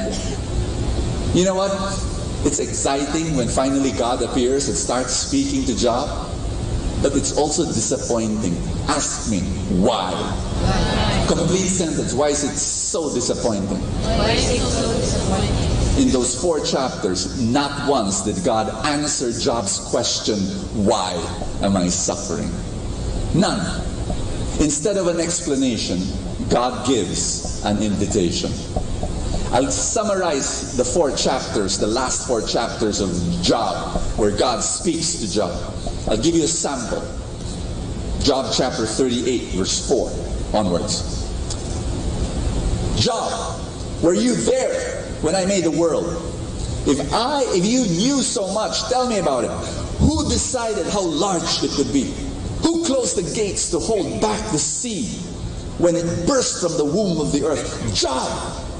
you know what? It's exciting when finally God appears and starts speaking to Job. But it's also disappointing. Ask me, why? Complete sentence. Why is it so disappointing? Why is it so disappointing? In those 4 chapters, not once did God answer Job's question, why am I suffering? None. Instead of an explanation, God gives an invitation. I'll summarize the 4 chapters, the last 4 chapters of Job, where God speaks to Job. I'll give you a sample. Job chapter 38, verse 4 onwards. Job, were you there when I made the world? If you knew so much, tell me about it. Who decided how large it would be? Who closed the gates to hold back the sea when it burst from the womb of the earth? Job,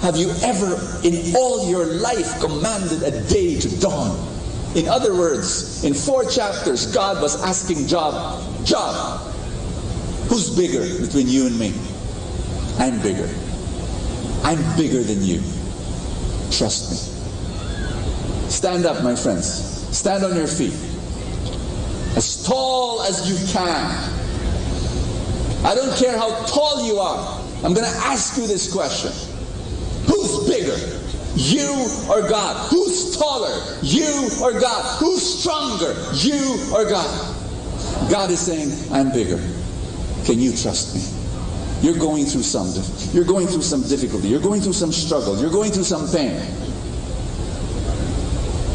have you ever in all your life commanded a day to dawn? In other words, in 4 chapters, God was asking Job, Job, who's bigger between you and me? I'm bigger. I'm bigger than you. Trust me. Stand up, my friends. Stand on your feet. As tall as you can. I don't care how tall you are. I'm going to ask you this question. Who's bigger? You or God? Who's taller? You or God? Who's stronger? You or God? God is saying, I'm bigger. Can you trust me? You're going through some difficulty. You're going through some struggle. You're going through some pain.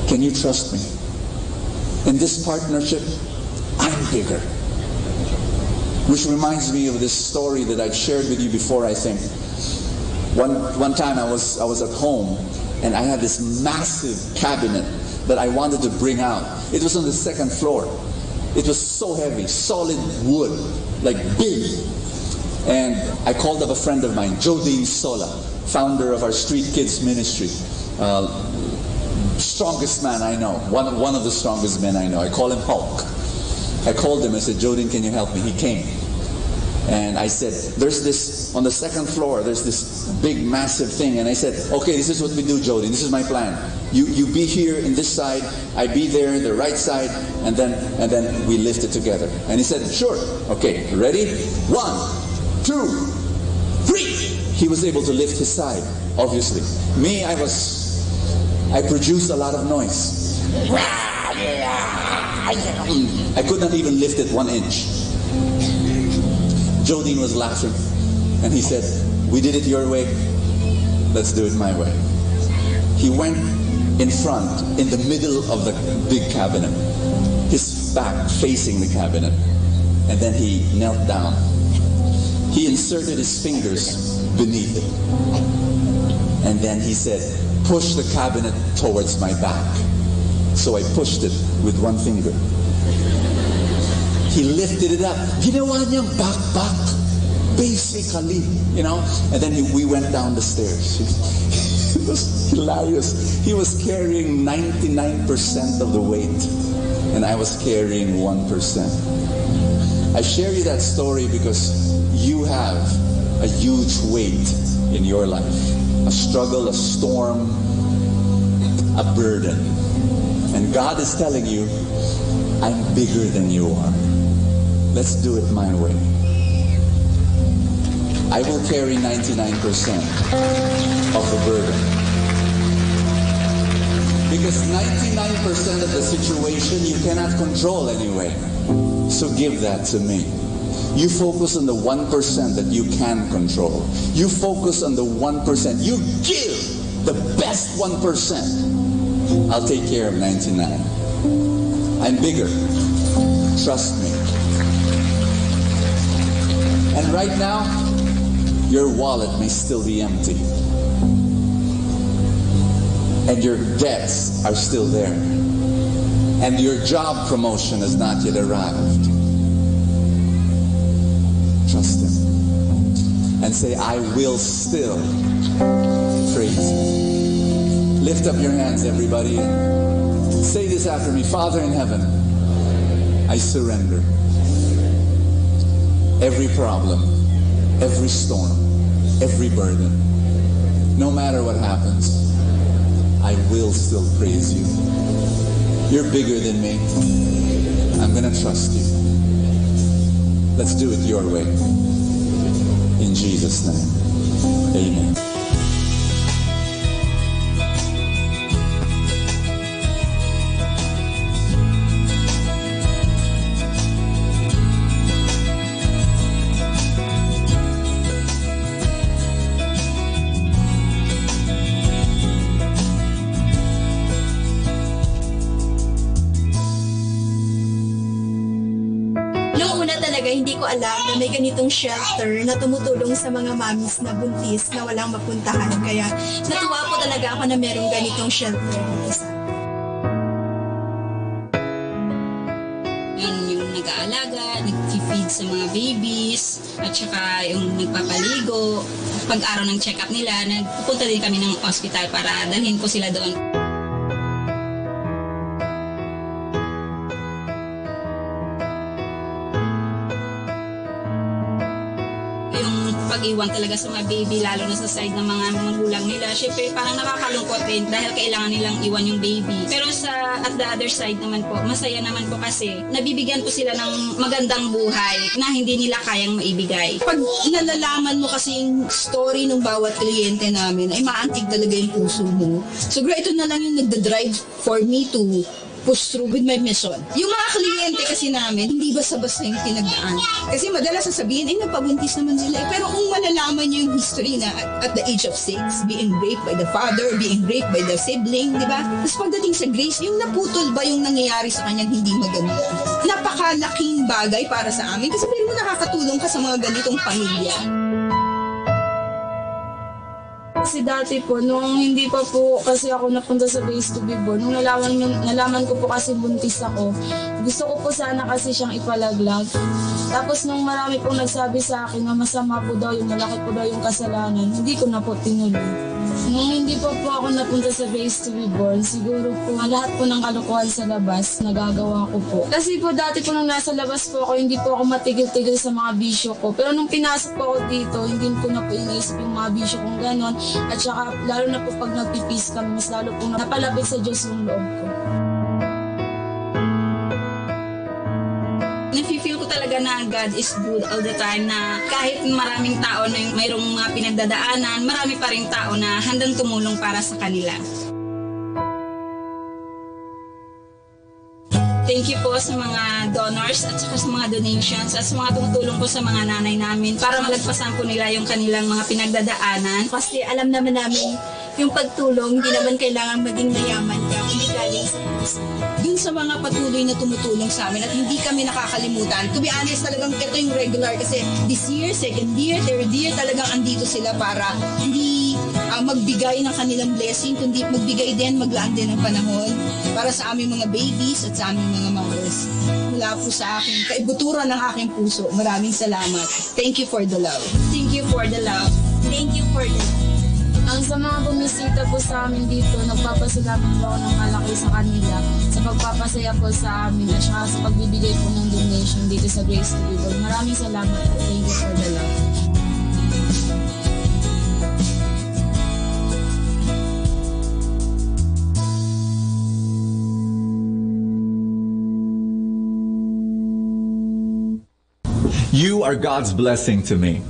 Can you trust me? In this partnership, I'm bigger. Which reminds me of this story that I've shared with you before, I think. One time I was at home and I had this massive cabinet that I wanted to bring out. It was on the 2nd floor. It was so heavy, solid wood, like big. And I called up a friend of mine, Jodine Sola, founder of our Street Kids Ministry. Strongest man I know, one of the strongest men I know. I call him Hulk. I called him, I said, Jodine, can you help me? He came. And I said, there's this, on the 2nd floor, there's this big, massive thing. And I said, okay, this is what we do, Jodine. This is my plan. You be here in this side, I be there in the right side, and then we lift it together. And he said, sure. Okay, ready? 1, 2, 3. He was able to lift his side, obviously. Me, I produced a lot of noise. I could not even lift it 1 inch. Jodine was laughing. And he said, we did it your way, let's do it my way. He went in front, in the middle of the big cabinet, his back facing the cabinet, and then he knelt down. He inserted his fingers beneath it, and then he said, push the cabinet towards my back. So I pushed it with one finger. He lifted it up. Ginawa niyang back, basically, you know. And then we went down the stairs. It was hilarious. He was carrying 99% of the weight, and I was carrying 1%. I share you that story because you have a huge weight in your life, a struggle, a storm, a burden. And God is telling you, I'm bigger than you are. Let's do it my way. I will carry 99% of the burden. Because 99% of the situation you cannot control anyway. So give that to me. You focus on the 1% that you can control. You focus on the 1%. You give the best 1%. I'll take care of 99. I'm bigger. Trust me. And right now, your wallet may still be empty. And your debts are still there. And your job promotion has not yet arrived. Trust Him. And say, I will still praise Him. Lift up your hands, everybody. Say this after me. Father in heaven, I surrender. Every problem, every storm, every burden, no matter what happens, I will still praise you. You're bigger than me. I'm going to trust you. Let's do it your way. In Jesus' name, amen. Hindi ko alam na may ganitong shelter na tumutulong sa mga mommies na buntis na walang mapuntahan. Kaya natuwa po talaga ako na merong ganitong shelter dito sa yung nag-aalaga, nag-feed sa mga babies, at saka yung nagpapaligo. Pag-araw ng check-up nila, nagpupunta din kami ng hospital para dalhin ko sila doon. Pag-iwan talaga sa mga baby, lalo na sa side ng mga magulang nila. Siyempre, parang nakakalungkot din dahil kailangan nilang iwan yung baby. Pero at the other side naman po, masaya naman po kasi nabibigyan po sila ng magandang buhay na hindi nila kayang maibigay. Pag nalalaman mo kasi yung story ng bawat kliyente namin, ay maantig talaga yung puso mo. Siguro ito na lang yung nagda-drive for me to push through with my mission. Yung mga kliyente kasi namin, hindi basta-basta yung tinagdaan. Kasi madalas sasabihin, ay nagpabuntis naman sila. Pero kung malalaman nyo yung history na at the age of 6, being raped by the father, being raped by the sibling, di ba? Tapos pagdating sa grace, yung naputol ba yung nangyayari sa kanyang hindi maganda? Napakalaking bagay para sa amin kasi pero nakakatulong ka sa mga ganitong pamilya. Kasi dati po, nung hindi pa po kasi ako napunta sa Raised to be Born, nung nalaman ko po kasi buntis ako, gusto ko po sana kasi siyang ipalaglag. Tapos nung marami pong nagsabi sa akin na masama po daw yung malaki po daw yung kasalanan, hindi ko na po tinuloy. Nung hindi pa po ako napunta sa Raised to be Born, siguro po lahat po ng kalokohan sa labas, nagagawa ko po. Kasi po dati po nung nasa labas po ako, hindi po ako matigil-tigil sa mga bisyo ko. Pero nung pinasok po ako dito, hindi ko na po iniisip yung mga bisyo kong ganon. At saka lalo na po pag nagpipis kami, mas lalo po napalapit sa Diyos yung loob ko. Nafe-feel ko talaga na God is good all the time, na kahit maraming tao na mayroong mga pinagdadaanan, marami pa rin tao na handang tumulong para sa kanila. Thank you po sa mga donors at saka sa mga donations at sa mga tumutulong po sa mga nanay namin para malagpasan po nila yung kanilang mga pinagdadaanan. Kasi alam naman namin yung pagtulong, hindi naman kailangan maging mayaman ka, hindi galing sa puso. Dun sa mga patuloy na tumutulong sa amin at hindi kami nakakalimutan. To be honest, talagang ito yung regular kasi this year, second year, third year, talagang andito sila para hindi magbigay ng kanilang blessing, kundi magbigay din, maglaan din ng panahon para sa aming mga babies at sa aming mga mothers. Mula po sa aking kaibuturan ng aking puso, maraming salamat. Thank you for the love. Thank you for the love. Thank you for the love. Ang sa mga bumisita po sa amin dito, nagpapasalamat po ako ng malaki sa kanila sa pagpapasaya po sa amin at saka sa pagbibigay po ng donation dito sa Grace to People. Maraming salamat po. Thank you for the love. You are God's blessing to me.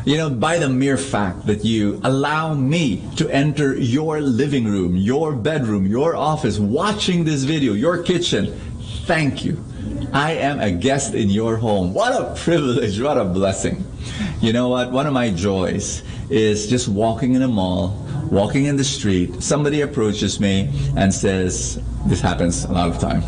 You know, by the mere fact that you allow me to enter your living room, your bedroom, your office, watching this video, your kitchen, thank you. I am a guest in your home. What a privilege, what a blessing. You know what? One of my joys is just walking in a mall, walking in the street, somebody approaches me and says, this happens a lot of time.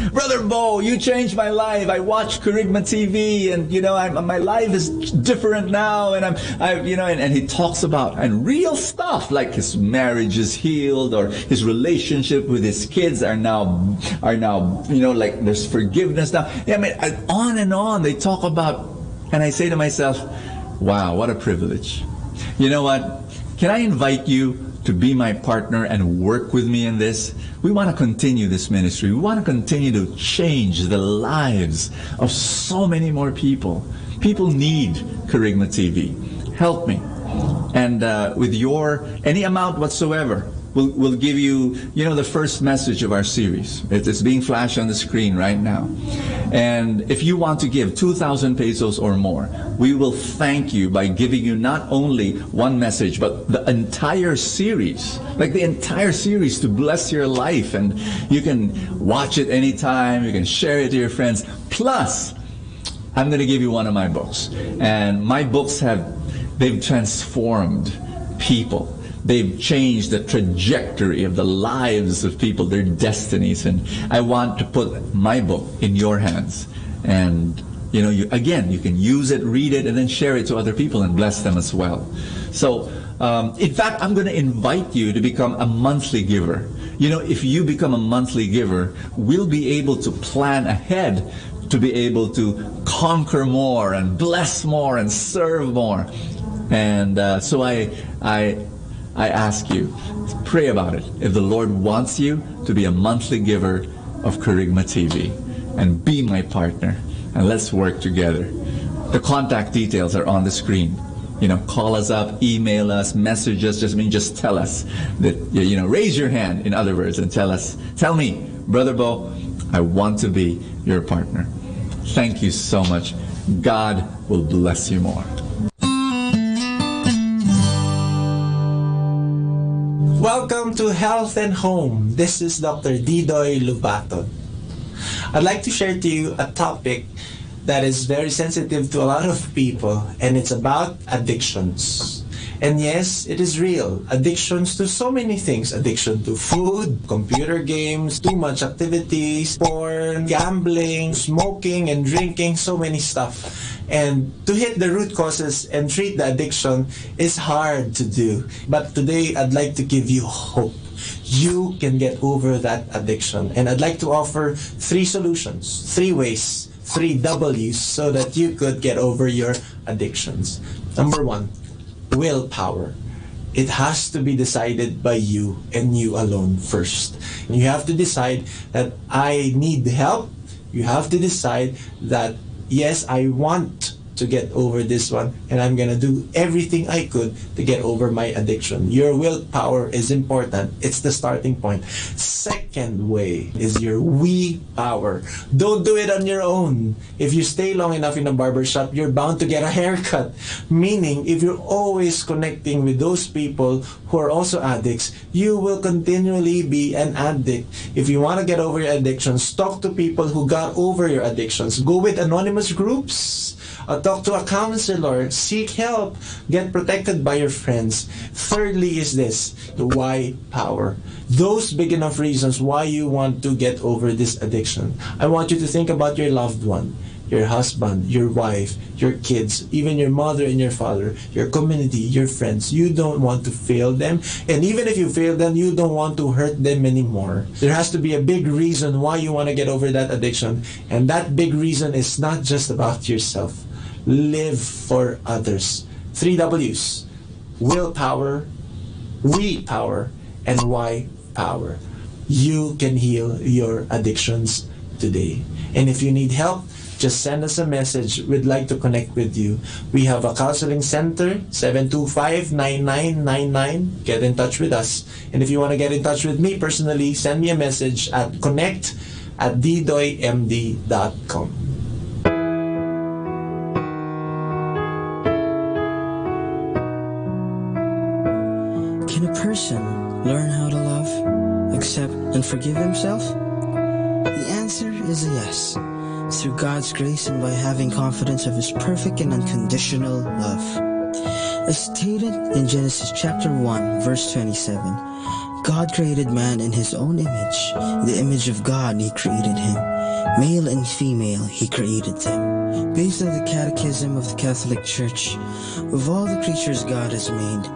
Brother Bo, you changed my life. I watch Kerygma TV, and you know, my life is different now. And and he talks about and real stuff like his marriage is healed, or his relationship with his kids are now like there's forgiveness now. Yeah, I mean, on and on they talk about, and I say to myself, wow, what a privilege. You know what? Can I invite you to be my partner and work with me in this? We want to continue this ministry. We want to continue to change the lives of so many more people. People need Kerygma TV. Help me. And with your, any amount whatsoever, we'll give you, the first message of our series. It's being flashed on the screen right now. And if you want to give 2,000 pesos or more, we will thank you by giving you not only one message, but the entire series, like the entire series to bless your life. And you can watch it anytime, you can share it to your friends. Plus, I'm going to give you one of my books. And my books they've transformed people. They've changed the trajectory of the lives of people, their destinies. And I want to put my book in your hands. And, you can use it, read it, and then share it to other people and bless them as well. So, in fact, I'm going to invite you to become a monthly giver. If you become a monthly giver, we'll be able to plan ahead to be able to conquer more and bless more and serve more. And so I ask you, pray about it. If the Lord wants you to be a monthly giver of Kerygma TV, and be my partner, and let's work together. The contact details are on the screen. Call us up, email us, message us. Just tell us that, raise your hand, in other words, and tell me, Brother Bo, I want to be your partner. Thank you so much. God will bless you more. Welcome to Health and Home. This is Dr. Didoy Lubaton. I'd like to share to you a topic that is very sensitive to a lot of people, and it's about addictions. And yes, it is real. Addictions to so many things. Addiction to food, computer games, too much activities, porn, gambling, smoking and drinking, so many stuff. And to hit the root causes and treat the addiction is hard to do. But today, I'd like to give you hope. You can get over that addiction. And I'd like to offer 3 solutions, 3 ways, 3 W's, so that you could get over your addictions. Number 1, willpower. It has to be decided by you and you alone first. And you have to decide that I need help. You have to decide that, yes, I want to get over this one, and I'm gonna do everything I could to get over my addiction. Your willpower is important. It's the starting point. Second way is your we power. Don't do it on your own. If you stay long enough in a barbershop, you're bound to get a haircut. Meaning, if you're always connecting with those people who are also addicts, you will continually be an addict. If you want to get over your addictions, talk to people who got over your addictions. Go with anonymous groups. Talk to a counselor. Seek help. Get protected by your friends. Thirdly is this, the why power. Those big enough reasons why you want to get over this addiction. I want you to think about your loved one, your husband, your wife, your kids, even your mother and your father, your community, your friends. You don't want to fail them. And even if you fail them, you don't want to hurt them anymore. There has to be a big reason why you want to get over that addiction. And that big reason is not just about yourself. Live for others. 3 W's. Willpower, we power, and why power. You can heal your addictions today. And if you need help, just send us a message. We'd like to connect with you. We have a counseling center, 725-9999. Get in touch with us. And if you want to get in touch with me personally, send me a message at connect@didoymd.com. Can a person learn how to love, accept, and forgive himself? The answer is a yes. Through God's grace and by having confidence of His perfect and unconditional love. As stated in Genesis chapter 1, verse 27, God created man in His own image. In the image of God He created him. Male and female He created them. Based on the Catechism of the Catholic Church, of all the creatures God has made,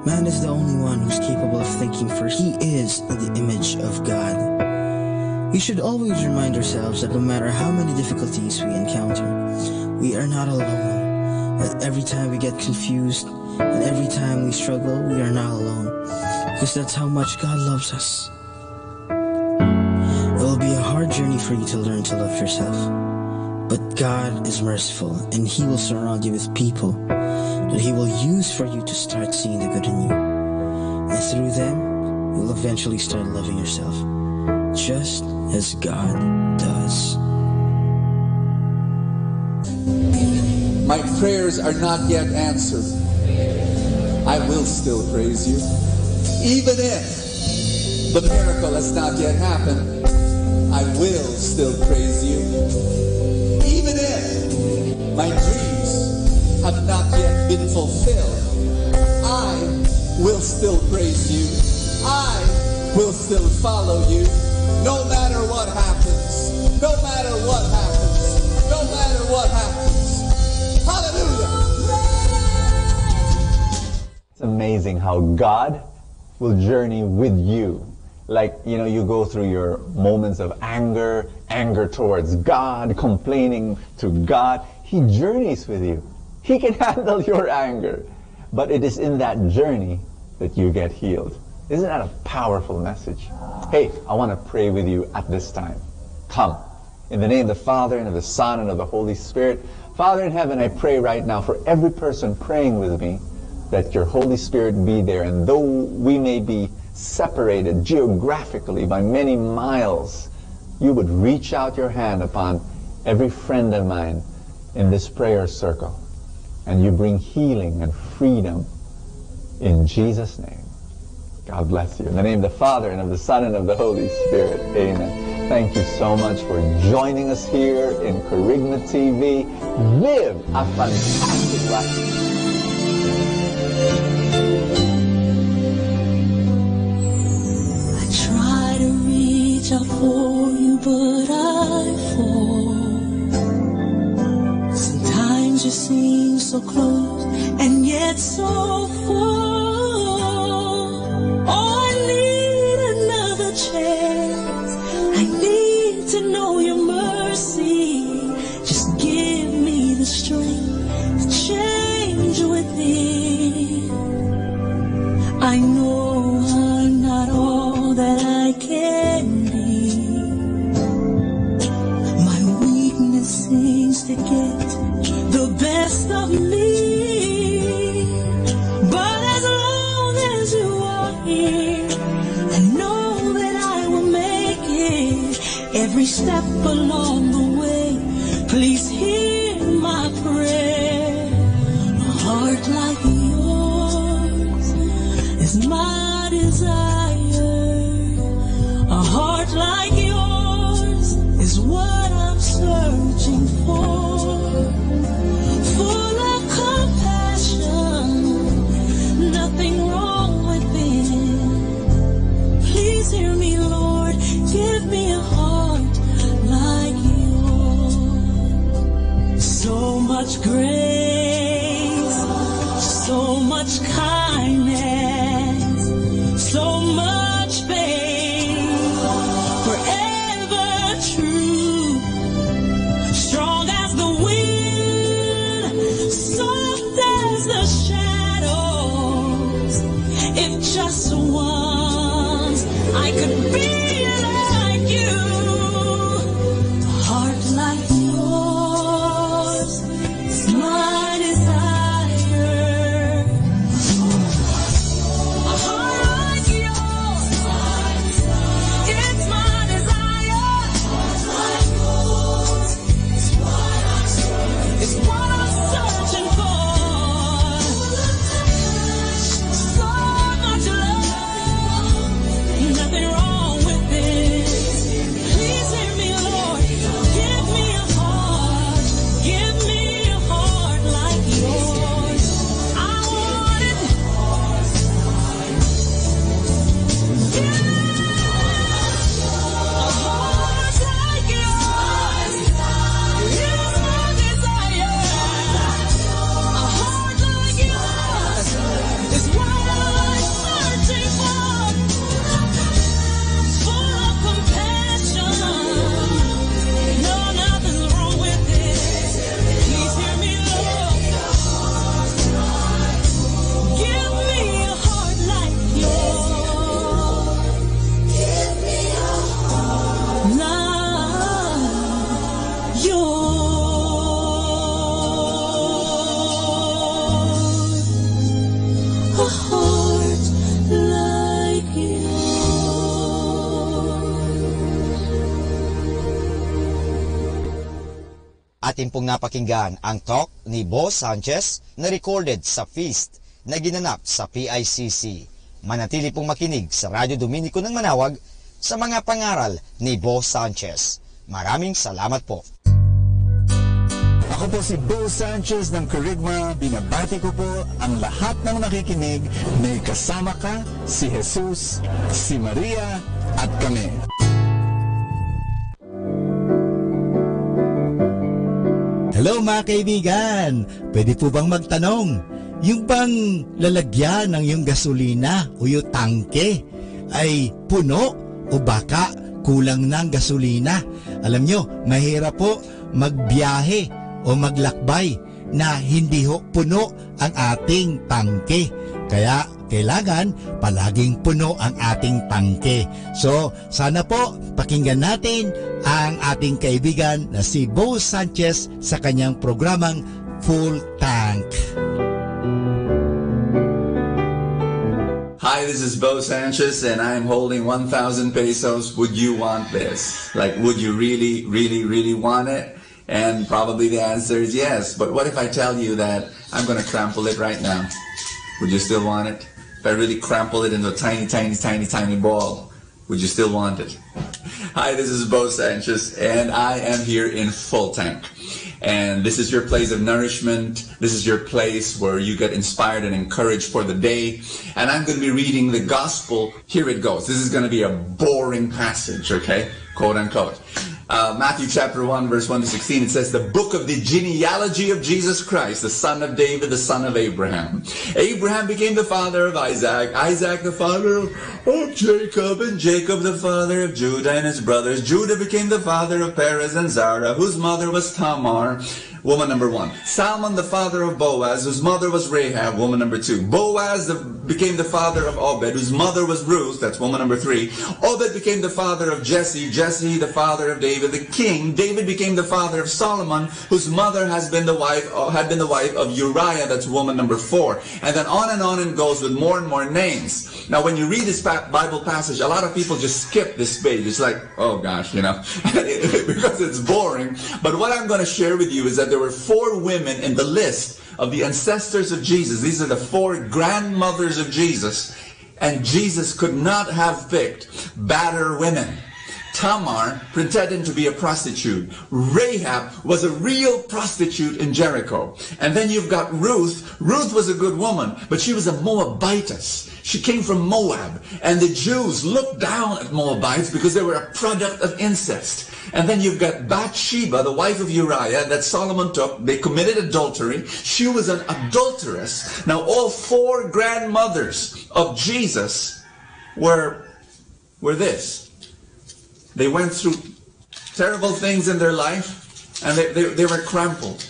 man is the only one who's capable of thinking, for he is in the image of God. We should always remind ourselves that no matter how many difficulties we encounter, we are not alone. That every time we get confused and every time we struggle, we are not alone. Because that's how much God loves us. It will be a hard journey for you to learn to love yourself. But God is merciful, and He will surround you with people that He will use for you to start seeing the good in you. And through them, you'll eventually start loving yourself, just as God does. My prayers are not yet answered. I will still praise you. Even if the miracle has not yet happened, I will still praise you. Even if my dreams have not yet been fulfilled, I will still praise you. I will still follow you. No matter what happens, no matter what happens, no matter what happens. Hallelujah! It's amazing how God will journey with you. Like, you go through your moments of anger towards God, complaining to God. He journeys with you. He can handle your anger. But it is in that journey that you get healed. Isn't that a powerful message? Hey, I want to pray with you at this time. Come. In the name of the Father, and of the Son, and of the Holy Spirit. Father in heaven, I pray right now for every person praying with me that your Holy Spirit be there. And though we may be separated geographically by many miles, you would reach out your hand upon every friend of mine in this prayer circle. And you bring healing and freedom in Jesus' name. God bless you. In the name of the Father, and of the Son, and of the Holy Spirit. Amen. Thank you so much for joining us here in Kerygma TV. Live a fantastic life. I try to reach out for you, but I fall. Sometimes you seem so close, and yet so far. I need to know your mercy. Just give me the strength to change within. I know I'm not all that I can be. My weakness seems to get the best every step along the way. Please hear my prayer. A heart like yours is my desire. A heart like yours is what I'm searching for. Full of compassion, nothing wrong within. Please hear me, Lord, give me a heart like yours. So much grace, so much kindness, so much faith, forever true, strong as the wind, soft as the shadows. If just once I could be like you, a heart like yours is my desire. A heart like yours, it's my desire. It's what I'm searching for. So much love, nothing wrong with it. Please hear me, Lord. Give me a heart. Give me a heart like yours. I want it. A heart like yours is my desire. A heart like yours is what I'm searching for. Full of compassion, no, nothing's wrong with it. Please hear me, Lord. Give me a heart like yours. Give me a heart like yours. A heart like Atin pong napakinggan ang talk ni Bo Sanchez na recorded sa feast na ginanap sa PICC. Manatili pong makinig sa Radyo Dominico ng Manawag sa mga pangaral ni Bo Sanchez. Maraming salamat po. Ako po si Bo Sanchez ng Kerygma. Binabati ko po ang lahat ng nakikinig. May kasama ka, si Jesus, si Maria, at kami. Hello mga kaibigan! Pwede po bang magtanong? Yung bang lalagyan ng yung gasolina o yung tangke ay puno o baka kulang ng gasolina? Alam nyo, mahirap po magbiyahe o maglakbay na hindi ho puno ang ating tangke. Kaya kailangan palaging puno ang ating tangke. So, sana po pakinggan natin ang ating kaibigan na si Bo Sanchez sa kanyang programang Full Tank. Hi, this is Bo Sanchez and I'm holding 1,000 pesos. Would you want this? Like, would you really, really, really want it? And probably the answer is yes. But what if I tell you that I'm going to crumple it right now? Would you still want it? If I really crumple it into a tiny, tiny, tiny, tiny ball, would you still want it? Hi, this is Bo Sanchez, and I am here in Full Tank. And this is your place of nourishment. This is your place where you get inspired and encouraged for the day. And I'm going to be reading the gospel. Here it goes. This is going to be a boring passage, okay? Quote unquote. Matthew chapter 1, verse 1 to 16, it says, the book of the genealogy of Jesus Christ, the son of David, the son of Abraham. Abraham became the father of Isaac, Isaac the father of Jacob, and Jacob the father of Judah and his brothers. Judah became the father of Perez and Zara, whose mother was Tamar. woman number 1. Salmon, the father of Boaz, whose mother was Rahab, woman number 2. Boaz became the father of Obed, whose mother was Ruth, that's woman number 3. Obed became the father of Jesse, Jesse the father of David, the king. David became the father of Solomon, whose mother had been the wife of Uriah, that's woman number 4. And then on it goes with more and more names. Now when you read this Bible passage, a lot of people just skip this page. It's like, oh gosh, because it's boring. But what I'm going to share with you is that there were 4 women in the list of the ancestors of Jesus. These are the 4 grandmothers of Jesus. And Jesus could not have picked badder women. Tamar pretended to be a prostitute. Rahab was a real prostitute in Jericho. And then you've got Ruth. Ruth was a good woman, but she was a Moabitess. She came from Moab. And the Jews looked down at Moabites because they were a product of incest. And then you've got Bathsheba, the wife of Uriah, that Solomon took. They committed adultery. She was an adulteress. Now all 4 grandmothers of Jesus were this. They went through terrible things in their life, and they were crumpled.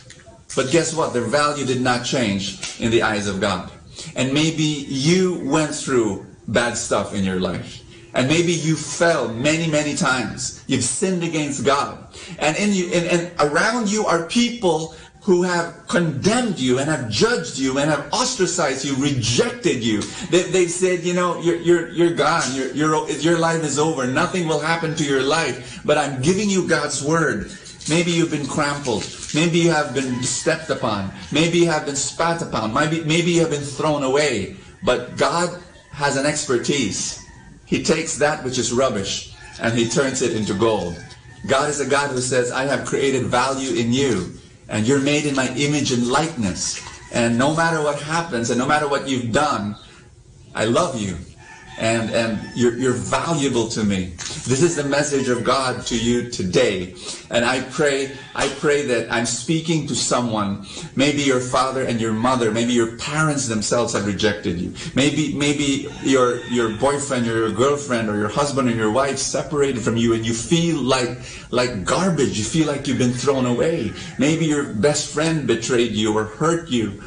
But guess what? Their value did not change in the eyes of God. And maybe you went through bad stuff in your life. And maybe you fell many, many times. You've sinned against God. And around you are people who have condemned you and have judged you and have ostracized you, rejected you. They've said, you're gone. Your life is over. Nothing will happen to your life. But I'm giving you God's word. Maybe you've been trampled. Maybe you have been stepped upon. Maybe you have been spat upon. Maybe you have been thrown away. But God has an expertise. He takes that which is rubbish and He turns it into gold. God is a God who says, I have created value in you. And you're made in my image and likeness. And no matter what happens and no matter what you've done, I love you. And you're valuable to me. This is the message of God to you today. And I pray that I'm speaking to someone. Maybe your father and your mother, maybe your parents themselves have rejected you. Maybe your boyfriend or your girlfriend or your husband or your wife separated from you and you feel like garbage. You feel like you've been thrown away. Maybe your best friend betrayed you or hurt you.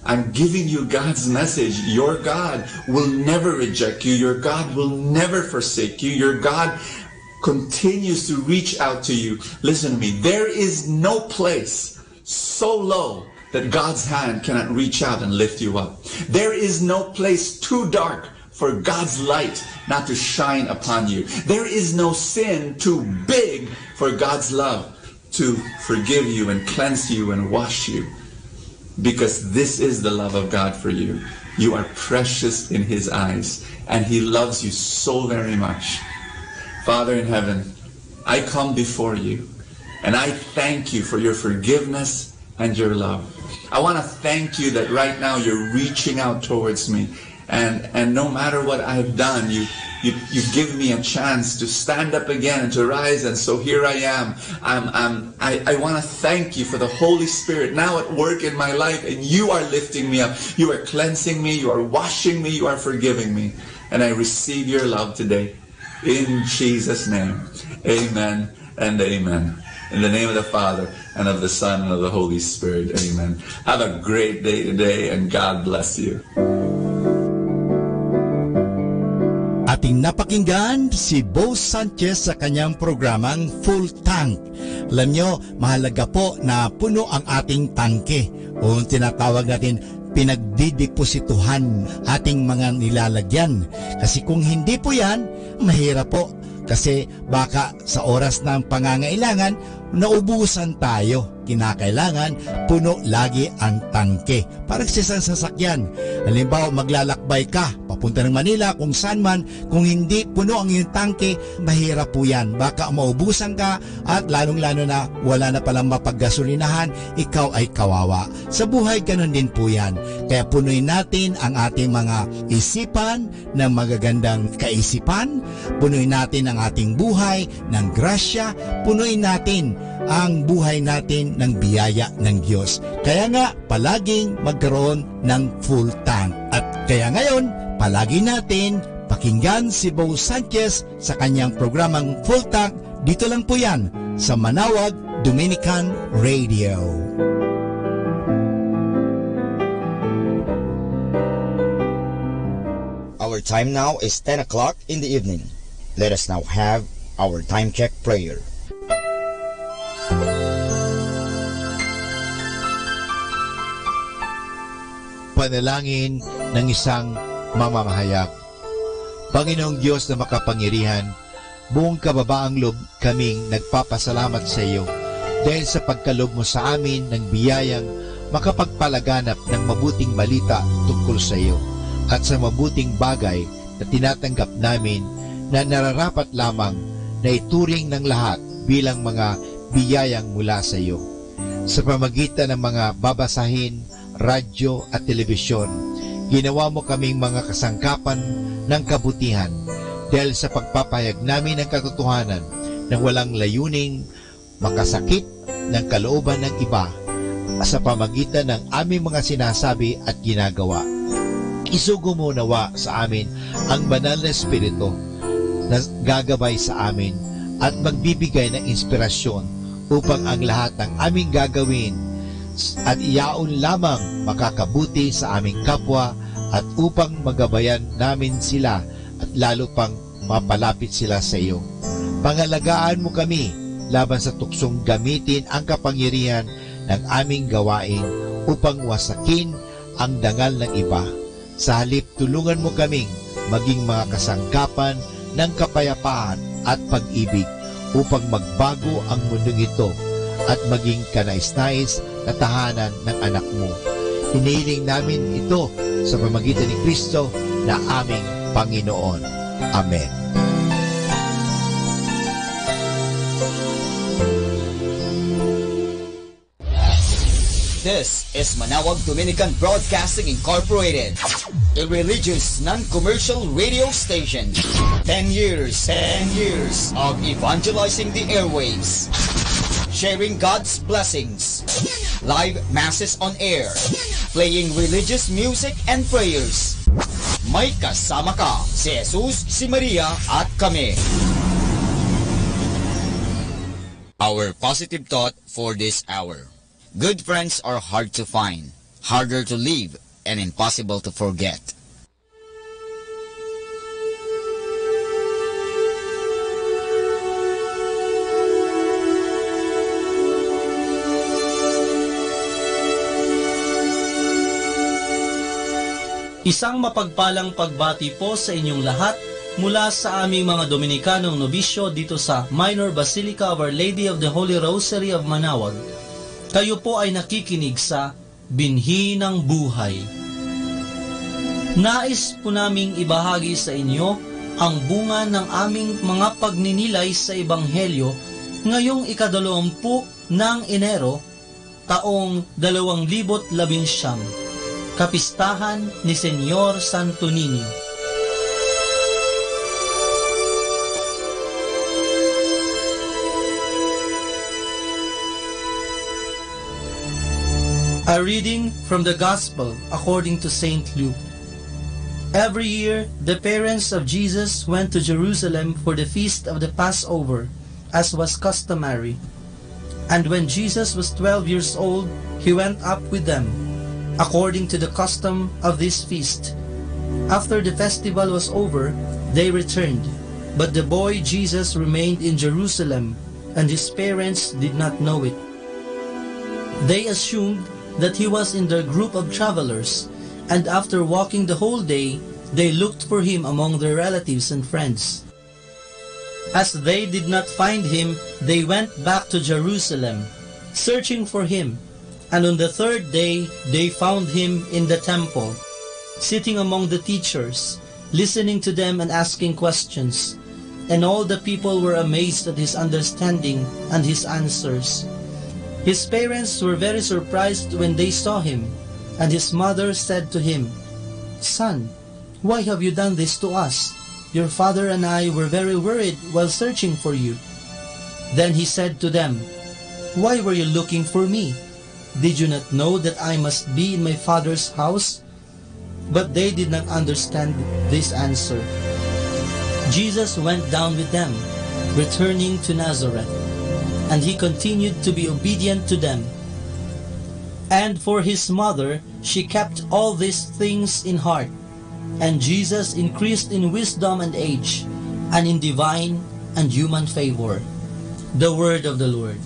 I'm giving you God's message. Your God will never reject you. Your God will never forsake you. Your God continues to reach out to you. Listen to me. There is no place so low that God's hand cannot reach out and lift you up. There is no place too dark for God's light not to shine upon you. There is no sin too big for God's love to forgive you and cleanse you and wash you. Because this is the love of God for you. You are precious in His eyes, and He loves you so very much. Father in heaven, I come before you, and I thank you for your forgiveness and your love. I want to thank you that right now you're reaching out towards me, and no matter what I've done, you give me a chance to stand up again and to rise, and so here I am. I want to thank you for the Holy Spirit now at work in my life, and you are lifting me up. You are cleansing me. You are washing me. You are forgiving me. And I receive your love today. In Jesus' name, amen and amen. In the name of the Father, and of the Son, and of the Holy Spirit, amen. Have a great day today, and God bless you. Ating napakinggan si Bo Sanchez sa kanyang programang Full Tank. Alam nyo, mahalaga po na puno ang ating tangke o tinatawag natin pinagdideposituhan ating mga nilalagyan. Kasi kung hindi po yan, mahirap po. Kasi baka sa oras ng pangangailangan, naubusan tayo. Kinakailangan, puno lagi ang tangke. Parang sa isang sasakyan. Halimbawa, maglalakbay ka, papunta ng Manila, kung saan man, kung hindi puno ang iyong tangke, mahirap po yan. Baka maubusan ka at lalong-lalo na wala na palang mapaggasolinahan, ikaw ay kawawa. Sa buhay, ganun din po yan. Kaya punuin natin ang ating mga isipan ng magagandang kaisipan, punuin natin ang ating buhay ng grasya, punuin natin ang buhay natin ng biyaya ng Diyos. Kaya nga, palaging magkaroon ng full tank. At kaya ngayon, palagi natin pakinggan si Bo Sanchez sa kanyang programang Full Tank. Dito lang po yan sa Manawag Dominican Radio. Our time now is 10 o'clock in the evening. Let us now have our time check prayer. Panalangin ng isang mamamahayag. Panginoong Diyos na makapangyarihan, buong kababaang loob kaming nagpapasalamat sa iyo dahil sa pagkalob mo sa amin ng biyayang makapagpalaganap ng mabuting balita tungkol sa iyo at sa mabuting bagay na tinatanggap namin na nararapat lamang na ituring ng lahat bilang mga biyayang mula sa iyo. Sa pamagitan ng mga babasahin, radyo at telebisyon, ginawa mo kaming mga kasangkapan ng kabutihan dahil sa pagpapahayag namin ng katotohanan na walang layuning makasakit ng kalooban ng iba sa pamagitan ng aming mga sinasabi at ginagawa. Isugo mo nawa sa amin ang banal na Espiritu na gagabay sa amin at magbibigay ng inspirasyon upang ang lahat ng aming gagawin at iyaon lamang makakabuti sa aming kapwa at upang magabayan namin sila at lalo pang mapalapit sila sa iyo. Pangalagaan mo kami laban sa tuksong gamitin ang kapangyarihan ng aming gawain upang wasakin ang dangal ng iba. Sa halip, tulungan mo kaming maging mga kasangkapan ng kapayapaan at pag-ibig upang magbago ang mundong ito at maging kanais-nais na tahanan ng anak mo. Hinihiling namin ito sa pamamagitan ni Kristo na aming Panginoon. Amen. This is Manawag Dominican Broadcasting Incorporated, a religious non-commercial radio station. 10 years of evangelizing the airwaves, sharing God's blessings, live masses on air, playing religious music and prayers. May kasama ka, si Jesus, si Maria at kami. Our positive thought for this hour. Good friends are hard to find, harder to leave, and impossible to forget. Isang mapagpalang pagbati po sa inyong lahat mula sa aming mga Dominikanong nobisyo dito sa Minor Basilica of Our Lady of the Holy Rosary of Manawag. Kayo po ay nakikinig sa Binhi ng Buhay. Nais po naming ibahagi sa inyo ang bunga ng aming mga pagninilay sa Ebanghelyo ngayong ika-20 ng Enero, taong 2019, kapistahan ni Senyor Santo Niño. A reading from the Gospel according to St. Luke. Every year, the parents of Jesus went to Jerusalem for the feast of the Passover, as was customary. And when Jesus was 12 years old, he went up with them, according to the custom of this feast. After the festival was over, they returned, but the boy Jesus remained in Jerusalem, and his parents did not know it. They assumed that he was in their group of travelers, and after walking the whole day, they looked for him among their relatives and friends. As they did not find him, they went back to Jerusalem, searching for him, and on the third day they found him in the temple, sitting among the teachers, listening to them and asking questions. And all the people were amazed at his understanding and his answers. His parents were very surprised when they saw him, and his mother said to him, "Son, why have you done this to us? Your father and I were very worried while searching for you." Then he said to them, "Why were you looking for me? Did you not know that I must be in my father's house?" But they did not understand this answer. Jesus went down with them, returning to Nazareth. and he continued to be obedient to them. And for his mother, she kept all these things in heart. And Jesus increased in wisdom and age, and in divine and human favor. The word of the Lord.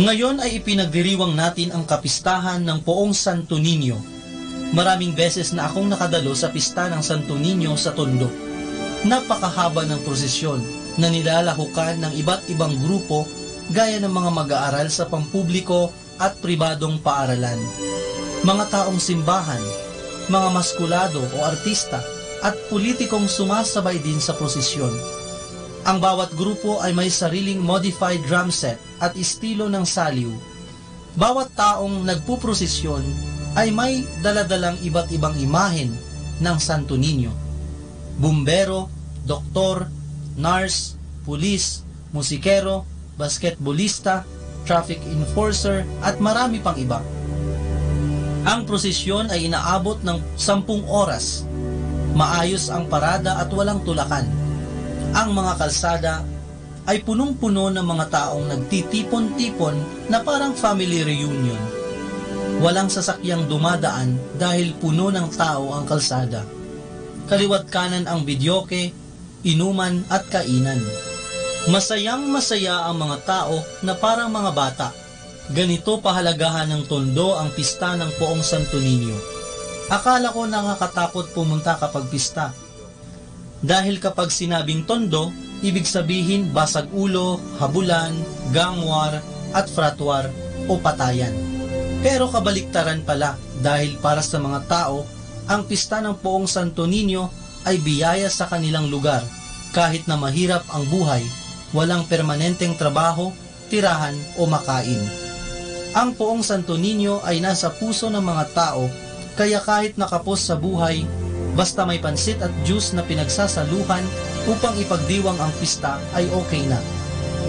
Ngayon ay ipinagdiriwang natin ang kapistahan ng Poong Santo Niño. Maraming beses na akong nakadalo sa pista ng Santo Niño sa Tondo. Napakahaba ng prosesyon na nilalahukan ng iba't ibang grupo gaya ng mga mag-aaral sa pampubliko at pribadong paaralan. Mga taong simbahan, mga maskulado o artista at politikong sumasabay din sa prosesyon. Ang bawat grupo ay may sariling modified drum set at estilo ng saliw. Bawat taong nagpuprosesyon ay may daladalang iba't ibang imahen ng Santo Niño. Bumbero, doktor, nurse, pulis, musikero, basketballista, traffic enforcer at marami pang iba. Ang prosesyon ay inaabot ng 10 oras. Maayos ang parada at walang tulakan. Ang mga kalsada ay punong-puno ng mga taong nagtitipon-tipon na parang family reunion. Walang sasakyang dumadaan dahil puno ng tao ang kalsada. Kaliwat kanan ang bidyoke, inuman at kainan. Masayang masaya ang mga tao na parang mga bata. Ganito pahalagahan ng Tondo ang pista ng Poong Santo Niño. Akala ko nakakatakot pumunta kapag pista. Dahil kapag sinabing Tondo, ibig sabihin basag ulo, habulan, gangwar, at fratwar o patayan. Pero kabaliktaran pala dahil para sa mga tao, ang pista ng Poong Santo Niño ay biyaya sa kanilang lugar kahit na mahirap ang buhay, walang permanenteng trabaho, tirahan o makain. Ang Poong Santo Niño ay nasa puso ng mga tao kaya kahit nakapos sa buhay, basta may pansit at juice na pinagsasaluhan upang ipagdiwang ang pista ay okay na.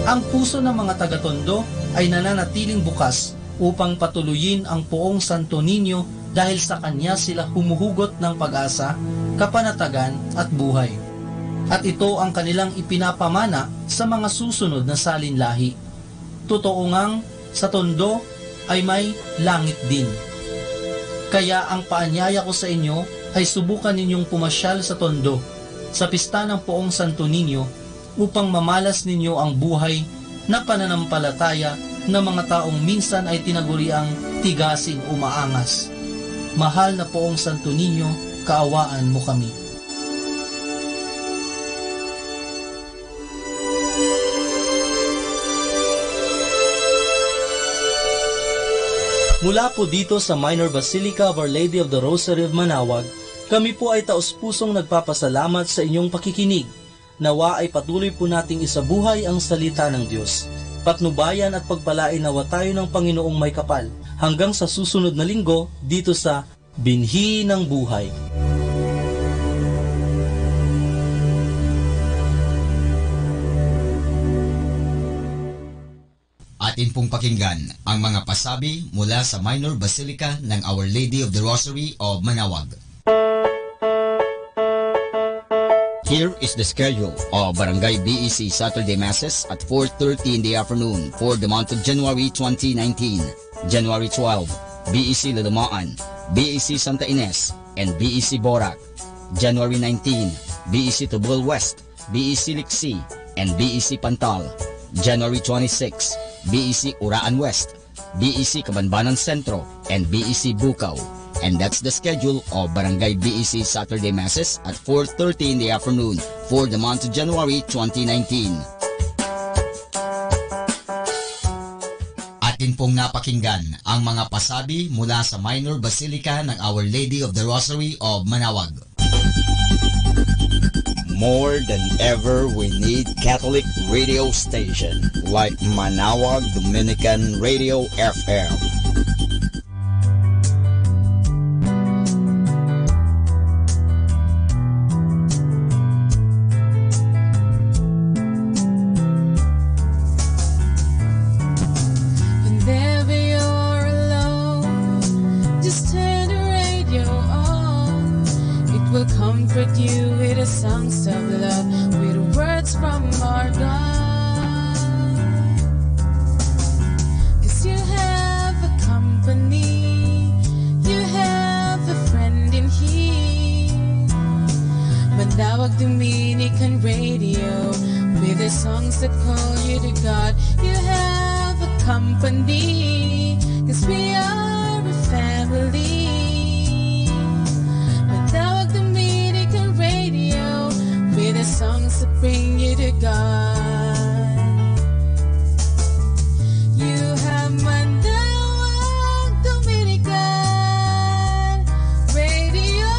Ang puso ng mga taga-Tondo ay nananatiling bukas upang patuloyin ang Poong Santo Niño dahil sa kanya sila humuhugot ng pag-asa, kapanatagan at buhay. At ito ang kanilang ipinapamana sa mga susunod na salinlahi. Totoo ngang sa Tondo ay may langit din. Kaya ang paanyaya ko sa inyo ay subukan ninyong pumasyal sa Tondo, sa pista ng Poong Santo Niño, upang mamalas ninyo ang buhay na pananampalataya ng mga taong minsan ay tinaguriang tigasin o maangas. Mahal na Poong Santo Niño, kaawaan mo kami. Mula po dito sa Minor Basilica of Our Lady of the Rosary of Manaoag, kami po ay taos-pusong nagpapasalamat sa inyong pakikinig. Nawa ay patuloy po nating isabuhay ang salita ng Diyos. Patnubayan at pagpalain nawa tayo ng Panginoong may kapal. Hanggang sa susunod na linggo dito sa Binhi ng Buhay. Atin pong pakinggan ang mga pasabi mula sa Minor Basilica ng Our Lady of the Rosary of Manaoag. Here is the schedule of Barangay BEC Saturday Masses at 4:30 in the afternoon for the month of January 2019. January 12, BEC Lulumaan, BEC Santa Ines, and BEC Borac. January 19, BEC Tubol West, BEC Liksi, and BEC Pantal. January 26, BEC Uraan West, BEC Cabanbanan Centro, and BEC Bukaw. And that's the schedule of Barangay BEC Saturday Masses at 4:30 in the afternoon for the month of January 2019. Atin pong napakinggan ang mga pasabi mula sa Minor Basilica ng Our Lady of the Rosary of Manaoag. More than ever, we need Catholic radio station like Manaoag Dominican Radio FM. Whenever you're alone, just turn the radio songs of love, with words from our God. 'Cause you have a company, you have a friend in here. Manawag Dominican Radio, with the songs that call you to God. You have a company, 'cause we are a family. Manawag Dominican Radio, with the songs that bring you to God. You have Manawag Dominican Radio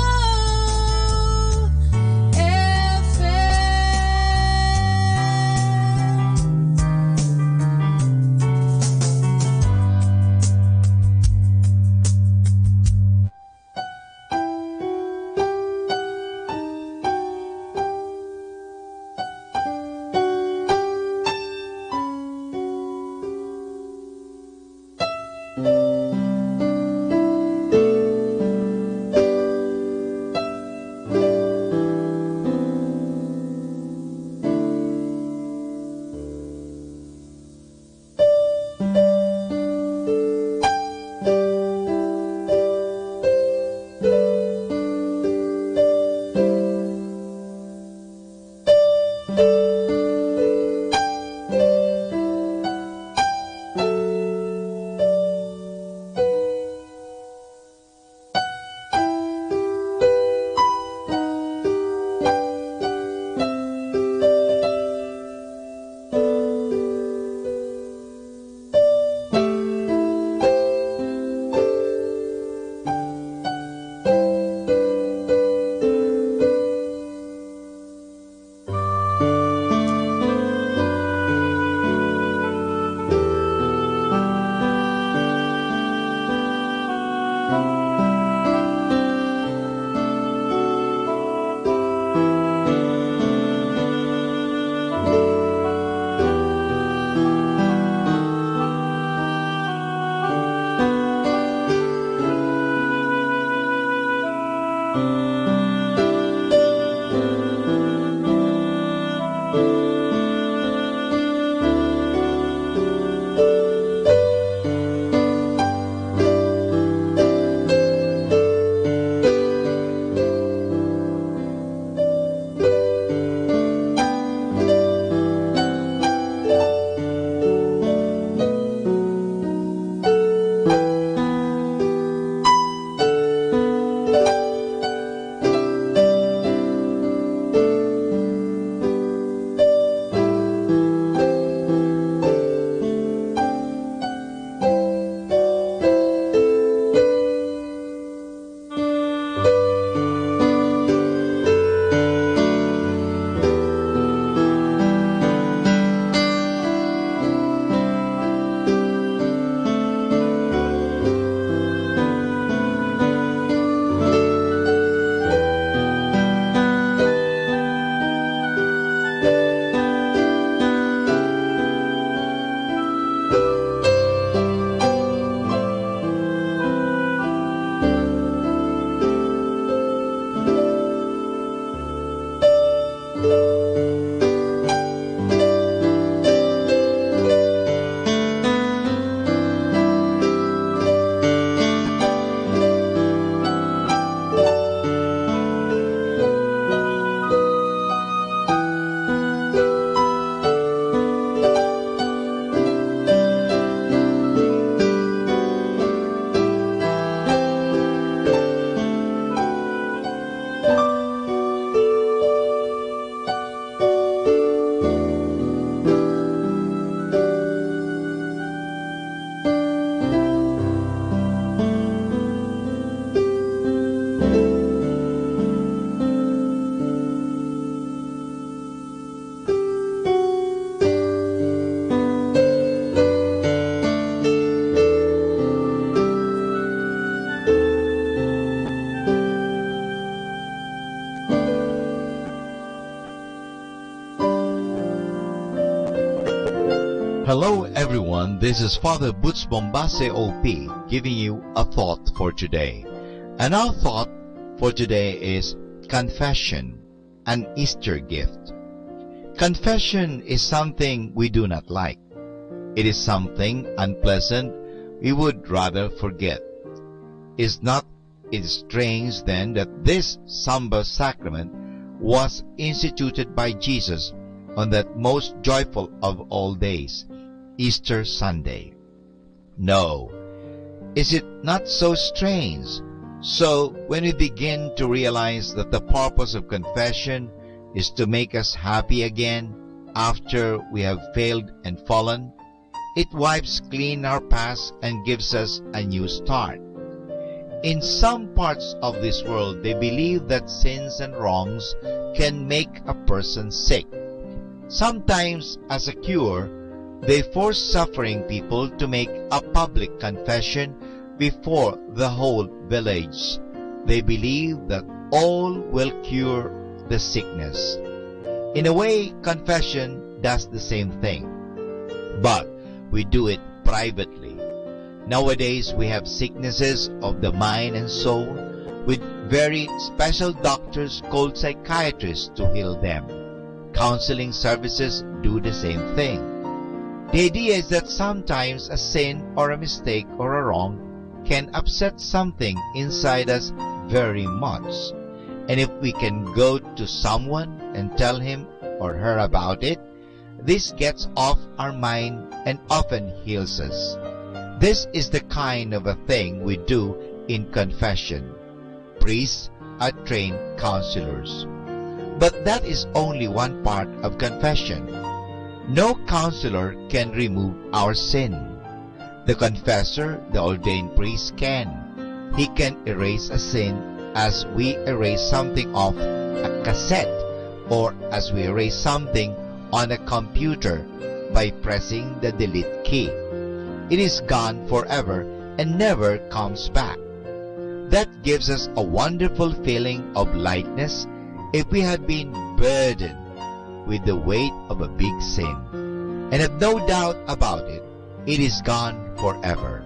Hello everyone, this is Father Butz Bombase OP giving you a thought for today. And our thought for today is confession. an Easter gift. Confession is something we do not like. It is something unpleasant we would rather forget. Is not it strange then that this somber sacrament was instituted by Jesus on that most joyful of all days, Easter Sunday? No, is it not so strange? So when we begin to realize that the purpose of confession is to make us happy again after we have failed and fallen, it wipes clean our past and gives us a new start. In some parts of this world, they believe that sins and wrongs can make a person sick. Sometimes, as a cure, they force suffering people to make a public confession before the whole village. They believe that all will cure the sickness. In a way, confession does the same thing, but we do it privately. Nowadays, we have sicknesses of the mind and soul with very special doctors called psychiatrists to heal them. Counseling services do the same thing. The idea is that sometimes a sin or a mistake or a wrong can upset something inside us very much. And if we can go to someone and tell him or her about it, this gets off our mind and often heals us. This is the kind of a thing we do in confession. Priests are trained counselors. But that is only one part of confession. No counselor can remove our sin. The confessor, the ordained priest, can. He can erase a sin as we erase something off a cassette or as we erase something on a computer by pressing the delete key. It is gone forever and never comes back. That gives us a wonderful feeling of lightness if we had been burdened with the weight of a big sin. And have no doubt about it, it is gone forever.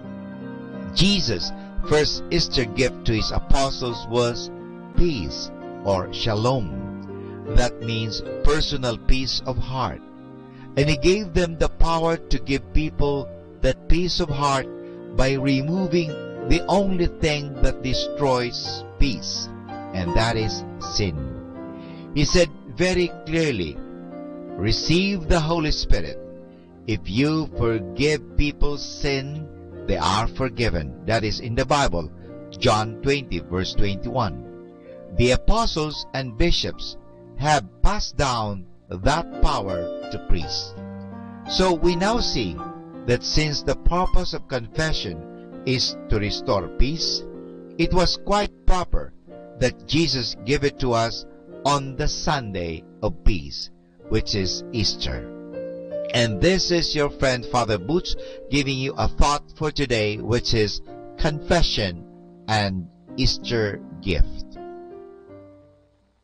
Jesus' first Easter gift to his apostles was peace or shalom. That means personal peace of heart. And he gave them the power to give people that peace of heart by removing the only thing that destroys peace, and that is sin. He said very clearly, receive the Holy Spirit. If you forgive people's sin, they are forgiven. That is in the Bible, John 20 verse 21. The apostles and bishops have passed down that power to priests. So we now see that since the purpose of confession is to restore peace, it was quite proper that Jesus give it to us on the Sunday of peace, which is Easter. And this is your friend Father Butch giving you a thought for today, which is confession and Easter gift.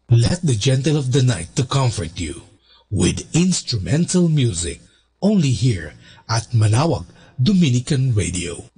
Let the gentle of the night to comfort you with instrumental music, only here at Manawag Dominican Radio.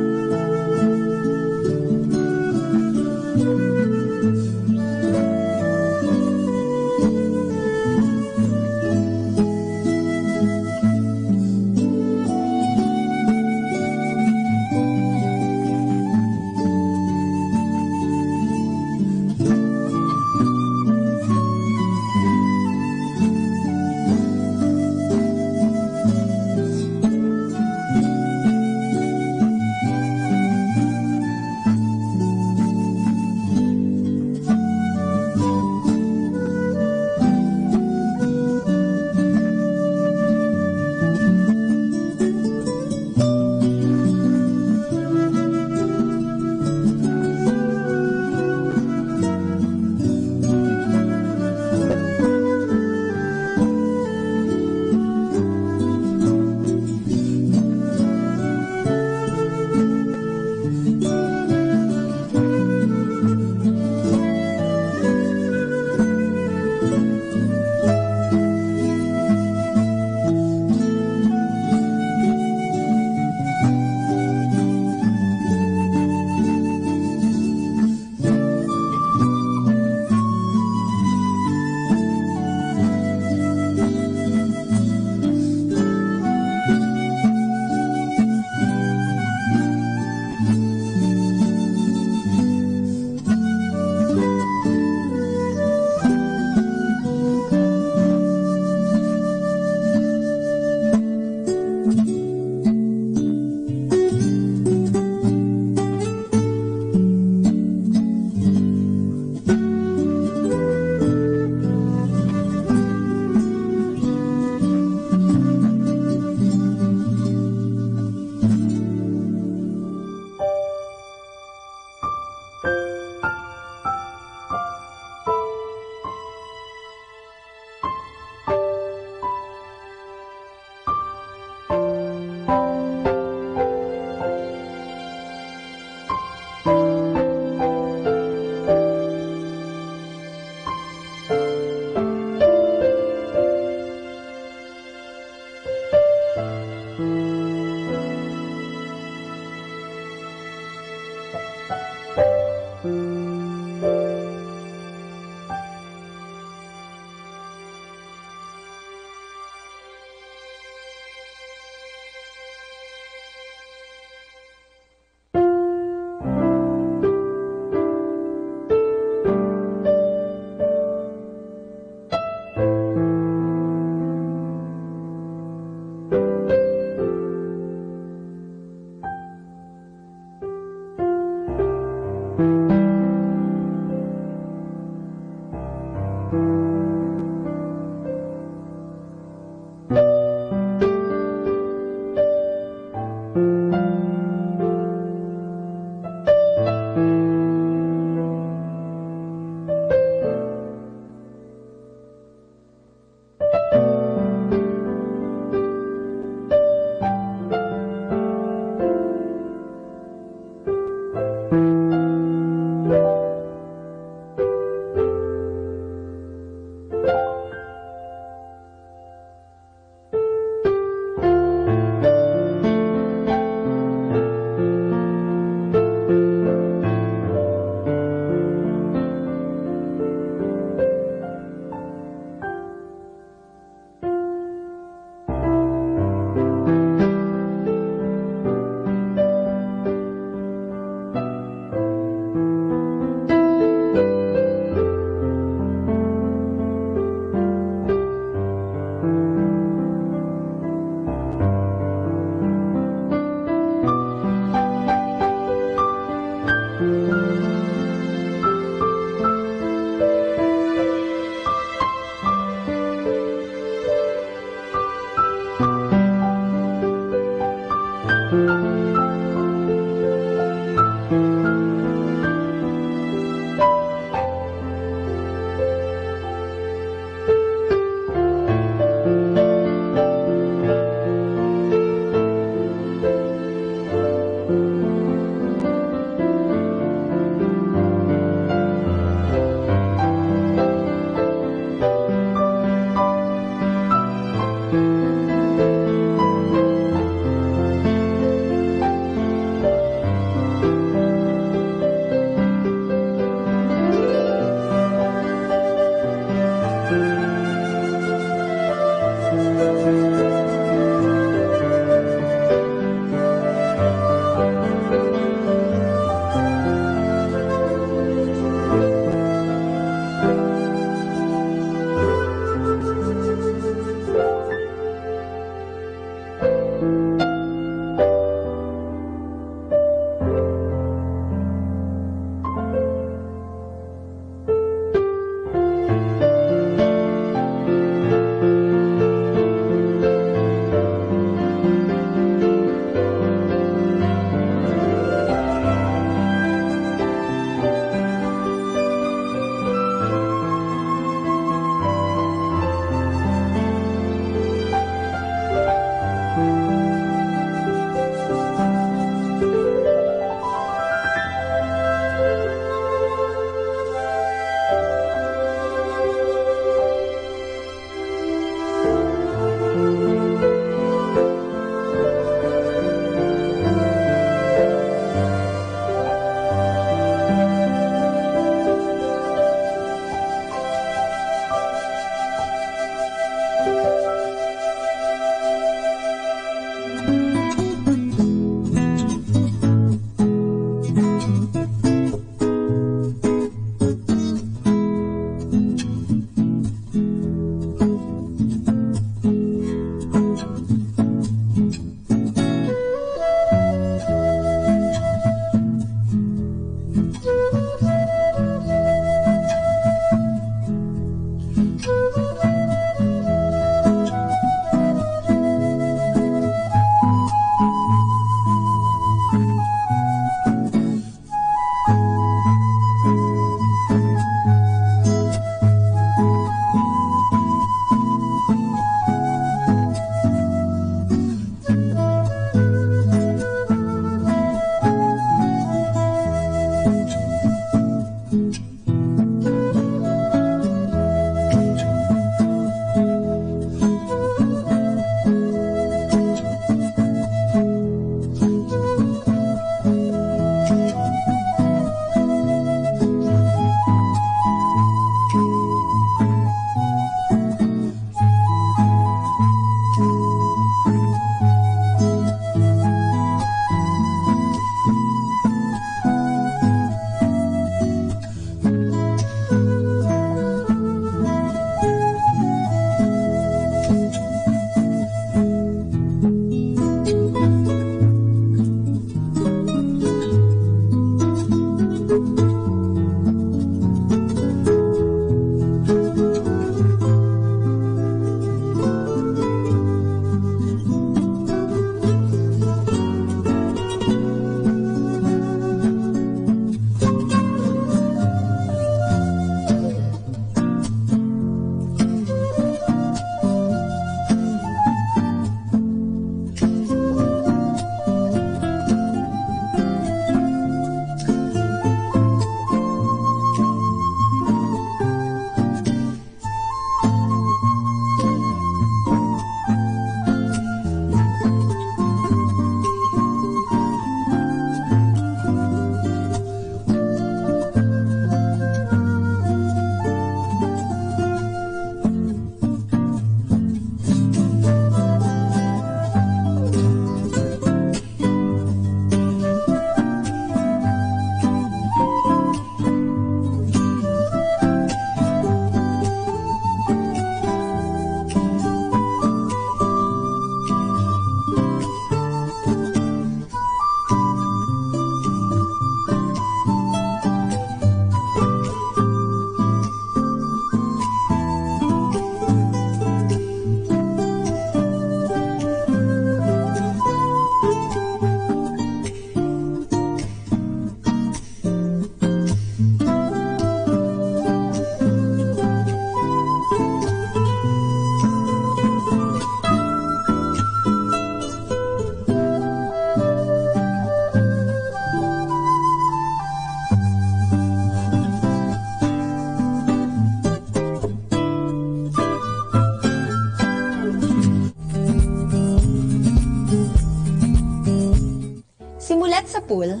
pool,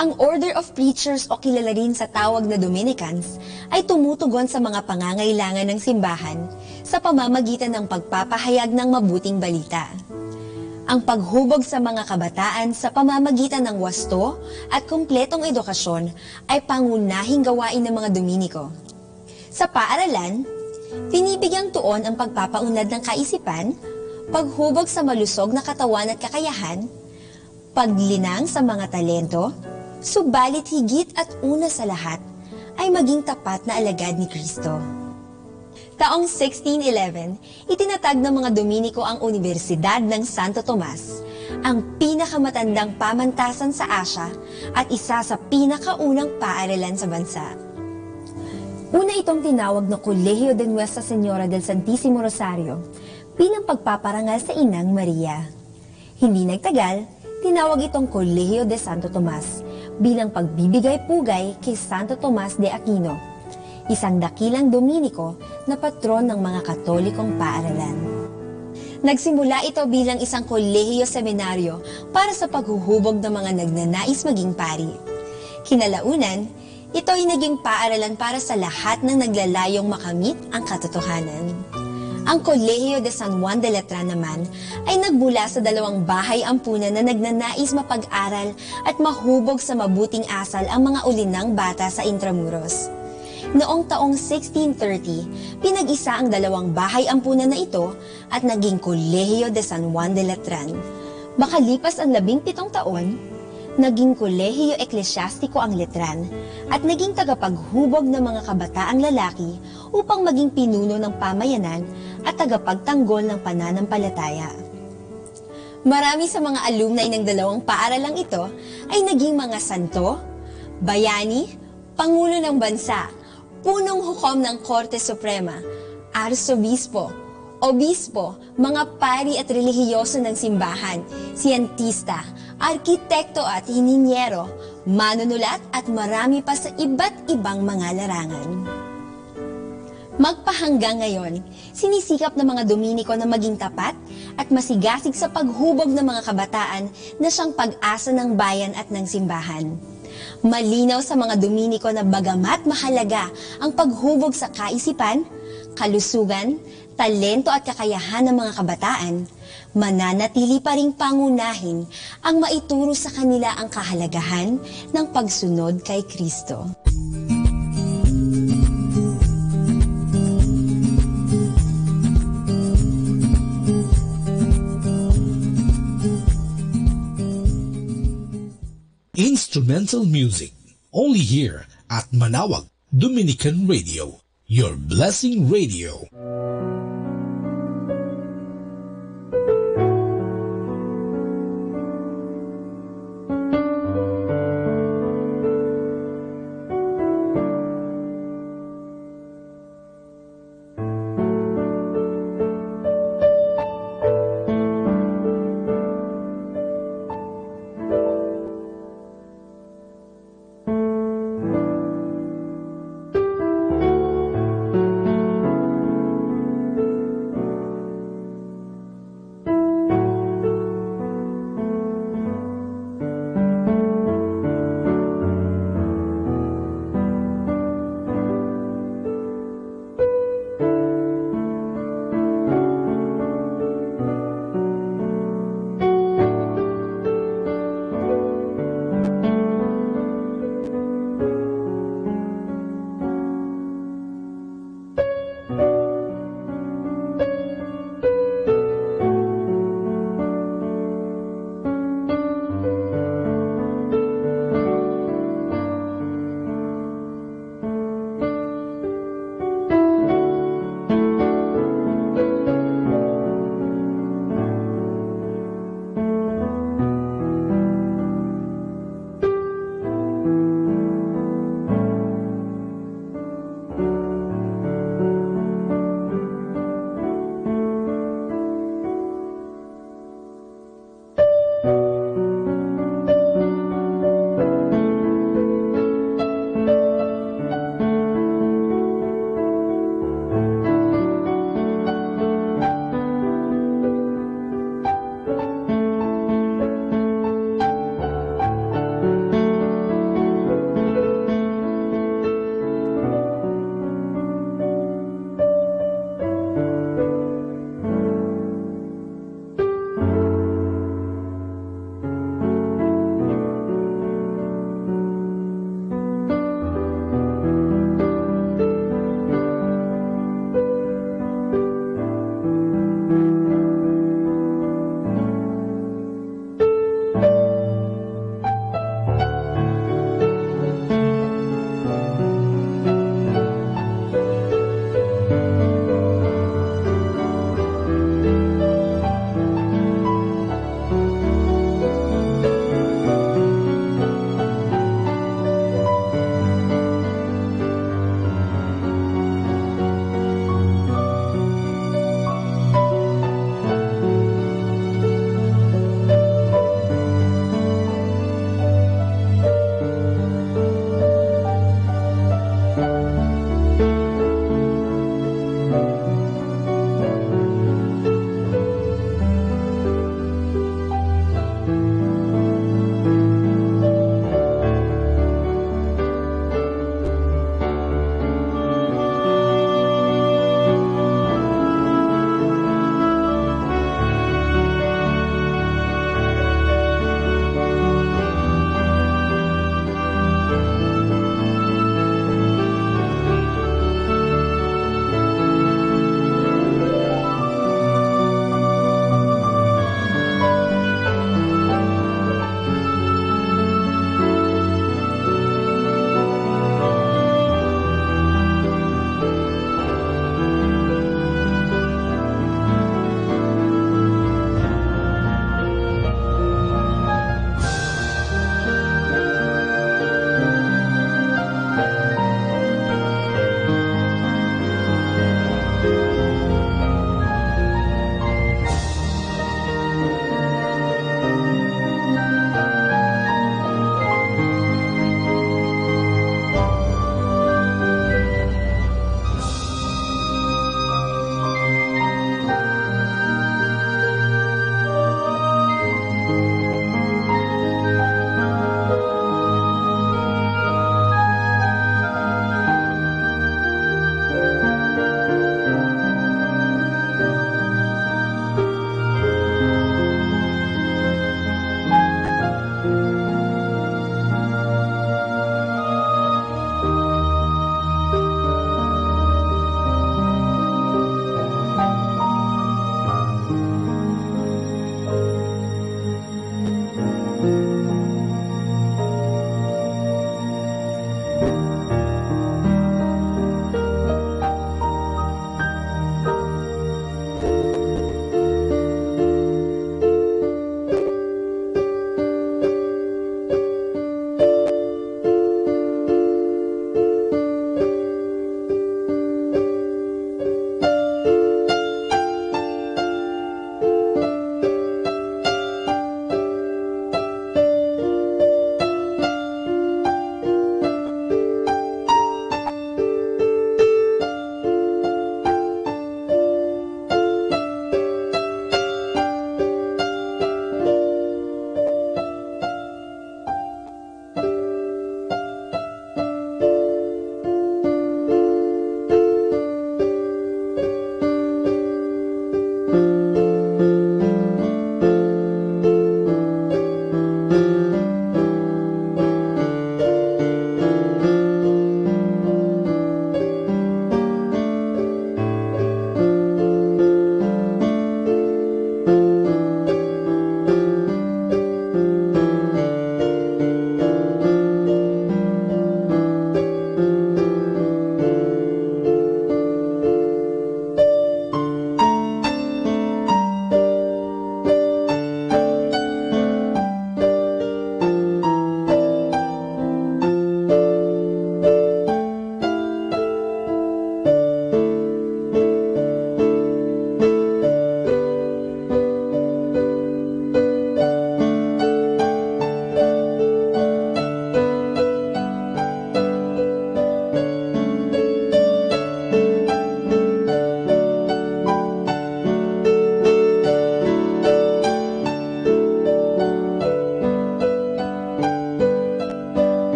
ang Order of Preachers o kilala rin sa tawag na Dominicans ay tumutugon sa mga pangangailangan ng simbahan sa pamamagitan ng pagpapahayag ng mabuting balita. Ang paghubog sa mga kabataan sa pamamagitan ng wasto at kumpletong edukasyon ay pangunahing gawain ng mga Dominiko. Sa paaralan, binibigyang tuon ang pagpapaunlad ng kaisipan, paghubog sa malusog na katawan at kakayahan, paglinang sa mga talento, subalit higit at una sa lahat ay maging tapat na alagad ni Kristo. Taong 1611, itinatag ng mga Dominiko ang Universidad ng Santo Tomas, ang pinakamatandang pamantasan sa Asya at isa sa pinakaunang paaralan sa bansa. Una itong tinawag na Colegio de Nuestra Señora del Santísimo Rosario bilang pagpaparangal sa Inang Maria. Hindi nagtagal, tinawag itong Colegio de Santo Tomas bilang pagbibigay-pugay kay Santo Tomas de Aquino, isang dakilang Dominiko na patron ng mga Katolikong paaralan. Nagsimula ito bilang isang kolehiyo-seminaryo para sa paghuhubog ng mga nagnanais maging pari. Kinalaunan, ito ay naging paaralan para sa lahat ng naglalayong makamit ang katotohanan. Ang Colegio de San Juan de Letran naman ay nagmula sa 2 bahay ampunan na nagnanais mapag-aral at mahubog sa mabuting asal ang mga ulinang bata sa Intramuros. Noong taong 1630, pinag-isa ang 2 bahay ampunan na ito at naging Colegio de San Juan de Letran. Makalipas ang 17 taon, naging Kolehiyo Eklesyastiko ang Letran at naging tagapaghubog ng mga kabataang lalaki upang maging pinuno ng pamayanan at tagapagtanggol ng pananampalataya. Marami sa mga alumni ng 2 paaralang ito ay naging mga santo, bayani, pangulo ng bansa, punong hukom ng Korte Suprema, arsobispo, obispo, mga pari at relihiyoso ng simbahan, siyentista, arkitekto at hininyero, manunulat at marami pa sa iba't ibang mga larangan. Magpahanggang ngayon, sinisikap ng mga Dominiko na maging tapat at masigasig sa paghubog ng mga kabataan na siyang pag-asa ng bayan at ng simbahan. Malinaw sa mga Dominiko na bagamat mahalaga ang paghubog sa kaisipan, kalusugan, talento at kakayahan ng mga kabataan, mananatili pa ring pangunahin ang maituro sa kanila ang kahalagahan ng pagsunod kay Kristo. Instrumental music, only here at Manawag Dominican Radio, your blessing radio.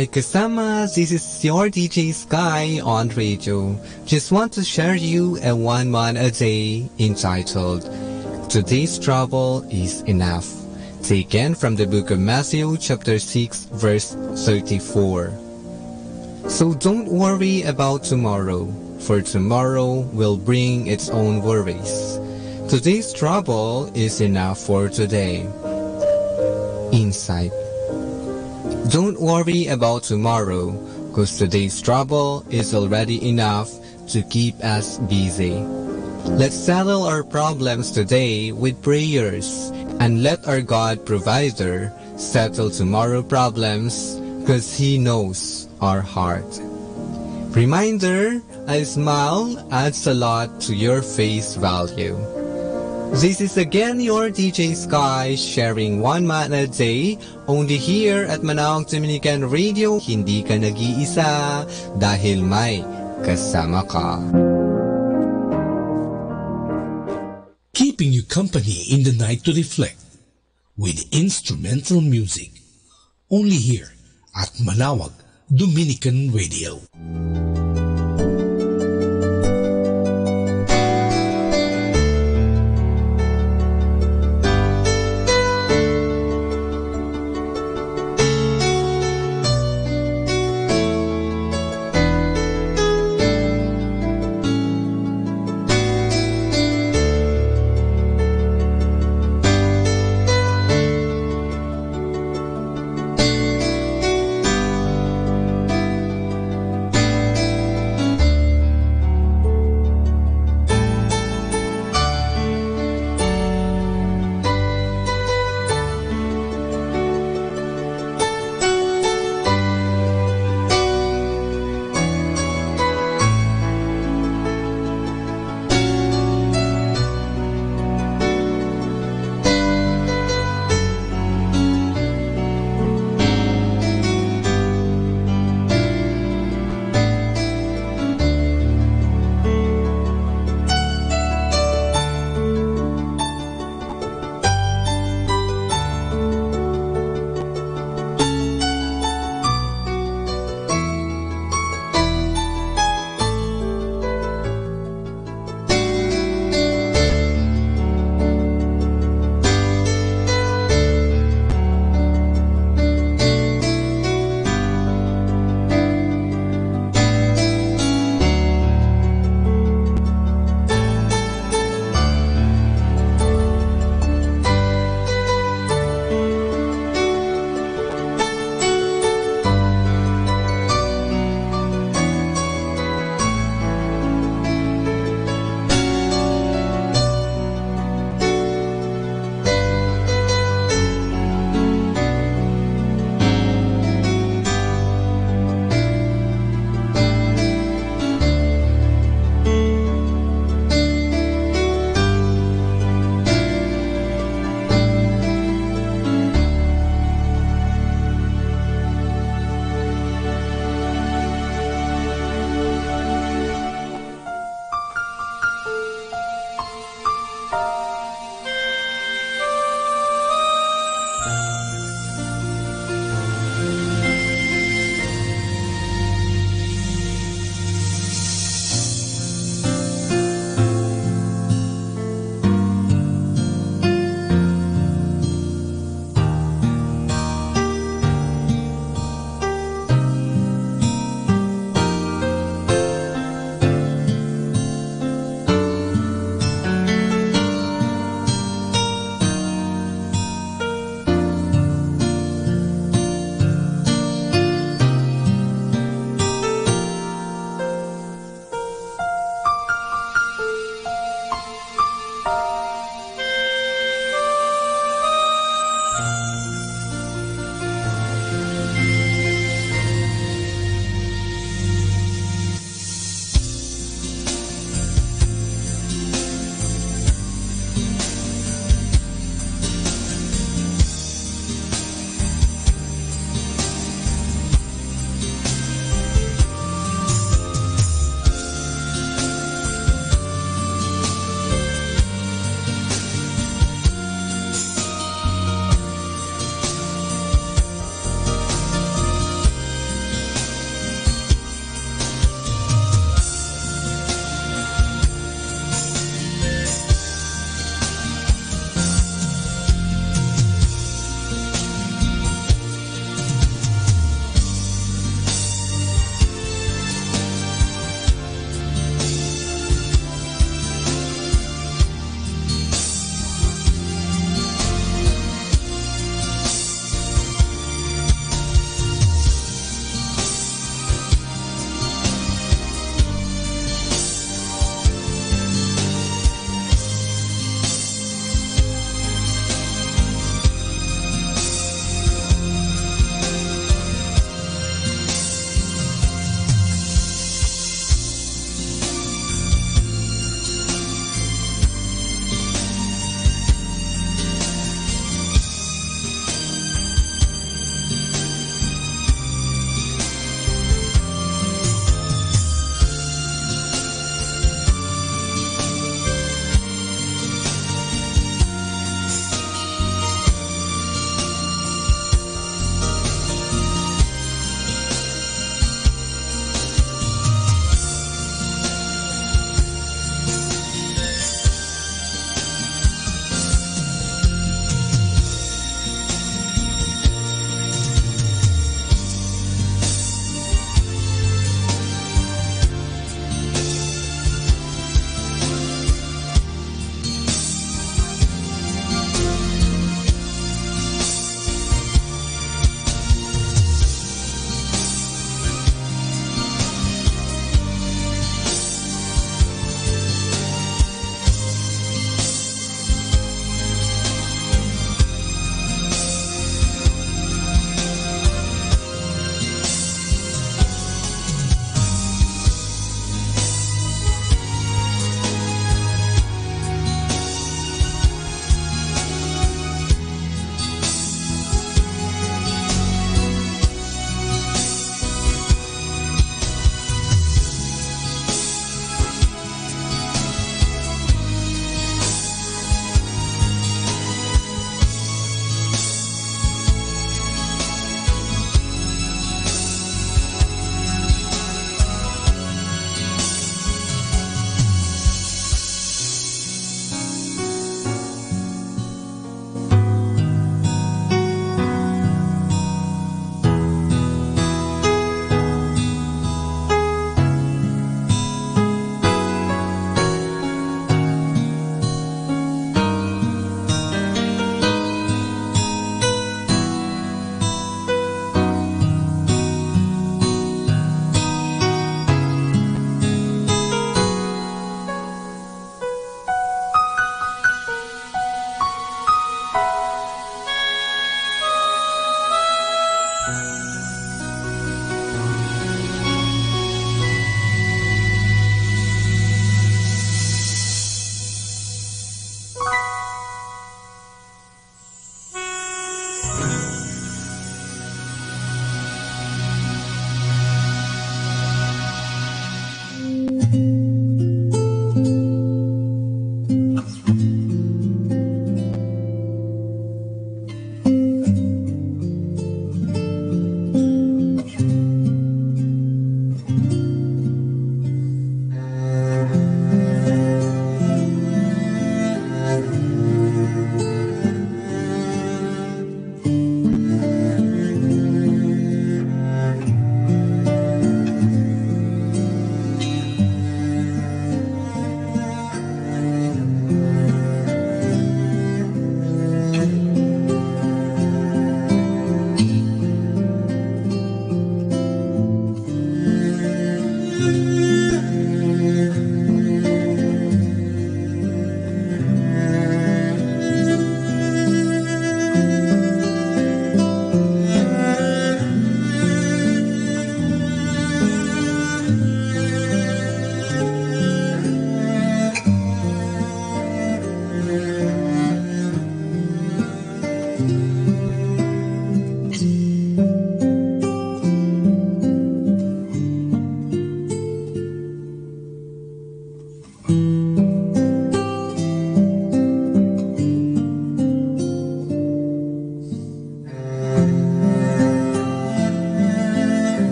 Hi kasama, this is your DJ Sky on radio. Just want to share you a one man a day entitled Today's Trouble is Enough, taken from the book of Matthew chapter 6 verse 34. So don't worry about tomorrow, for tomorrow will bring its own worries. Today's trouble is enough for today. Insight. Don't worry about tomorrow, cause today's trouble is already enough to keep us busy. Let's settle our problems today with prayers, and let our God provider settle tomorrow problems, cause He knows our heart. Reminder, a smile adds a lot to your face value. This is again your DJ Sky sharing one man a day only here at Manawag Dominican Radio. Hindi ka nag-iisa dahil may kasama ka. Keeping you company in the night to reflect with instrumental music. Only here at Manawag Dominican Radio.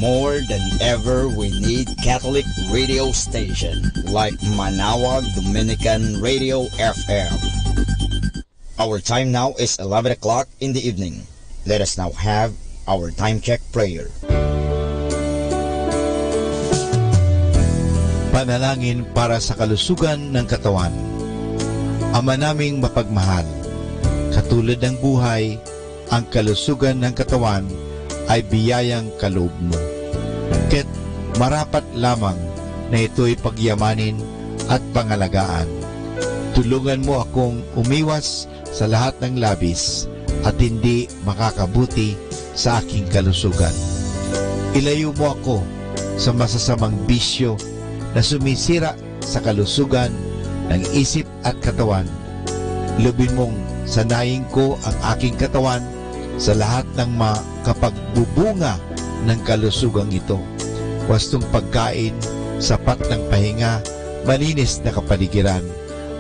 More than ever, we need Catholic radio station like Manawag Dominican Radio FM. Our time now is 11 o'clock in the evening. Let us now have our time check prayer. Panalangin para sa kalusugan ng katawan. Ama naming mapagmahal, katulad ng buhay, ang kalusugan ng katawan ay biyayang kaloob mo. Kaya't marapat lamang na ito'y pagyamanin at pangalagaan. Tulungan mo akong umiwas sa lahat ng labis at hindi makakabuti sa aking kalusugan. Ilayo mo ako sa masasamang bisyo na sumisira sa kalusugan ng isip at katawan. Lubin mong sanayin ko ang aking katawan sa lahat ng makapagbubunga ng kalusugang ito. Wastong pagkain, sapat ng pahinga, malinis na kapaligiran,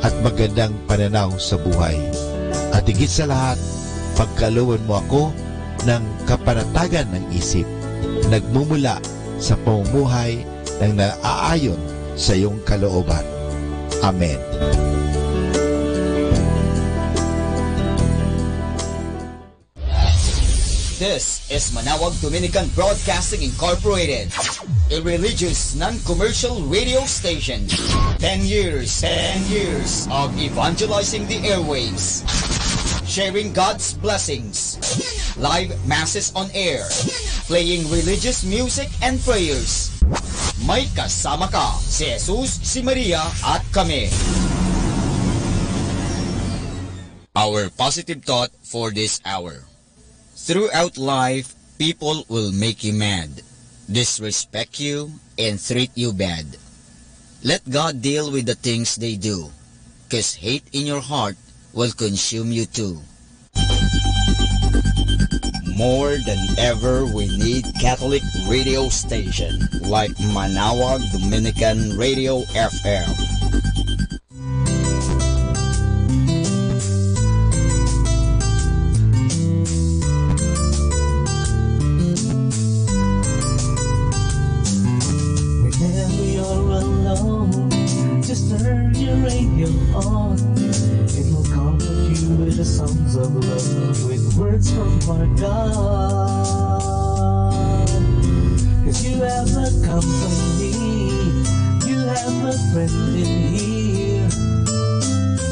at magandang pananaw sa buhay. At higit sa lahat, pagkalooban mo ako ng kapanatagan ng isip, nagmumula sa pamumuhay ng naaayon sa iyong kalooban. Amen. This is Manawag Dominican Broadcasting Incorporated, a religious, non-commercial radio station. 10 years of evangelizing the airwaves, sharing God's blessings, live masses on air, playing religious music and prayers. May kasama ka, si Jesus, si Maria, at kami. Our positive thought for this hour. Throughout life, people will make you mad, disrespect you, and treat you bad. Let God deal with the things they do, 'cause hate in your heart will consume you too. More than ever, we need Catholic radio station like Manawag Dominican Radio FM. Whenever you're alone, just turn your radio on. It will comfort you with the songs of love, with words from our God. 'Cause you have a company, you have a friend in here.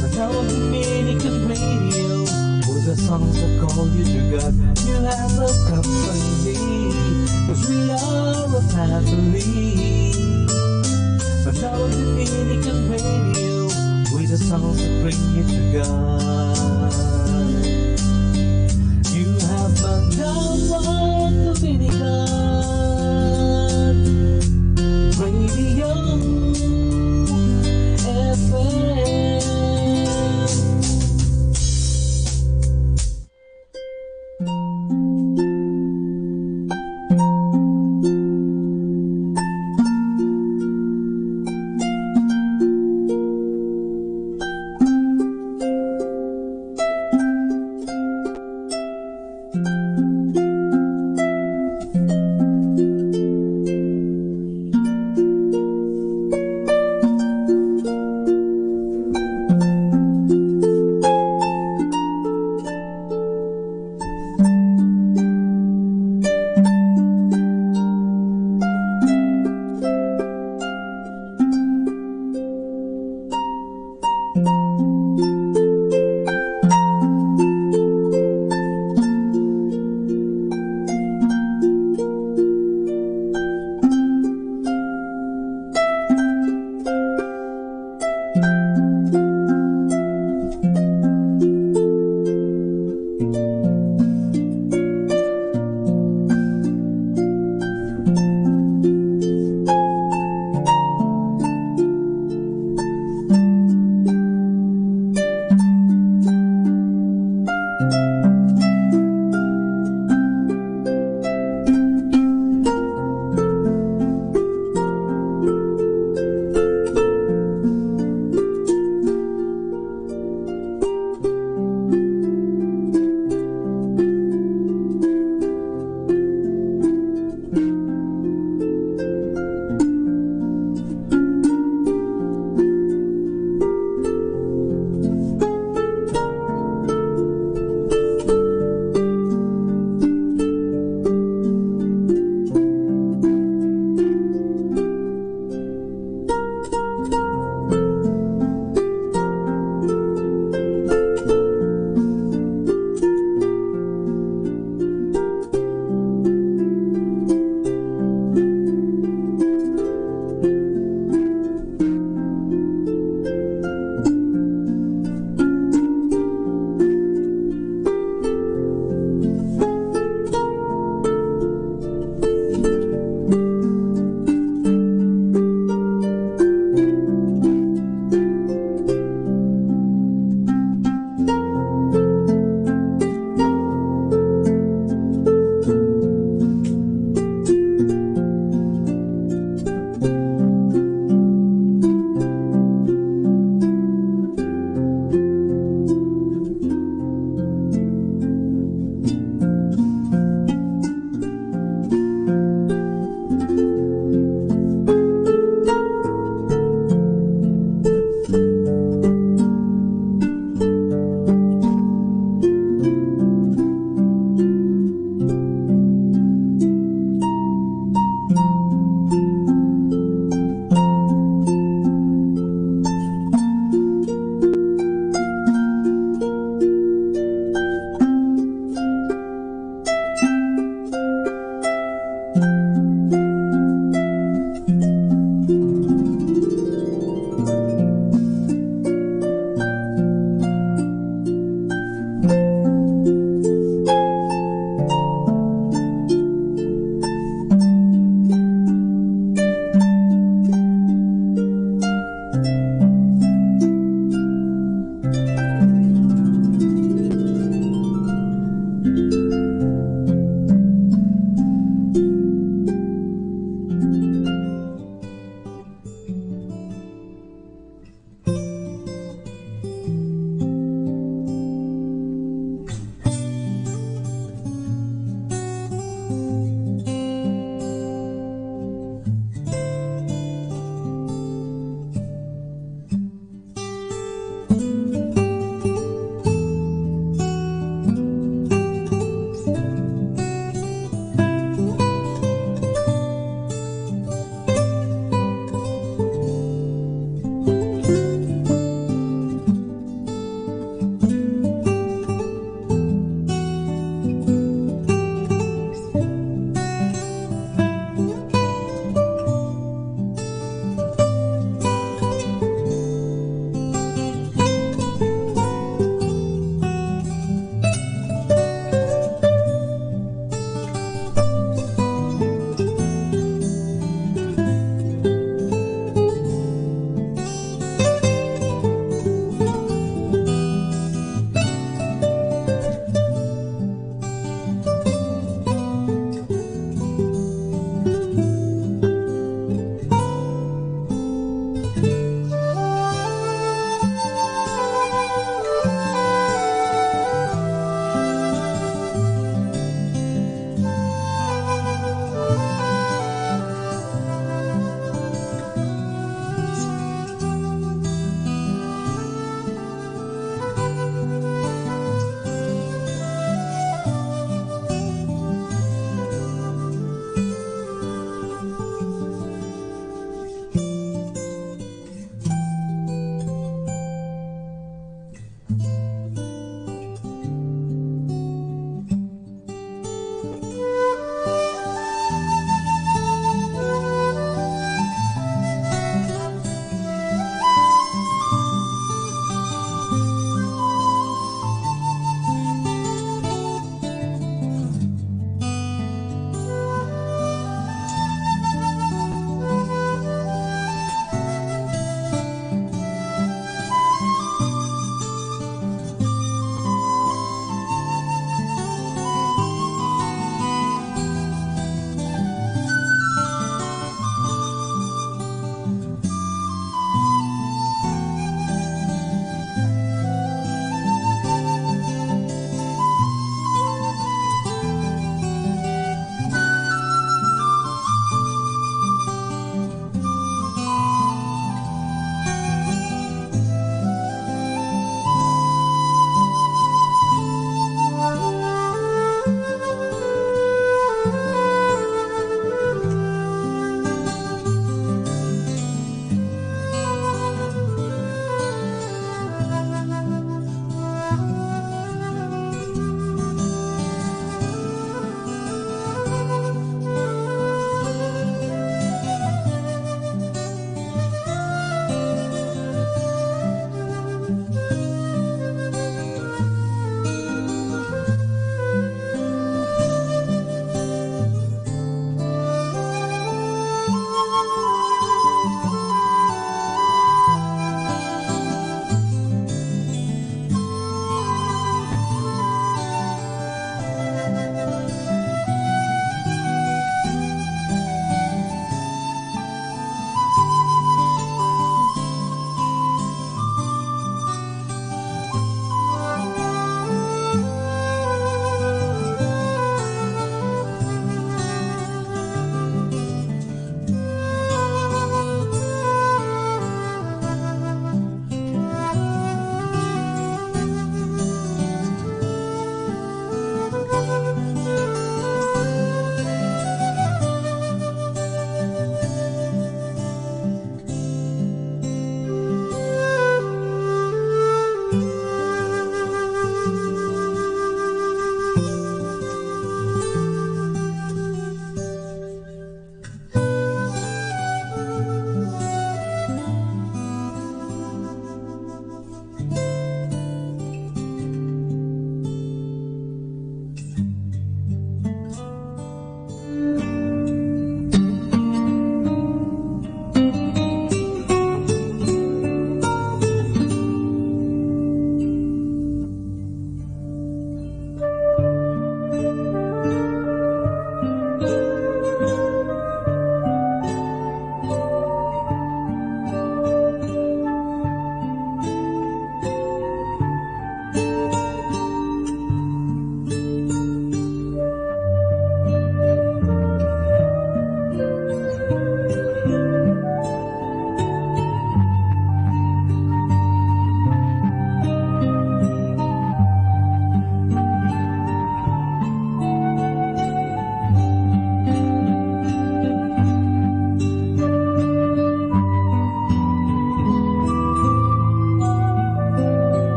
Manawag Dominican Radio, with the songs that call you to God. You have a company, 'cause we are a family. Manawag Dominican Radio, with the songs that bring you to God. You have Manawag Dominican Radio FM.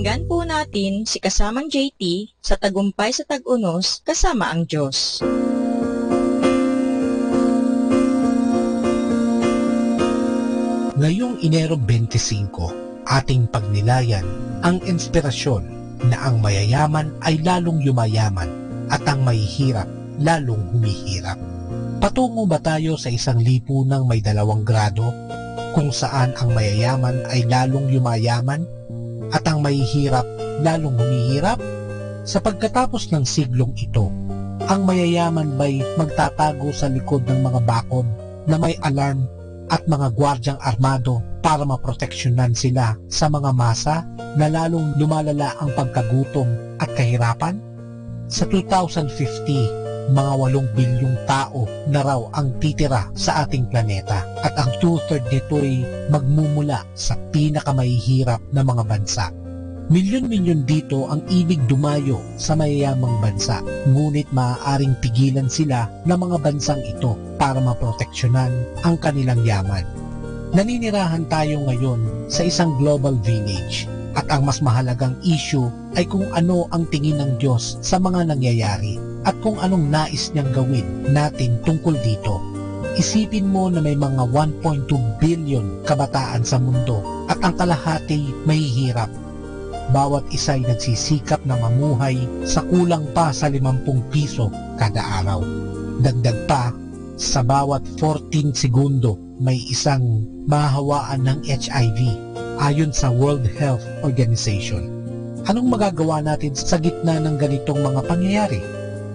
Pakinggan po natin si kasamang JT sa Tagumpay sa Tag-Unos kasama ang Diyos. Ngayong Enero 25, ating pagnilayan ang inspirasyon na ang mayayaman ay lalong yumayaman at ang mahihirap lalong humihirap. Patungo ba tayo sa isang lipunang may 2 grado kung saan ang mayayaman ay lalong yumayaman at ang mahihirap lalong humihirap? Sa pagkatapos ng siglong ito, ang mayayaman ba'y magtatago sa likod ng mga bakod na may alarm at mga gwardyang armado para maproteksyonan sila sa mga masa na lalong lumalala ang pagkagutom at kahirapan? Sa 2050, mga 8 bilyong tao na raw ang titira sa ating planeta at ang 2/3 nito'y magmumula sa pinakamahihirap na mga bansa. Milyon-milyon dito ang ibig dumayo sa mayayamang bansa, ngunit maaaring pigilan sila ng mga bansang ito para maproteksyonan ang kanilang yaman. Naninirahan tayo ngayon sa isang global village at ang mas mahalagang issue ay kung ano ang tingin ng Diyos sa mga nangyayari at kung anong nais niyang gawin natin tungkol dito. Isipin mo na may mga 1.2 billion kabataan sa mundo at ang kalahati mahihirap. Bawat isa ay nagsisikap na mamuhay sa kulang pa sa 50 piso kada araw. Dagdag pa, sa bawat 14 segundo may isang mahawaan ng HIV ayon sa World Health Organization. Anong magagawa natin sa gitna ng ganitong mga pangyayari?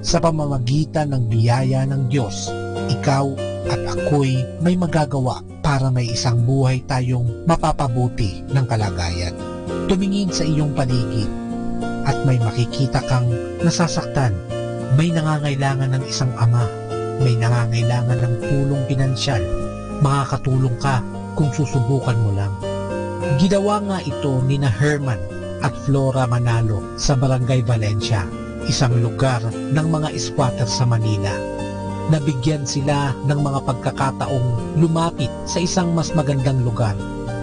Sa pamamagitan ng biyaya ng Diyos, ikaw at ako'y may magagawa para may isang buhay tayong mapapabuti ng kalagayan. Tumingin sa iyong paligid at may makikita kang nasasaktan. May nangangailangan ng isang ama, may nangangailangan ng tulong pinansyal. Makakatulong ka kung susubukan mo lang. Ginawa nga ito ni na Herman at Flora Manalo sa Barangay Valencia, isang lugar ng mga squatter sa Manila. Nabigyan sila ng mga pagkakataong lumapit sa isang mas magandang lugar,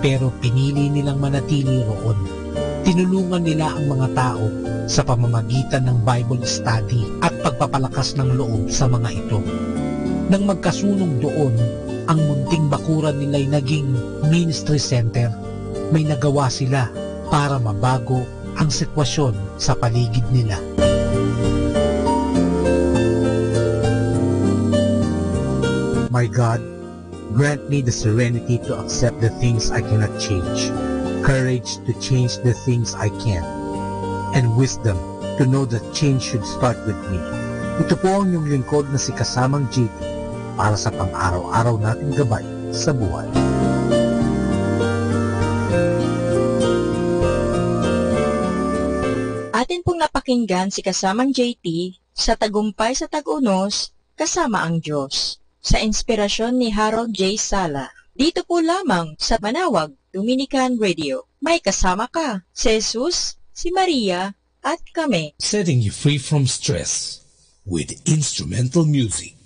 pero pinili nilang manatili roon. Tinulungan nila ang mga tao sa pamamagitan ng Bible study at pagpapalakas ng loob sa mga ito. Nang magkasunong doon, ang munting bakuran nila'y naging ministry center. May nagawa sila para mabago ang sitwasyon sa paligid nila. My God, grant me the serenity to accept the things I cannot change, courage to change the things I can, and wisdom to know that change should start with me. Ito po ang inyong lingkod na si Kasamang JT para sa pang-araw-araw nating gabay sa buhay. Atin pong napakinggan si Kasamang JT sa Tagumpay sa Tag-Unos kasama ang Diyos, sa inspirasyon ni Harold J. Sala. Dito po lamang sa Manawag Dominican Radio. May kasama ka, si Jesus, si Maria, at kami. Setting you free from stress with instrumental music.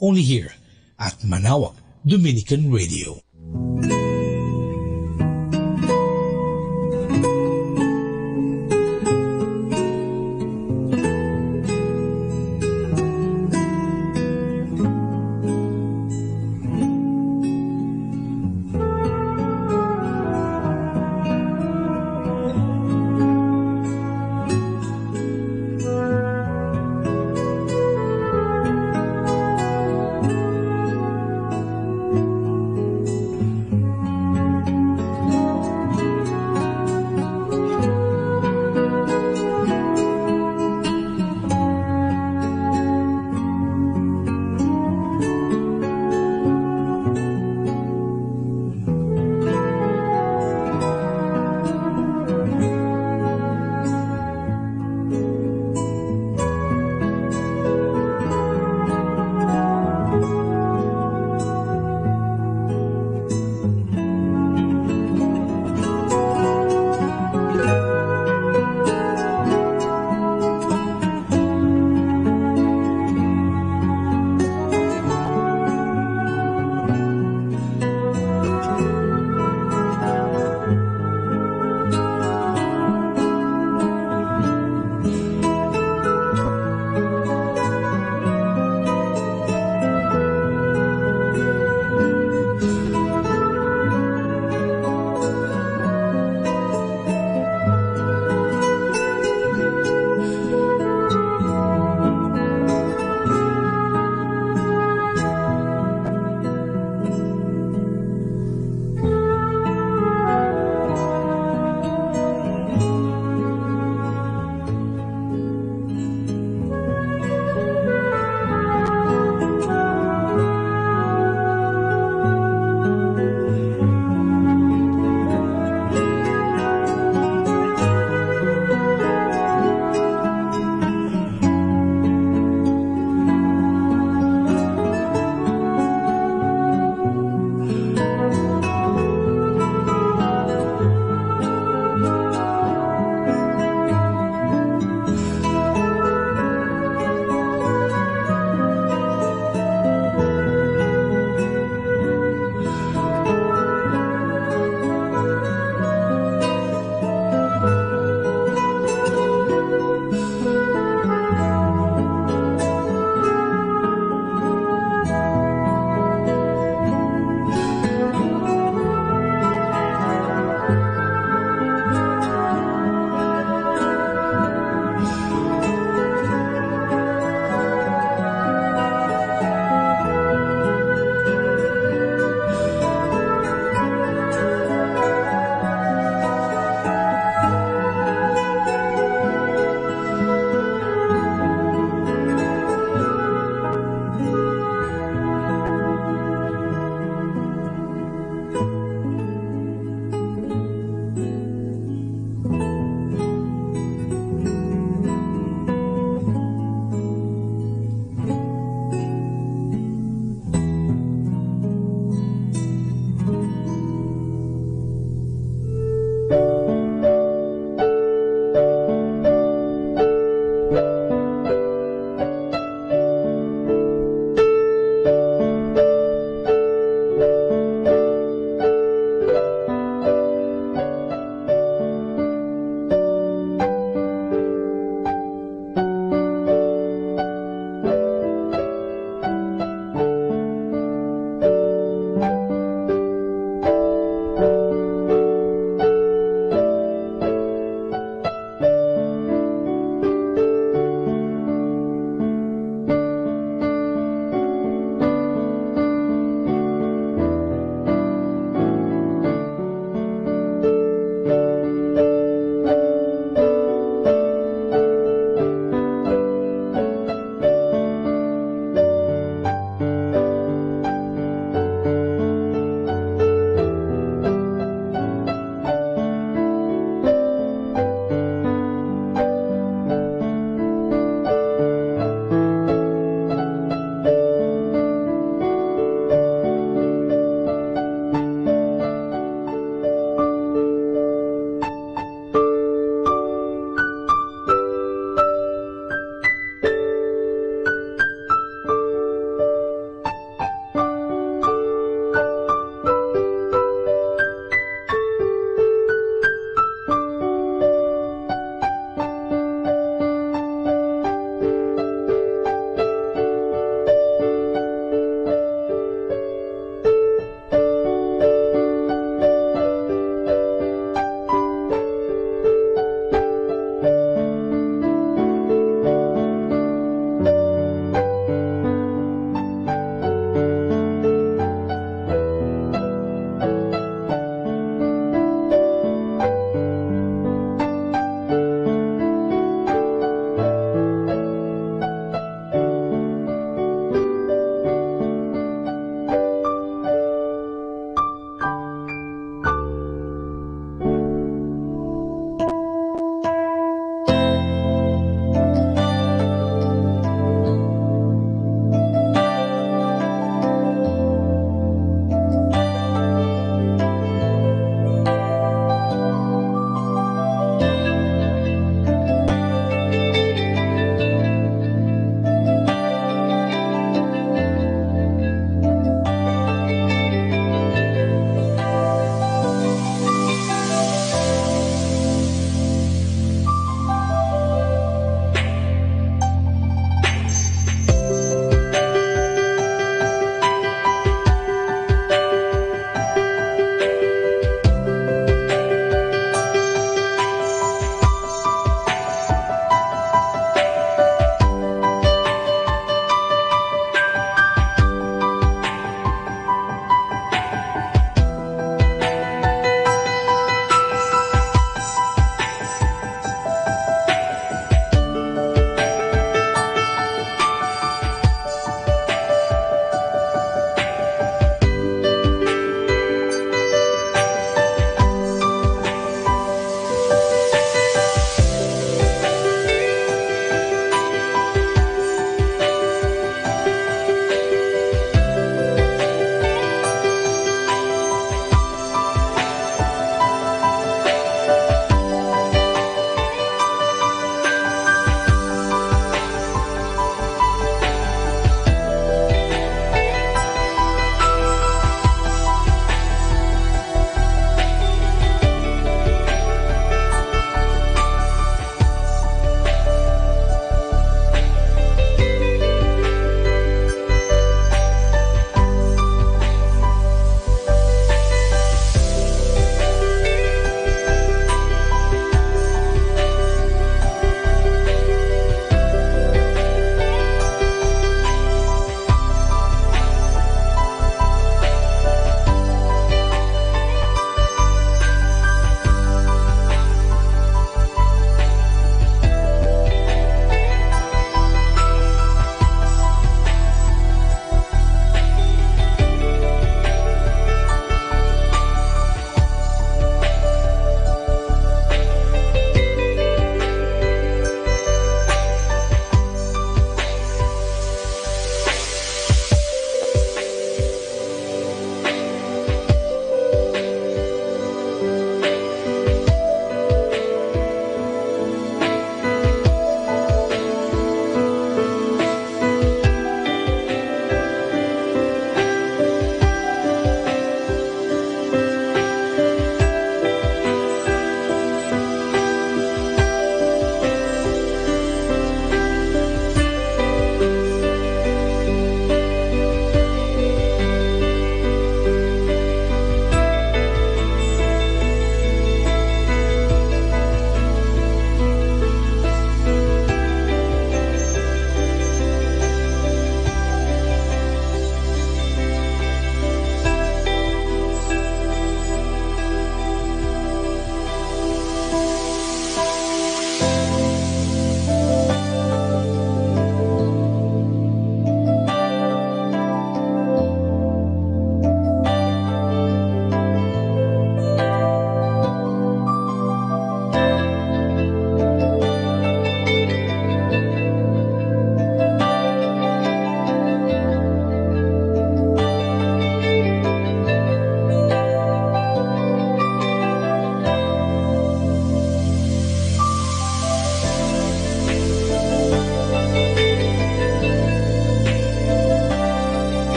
Only here at Manawag Dominican Radio.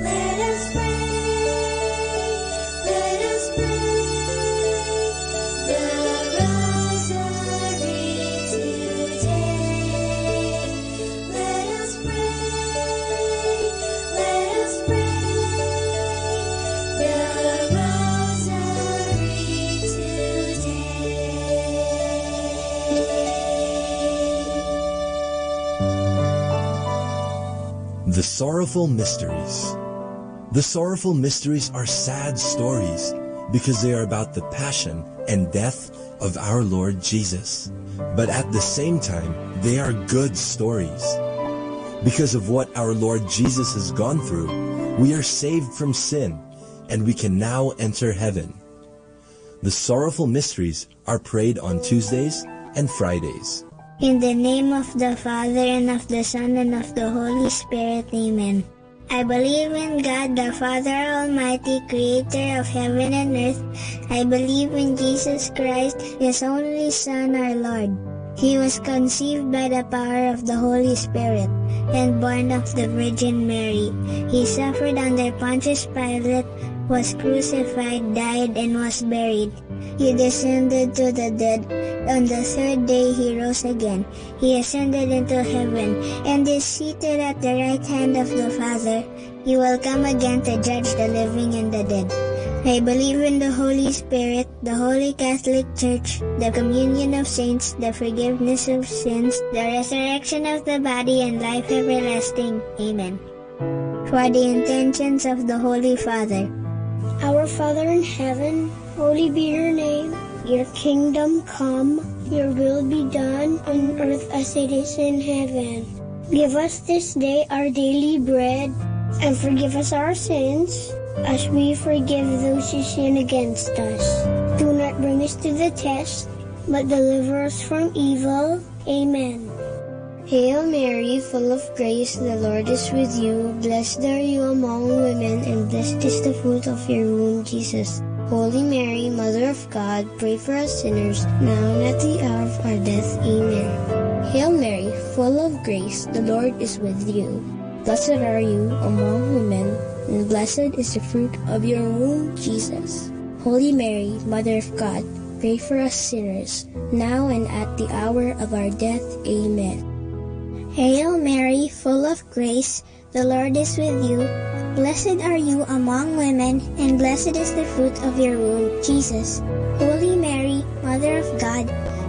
Let us pray. Let us pray. The rosary today. Let us pray. Let us pray. The rosary The Sorrowful Mysteries. The sorrowful mysteries are sad stories because they are about the passion and death of our Lord Jesus. But at the same time, they are good stories. Because of what our Lord Jesus has gone through, we are saved from sin and we can now enter heaven. The sorrowful mysteries are prayed on Tuesdays and Fridays. In the name of the Father, and of the Son, and of the Holy Spirit. Amen. I believe in God, the Father Almighty, creator of heaven and earth. I believe in Jesus Christ, His only Son, our Lord. He was conceived by the power of the Holy Spirit, and born of the Virgin Mary. He suffered under Pontius Pilate, was crucified, died, and was buried. He descended to the dead. On the third day he rose again. He ascended into heaven, and is seated at the right hand of the Father. He will come again to judge the living and the dead. I believe in the Holy Spirit, the Holy Catholic Church, the communion of saints, the forgiveness of sins, the resurrection of the body, and life everlasting. Amen. For the intentions of the Holy Father. Our Father in heaven, holy be your name. Your kingdom come, your will be done on earth as it is in heaven. Give us this day our daily bread, and forgive us our sins, as we forgive those who sin against us. Do not bring us to the test, but deliver us from evil. Amen. Hail Mary, full of grace, the Lord is with you. Blessed are you among women, and blessed is the fruit of your womb, Jesus. Holy Mary, Mother of God, pray for us sinners, now and at the hour of our death. Amen. Hail Mary, full of grace, the Lord is with you. Blessed are you among women, and blessed is the fruit of your womb, Jesus. Holy Mary, Mother of God, pray for us sinners, now and at the hour of our death. Amen. Hail Mary, full of grace, the Lord is with you. Blessed are you among women, and blessed is the fruit of your womb, Jesus. Holy Mary, Mother of God,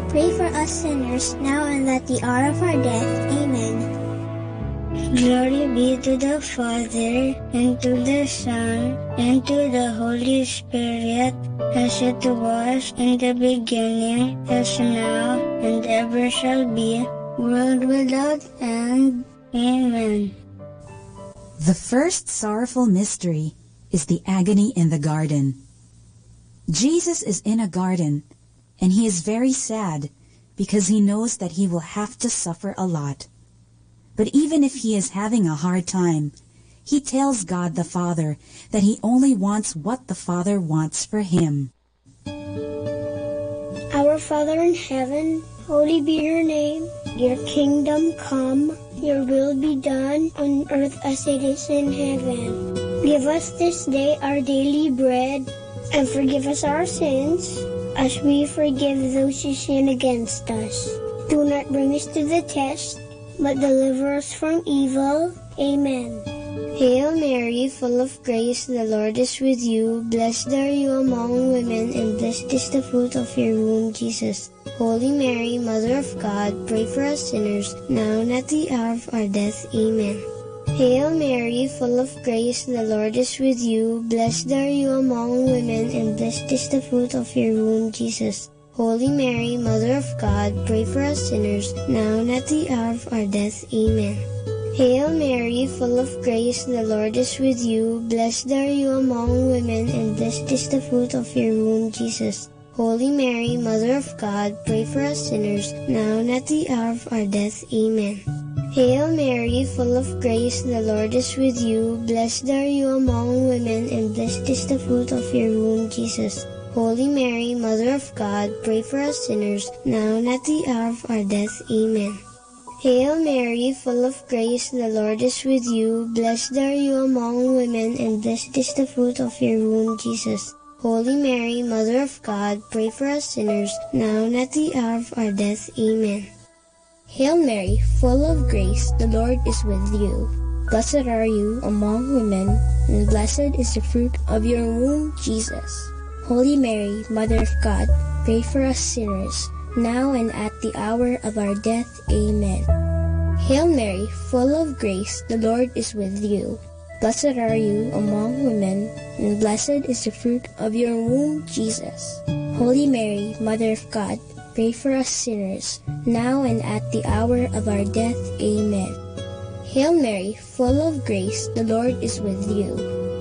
pray for us sinners, now and at the hour of our death. Amen. Glory be to the Father, and to the Son, and to the Holy Spirit, as it was in the beginning, as now, and ever shall be, world without end. Amen. The first sorrowful mystery is the agony in the garden. Jesus is in a garden, and he is very sad because he knows that he will have to suffer a lot. But even if he is having a hard time, he tells God the Father that he only wants what the Father wants for him. Our Father in heaven, holy be your name. Your kingdom come, your will be done on earth as it is in heaven. Give us this day our daily bread, and forgive us our sins, as we forgive those who sin against us. Do not bring us to the test, but deliver us from evil. Amen. Hail Mary, full of grace, the Lord is with you. Blessed are you among women, and blessed is the fruit of your womb, Jesus. Holy Mary, Mother of God, pray for us sinners, now and at the hour of our death. Amen. Hail Mary, full of grace, the Lord is with you. Blessed are you among women, and blessed is the fruit of your womb, Jesus. Holy Mary, Mother of God, pray for us sinners, now and at the hour of our death. Amen. Hail Mary, full of grace, the Lord is with you. Blessed are you among women, and blessed is the fruit of your womb, Jesus. Holy Mary, Mother of God, pray for us sinners, now and at the hour of our death. Amen. Hail Mary, full of grace, the Lord is with you. Blessed are you among women, and blessed is the fruit of your womb, Jesus. Holy Mary, Mother of God, pray for us sinners, now and at the hour of our death. Amen. Hail Mary, full of grace, the Lord is with you. Blessed are you among women, and blessed is the fruit of your womb, Jesus. Holy Mary, Mother of God, pray for us sinners, now and at the hour of our death. Amen. Hail Mary, full of grace, the Lord is with you. Blessed are you among women, and blessed is the fruit of your womb, Jesus. Holy Mary, Mother of God, pray for us sinners, now and at the hour of our death. Amen. Hail Mary, full of grace, the Lord is with you. Blessed are you among women, and blessed is the fruit of your womb, Jesus. Holy Mary, Mother of God, pray for us sinners, now and at the hour of our death. Amen. Hail Mary, full of grace, the Lord is with you.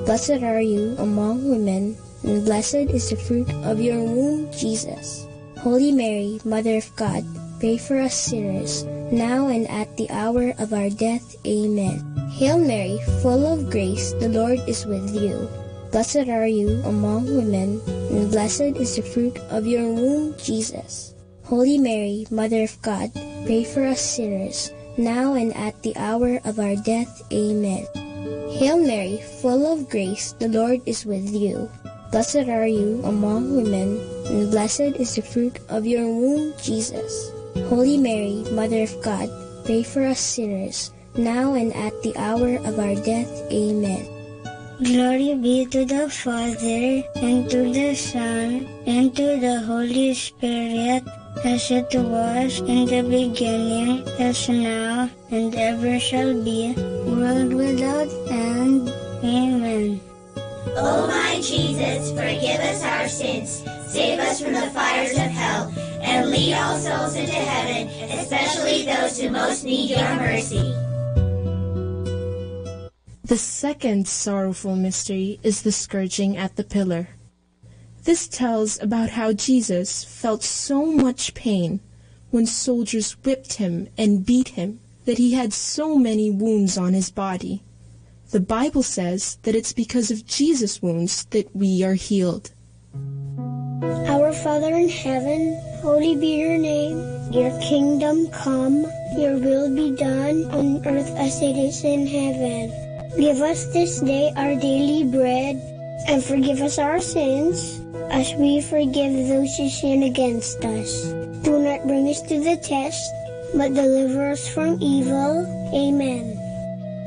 Blessed are you among women, and blessed is the fruit of your womb, Jesus. Holy Mary, Mother of God, pray for us sinners, now and at the hour of our death. Amen. Hail Mary, full of grace, the Lord is with you. Blessed are you among women, and blessed is the fruit of your womb, Jesus. Holy Mary, Mother of God, pray for us sinners, now and at the hour of our death. Amen. Hail Mary, full of grace, the Lord is with you. Blessed are you among women, and blessed is the fruit of your womb, Jesus. Holy Mary, Mother of God, pray for us sinners, now and at the hour of our death. Amen. Glory be to the Father, and to the Son, and to the Holy Spirit, as it was in the beginning, as now, and ever shall be, world without end. Amen. O my Jesus, forgive us our sins, save us from the fires of hell, and lead all souls into heaven, especially those who most need your mercy. The second sorrowful mystery is the scourging at the pillar. This tells about how Jesus felt so much pain when soldiers whipped him and beat him that he had so many wounds on his body. The Bible says that it's because of Jesus' wounds that we are healed. Our Father in heaven, holy be your name. Your kingdom come, your will be done on earth as it is in heaven. Give us this day our daily bread, and forgive us our sins, as we forgive those who sin against us. Do not bring us to the test, but deliver us from evil. Amen.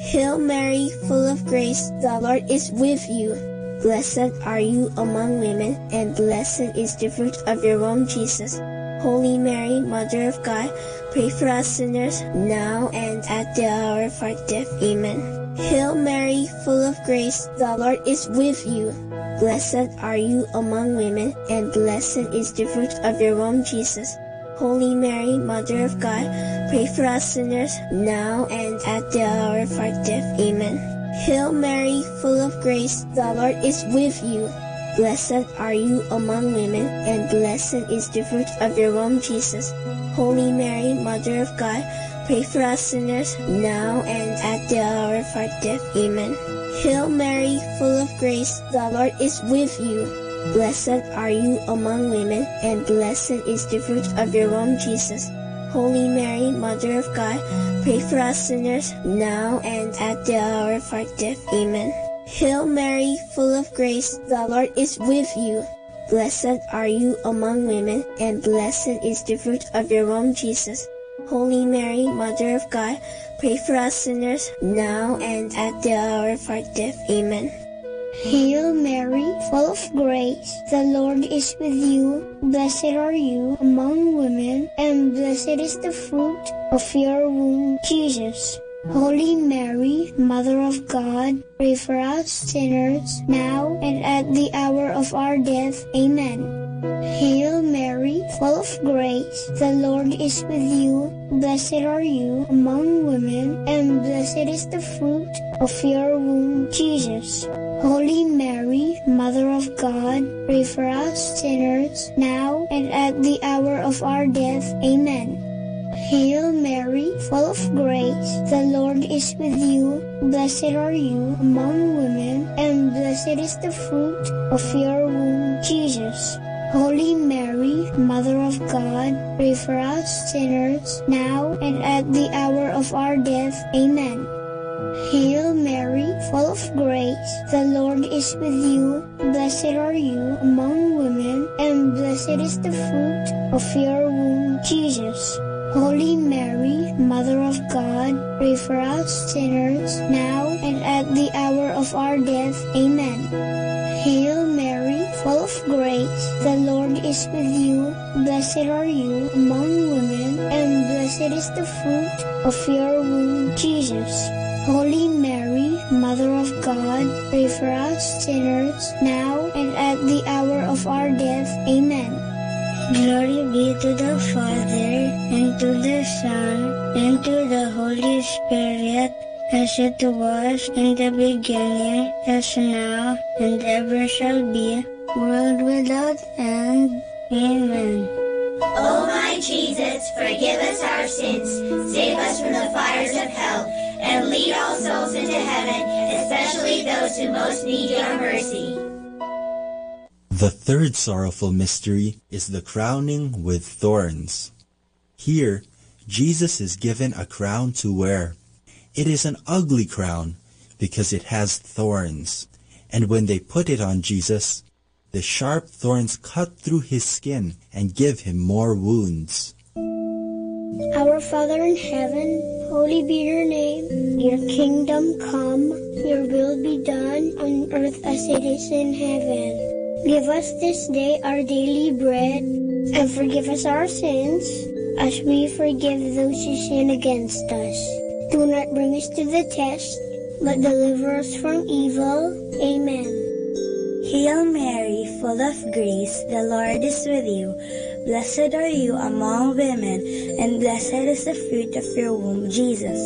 Hail Mary, full of grace, the Lord is with you. Blessed are you among women, and blessed is the fruit of your womb, Jesus. Holy Mary, Mother of God, pray for us sinners, now and at the hour of our death. Amen. Hail Mary, full of grace, the Lord is with you. Blessed are you among women, and blessed is the fruit of your womb, Jesus. Holy Mary, Mother of God, pray for us sinners, now and at the hour of our death. Amen. Hail Mary, full of grace, the Lord is with you. Blessed are you among women, and blessed is the fruit of your womb, Jesus. Holy Mary, Mother of God, pray for us sinners, now and at the hour of our death. Amen. Hail Mary, full of grace, the Lord is with you. Blessed are you among women, and blessed is the fruit of your womb, Jesus. Holy Mary, Mother of God, pray for us sinners, now and at the hour of our death. Amen. Hail Mary, full of grace, the Lord is with you. Blessed are you among women, and blessed is the fruit of your womb, Jesus. Holy Mary, Mother of God, pray for us sinners, now and at the hour of our death. Amen. Hail Mary, full of grace, the Lord is with you. Blessed are you among women, and blessed is the fruit of your womb, Jesus. Holy Mary, Mother of God, pray for us sinners, now and at the hour of our death. Amen. Hail Mary, full of grace, the Lord is with you. Blessed are you among women, and blessed is the fruit of your womb, Jesus. Holy Mary, Mother of God, pray for us sinners, now and at the hour of our death. Amen. Hail Mary, full of grace, the Lord is with you. Blessed are you among women, and blessed is the fruit of your womb, Jesus. Holy Mary, Mother of God, pray for us sinners, now and at the hour of our death. Amen. Hail Mary, full of grace, the Lord is with you. Blessed are you among women, and blessed is the fruit of your womb, Jesus. Holy Mary, Mother of God, pray for us sinners, now and at the hour of our death. Amen. Hail Mary, full of grace, the Lord is with you. Blessed are you among women, and blessed is the fruit of your womb, Jesus. Holy Mary, Mother of God, pray for us sinners, now and at the hour of our death. Amen. Glory be to the Father, and to the Son, and to the Holy Spirit, as it was in the beginning, as now, and ever shall be, world without end. Amen. O my Jesus, forgive us our sins, save us from the fires of hell, and lead all souls into heaven, especially those who most need your mercy. The third sorrowful mystery is the crowning with thorns. Here, Jesus is given a crown to wear. It is an ugly crown because it has thorns, and when they put it on Jesus, the sharp thorns cut through his skin and give him more wounds. Our Father in heaven, holy be your name. Your kingdom come, your will be done on earth as it is in heaven. Give us this day our daily bread, and forgive us our sins, as we forgive those who sin against us. Do not bring us to the test, but deliver us from evil. Amen. Hail Mary, full of grace, the Lord is with you. Blessed are you among women, and blessed is the fruit of your womb, Jesus.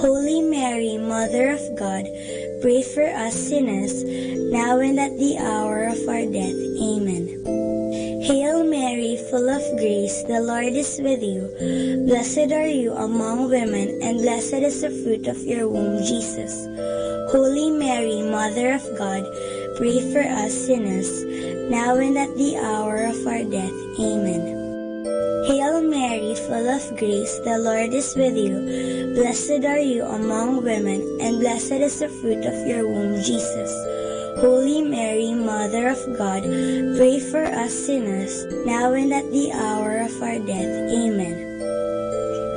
Holy Mary, Mother of God, pray for us sinners, now and at the hour of our death. Amen. Hail Mary, full of grace, the Lord is with you. Blessed are you among women, and blessed is the fruit of your womb, Jesus. Holy Mary, Mother of God, pray for us sinners, now and at the hour of our death. Amen. Hail Mary, full of grace, the Lord is with you. Blessed are you among women, and blessed is the fruit of your womb, Jesus. Holy Mary, Mother of God, pray for us sinners, now and at the hour of our death. Amen.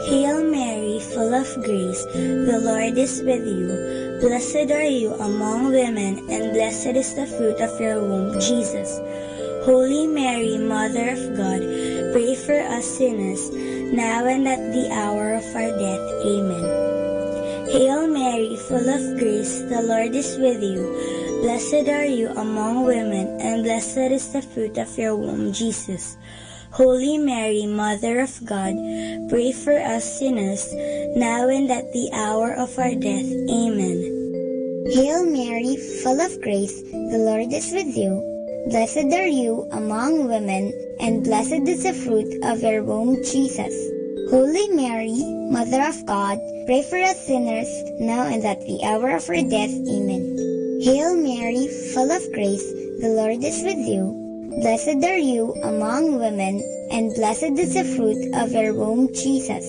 Hail Mary, full of grace, the Lord is with you. Blessed are you among women, and blessed is the fruit of your womb, Jesus. Holy Mary, Mother of God, pray for us sinners, now and at the hour of our death. Amen. Hail Mary, full of grace, the Lord is with you. Blessed are you among women, and blessed is the fruit of your womb, Jesus. Holy Mary, Mother of God, pray for us sinners, now and at the hour of our death. Amen. Hail Mary, full of grace, the Lord is with you. Blessed are you among women, and blessed is the fruit of your womb, Jesus. Holy Mary, Mother of God, pray for us sinners, now and at the hour of our death. Amen. Hail Mary, full of grace, the Lord is with you. Blessed are you among women, and blessed is the fruit of your womb, Jesus.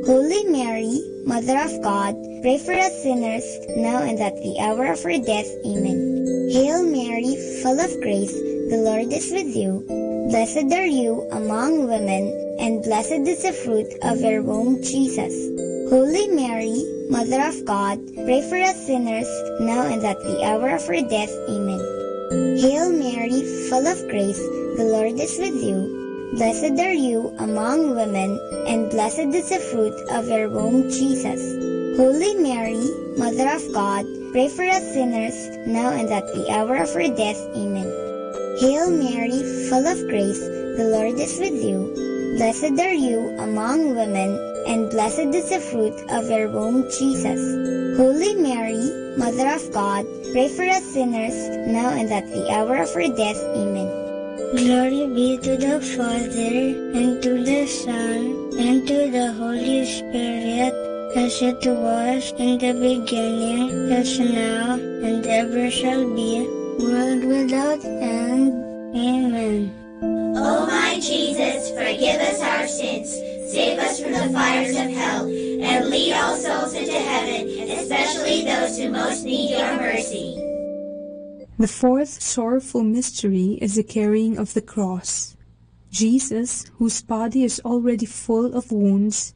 Holy Mary, Mother of God, pray for us sinners, now and at the hour of our death. Amen. Hail Mary, full of grace, the Lord is with you. Blessed are you among women, and blessed is the fruit of your womb, Jesus. Holy Mary, Mother of God, pray for us sinners, now and at the hour of our death. Amen. Hail Mary, full of grace, the Lord is with you. Blessed are you among women, and blessed is the fruit of your womb, Jesus. Holy Mary, Mother of God, pray for us sinners, now and at the hour of our death. Amen. Hail Mary, full of grace, the Lord is with you. Blessed are you among women, and blessed is the fruit of your womb, Jesus. Holy Mary, Mother of God, pray for us sinners, now and at the hour of our death. Amen. Glory be to the Father, and to the Son, and to the Holy Spirit, as it was in the beginning, as now, and ever shall be, world without end. Amen. O my Jesus, forgive us our sins, save us from the fires of hell, and lead all souls into heaven, especially those who most need your mercy. The fourth sorrowful mystery is the carrying of the cross. Jesus, whose body is already full of wounds,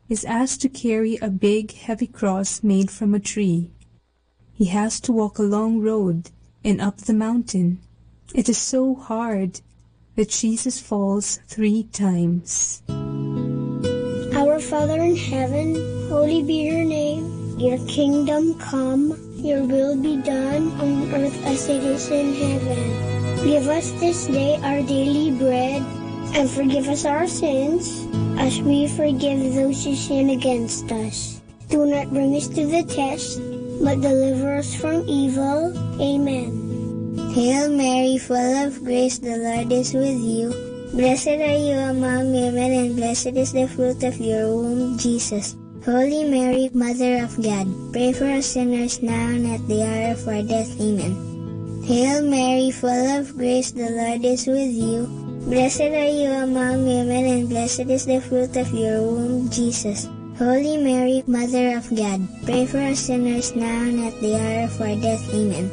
is asked to carry a big, heavy cross made from a tree. He has to walk a long road and up the mountain. It is so hard that Jesus falls 3 times. Our Father in heaven, holy be your name. Your kingdom come, your will be done on earth as it is in heaven. Give us this day our daily bread, and forgive us our sins, as we forgive those who sin against us. Do not bring us to the test, but deliver us from evil. Amen. Hail Mary, full of grace, the Lord is with you. Blessed are you among women, and blessed is the fruit of your womb, Jesus. Holy Mary, Mother of God, pray for us sinners now and at the hour of our death. Amen. Hail Mary, full of grace, the Lord is with you. Blessed are you among women, and blessed is the fruit of your womb, Jesus. Holy Mary, Mother of God, pray for us sinners now and at the hour of our death. Amen.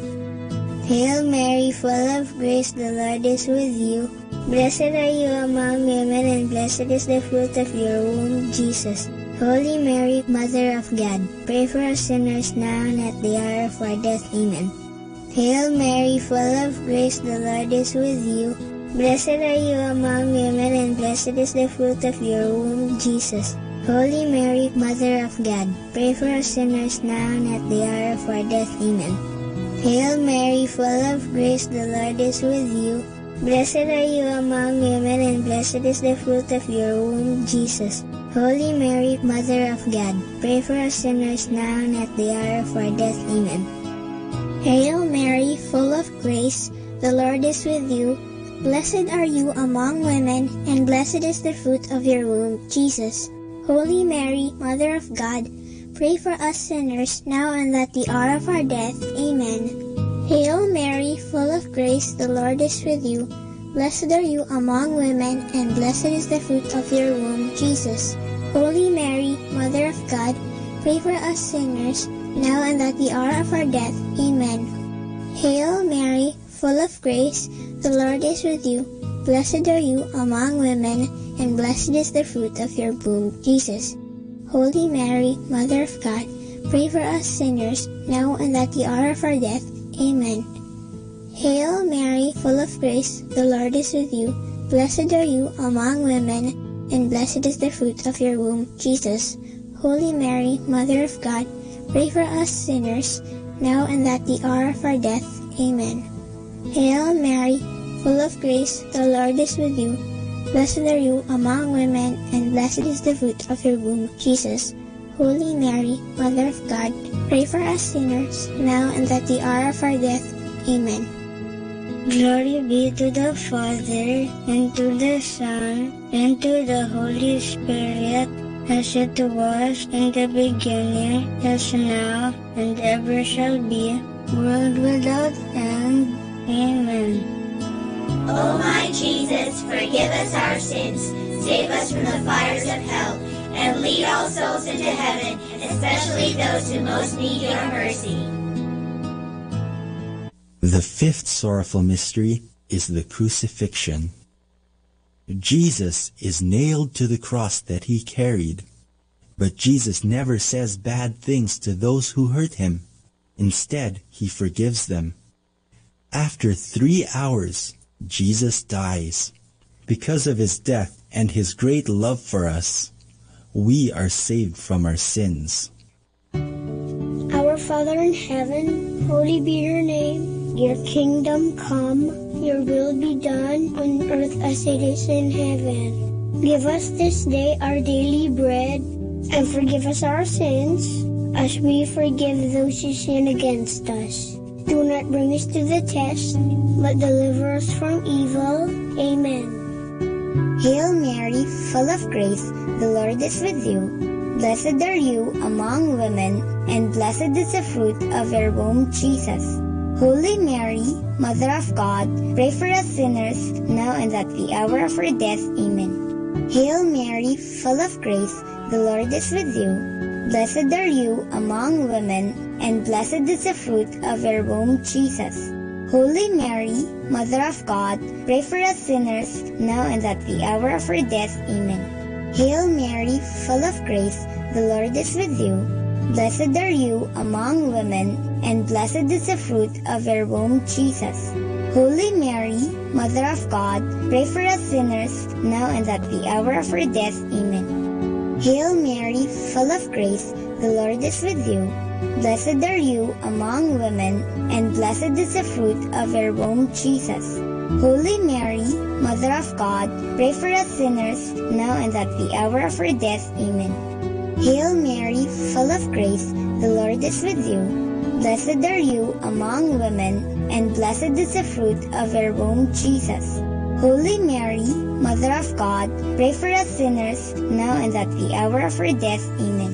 Hail Mary, full of grace, the Lord is with you. Blessed are you among women, and blessed is the fruit of your womb, Jesus. Holy Mary, Mother of God, pray for us sinners now and at the hour of our death. Amen. Hail Mary, full of grace, the Lord is with you. Blessed are you among women, and blessed is the fruit of your womb, Jesus. Holy Mary, Mother of God, pray for us sinners now and at the hour of our death. Amen. Hail Mary, full of grace, the Lord is with you. Blessed are you among women, and blessed is the fruit of your womb, Jesus. Holy Mary, Mother of God, pray for us sinners now and at the hour of our death. Amen. Hail Mary, full of grace, the Lord is with you. Blessed are you among women, and blessed is the fruit of your womb, Jesus. Holy Mary, Mother of God, pray for us sinners now and at the hour of our death. Amen. Hail Mary, full of grace, the Lord is with you. Blessed are you among women, and blessed is the fruit of your womb, Jesus. Holy Mary, Mother of God, pray for us sinners, now and at the hour of our death. Amen. Hail Mary, full of grace, the Lord is with you. Blessed are you among women, and blessed is the fruit of your womb, Jesus. Holy Mary, Mother of God, pray for us sinners, now and at the hour of our death. Amen. Hail Mary, full of grace, the Lord is with you. Blessed are you among women, and blessed is the fruit of your womb, Jesus. Holy Mary, Mother of God, pray for us sinners, now and at the hour of our death. Amen. Hail Mary, full of grace, the Lord is with you. Blessed are you among women, and blessed is the fruit of your womb, Jesus. Holy Mary, Mother of God, pray for us sinners, now and at the hour of our death. Amen. Glory be to the Father, and to the Son, and to the Holy Spirit, as it was in the beginning, as now, and ever shall be, world without end. Amen. O my Jesus, forgive us our sins, save us from the fires of hell, and lead all souls into heaven, especially those who most need your mercy. The fifth sorrowful mystery is the crucifixion. Jesus is nailed to the cross that he carried, but Jesus never says bad things to those who hurt him. Instead, he forgives them. After 3 hours, Jesus dies. Because of his death and his great love for us, we are saved from our sins. Our Father in heaven, holy be your name. Your kingdom come, your will be done on earth as it is in heaven. Give us this day our daily bread, and forgive us our sins, as we forgive those who sin against us. Do not bring us to the test, but deliver us from evil. Amen. Hail Mary, full of grace, the Lord is with you. Blessed are you among women, and blessed is the fruit of your womb, Jesus. Holy Mary, Mother of God, pray for us sinners, now and at the hour of our death. Amen. Hail Mary, full of grace, the Lord is with you. Blessed are you among women, and blessed is the fruit of your womb, Jesus. Holy Mary, Mother of God, pray for us sinners, now and at the hour of our death. Amen. Hail Mary, full of grace, the Lord is with you. Blessed are you among women, and blessed is the fruit of your womb, Jesus. Holy Mary, Mother of God, pray for us sinners, now and at the hour of our death. Amen. Hail Mary, full of grace, the Lord is with you. Blessed are you among women, and blessed is the fruit of your womb, Jesus. Holy Mary, Mother of God, pray for us sinners, now and at the hour of our death. Amen. Hail Mary, full of grace, the Lord is with you. Blessed are you among women, and blessed is the fruit of your womb, Jesus. Holy Mary, Mother of God, pray for us sinners, now and at the hour of our death. Amen.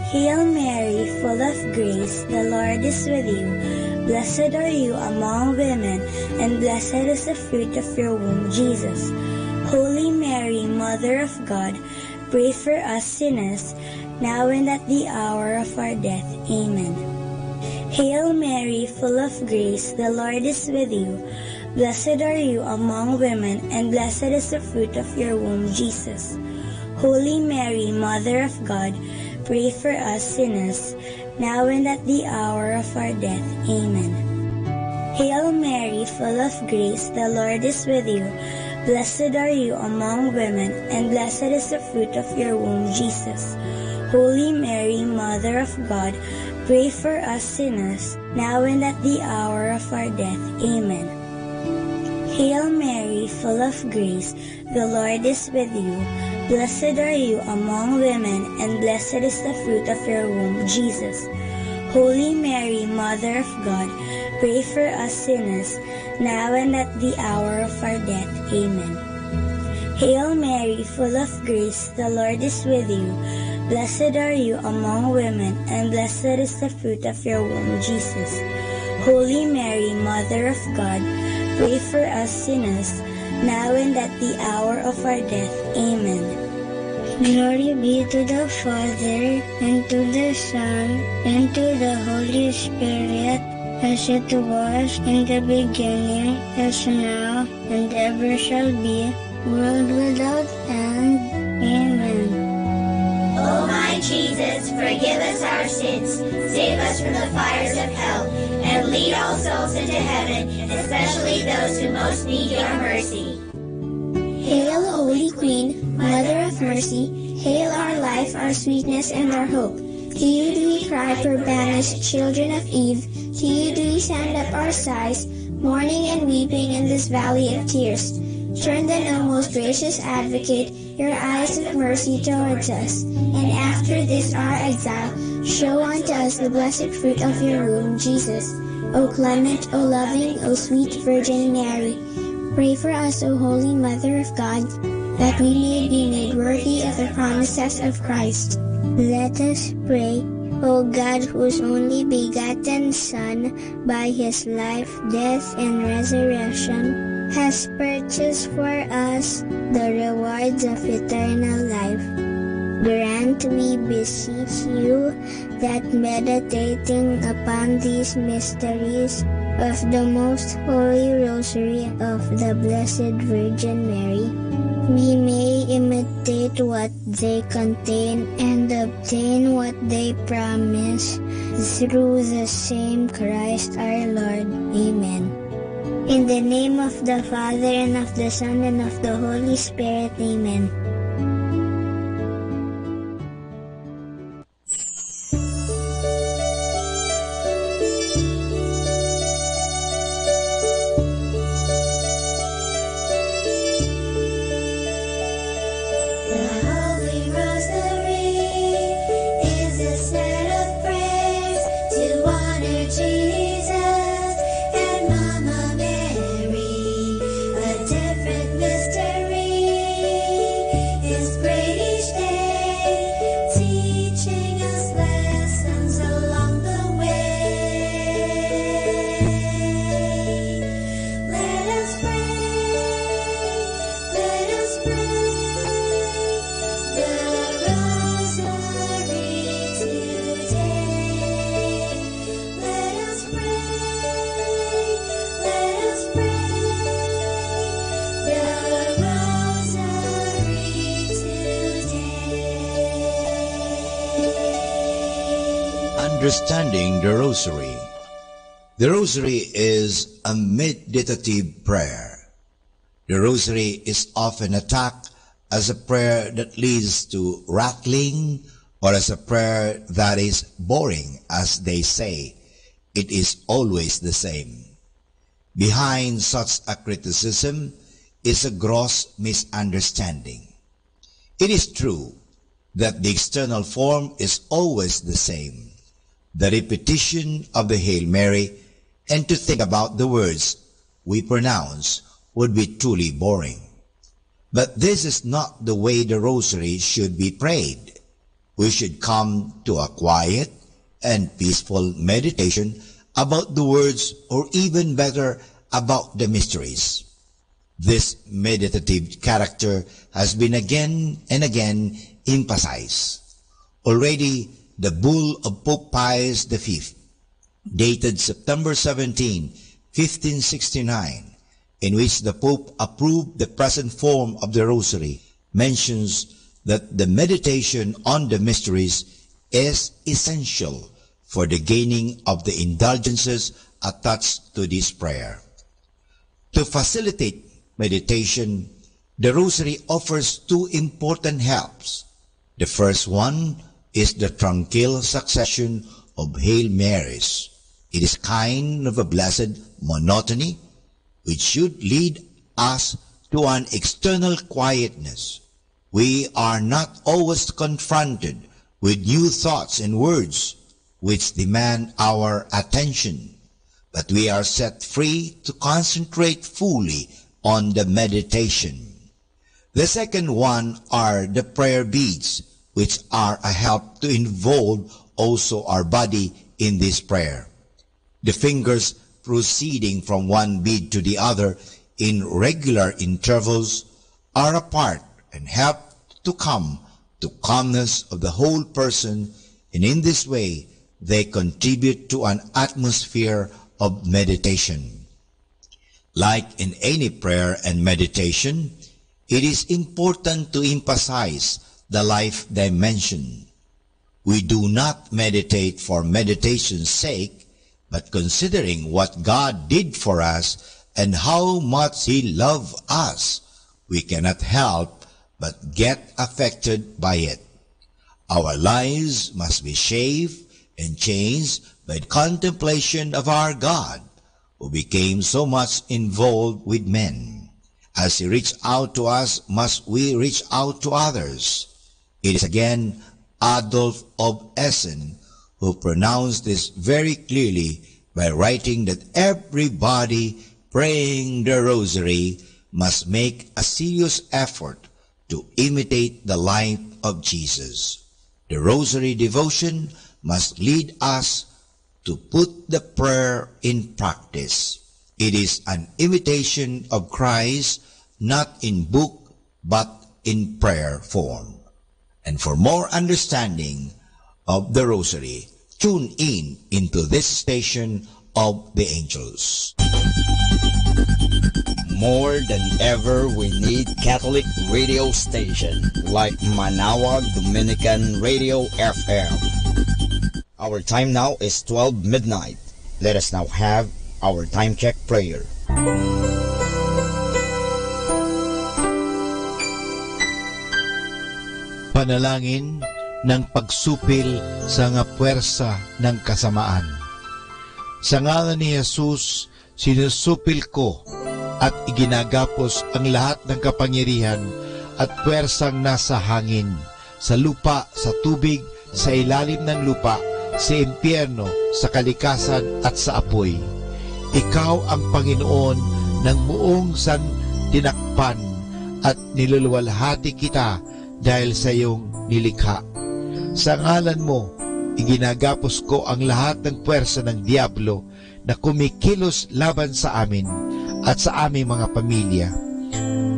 Hail Mary, full of grace, the Lord is with you. Blessed are you among women, and blessed is the fruit of your womb, Jesus. Holy Mary, Mother of God, pray for us sinners, now and at the hour of our death. Amen. Hail Mary, full of grace, the Lord is with you. Blessed are you among women, and blessed is the fruit of your womb, Jesus. Holy Mary, Mother of God, pray for us sinners, now and at the hour of our death. Amen. Hail Mary, full of grace, the Lord is with you. Blessed are you among women, and blessed is the fruit of your womb, Jesus. Holy Mary, Mother of God, pray for us sinners, now and at the hour of our death. Amen. Hail Mary, full of grace, the Lord is with you. Blessed are you among women, and blessed is the fruit of your womb, Jesus. Holy Mary, Mother of God, pray for us sinners, now and at the hour of our death. Amen. Hail Mary, full of grace, the Lord is with you. Blessed are you among women, and blessed is the fruit of your womb, Jesus. Holy Mary, Mother of God, pray for us sinners, now and at the hour of our death. Amen. Glory be to the Father, and to the Son, and to the Holy Spirit, as it was in the beginning, as now, and ever shall be, world without end. Amen. O my Jesus, forgive us our sins, save us from the fires of hell, and lead all souls into heaven, especially those who most need your mercy. Hail, Holy Queen, Mother of Mercy, hail our life, our sweetness, and our hope. To you do we cry, poor banished children of Eve. To you do we send up our sighs, mourning and weeping in this valley of tears. Turn then, O most gracious Advocate, your eyes of mercy towards us, and after this our exile, show unto us the blessed fruit of your womb, Jesus. O clement, O loving, O sweet Virgin Mary, pray for us, O Holy Mother of God, that we may be made worthy of the promises of Christ. Let us pray. O God, whose only begotten Son, by his life, death, and resurrection, has purchased for us the rewards of eternal life, grant, we beseech you, that meditating upon these mysteries of the most holy rosary of the Blessed Virgin Mary, we may imitate what they contain and obtain what they promise, through the same Christ our Lord. Amen. In the name of the Father, and of the Son, and of the Holy Spirit. Amen. Mystery Understanding the Rosary. The Rosary is a meditative prayer. The Rosary is often attacked as a prayer that leads to rattling or as a prayer that is boring, as they say. It is always the same. Behind such a criticism is a gross misunderstanding. It is true that the external form is always the same, the repetition of the Hail Mary, and to think about the words we pronounce would be truly boring. But this is not the way the Rosary should be prayed. We should come to a quiet and peaceful meditation about the words, or even better, about the mysteries. This meditative character has been again and again emphasized. Already, the bull of Pope Pius V, dated September 17, 1569, in which the Pope approved the present form of the Rosary, mentions that the meditation on the mysteries is essential for the gaining of the indulgences attached to this prayer. To facilitate meditation, the Rosary offers two important helps. The first one is the tranquil succession of Hail Marys. It is kind of a blessed monotony which should lead us to an external quietness. We are not always confronted with new thoughts and words which demand our attention, but we are set free to concentrate fully on the meditation. The second one are the prayer beads, which are a help to involve also our body in this prayer. The fingers proceeding from one bead to the other in regular intervals are apart and help to come to calmness of the whole person, and in this way they contribute to an atmosphere of meditation. Like in any prayer and meditation, it is important to emphasize the life dimension. We do not meditate for meditation's sake, but considering what God did for us and how much He loved us, we cannot help but get affected by it. Our lives must be shaped and changed by contemplation of our God, who became so much involved with men. As He reached out to us, must we reach out to others. It is again Adolf of Essen who pronounced this very clearly by writing that everybody praying the Rosary must make a serious effort to imitate the life of Jesus. The Rosary devotion must lead us to put the prayer in practice. It is an imitation of Christ, not in book, but in prayer form. And for more understanding of the Rosary, tune in into this station of the angels. More than ever, we need Catholic radio station like Manawag Dominican Radio FM. Our time now is 12 midnight. Let us now have our time check prayer. Panalangin ng pagsupil sa nga puwersa ng kasamaan. Sa ngalan ni Jesus, sinusupil ko at iginagapos ang lahat ng kapangyarihan at puwersang nasa hangin, sa lupa, sa tubig, sa ilalim ng lupa, sa impyerno, sa kalikasan at sa apoy. Ikaw ang Panginoon ng buong santinakpan at niluluwalhati kita dahil sa iyong nilikha. Sa ngalan mo, iginagapos ko ang lahat ng puwersa ng diablo na kumikilos laban sa amin at sa aming mga pamilya.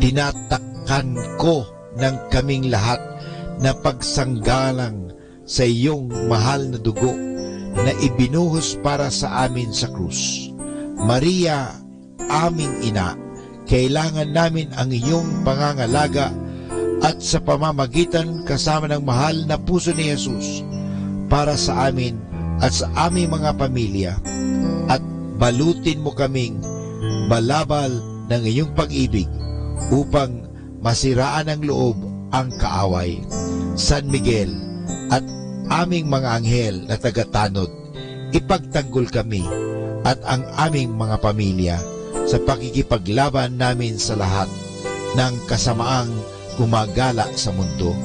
Tinatakpan ko ng kaming lahat na pagsanggalang sa iyong mahal na dugo na ibinuhos para sa amin sa krus. Maria, aming ina, kailangan namin ang iyong pangangalaga at sa pamamagitan kasama ng mahal na puso ni Jesus para sa amin at sa aming mga pamilya, at balutin mo kaming balabal ng iyong pag-ibig upang masiraan ng loob ang kaaway. San Miguel at aming mga anghel na tagatanod, ipagtanggol kami at ang aming mga pamilya sa pakikipaglaban namin sa lahat ng kasamaang gumagala sa mundo.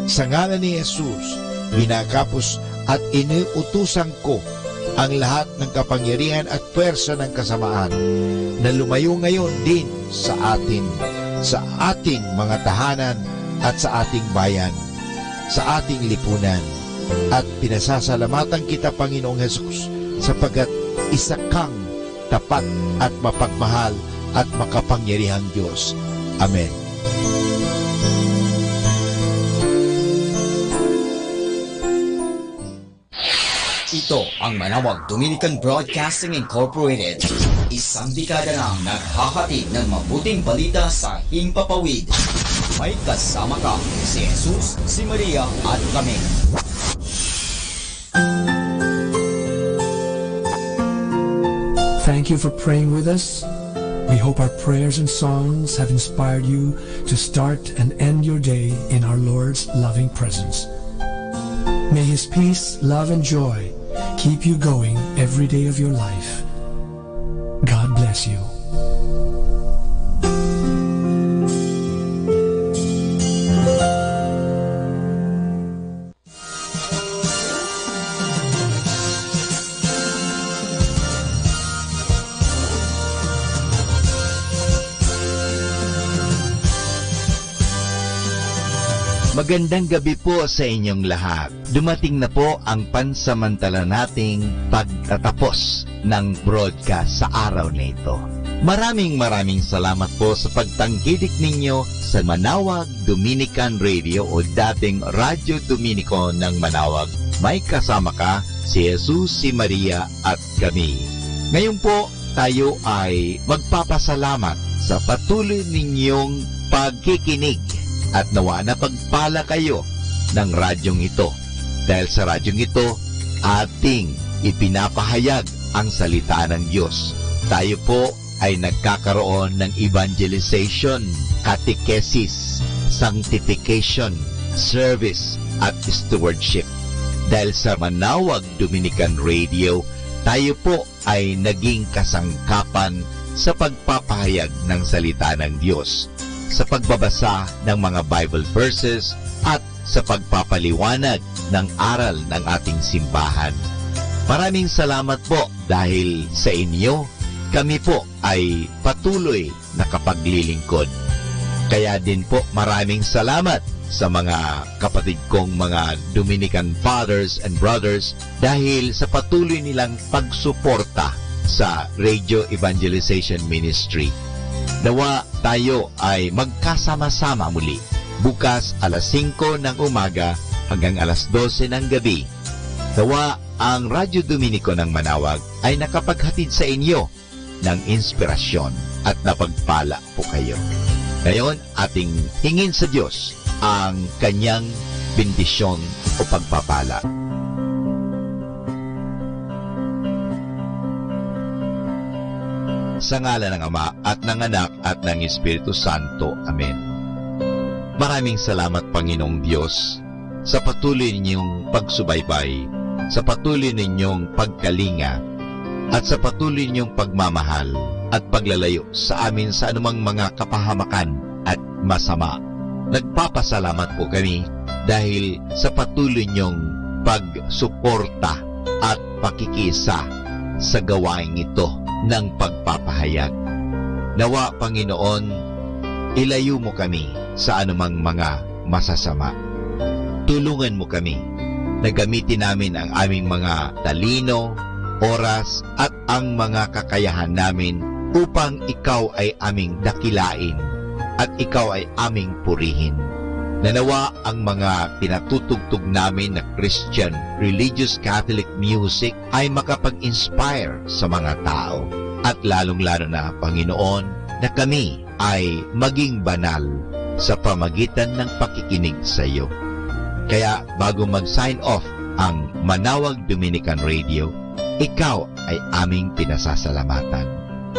Sa ngalan ni Jesus, binakapos at iniutusan ko ang lahat ng kapangyarihan at pwersa ng kasamaan na lumayo ngayon din sa atin, sa ating mga tahanan at sa ating bayan, sa ating lipunan. At pinasasalamatan kita, Panginoong Jesus, sapagkat isa kang tapat at mapagmahal at makapangyarihang Diyos. Amen. Ito ang Manawag Dominican Broadcasting Incorporated. Isang dekada nang naghahatid ng mabuting balita sa himpapawid. May kasama ka, si Jesus, si Maria at kami. Thank you for praying with us. We hope our prayers and songs have inspired you to start and end your day in our Lord's loving presence. May His peace, love, and joy keep you going every day of your life. God bless you. Magandang gabi po sa inyong lahat. Dumating na po ang pansamantala nating pagtatapos ng broadcast sa araw na ito. Maraming salamat po sa pagtangkilik ninyo sa Manawag Dominican Radio o dating Radyo Dominico ng Manawag. May kasama ka, si Jesus, si Maria at kami. Ngayon po, tayo ay magpapasalamat sa patuloy ninyong pagkikinig at nawa na pagpala kayo ng radyong ito. Dahil sa radyong ito, ating ipinapahayag ang salita ng Diyos. Tayo po ay nagkakaroon ng evangelization, catechesis, sanctification, service at stewardship. Dahil sa Manawag Dominican Radio, tayo po ay naging kasangkapan sa pagpapahayag ng salita ng Diyos, sa pagbabasa ng mga Bible verses at sa pagpapaliwanag ng aral ng ating simbahan. Maraming salamat po dahil sa inyo, kami po ay patuloy na kapaglilingkod. Kaya din po maraming salamat sa mga kapatid kong mga Dominican fathers and brothers dahil sa patuloy nilang pagsuporta sa Radio Evangelization Ministry. Nawa tayo ay magkasama-sama muli bukas alas 5 ng umaga hanggang alas 12 ng gabi. Nawa ang Radyo Dominico ng Manawag ay nakapaghatid sa inyo ng inspirasyon at napagpala po kayo. Ngayon, ating hingin sa Diyos ang kanyang bendisyon o pagpapala. Sa ngalan ng Ama at ng Anak at ng Espiritu Santo. Amen. Maraming salamat, Panginoong Diyos, sa patuloy ninyong pagsubaybay, sa patuloy ninyong pagkalinga, at sa patuloy ninyong pagmamahal at paglalayo sa amin sa anumang mga kapahamakan at masama. Nagpapasalamat po kami dahil sa patuloy ninyong pagsuporta at pakikisa sa gawain ito ng pagpapahayag. Nawa, Panginoon, ilayo mo kami sa anumang mga masasama. Tulungan mo kami na gamitin namin ang aming mga talino, oras at ang mga kakayahan namin upang ikaw ay aming dakilain at ikaw ay aming purihin. Nanawa ang mga pinatutugtog namin na Christian religious Catholic music ay makapag-inspire sa mga tao. At lalong-lalo na, Panginoon, na kami ay maging banal sa pamagitan ng pakikinig sa iyo. Kaya bago mag-sign off ang Manawag Dominican Radio, ikaw ay aming pinasasalamatan.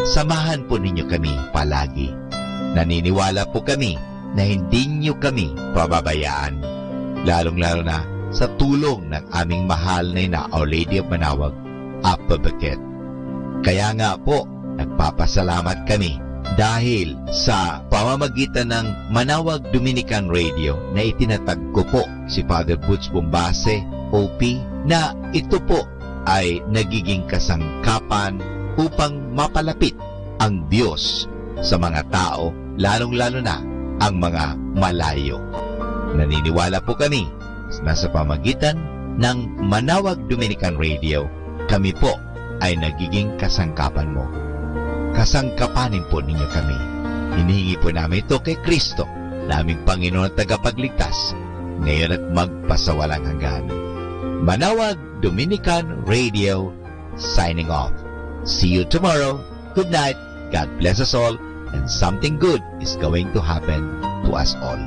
Samahan po ninyo kami palagi. Naniniwala po kami na hindi nyo kami pababayaan, lalong-lalo na sa tulong ng aming mahal na ina, Our Lady of Manawag, Apa Baquet. Kaya nga po, nagpapasalamat kami dahil sa pamamagitan ng Manawag Dominican Radio na itinatag ko po si Father Butch Bombase, OP, na ito po ay nagiging kasangkapan upang mapalapit ang Diyos sa mga tao, lalong-lalo na ang mga malayo. Naniniwala po kami na sa pamagitan ng Manawag Dominican Radio, kami po ay nagiging kasangkapan mo. Kasangkapanin po ninyo kami. Hinihingi po namin ito kay Kristo, naming Panginoon at tagapagligtas, ngayon at magpasawalang hanggan. Manawag Dominican Radio, signing off. See you tomorrow. Good night. God bless us all, and something good is going to happen to us all.